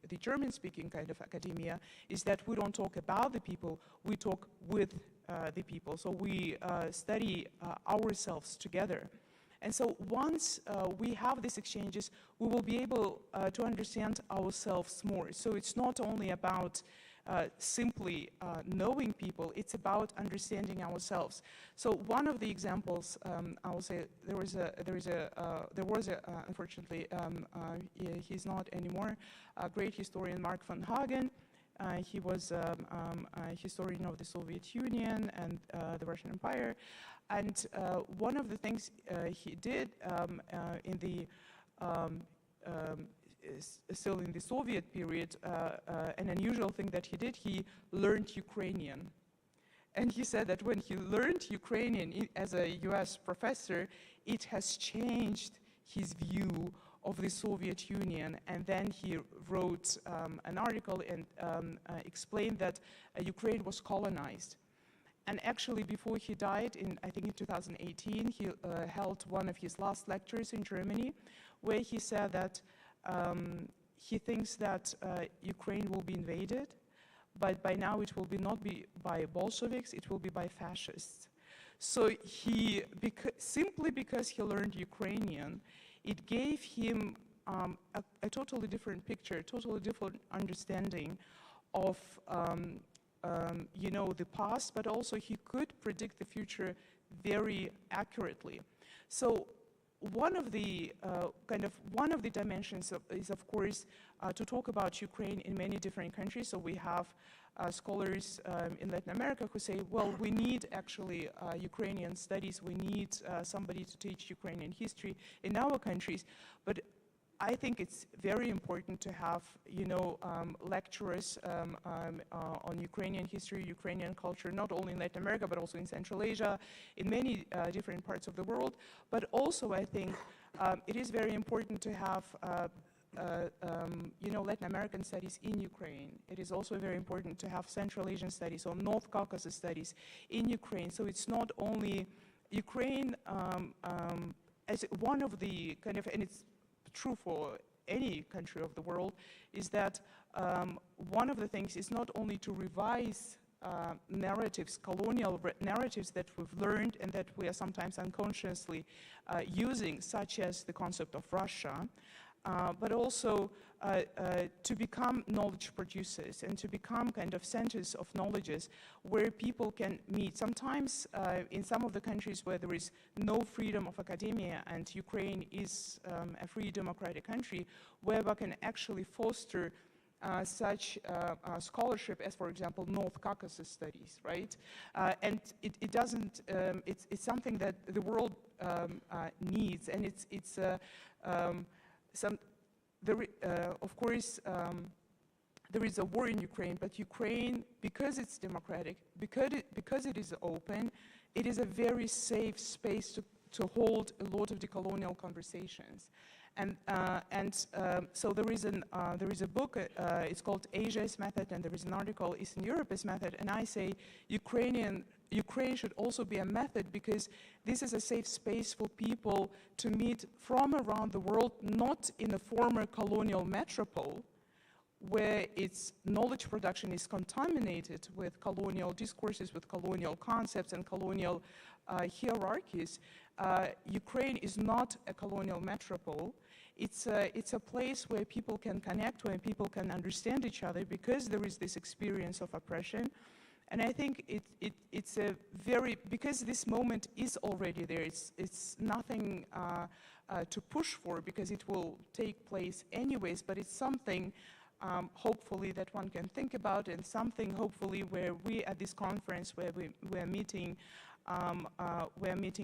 Speaker 9: the German-speaking kind of academia, is that we don't talk about the people, we talk with the people. So we study ourselves together. And so once we have these exchanges, we will be able to understand ourselves more. So it's not only about simply knowing people, it's about understanding ourselves. So one of the examples, I will say, there was unfortunately, he's not anymore, a great historian, Mark van Hagen. He was a historian of the Soviet Union and the Russian Empire. And one of the things he did in the still in the Soviet period, an unusual thing that he did, he learned Ukrainian. And he said that when he learned Ukrainian as a US professor, it has changed his view of the Soviet Union. And then he wrote an article and explained that Ukraine was colonized. And actually, before he died, I think in 2018, he held one of his last lectures in Germany, where he said that he thinks that Ukraine will be invaded, but by now it will not be by Bolsheviks, it will be by fascists. So simply because he learned Ukrainian, it gave him a totally different picture, totally different understanding of you know, the past, but also he could predict the future very accurately. So one of the one of the dimensions is, of course, to talk about Ukraine in many different countries. So we have scholars in Latin America who say, well, we need actually Ukrainian studies, we need somebody to teach Ukrainian history in our countries. But I think it's very important to have, you know, lecturers on Ukrainian history, Ukrainian culture, not only in Latin America, but also in Central Asia, in many different parts of the world. But also, I think it is very important to have, you know, Latin American studies in Ukraine. It is also very important to have Central Asian studies or North Caucasus studies in Ukraine. So it's not only Ukraine as one of the kind of, and it's true for any country of the world, is that one of the things is not only to revise narratives, colonial narratives that we've learned and that we are sometimes unconsciously using, such as the concept of Russia, but also to become knowledge producers and to become kind of centers of knowledges where people can meet. Sometimes in some of the countries where there is no freedom of academia, and Ukraine is a free democratic country, where we can actually foster such scholarship as, for example, North Caucasus studies, right? And it doesn't, it's something that the world needs, and it's of course, there is a war in Ukraine, but Ukraine, because it's democratic, because it is open, it is a very safe space to hold a lot of decolonial conversations. And so there is a book, it's called Asia's Method, and there is an article, Eastern Europe's Method, and I say Ukraine should also be a method, because this is a safe space for people to meet from around the world, not in a former colonial metropole, where its knowledge production is contaminated with colonial discourses, with colonial concepts and colonial hierarchies. Ukraine is not a colonial metropole. It's a place where people can connect, where people can understand each other, because there is this experience of oppression. And I think it's a very, because this moment is already there, it's nothing to push for, because it will take place anyways, but it's something hopefully that one can think about, and something hopefully where we at this conference, where we're meeting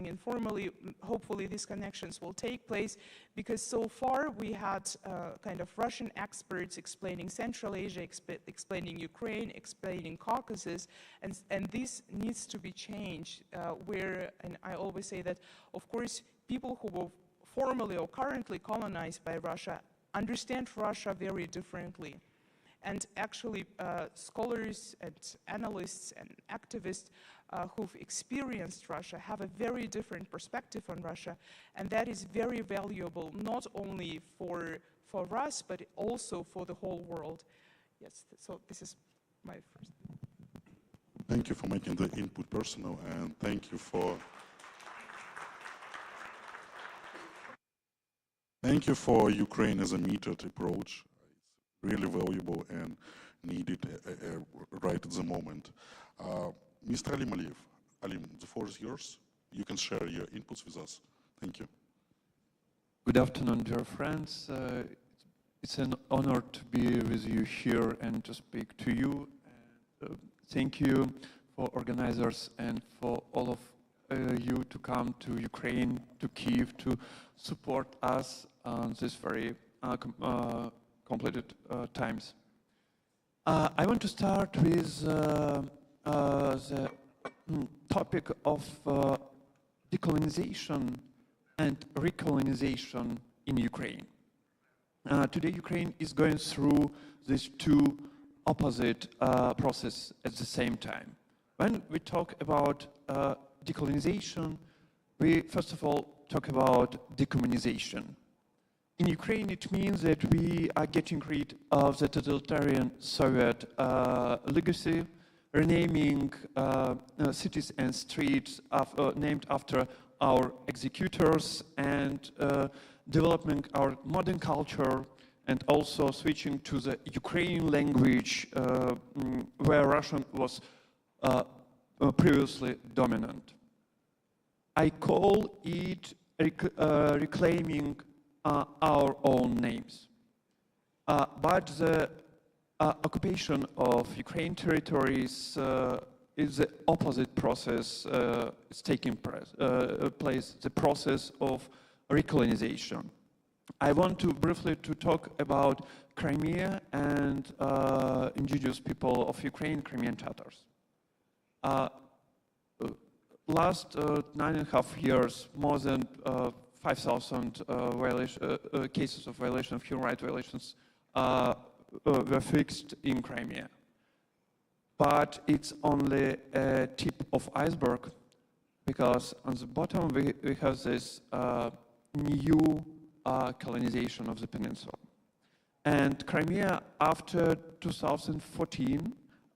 Speaker 9: informally, hopefully these connections will take place, because so far we had kind of Russian experts explaining Central Asia, explaining Ukraine, explaining Caucasus, and this needs to be changed, and I always say that, of course, people who were formerly or currently colonized by Russia understand Russia very differently. And actually, scholars and analysts and activists who've experienced Russia have a very different perspective on Russia, and that is very valuable, not only for us, but also for the whole world. Yes, so this is my first.
Speaker 11: Thank you for making the input personal, and thank you for Ukraine as a metered approach. It's really valuable and needed right at the moment. Mr. Alim Aliyev, Alim, the floor is yours. You can share your inputs with us. Thank you.
Speaker 3: Good afternoon, dear friends. It's an honor to be with you here and to speak to you. Thank you for organizers and for all of you to come to Ukraine, to Kyiv, to support us on this very complicated times. I want to start with the topic of decolonization and recolonization in Ukraine. Today, Ukraine is going through these two opposite processes at the same time. When we talk about decolonization, we first of all talk about decommunization. In Ukraine, it means that we are getting rid of the totalitarian Soviet legacy, renaming cities and streets named after our executors, and developing our modern culture and also switching to the Ukrainian language where Russian was previously dominant. I call it reclaiming our own names. But the occupation of Ukraine territories is the opposite process. It's taking place, the process of recolonization. I want to briefly talk about Crimea and indigenous people of Ukraine, Crimean Tatars. Last 9.5 years, more than 5,000 cases of violation of human rights violations were fixed in Crimea. But it's only a tip of iceberg, because on the bottom we have this new colonization of the peninsula. And Crimea, after 2014,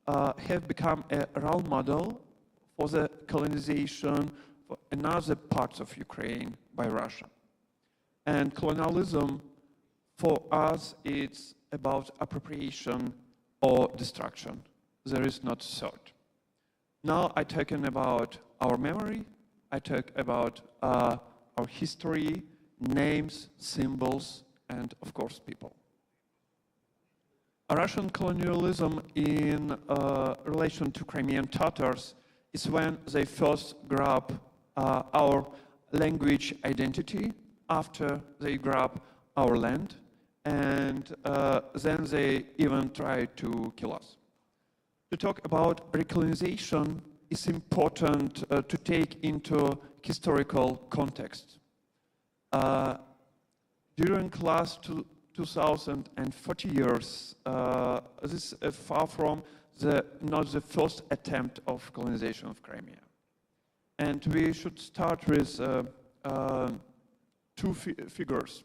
Speaker 3: have become a role model for the colonization for another parts of Ukraine by Russia. And colonialism, for us, it's about appropriation or destruction. There is not third. Now I'm talking about our memory, I talk about our history, names, symbols, and of course people. Russian colonialism in relation to Crimean Tatars is when they first grab our language identity, after they grab our land, and then they even try to kill us. To talk about recolonization, it's important to take into historical context. During last 2,040 years, this is far from not the first attempt of colonization of Crimea. And we should start with two figures.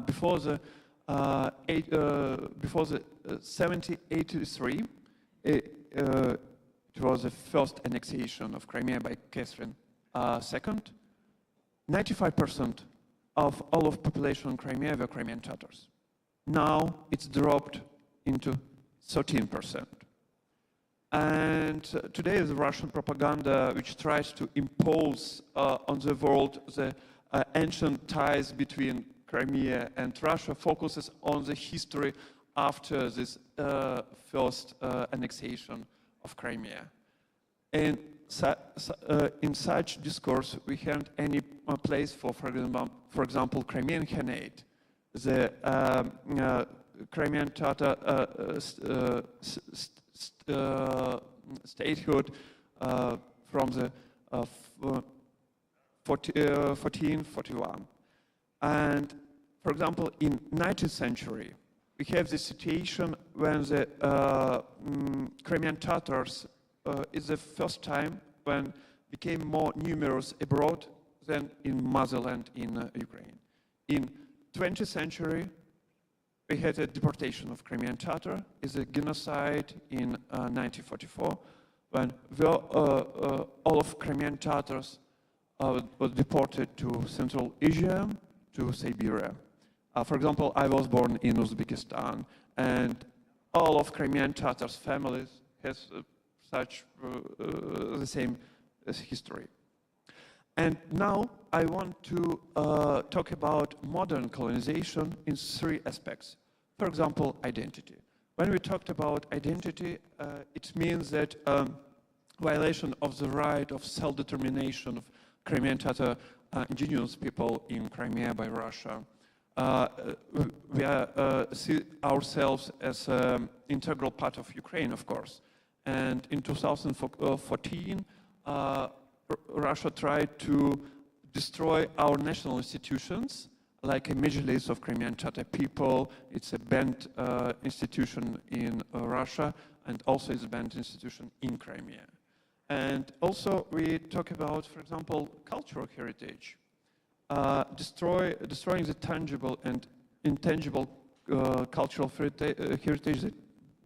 Speaker 3: Before the 1783, it was the first annexation of Crimea by Catherine II. 95% of all of population in Crimea were Crimean Tatars. Now it's dropped into 13%. And today the Russian propaganda, which tries to impose on the world the ancient ties between Crimea and Russia, focuses on the history after this first annexation of Crimea. And in such discourse, we haven't any place for example, Crimean Khanate, the Crimean Tatar statehood from the 1441. And for example, in 19th century, we have the situation when the Crimean Tatars is the first time when became more numerous abroad than in motherland in Ukraine. In 20th century, we had a deportation of Crimean Tatar, is a genocide in 1944, when all of Crimean Tatars were deported to Central Asia, to Siberia. For example, I was born in Uzbekistan, and all of Crimean Tatars' families has such the same history. And now I want to talk about modern colonization in three aspects. For example, identity. When we talked about identity, it means that violation of the right of self-determination of Crimean Tatar indigenous people in Crimea by Russia. We see ourselves as an integral part of Ukraine, of course. And in 2014, Russia tried to destroy our national institutions, like a Majlis of Crimean Tatar people. It's a banned institution in Russia, and also it's a banned institution in Crimea. And also we talk about, for example, cultural heritage. Destroying the tangible and intangible cultural heritage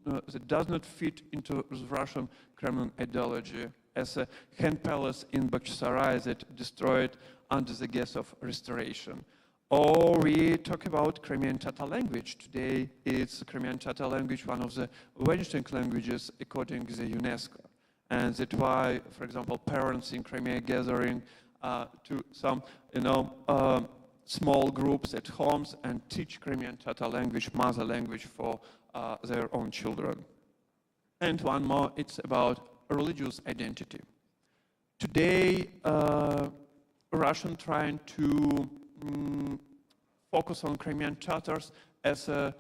Speaker 3: that does not fit into the Russian Kremlin ideology, as a hand palace in Bakhchisarai that destroyed under the guise of restoration, Or we talk about Crimean Tatar language. Today, it's Crimean Tatar language, one of the vanishing languages according to the UNESCO. And that's why, for example, parents in Crimea gathering to some, small groups at homes and teach Crimean Tatar language, mother language for their own children. And one more, it's about religious identity. Today, Russian trying to focus on Crimean Tatars as a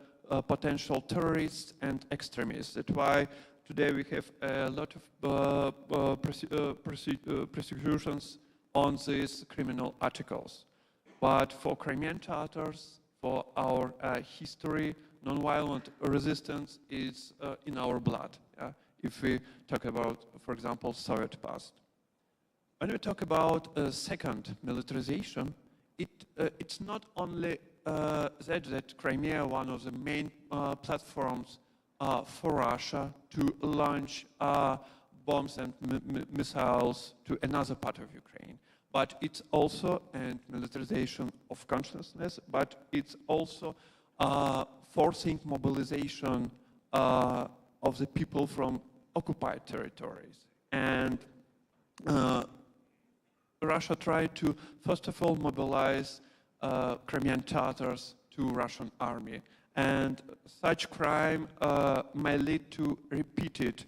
Speaker 3: potential terrorists and extremists. That's why today we have a lot of prosecutions on these criminal articles. But for Crimean Tatars, for our history, nonviolent resistance is in our blood. If we talk about, for example, Soviet past. When we talk about second militarization, it's not only that Crimea, one of the main platforms for Russia to launch bombs and missiles to another part of Ukraine, but it's also a militarization of consciousness, but it's also forcing mobilization of the people from occupied territories. And Russia tried to, first of all, mobilize Crimean Tatars to Russian army. And such crime may lead to repeated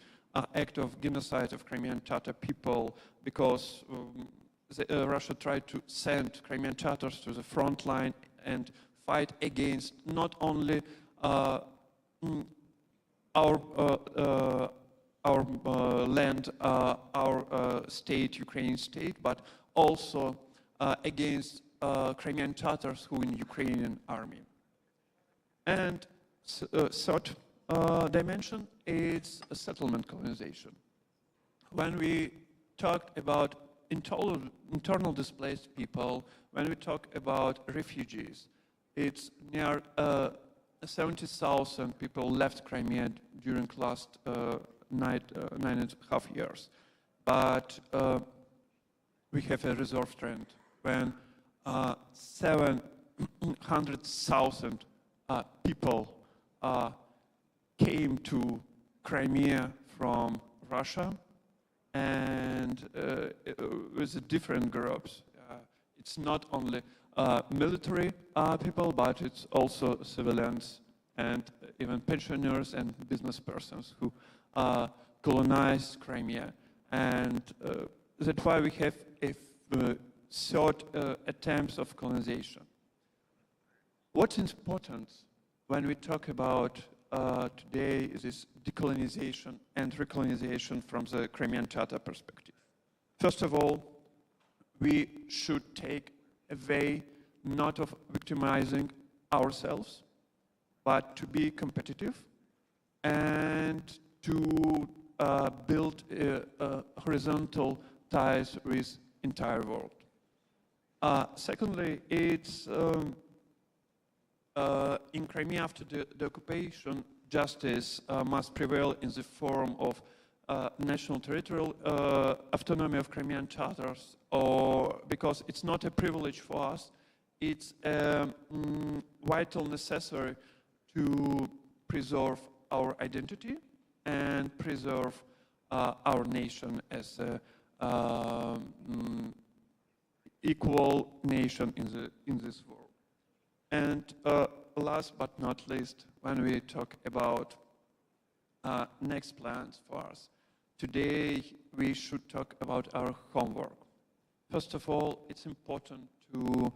Speaker 3: act of genocide of Crimean Tatar people, because Russia tried to send Crimean Tatars to the front line and fight against not only our land, our state, Ukrainian state, but also against Crimean Tatars who in Ukrainian army. And third dimension is settlement colonization. When we talk about internal displaced people, when we talk about refugees, it's near 70,000 people left Crimea during last 9.5 years. But we have a reserve trend when 700,000 people came to Crimea from Russia, and with different groups. It's not only military people, but it's also civilians and even pensioners and business persons who colonized Crimea. And that's why we have a third attempts of colonization. What's important when we talk about today is this decolonization and recolonization from the Crimean Tatar perspective. First of all, we should take a way not of victimizing ourselves, but to be competitive and to build horizontal ties with entire world. Secondly, it's in Crimea after the occupation, justice must prevail in the form of national territorial autonomy of Crimean Tatars, or because it's not a privilege for us, it's vital necessary to preserve our identity and preserve our nation as a equal nation in this world. And last but not least, when we talk about next plans for us, today we should talk about our homework. First of all, it's important to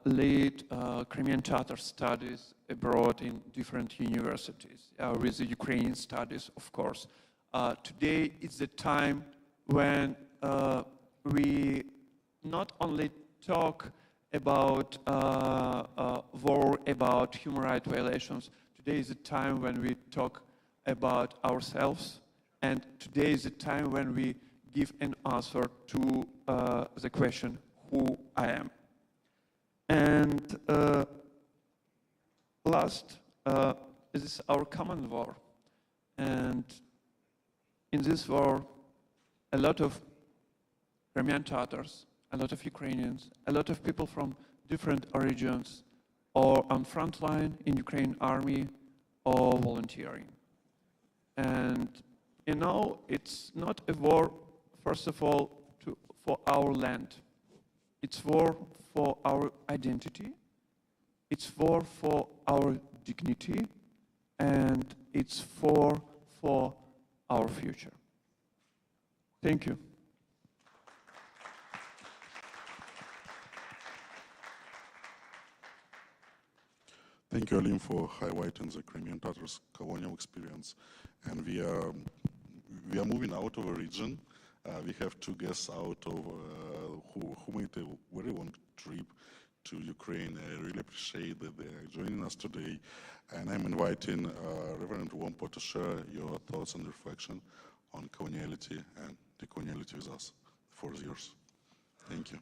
Speaker 3: lead Crimean Tatar studies abroad in different universities, with the Ukrainian studies, of course. Today is the time when we not only talk about war, about human rights violations. Today is the time when we talk about ourselves, and today is the time when we give an answer to the question, who I am. And last, this is our common war. And in this war, a lot of Crimean Tatars, a lot of Ukrainians, a lot of people from different regions, or on front line in Ukraine army, or volunteering. And you know, it's not a war, first of all, for our land. It's war for our identity. It's war for our dignity. And it's for our future. Thank you.
Speaker 11: Thank you, Alim, for highlighting the Crimean Tatars colonial experience. And we are moving out of a region. We have two guests out of who made a very long trip to Ukraine. I really appreciate that they are joining us today. And I'm inviting Reverend Wompo to share your thoughts and reflection on coloniality and decoloniality with us. The floor is yours. Thank you.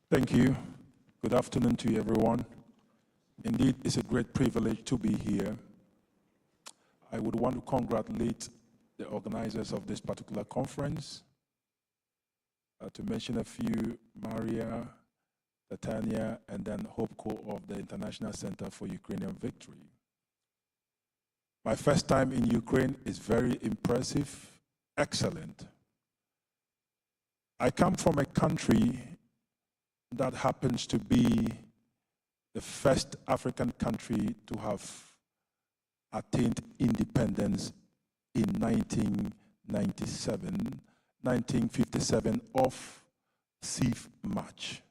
Speaker 10: Thank you. Good afternoon to everyone. Indeed, it's a great privilege to be here. I would want to congratulate the organizers of this particular conference. To mention a few, Maria, Titania, and then Hopko of the International Center for Ukrainian Victory. My first time in Ukraine is very impressive, excellent. I come from a country that happens to be the first African country to have attained independence in 1957 of Sif March.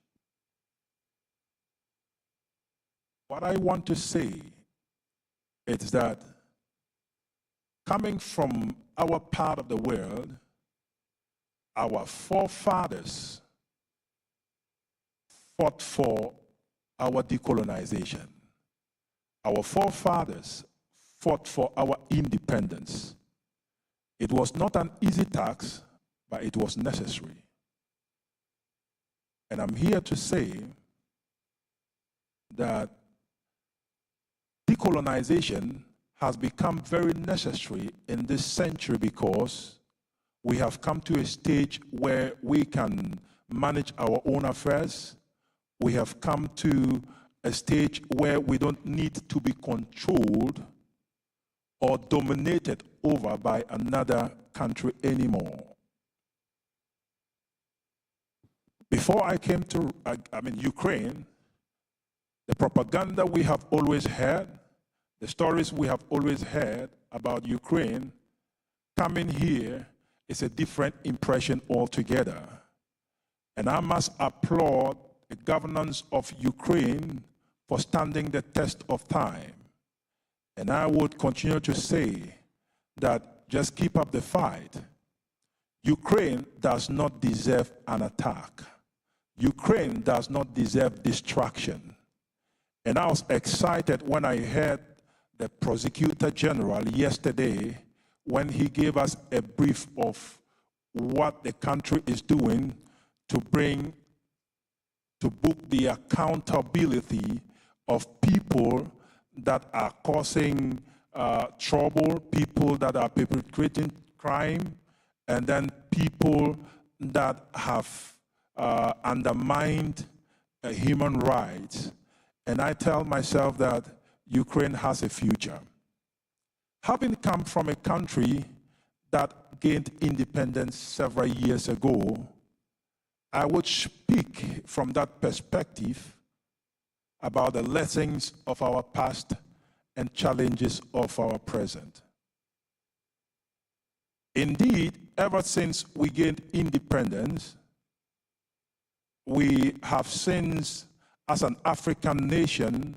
Speaker 10: What I want to say is that coming from our part of the world, our forefathers fought for our decolonization. Our forefathers fought for our independence. It was not an easy task, but it was necessary. And I'm here to say that decolonization has become very necessary in this century because we have come to a stage where we can manage our own affairs. We have come to a stage where we don't need to be controlled or dominated over by another country anymore. Before I came to, Ukraine, the propaganda we have always heard, the stories we have always heard about Ukraine, coming here is a different impression altogether. And I must applaud the governance of Ukraine for standing the test of time. And I would continue to say that just keep up the fight. Ukraine does not deserve an attack. Ukraine does not deserve destruction. And I was excited when I heard the Prosecutor General yesterday when he gave us a brief of what the country is doing to book the accountability of people that are causing trouble, people that are perpetrating crime, and then people that have undermined human rights. And I tell myself that Ukraine has a future. Having come from a country that gained independence several years ago, I would speak from that perspective about the lessons of our past and challenges of our present. Indeed, ever since we gained independence, we have since, as an African nation,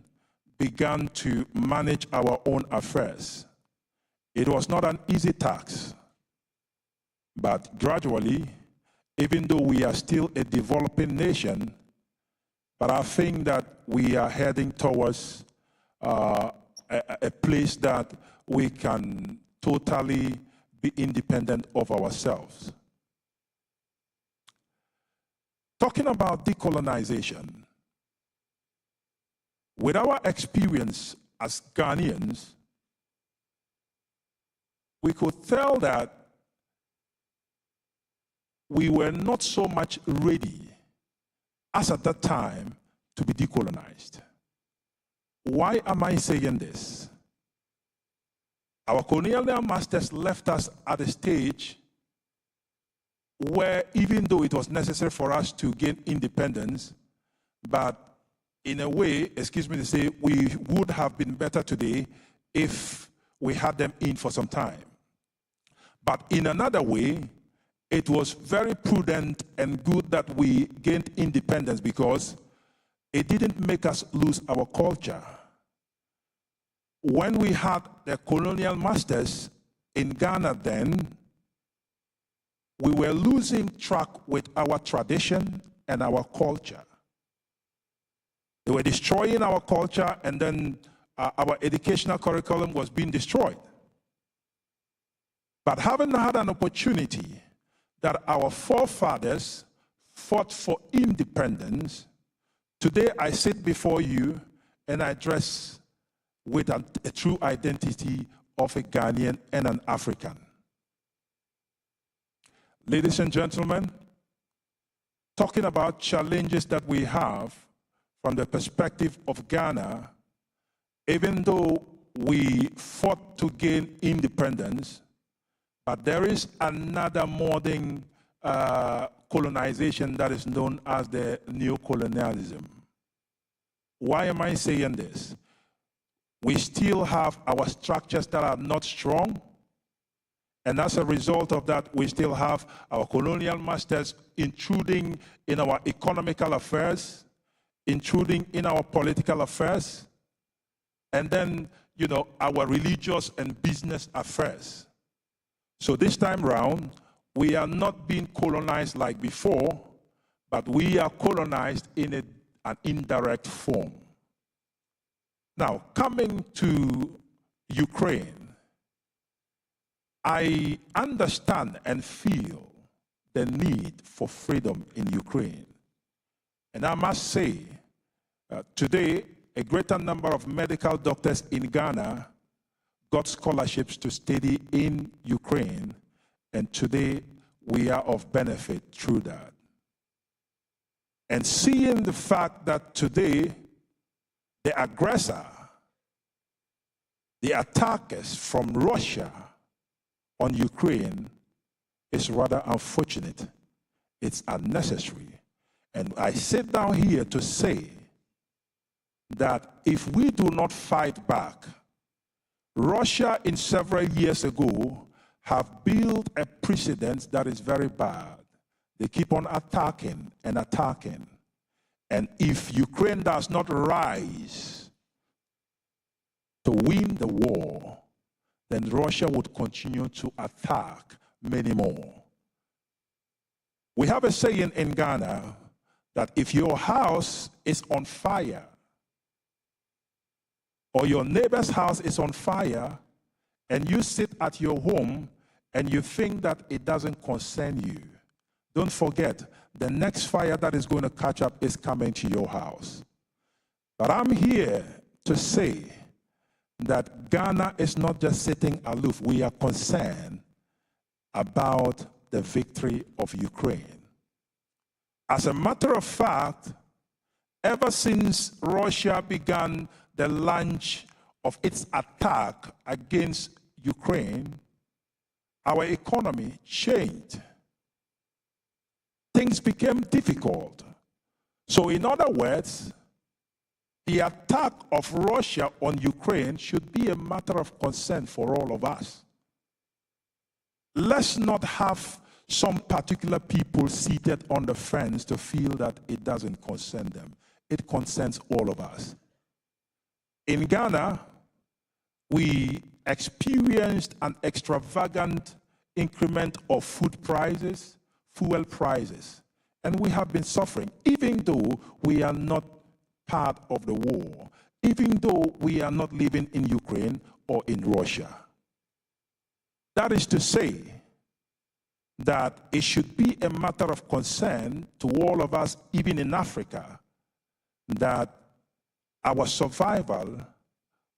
Speaker 10: begun to manage our own affairs. It was not an easy task, but gradually, even though we are still a developing nation, but I think that we are heading towards a place that we can totally be independent of ourselves. Talking about decolonization, with our experience as Ghanaians, we could tell that we were not so much ready as at that time to be decolonized. Why am I saying this? Our colonial masters left us at a stage where, even though it was necessary for us to gain independence, but in a way, excuse me to say, we would have been better today if we had them in for some time. But in another way, it was very prudent and good that we gained independence because it didn't make us lose our culture. When we had the colonial masters in Ghana then, we were losing track with our tradition and our culture. They were destroying our culture, and then our educational curriculum was being destroyed. But having had an opportunity that our forefathers fought for independence, today I sit before you and I dress with a true identity of a Ghanaian and an African. Ladies and gentlemen, talking about challenges that we have from the perspective of Ghana, even though we fought to gain independence, but there is another modern colonization that is known as the neocolonialism. Why am I saying this? We still have our structures that are not strong, and as a result of that, we still have our colonial masters intruding in our economical affairs, intruding in our political affairs, and then, our religious and business affairs. So this time round, we are not being colonized like before, but we are colonized in an indirect form. Now, coming to Ukraine, I understand and feel the need for freedom in Ukraine. And I must say, today, a greater number of medical doctors in Ghana got scholarships to study in Ukraine, and today we are of benefit through that. And seeing the fact that today the aggressor, the attackers from Russia on Ukraine is rather unfortunate. It's unnecessary. And I sit down here to say that if we do not fight back, Russia in several years ago have built a precedent that is very bad. They keep on attacking and attacking. And if Ukraine does not rise to win the war, then Russia would continue to attack many more. We have a saying in Ghana that if your house is on fire, or your neighbor's house is on fire, and you sit at your home and you think that it doesn't concern you, don't forget, the next fire that is going to catch up is coming to your house. But I'm here to say that Ghana is not just sitting aloof. We are concerned about the victory of Ukraine. As a matter of fact, ever since Russia began the launch of its attack against Ukraine, our economy changed. Things became difficult. So in other words, the attack of Russia on Ukraine should be a matter of concern for all of us. Let's not have some particular people seated on the fence to feel that it doesn't concern them. It concerns all of us. In Ghana, we experienced an extravagant increment of food prices, fuel prices, and we have been suffering, even though we are not part of the war, even though we are not living in Ukraine or in Russia. That is to say that it should be a matter of concern to all of us, even in Africa, that our survival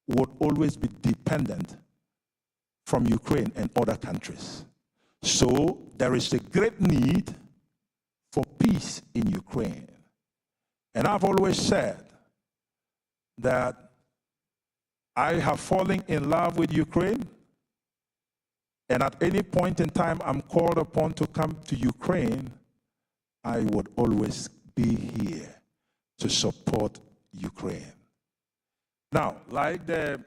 Speaker 10: would always be dependent from Ukraine and other countries. So there is a great need for peace in Ukraine. And I've always said that I have fallen in love with Ukraine, and at any point in time I'm called upon to come to Ukraine, I would always be here to support Ukraine. Now, like the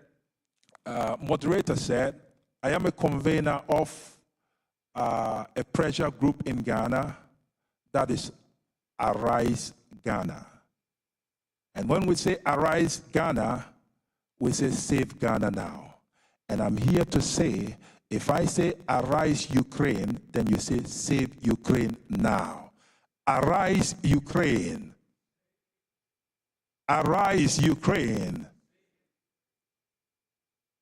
Speaker 10: moderator said, I am a convener of a pressure group in Ghana that is Arise Ghana. And when we say Arise Ghana, we say Save Ghana Now. And I'm here to say, if I say Arise Ukraine, then you say Save Ukraine Now. Arise Ukraine. Arise Ukraine.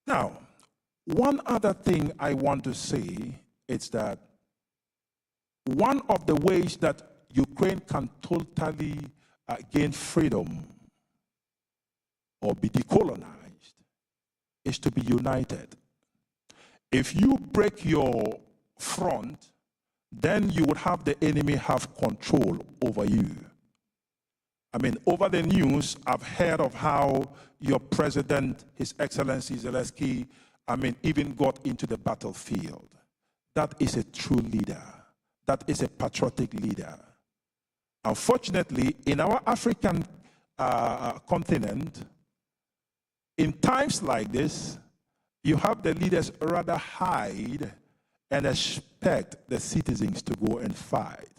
Speaker 10: Now, one other thing I want to say is that one of the ways that Ukraine can totally gain freedom or be decolonized is to be united. If you break your front, then you would have the enemy have control over you. I mean, over the news, I've heard of how your president, His Excellency Zelensky, even got into the battlefield. That is a true leader. That is a patriotic leader. Unfortunately, in our African continent, in times like this, you have the leaders rather hide and expect the citizens to go and fight.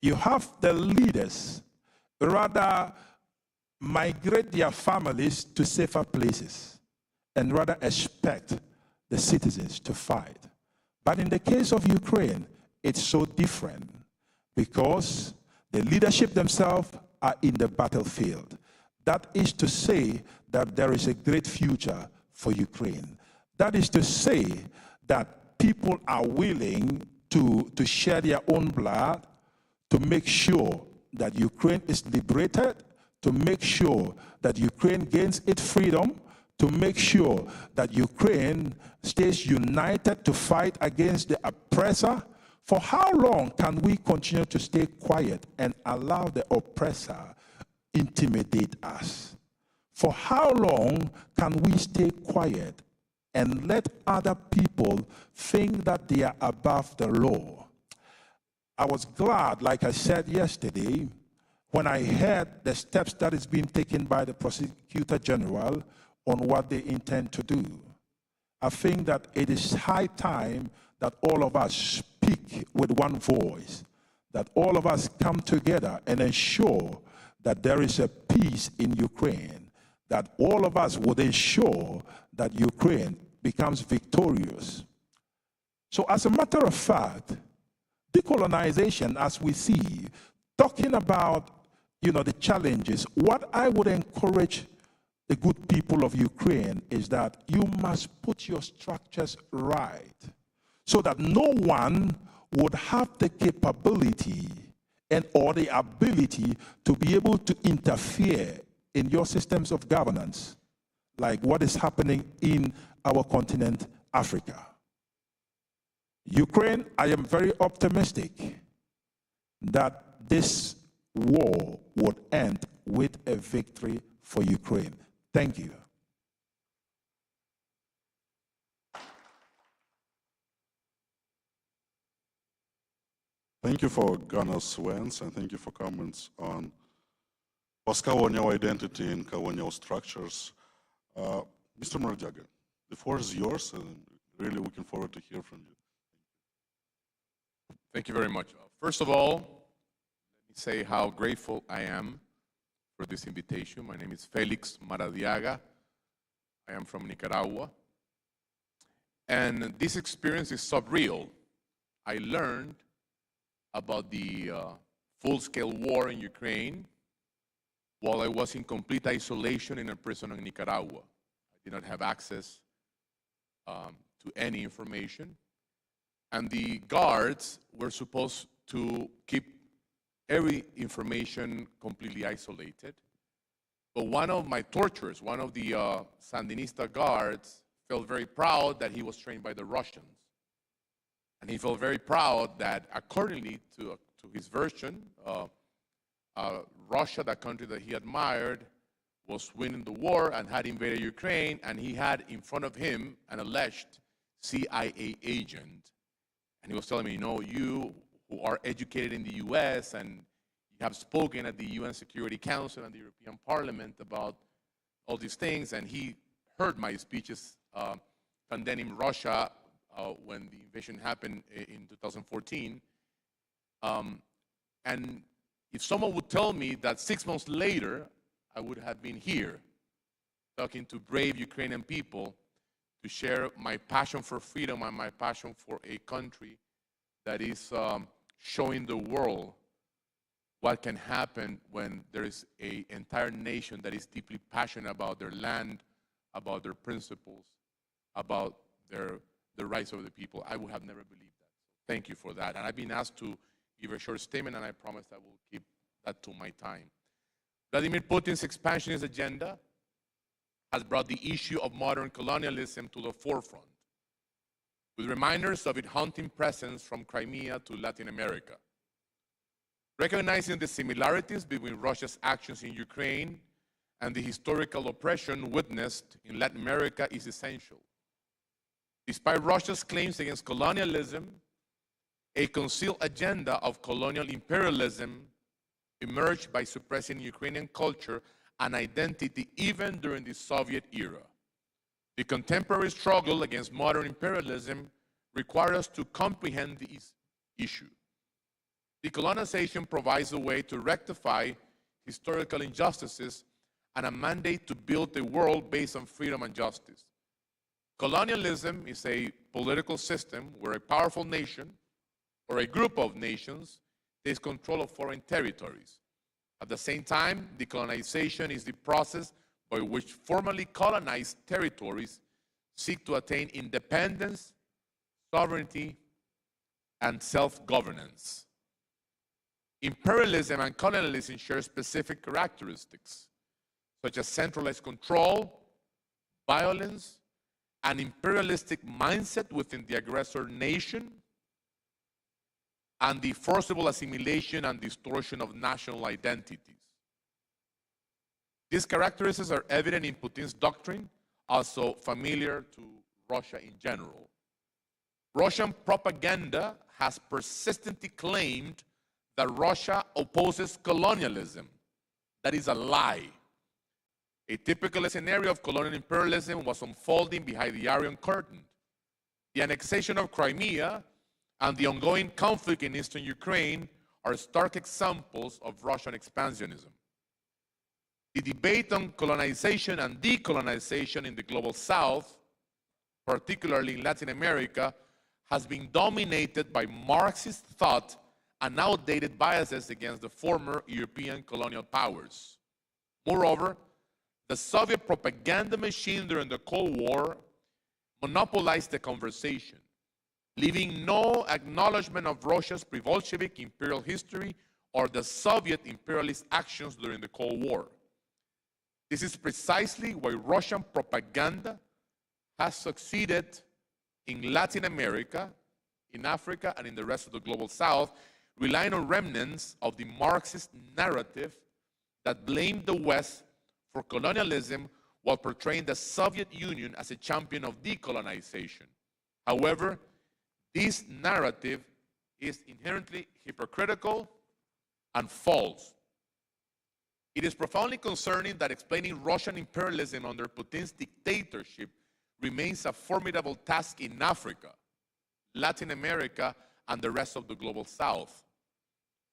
Speaker 10: You have the leaders rather migrate their families to safer places and rather expect the citizens to fight. But in the case of Ukraine, it's so different because the leadership themselves are in the battlefield. That is to say that there is a great future for Ukraine. That is to say that people are willing to shed their own blood to make sure that Ukraine is liberated, to make sure that Ukraine gains its freedom, to make sure that Ukraine stays united to fight against the oppressor. For how long can we continue to stay quiet and allow the oppressor intimidate us? For how long can we stay quiet and let other people think that they are above the law? I was glad, like I said yesterday, when I heard the steps that is being taken by the Prosecutor General on what they intend to do. I think that it is high time that all of us speak with one voice, that all of us come together and ensure that there is a peace in Ukraine, that all of us would ensure that Ukraine becomes victorious. So as a matter of fact, decolonization, as we see, talking about the challenges, what I would encourage the good people of Ukraine is that you must put your structures right so that no one would have the capability and or the ability to be able to interfere in your systems of governance, like what is happening in our continent, Africa. Ukraine, I am very optimistic that this war would end with a victory for Ukraine. Thank you.
Speaker 11: Thank you for Ghana's wins and thank you for comments on post-colonial identity and colonial structures. Mr. Marjaga, the floor is yours and really looking forward to hear from you.
Speaker 13: Thank you very much. First of all, let me say how grateful I am for this invitation. My name is Felix Maradiaga. I am from Nicaragua. And this experience is surreal. I learned about the full-scale war in Ukraine while I was in complete isolation in a prison in Nicaragua. I did not have access to any information. And the guards were supposed to keep every information completely isolated. But one of my torturers, one of the Sandinista guards, felt very proud that he was trained by the Russians. And he felt very proud that, accordingly to his version, Russia, that country that he admired, was winning the war and had invaded Ukraine, and he had in front of him an alleged CIA agent. And he was telling me, you know, you who are educated in the US and you have spoken at the UN Security Council and the European Parliament about all these things, and he heard my speeches condemning Russia when the invasion happened in 2014. And if someone would tell me that 6 months later, I would have been here talking to brave Ukrainian people to share my passion for freedom and my passion for a country that is showing the world what can happen when there is an entire nation that is deeply passionate about their land, about their principles, about the rights of the people. I would have never believed that. Thank you for that. And I've been asked to give a short statement, and I promise I will keep that to my time. Vladimir Putin's expansionist agenda has brought the issue of modern colonialism to the forefront, with reminders of its haunting presence from Crimea to Latin America. Recognizing the similarities between Russia's actions in Ukraine and the historical oppression witnessed in Latin America is essential. Despite Russia's claims against colonialism, a concealed agenda of colonial imperialism emerged by suppressing Ukrainian culture and identity even during the Soviet era. The contemporary struggle against modern imperialism requires us to comprehend this issue. Decolonization provides a way to rectify historical injustices and a mandate to build a world based on freedom and justice. Colonialism is a political system where a powerful nation or a group of nations takes control of foreign territories. At the same time, decolonization is the process by which formerly colonized territories seek to attain independence, sovereignty, and self-governance. Imperialism and colonialism share specific characteristics, such as centralized control, violence, an imperialistic mindset within the aggressor nation, and the forcible assimilation and distortion of national identities. These characteristics are evident in Putin's doctrine, also familiar to Russia in general. Russian propaganda has persistently claimed that Russia opposes colonialism. That is a lie. A typical scenario of colonial imperialism was unfolding behind the Iron Curtain. The annexation of Crimea and the ongoing conflict in eastern Ukraine are stark examples of Russian expansionism. The debate on colonization and decolonization in the global south, particularly in Latin America, has been dominated by Marxist thought and outdated biases against the former European colonial powers. Moreover, the Soviet propaganda machine during the Cold War monopolized the conversation, leaving no acknowledgement of Russia's pre-Bolshevik imperial history or the Soviet imperialist actions during the Cold War. This is precisely why Russian propaganda has succeeded in Latin America, in Africa, and in the rest of the global south, relying on remnants of the Marxist narrative that blamed the West for colonialism while portraying the Soviet Union as a champion of decolonization. However, this narrative is inherently hypocritical and false. It is profoundly concerning that explaining Russian imperialism under Putin's dictatorship remains a formidable task in Africa, Latin America, and the rest of the global south.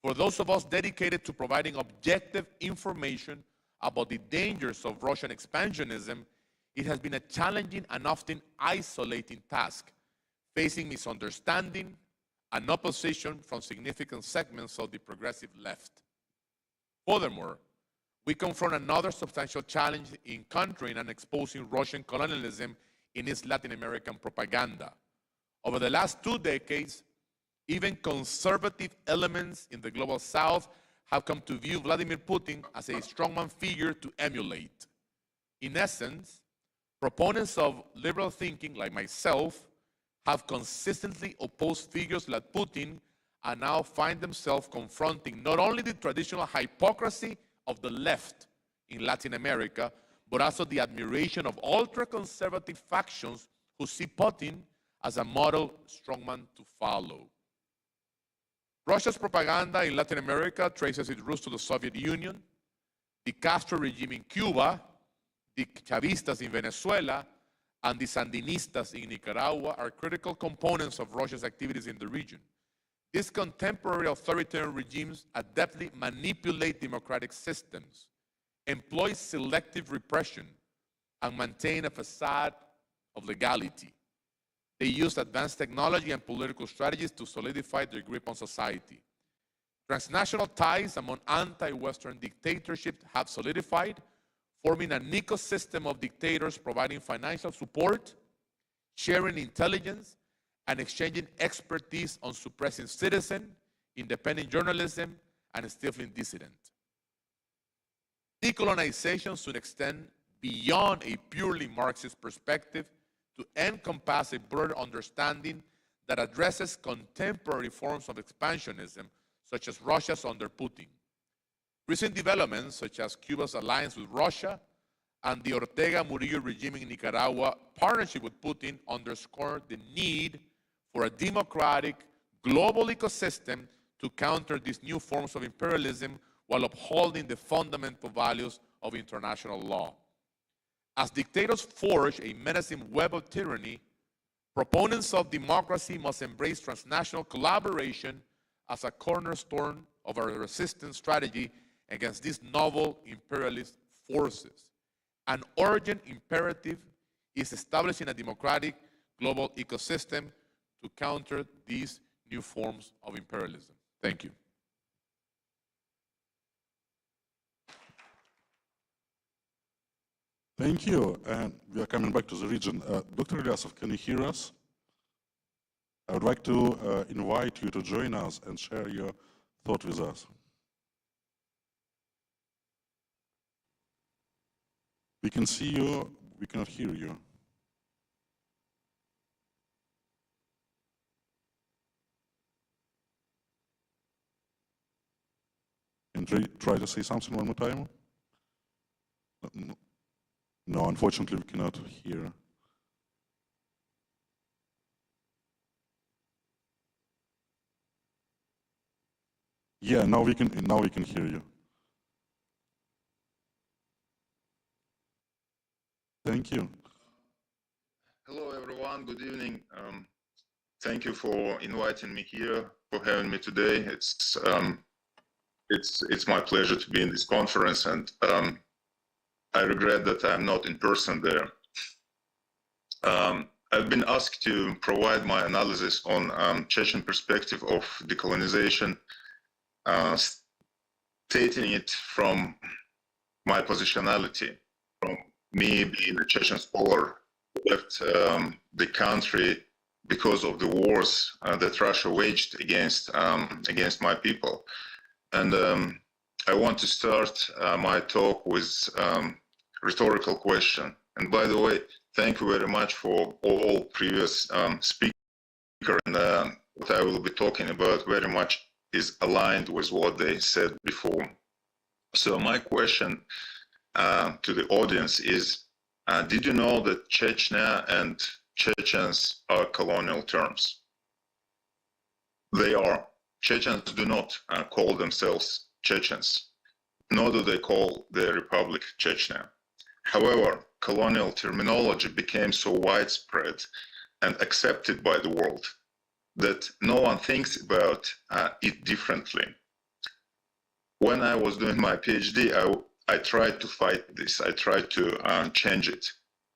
Speaker 13: For those of us dedicated to providing objective information about the dangers of Russian expansionism, it has been a challenging and often isolating task, facing misunderstanding and opposition from significant segments of the progressive left. Furthermore, we confront another substantial challenge in countering and exposing Russian colonialism in its Latin American propaganda. Over the last 2 decades, even conservative elements in the global south have come to view Vladimir Putin as a strongman figure to emulate. In essence, proponents of liberal thinking like myself have consistently opposed figures like Putin and now find themselves confronting not only the traditional hypocrisy of the left in Latin America, but also the admiration of ultra-conservative factions who see Putin as a model strongman to follow. Russia's propaganda in Latin America traces its roots to the Soviet Union, the Castro regime in Cuba, the Chavistas in Venezuela, and the Sandinistas in Nicaragua are critical components of Russia's activities in the region. These contemporary authoritarian regimes adeptly manipulate democratic systems, employ selective repression, and maintain a facade of legality. They use advanced technology and political strategies to solidify their grip on society. Transnational ties among anti-Western dictatorships have solidified, forming an ecosystem of dictators providing financial support, sharing intelligence, and exchanging expertise on suppressing citizen, independent journalism, and stifling dissident. Decolonization should extend beyond a purely Marxist perspective to encompass a broader understanding that addresses contemporary forms of expansionism, such as Russia's under Putin. Recent developments, such as Cuba's alliance with Russia and the Ortega-Murillo regime in Nicaragua partnership with Putin, underscore the need for a democratic, global ecosystem to counter these new forms of imperialism while upholding the fundamental values of international law. As dictators forge a menacing web of tyranny, proponents of democracy must embrace transnational collaboration as a cornerstone of our resistance strategy against these novel imperialist forces. An urgent imperative is establishing a democratic global ecosystem to counter these new forms of imperialism. Thank you.
Speaker 11: Thank you. And we are coming back to the region. Dr. Ilyasov, can you hear us? I would like to invite you to join us and share your thought with us. We can see you, we cannot hear you. Can you try to say something one more time? No, unfortunately, we cannot hear. Yeah, now we can hear you. Thank you.
Speaker 1: Hello, everyone. Good evening. Thank you for inviting me here, for having me today. It's my pleasure to be in this conference, and I regret that I'm not in person there. I've been asked to provide my analysis on Chechen perspective of decolonization, stating it from my positionality, from me being a Chechen scholar who left the country because of the wars that Russia waged against my people. And I want to start my talk with rhetorical question. And by the way, thank you very much for all previous speakers. And what I will be talking about very much is aligned with what they said before. So my question to the audience is, did you know that Chechnya and Chechens are colonial terms? They are. Chechens do not call themselves Chechens, nor do they call their republic Chechnya. However, colonial terminology became so widespread and accepted by the world that no one thinks about it differently. When I was doing my PhD, I tried to fight this. I tried to change it,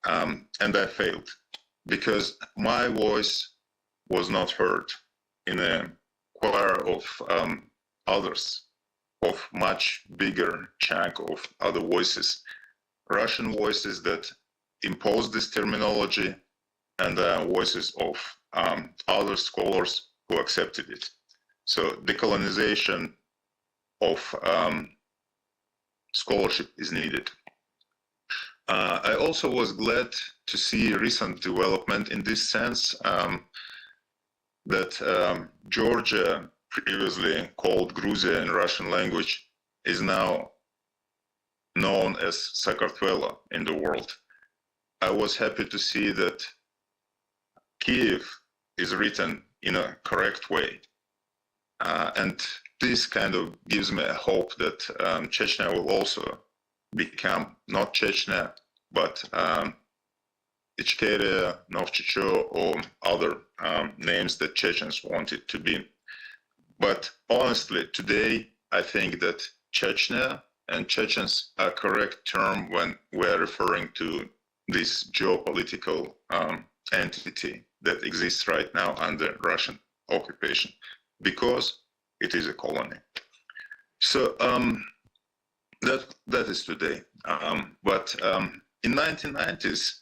Speaker 1: and I failed because my voice was not heard in a choir of others, of much bigger chunk of other voices, Russian voices that imposed this terminology, and voices of other scholars who accepted it. So decolonization of scholarship is needed. I also was glad to see recent development in this sense, that Georgia previously called Gruzia in Russian language, is now known as Sakartvelo in the world. I was happy to see that Kiev is written in a correct way. And this kind of gives me a hope that Chechnya will also become not Chechnya, but Ichkeria, Novchicho, or other names that Chechens want it to be. But honestly, today, I think that Chechnya and Chechens are a correct term when we're referring to this geopolitical entity that exists right now under Russian occupation, because it is a colony. So that is today. But in 1990s,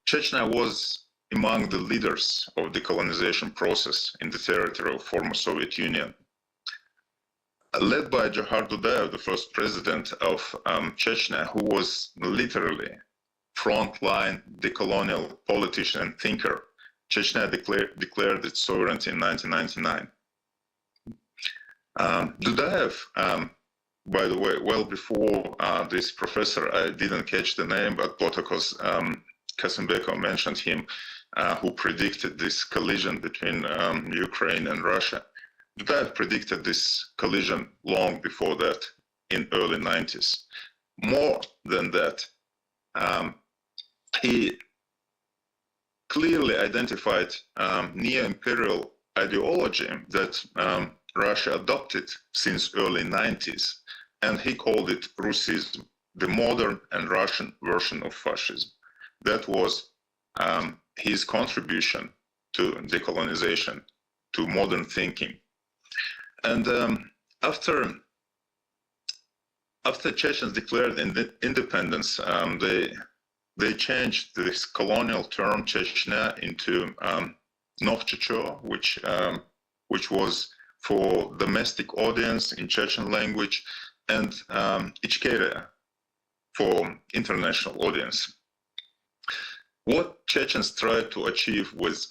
Speaker 1: Chechnya was among the leaders of the colonization process in the territory of former Soviet Union. Led by Johar Dudayev, the first president of Chechnya, who was literally frontline decolonial politician and thinker, Chechnya declared its sovereignty in 1999. Dudayev, by the way, well before this professor, I didn't catch the name, but Botakos Kasimbekov mentioned him, who predicted this collision between Ukraine and Russia. Dudayev predicted this collision long before that, in early 90s. More than that, he clearly identified neo-imperial ideology that Russia adopted since early 90s, and he called it Russism, the modern and Russian version of fascism. That was his contribution to decolonization, to modern thinking. And after Chechens declared independence, they changed this colonial term Chechnya into Novchicho, which was for domestic audience in Chechen language, and Ichkeria for international audience. What Chechens tried to achieve with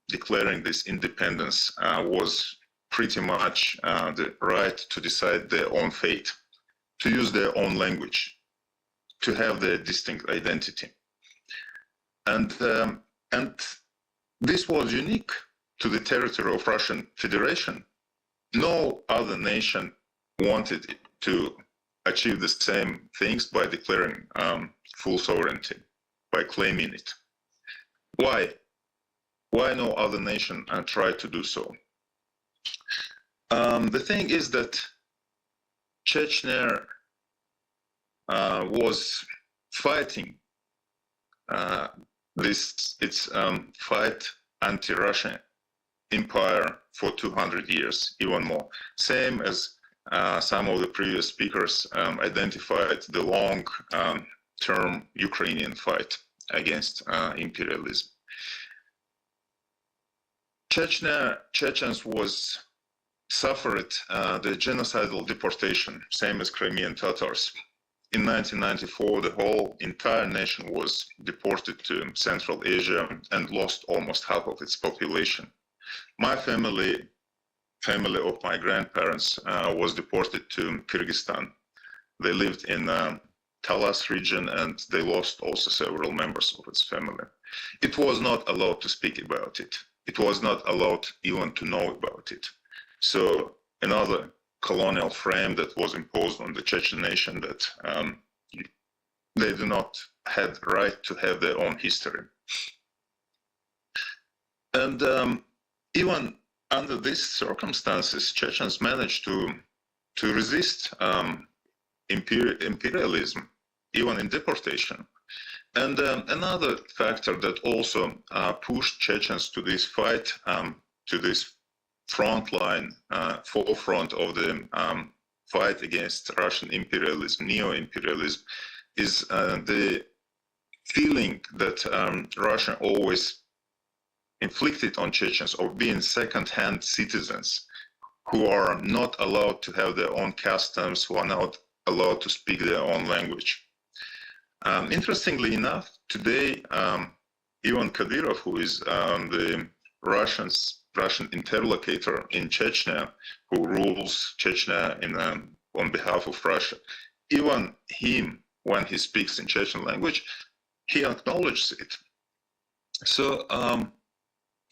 Speaker 1: declaring this independence was pretty much the right to decide their own fate, to use their own language, to have their distinct identity. And this was unique to the territory of Russian Federation. No other nation wanted to achieve the same things by declaring full sovereignty, by claiming it. Why? Why no other nation tried to do so? The thing is that Chechnya was fighting its fight anti-Russian empire for 200 years, even more. Same as some of the previous speakers identified the long-term Ukrainian fight against imperialism. Chechens suffered the genocidal deportation, same as Crimean Tatars. In 1994, the whole entire nation was deported to Central Asia and lost almost half of its population. My family of my grandparents was deported to Kyrgyzstan. They lived in Talas region, and they lost also several members of its family. It was not allowed to speak about it. It was not allowed even to know about it. So another colonial frame that was imposed on the Chechen nation, that they do not have the right to have their own history. And even under these circumstances, Chechens managed to resist imperialism, even in deportation. And another factor that also pushed Chechens to this fight, to this forefront of the fight against Russian imperialism, neo-imperialism, is the feeling that Russia always inflicted on Chechens of being second-hand citizens who are not allowed to have their own customs, who are not allowed to speak their own language. Interestingly enough, today, Ivan Kadyrov, who is the Russian's Russian interlocutor in Chechnya, who rules Chechnya on behalf of Russia, even him, when he speaks in Chechen language, he acknowledges it. So,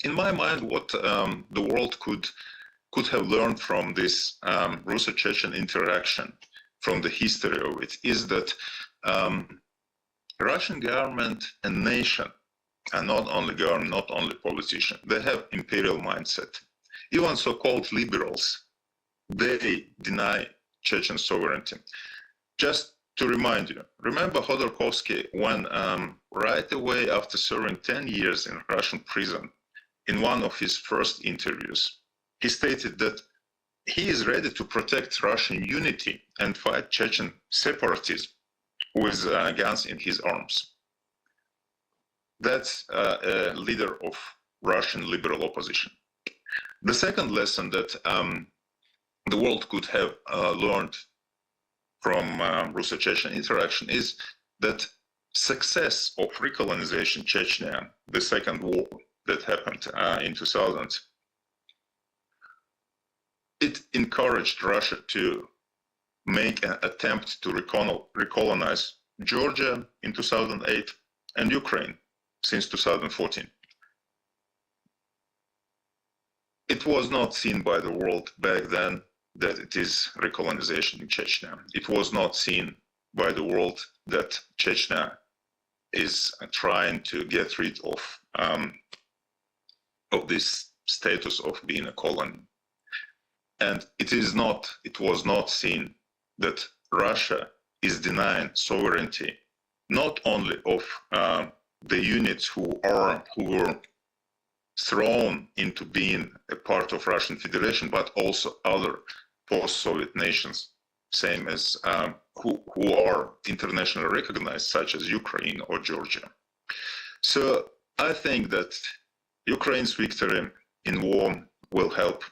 Speaker 1: in my mind, what the world could have learned from this Russo-Chechen interaction, from the history of it, is that Russian government and nation, and not only government, not only politicians, they have imperial mindset. Even so-called liberals, they deny Chechen sovereignty. Just to remind you, remember Khodorkovsky when right away after serving 10 years in Russian prison, in one of his first interviews, he stated that he is ready to protect Russian unity and fight Chechen separatism with guns in his arms. That's a leader of Russian liberal opposition. The second lesson that the world could have learned from Russo-Chechen interaction is that success of recolonization Chechnya, the second war that happened in 2000, it encouraged Russia to make an attempt to recolonize Georgia in 2008 and Ukraine since 2014. It was not seen by the world back then that it is recolonization in Chechnya. It was not seen by the world that Chechnya is trying to get rid of this status of being a colony. And it was not seen that Russia is denying sovereignty, not only of the units who were thrown into being a part of Russian Federation, but also other post-Soviet nations, same as who are internationally recognized, such as Ukraine or Georgia. So I think that Ukraine's victory in war will help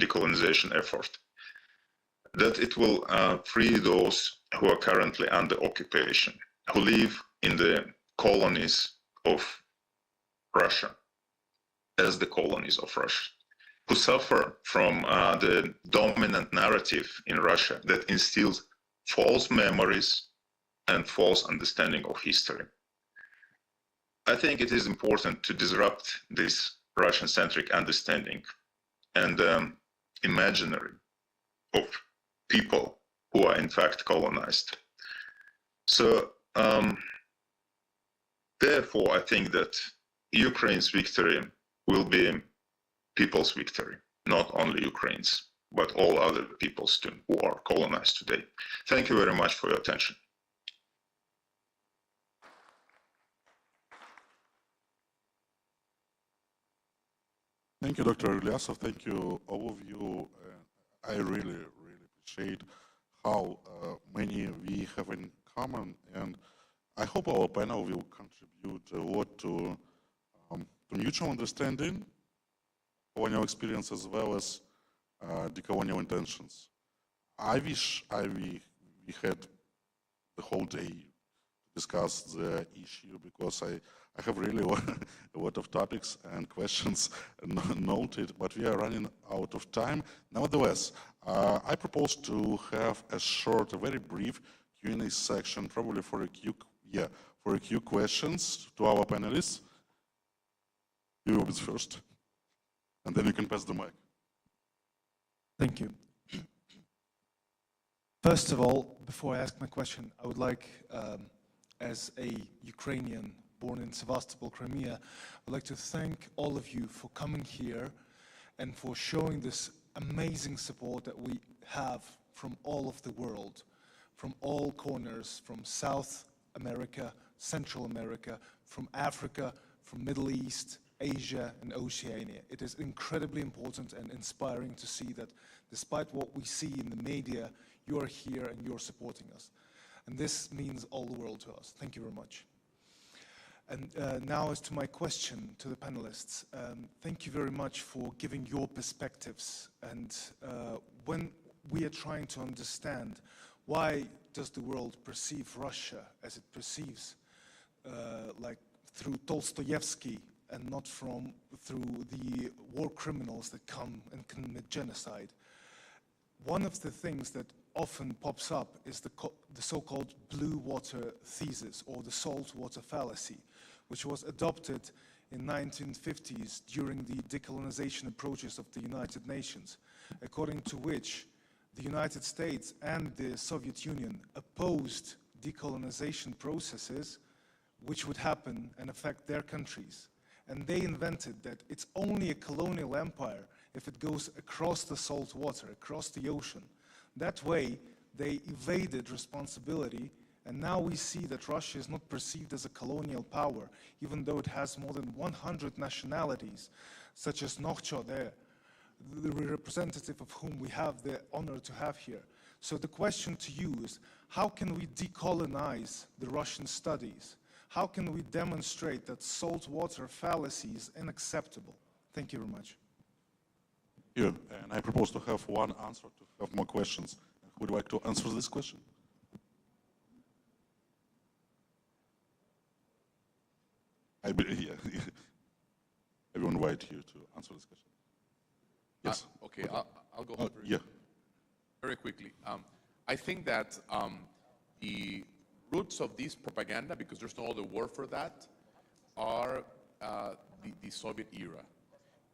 Speaker 1: decolonization effort, that it will free those who are currently under occupation, who live in the colonies of Russia, as the colonies of Russia, who suffer from the dominant narrative in Russia that instills false memories and false understanding of history. I think it is important to disrupt this Russian-centric understanding and imaginary of people who are in fact colonized. So therefore, I think that Ukraine's victory will be people's victory, not only Ukraine's, but all other peoples too who are colonized today. Thank you very much for your attention.
Speaker 11: Thank you, Dr. Ilyasov. Thank you, all of you. I really, really appreciate how many we have in common, and I hope our panel will contribute a lot to mutual understanding, colonial experience, as well as decolonial intentions. I wish we had the whole day to discuss the issue, because I have really a lot of topics and questions noted, but we are running out of time. Nevertheless, I propose to have a short, a very brief Q&A section, probably for a few questions to our panelists. You will be first, and then you can pass the mic.
Speaker 3: Thank you. First of all, before I ask my question, I would like, as a Ukrainian born in Sevastopol, Crimea, I would like to thank all of you for coming here and for showing this amazing support that we have from all of the world, from all corners, from South America, Central America, from Africa, from Middle East, Asia, and Oceania. It is incredibly important and inspiring to see that despite what we see in the media, you are here and you're supporting us. And this means all the world to us. Thank you very much. And now as to my question to the panelists, thank you very much for giving your perspectives. And when we are trying to understand why does the world perceive Russia as it perceives, like through Dostoevsky,
Speaker 5: and not through the war criminals that come and commit genocide. One of the things that often pops up is the so-called blue water thesis, or the salt water fallacy, which was adopted in 1950s during the decolonization approaches of the United Nations, according to which the United States and the Soviet Union opposed decolonization processes which would happen and affect their countries. And they invented that it's only a colonial empire if it goes across the salt water, across the ocean. That way, they evaded responsibility, and now we see that Russia is not perceived as a colonial power, even though it has more than 100 nationalities, such as Nokhcho there, the representative of whom we have the honor to have here. So the question to you is, how can we decolonize the Russian studies? How can we demonstrate that saltwater fallacy is unacceptable? Thank you very much.
Speaker 11: Yeah, and I propose to have one answer, to have more questions. Would you like to answer this question? I will invite you to answer this question. Yes.
Speaker 13: Okay, I'll go over
Speaker 11: yeah.
Speaker 13: Very quickly. I think that the roots of this propaganda, because there's no other word for that, are the Soviet era.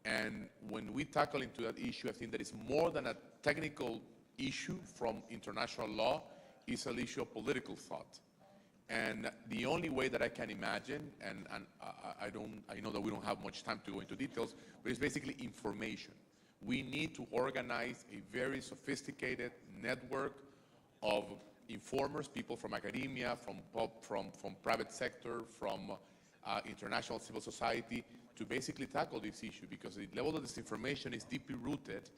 Speaker 13: And when we tackle into that issue, I think that it's more than a technical issue from international law, it's an issue of political thought. And the only way that I can imagine, and I know that we don't have much time to go into details, but it's basically information. We need to organize a very sophisticated network of informers, people from academia, from private sector, from international civil society, to basically tackle this issue, because the level of disinformation is deeply rooted.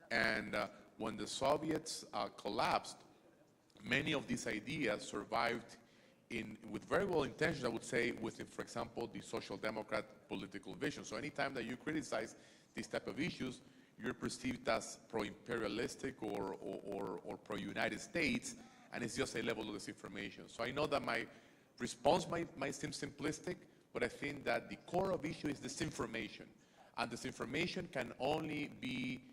Speaker 13: And when the Soviets collapsed, many of these ideas survived with very well intentions, I would say, within, for example, the social democrat political vision. So anytime that you criticize these type of issues, you're perceived as pro-imperialistic or pro-United States, and it's just a level of disinformation. So I know that my response might seem simplistic, but I think that the core of issue is disinformation. And disinformation can only be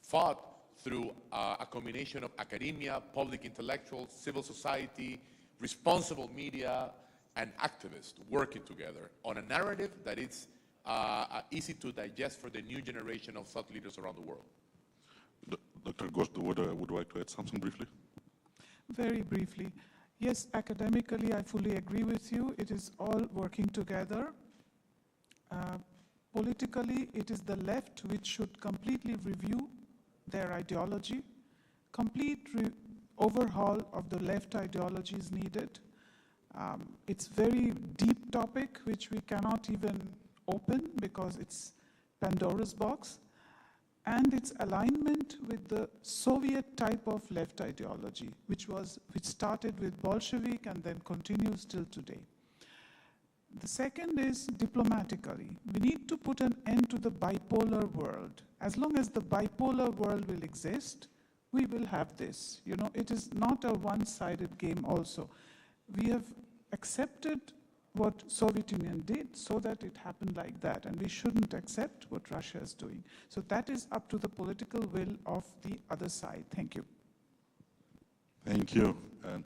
Speaker 13: fought through a combination of academia, public intellectuals, civil society, responsible media, and activists working together on a narrative that is easy to digest for the new generation of thought leaders around the world.
Speaker 11: Dr. Gost, would you like to add something briefly?
Speaker 12: Very briefly. Yes, academically, I fully agree with you. It is all working together. Politically, it is the left which should completely review their ideology. Complete overhaul of the left ideology is needed. It's very deep topic which we cannot even open because it's Pandora's box. And its alignment with the Soviet type of left ideology, which started with Bolshevik and then continues till today. The second is diplomatically. We need to put an end to the bipolar world. As long as the bipolar world will exist, we will have this. You know, it is not a one-sided game also. We have accepted what Soviet Union did so that it happened like that, and we shouldn't accept what Russia is doing. So that is up to the political will of the other side. Thank you.
Speaker 11: Thank you. And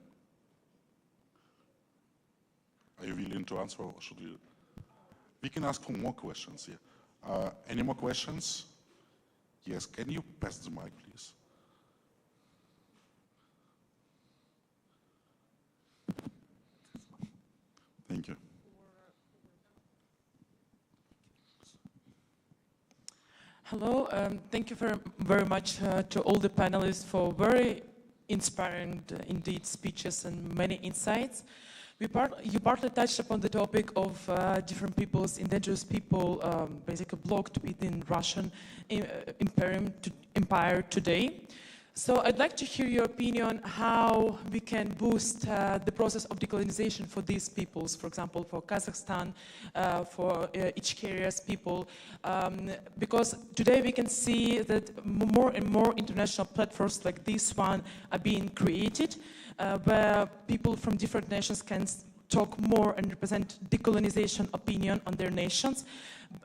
Speaker 11: are you willing to answer, or should we? We can ask for more questions here. Any more questions? Yes, can you pass the mic, please? Thank you.
Speaker 15: Hello, thank you very much to all the panelists for very inspiring indeed speeches and many insights. You partly touched upon the topic of different peoples, indigenous people, basically blocked within Russian empire today. So I'd like to hear your opinion how we can boost the process of decolonization for these peoples, for example, for Kazakhstan, for Ichkeria's people, because today we can see that more and more international platforms like this one are being created, where people from different nations can talk more and represent decolonization opinion on their nations.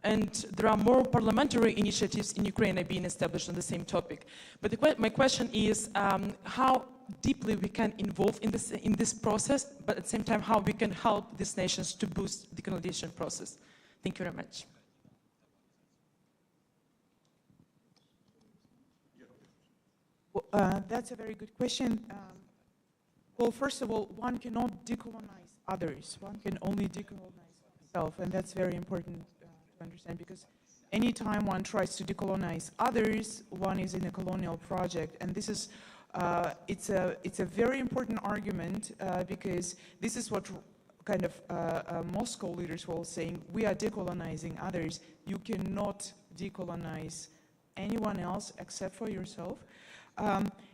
Speaker 15: And there are more parliamentary initiatives in Ukraine being established on the same topic. But my question is how deeply we can involve in this process, but at the same time how we can help these nations to boost the decolonization process. Thank you very much.
Speaker 9: Well, that's a very good question. Well, first of all, one cannot decolonize others. One can only decolonize oneself, and that's very important to understand, because anytime one tries to decolonize others, one is in a colonial project, and this is it's a very important argument because this is what kind of Moscow leaders were saying: we are decolonizing others. You cannot decolonize anyone else except for yourself.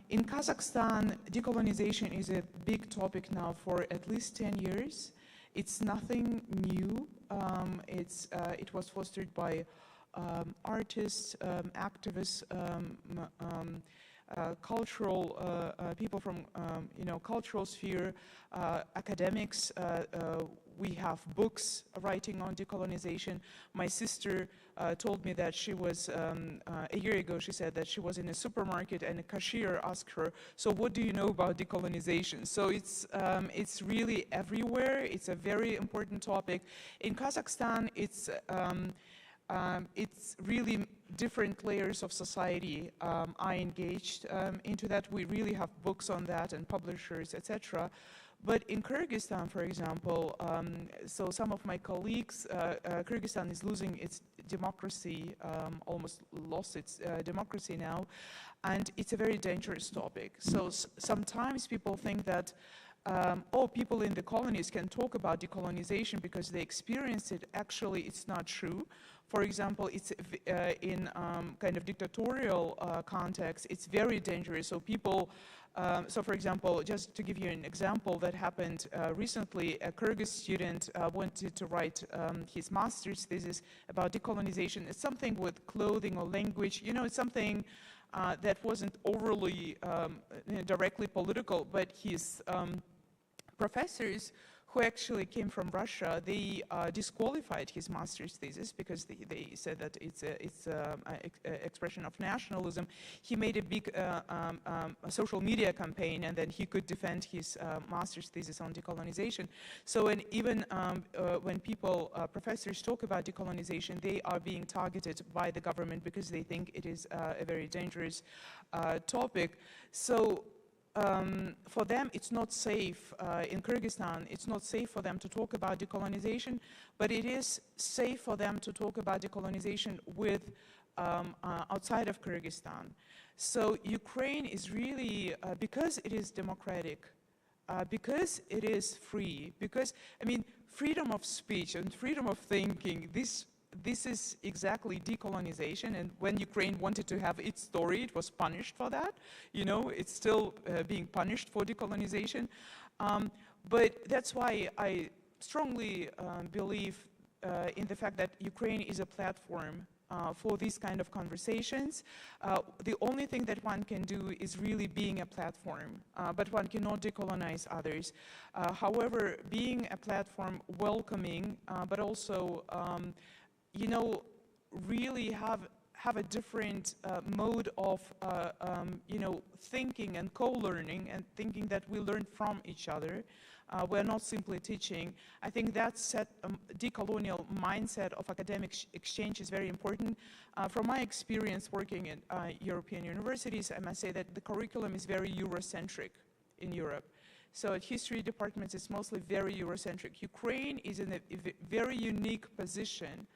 Speaker 9: In Kazakhstan, decolonization is a big topic now for at least 10 years. It's nothing new. It was fostered by artists, activists, cultural people from cultural sphere, academics. We have books writing on decolonization. My sister told me that she was, a year ago, she said that she was in a supermarket and a cashier asked her, so what do you know about decolonization? So it's really everywhere. It's a very important topic. In Kazakhstan, it's really different layers of society are engaged into that. We really have books on that and publishers, etc. But in Kyrgyzstan, for example, so some of my colleagues, Kyrgyzstan is losing its democracy, almost lost its democracy now, and it's a very dangerous topic. So sometimes people think that people in the colonies can talk about decolonization because they experienced it. Actually, it's not true. For example, it's in kind of dictatorial context, it's very dangerous. So people, so for example, just to give you an example that happened recently, a Kyrgyz student wanted to write his master's thesis about decolonization. It's something with clothing or language, it's something that wasn't overly directly political, but his professors who actually came from Russia, they disqualified his master's thesis because they said that it's an expression of nationalism. He made a big social media campaign, and then he could defend his master's thesis on decolonization. So even when people, professors talk about decolonization, they are being targeted by the government because they think it is a very dangerous topic. So for them, it's not safe. In Kyrgyzstan, it's not safe for them to talk about decolonization, but it is safe for them to talk about decolonization with outside of Kyrgyzstan. So Ukraine is really, because it is democratic, because it is free, because, freedom of speech and freedom of thinking, this is exactly decolonization, and when Ukraine wanted to have its story, it was punished for that. It's still being punished for decolonization. But that's why I strongly believe in the fact that Ukraine is a platform for these kind of conversations. The only thing that one can do is really being a platform, but one cannot decolonize others. However, being a platform, welcoming, but also really have a different mode of thinking and co-learning, and thinking that we learn from each other. We're not simply teaching. I think that decolonial mindset of academic exchange is very important. From my experience working in European universities, I must say that the curriculum is very Eurocentric in Europe. So at history departments, it's mostly very Eurocentric. Ukraine is in a very unique position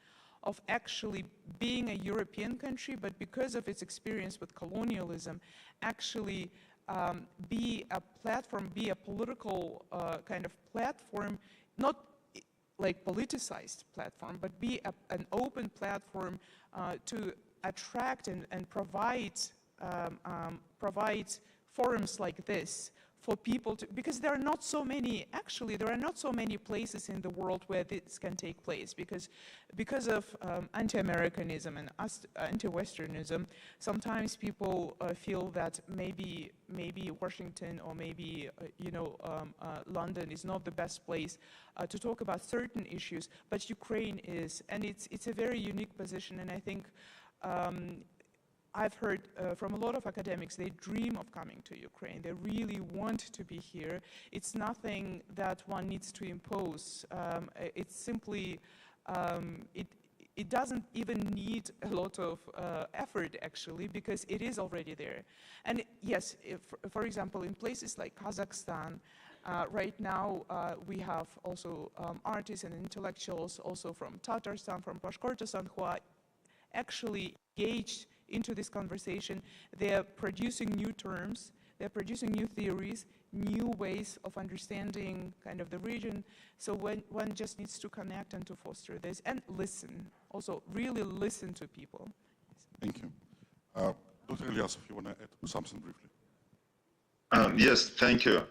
Speaker 9: of actually being a European country, but because of its experience with colonialism, actually be a platform, be a political kind of platform, not like politicized platform, but be an open platform to attract and provide forums like this for people to, because there are not so many, actually, there are not so many places in the world where this can take place, because of anti-Americanism and anti-Westernism, sometimes people feel that maybe Washington or maybe, London is not the best place to talk about certain issues, but Ukraine is, and it's a very unique position, and I think I've heard from a lot of academics, they dream of coming to Ukraine. They really want to be here. It's nothing that one needs to impose. It's simply, it doesn't even need a lot of effort, actually, because it is already there. And yes, for example, in places like Kazakhstan, right now we have also artists and intellectuals also from Tatarstan, from Bashkortostan, who are actually engaged into this conversation. They're producing new terms, they're producing new theories, new ways of understanding kind of the region. So one just needs to connect and to foster this and listen, also really listen to people.
Speaker 11: Thank you. Dr. Ilyasov, you want to add something briefly?
Speaker 1: Yes, thank you.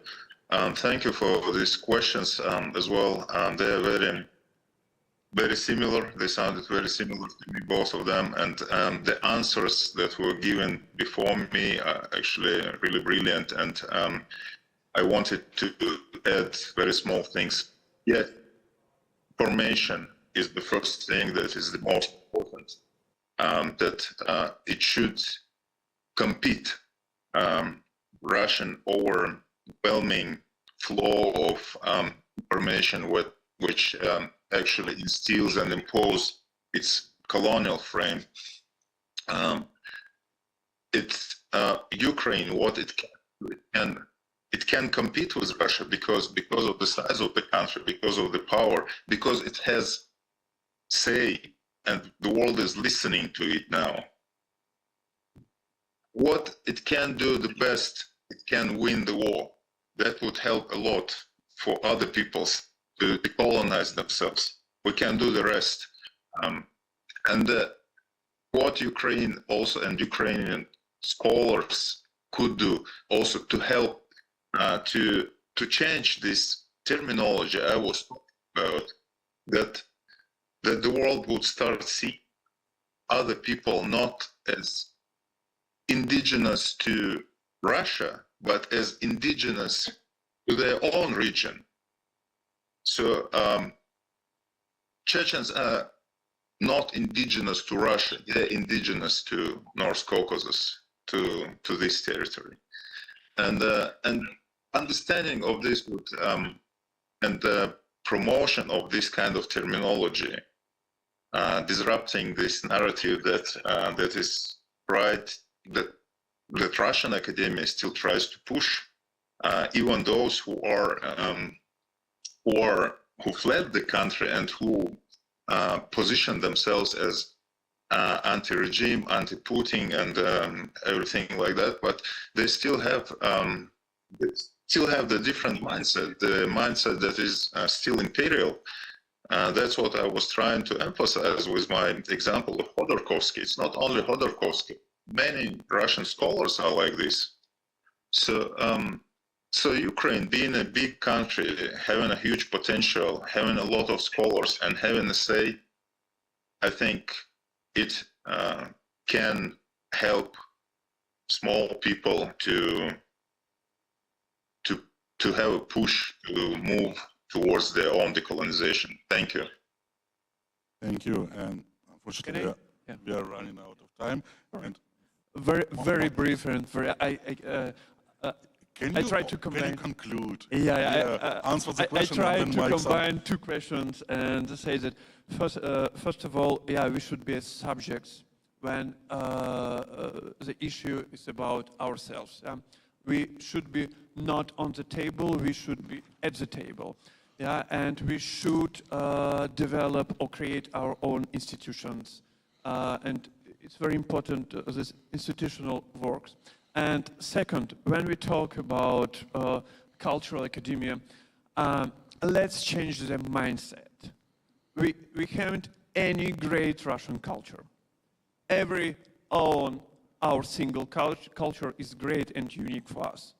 Speaker 1: Thank you for these questions as well. They are very similar. They sounded very similar to me, both of them. And the answers that were given before me are actually really brilliant. And I wanted to add very small things. Yes, formation is the first thing that is the most important. That it should compete Russian overwhelming flow of information which actually instills and imposes its colonial frame. It's Ukraine, what it can compete with Russia because of the size of the country, because of the power, because it has say, and the world is listening to it now. What it can do the best, it can win the war. That would help a lot for other peoples to decolonize themselves. We can do the rest. What Ukraine also and Ukrainian scholars could do also to help to change this terminology I was talking about, that the world would start seeing other people not as indigenous to Russia, but as indigenous to their own region. So Chechens are not indigenous to Russia, they're indigenous to North Caucasus, to this territory. And understanding of this would, and the promotion of this kind of terminology, disrupting this narrative that is right, that Russian academia still tries to push, even those who fled the country and who position themselves as anti-regime, anti-Putin, and everything like that. But they still have the different mindset, the mindset that is still imperial. That's what I was trying to emphasize with my example of Khodorkovsky. It's not only Khodorkovsky. Many Russian scholars are like this. So Ukraine, being a big country, having a huge potential, having a lot of scholars, and having a say, I think it can help small people to have a push to move towards their own decolonization. Thank you.
Speaker 11: Thank you. And unfortunately, we are running out of time. And
Speaker 3: very brief and very. I try to combine.
Speaker 11: Can you conclude?
Speaker 3: Answer
Speaker 11: the question.
Speaker 3: I try to combine two questions and say that first of all, we should be subjects when the issue is about ourselves. We should be not on the table. We should be at the table. And we should develop or create our own institutions. And it's very important this institutional works. And second, when we talk about cultural academia, let's change the mindset. We haven't any great Russian culture. Every our single culture is great and unique for us.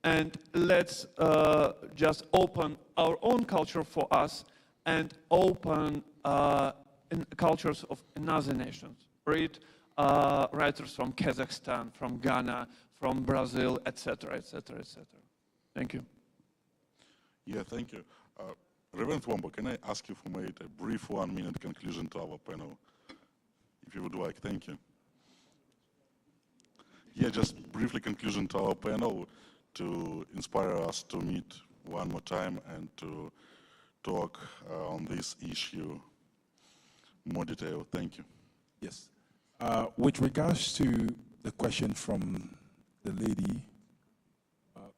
Speaker 3: and let's just open our own culture for us and open cultures of another nations. Read writers from Kazakhstan, from Ghana, from Brazil, etc., etc., etc. Thank you.
Speaker 11: Yeah, thank you. Reverend Wombo, can I ask you for a brief 1-minute conclusion to our panel? If you would like, thank you. Yeah, just briefly conclusion to our panel to inspire us to meet one more time and to talk on this issue more detail. Thank you.
Speaker 10: Yes. With regards to the question from the lady,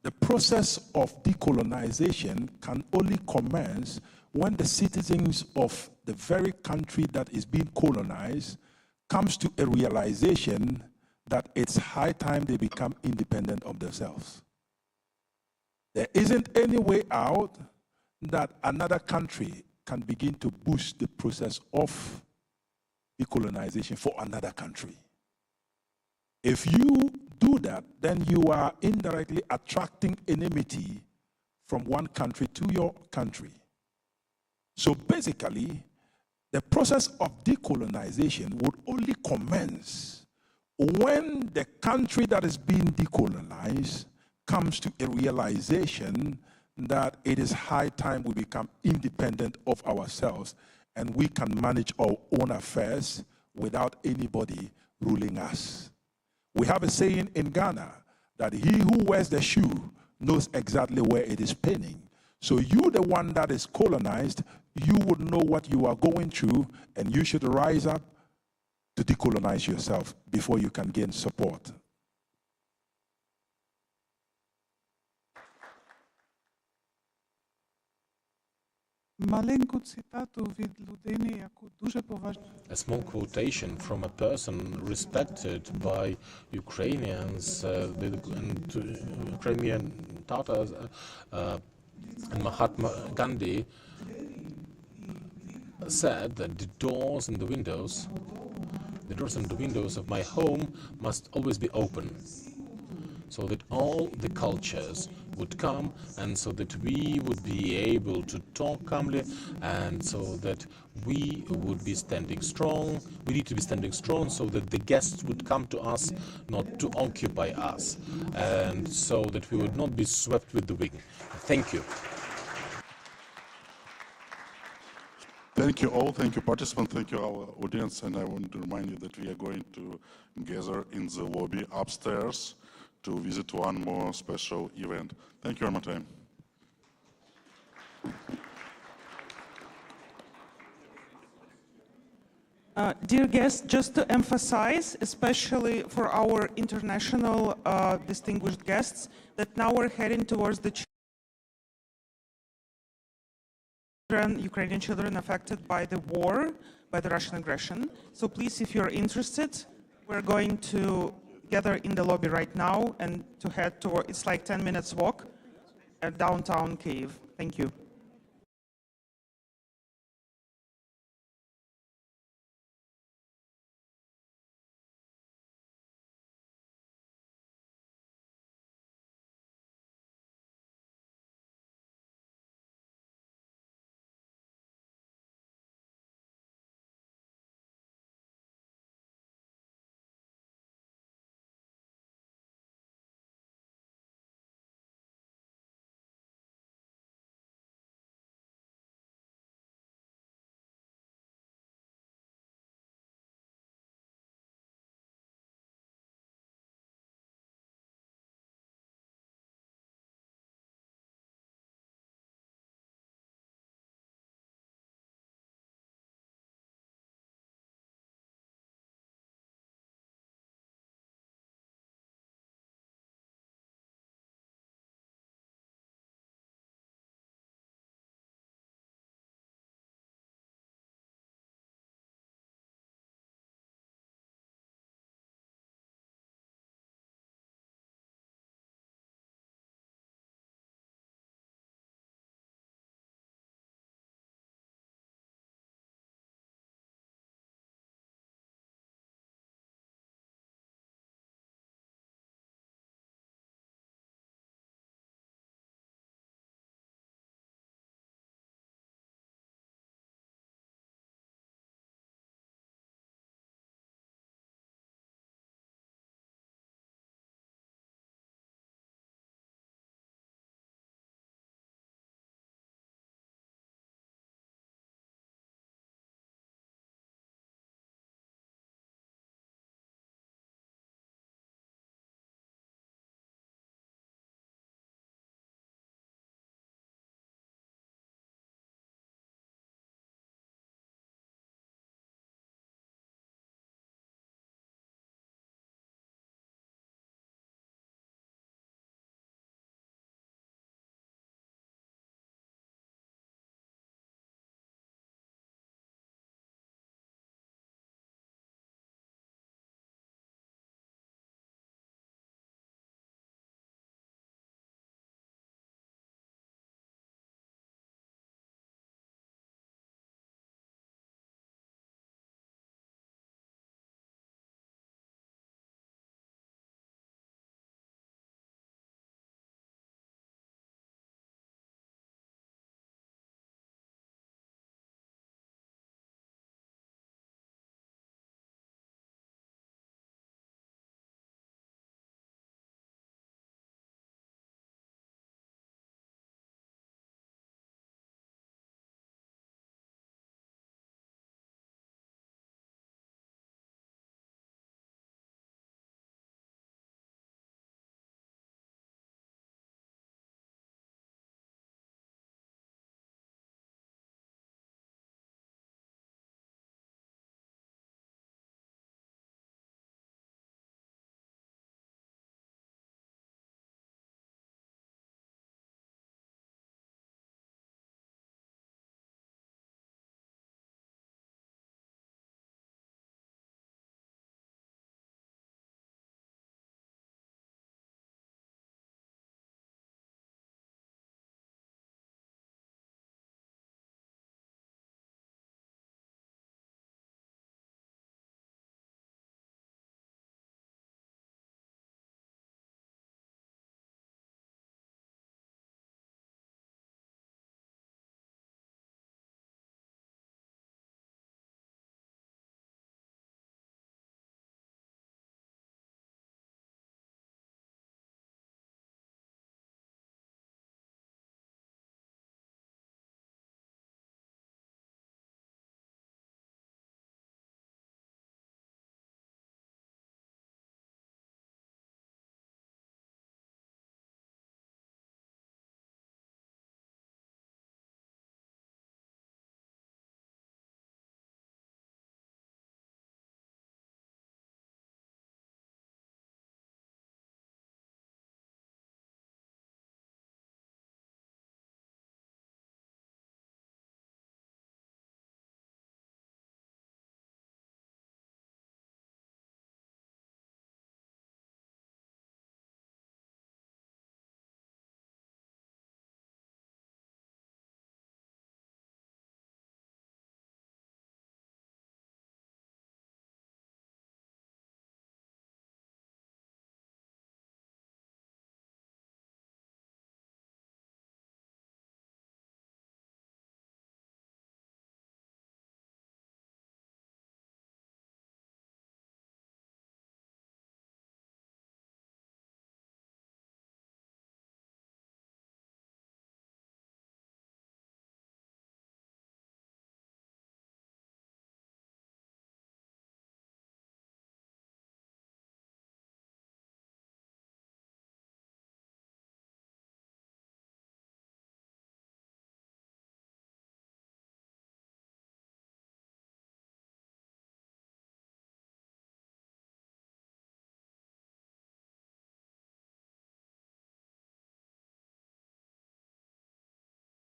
Speaker 10: the process of decolonization can only commence when the citizens of the very country that is being colonized comes to a realization that it's high time they become independent of themselves. There isn't any way out that another country can begin to boost the process of decolonization for another country. If you do that, then you are indirectly attracting enmity from one country to your country. So basically, the process of decolonization would only commence when the country that is being decolonized comes to a realization that it is high time we become independent of ourselves and we can manage our own affairs without anybody ruling us. We have a saying in Ghana that he who wears the shoe knows exactly where it is pinning. So you, the one that is colonized, you would know what you are going through, and you should rise up to decolonize yourself before you can gain support.
Speaker 7: A small quotation from a person respected by Ukrainians, and Crimean Tatars, and Mahatma Gandhi said that the doors and the windows of my home must always be open, so that all the cultures would come, and so that we would be able to talk calmly, and so that we would be standing strong. We need to be standing strong so that the guests would come to us, not to occupy us, and so that we would not be swept with the wind. Thank you.
Speaker 11: Thank you all, thank you participants, thank you our audience, and I want to remind you that we are going to gather in the lobby upstairs to visit one more special event. Thank you very much.
Speaker 12: Dear guests, just to emphasize, especially for our international distinguished guests, that now we're heading towards the Ukrainian children affected by the war, by the Russian aggression. So please, if you're interested, we're going to gather in the lobby right now and to head toward, it's like 10 minutes walk at downtown Kyiv. Thank you.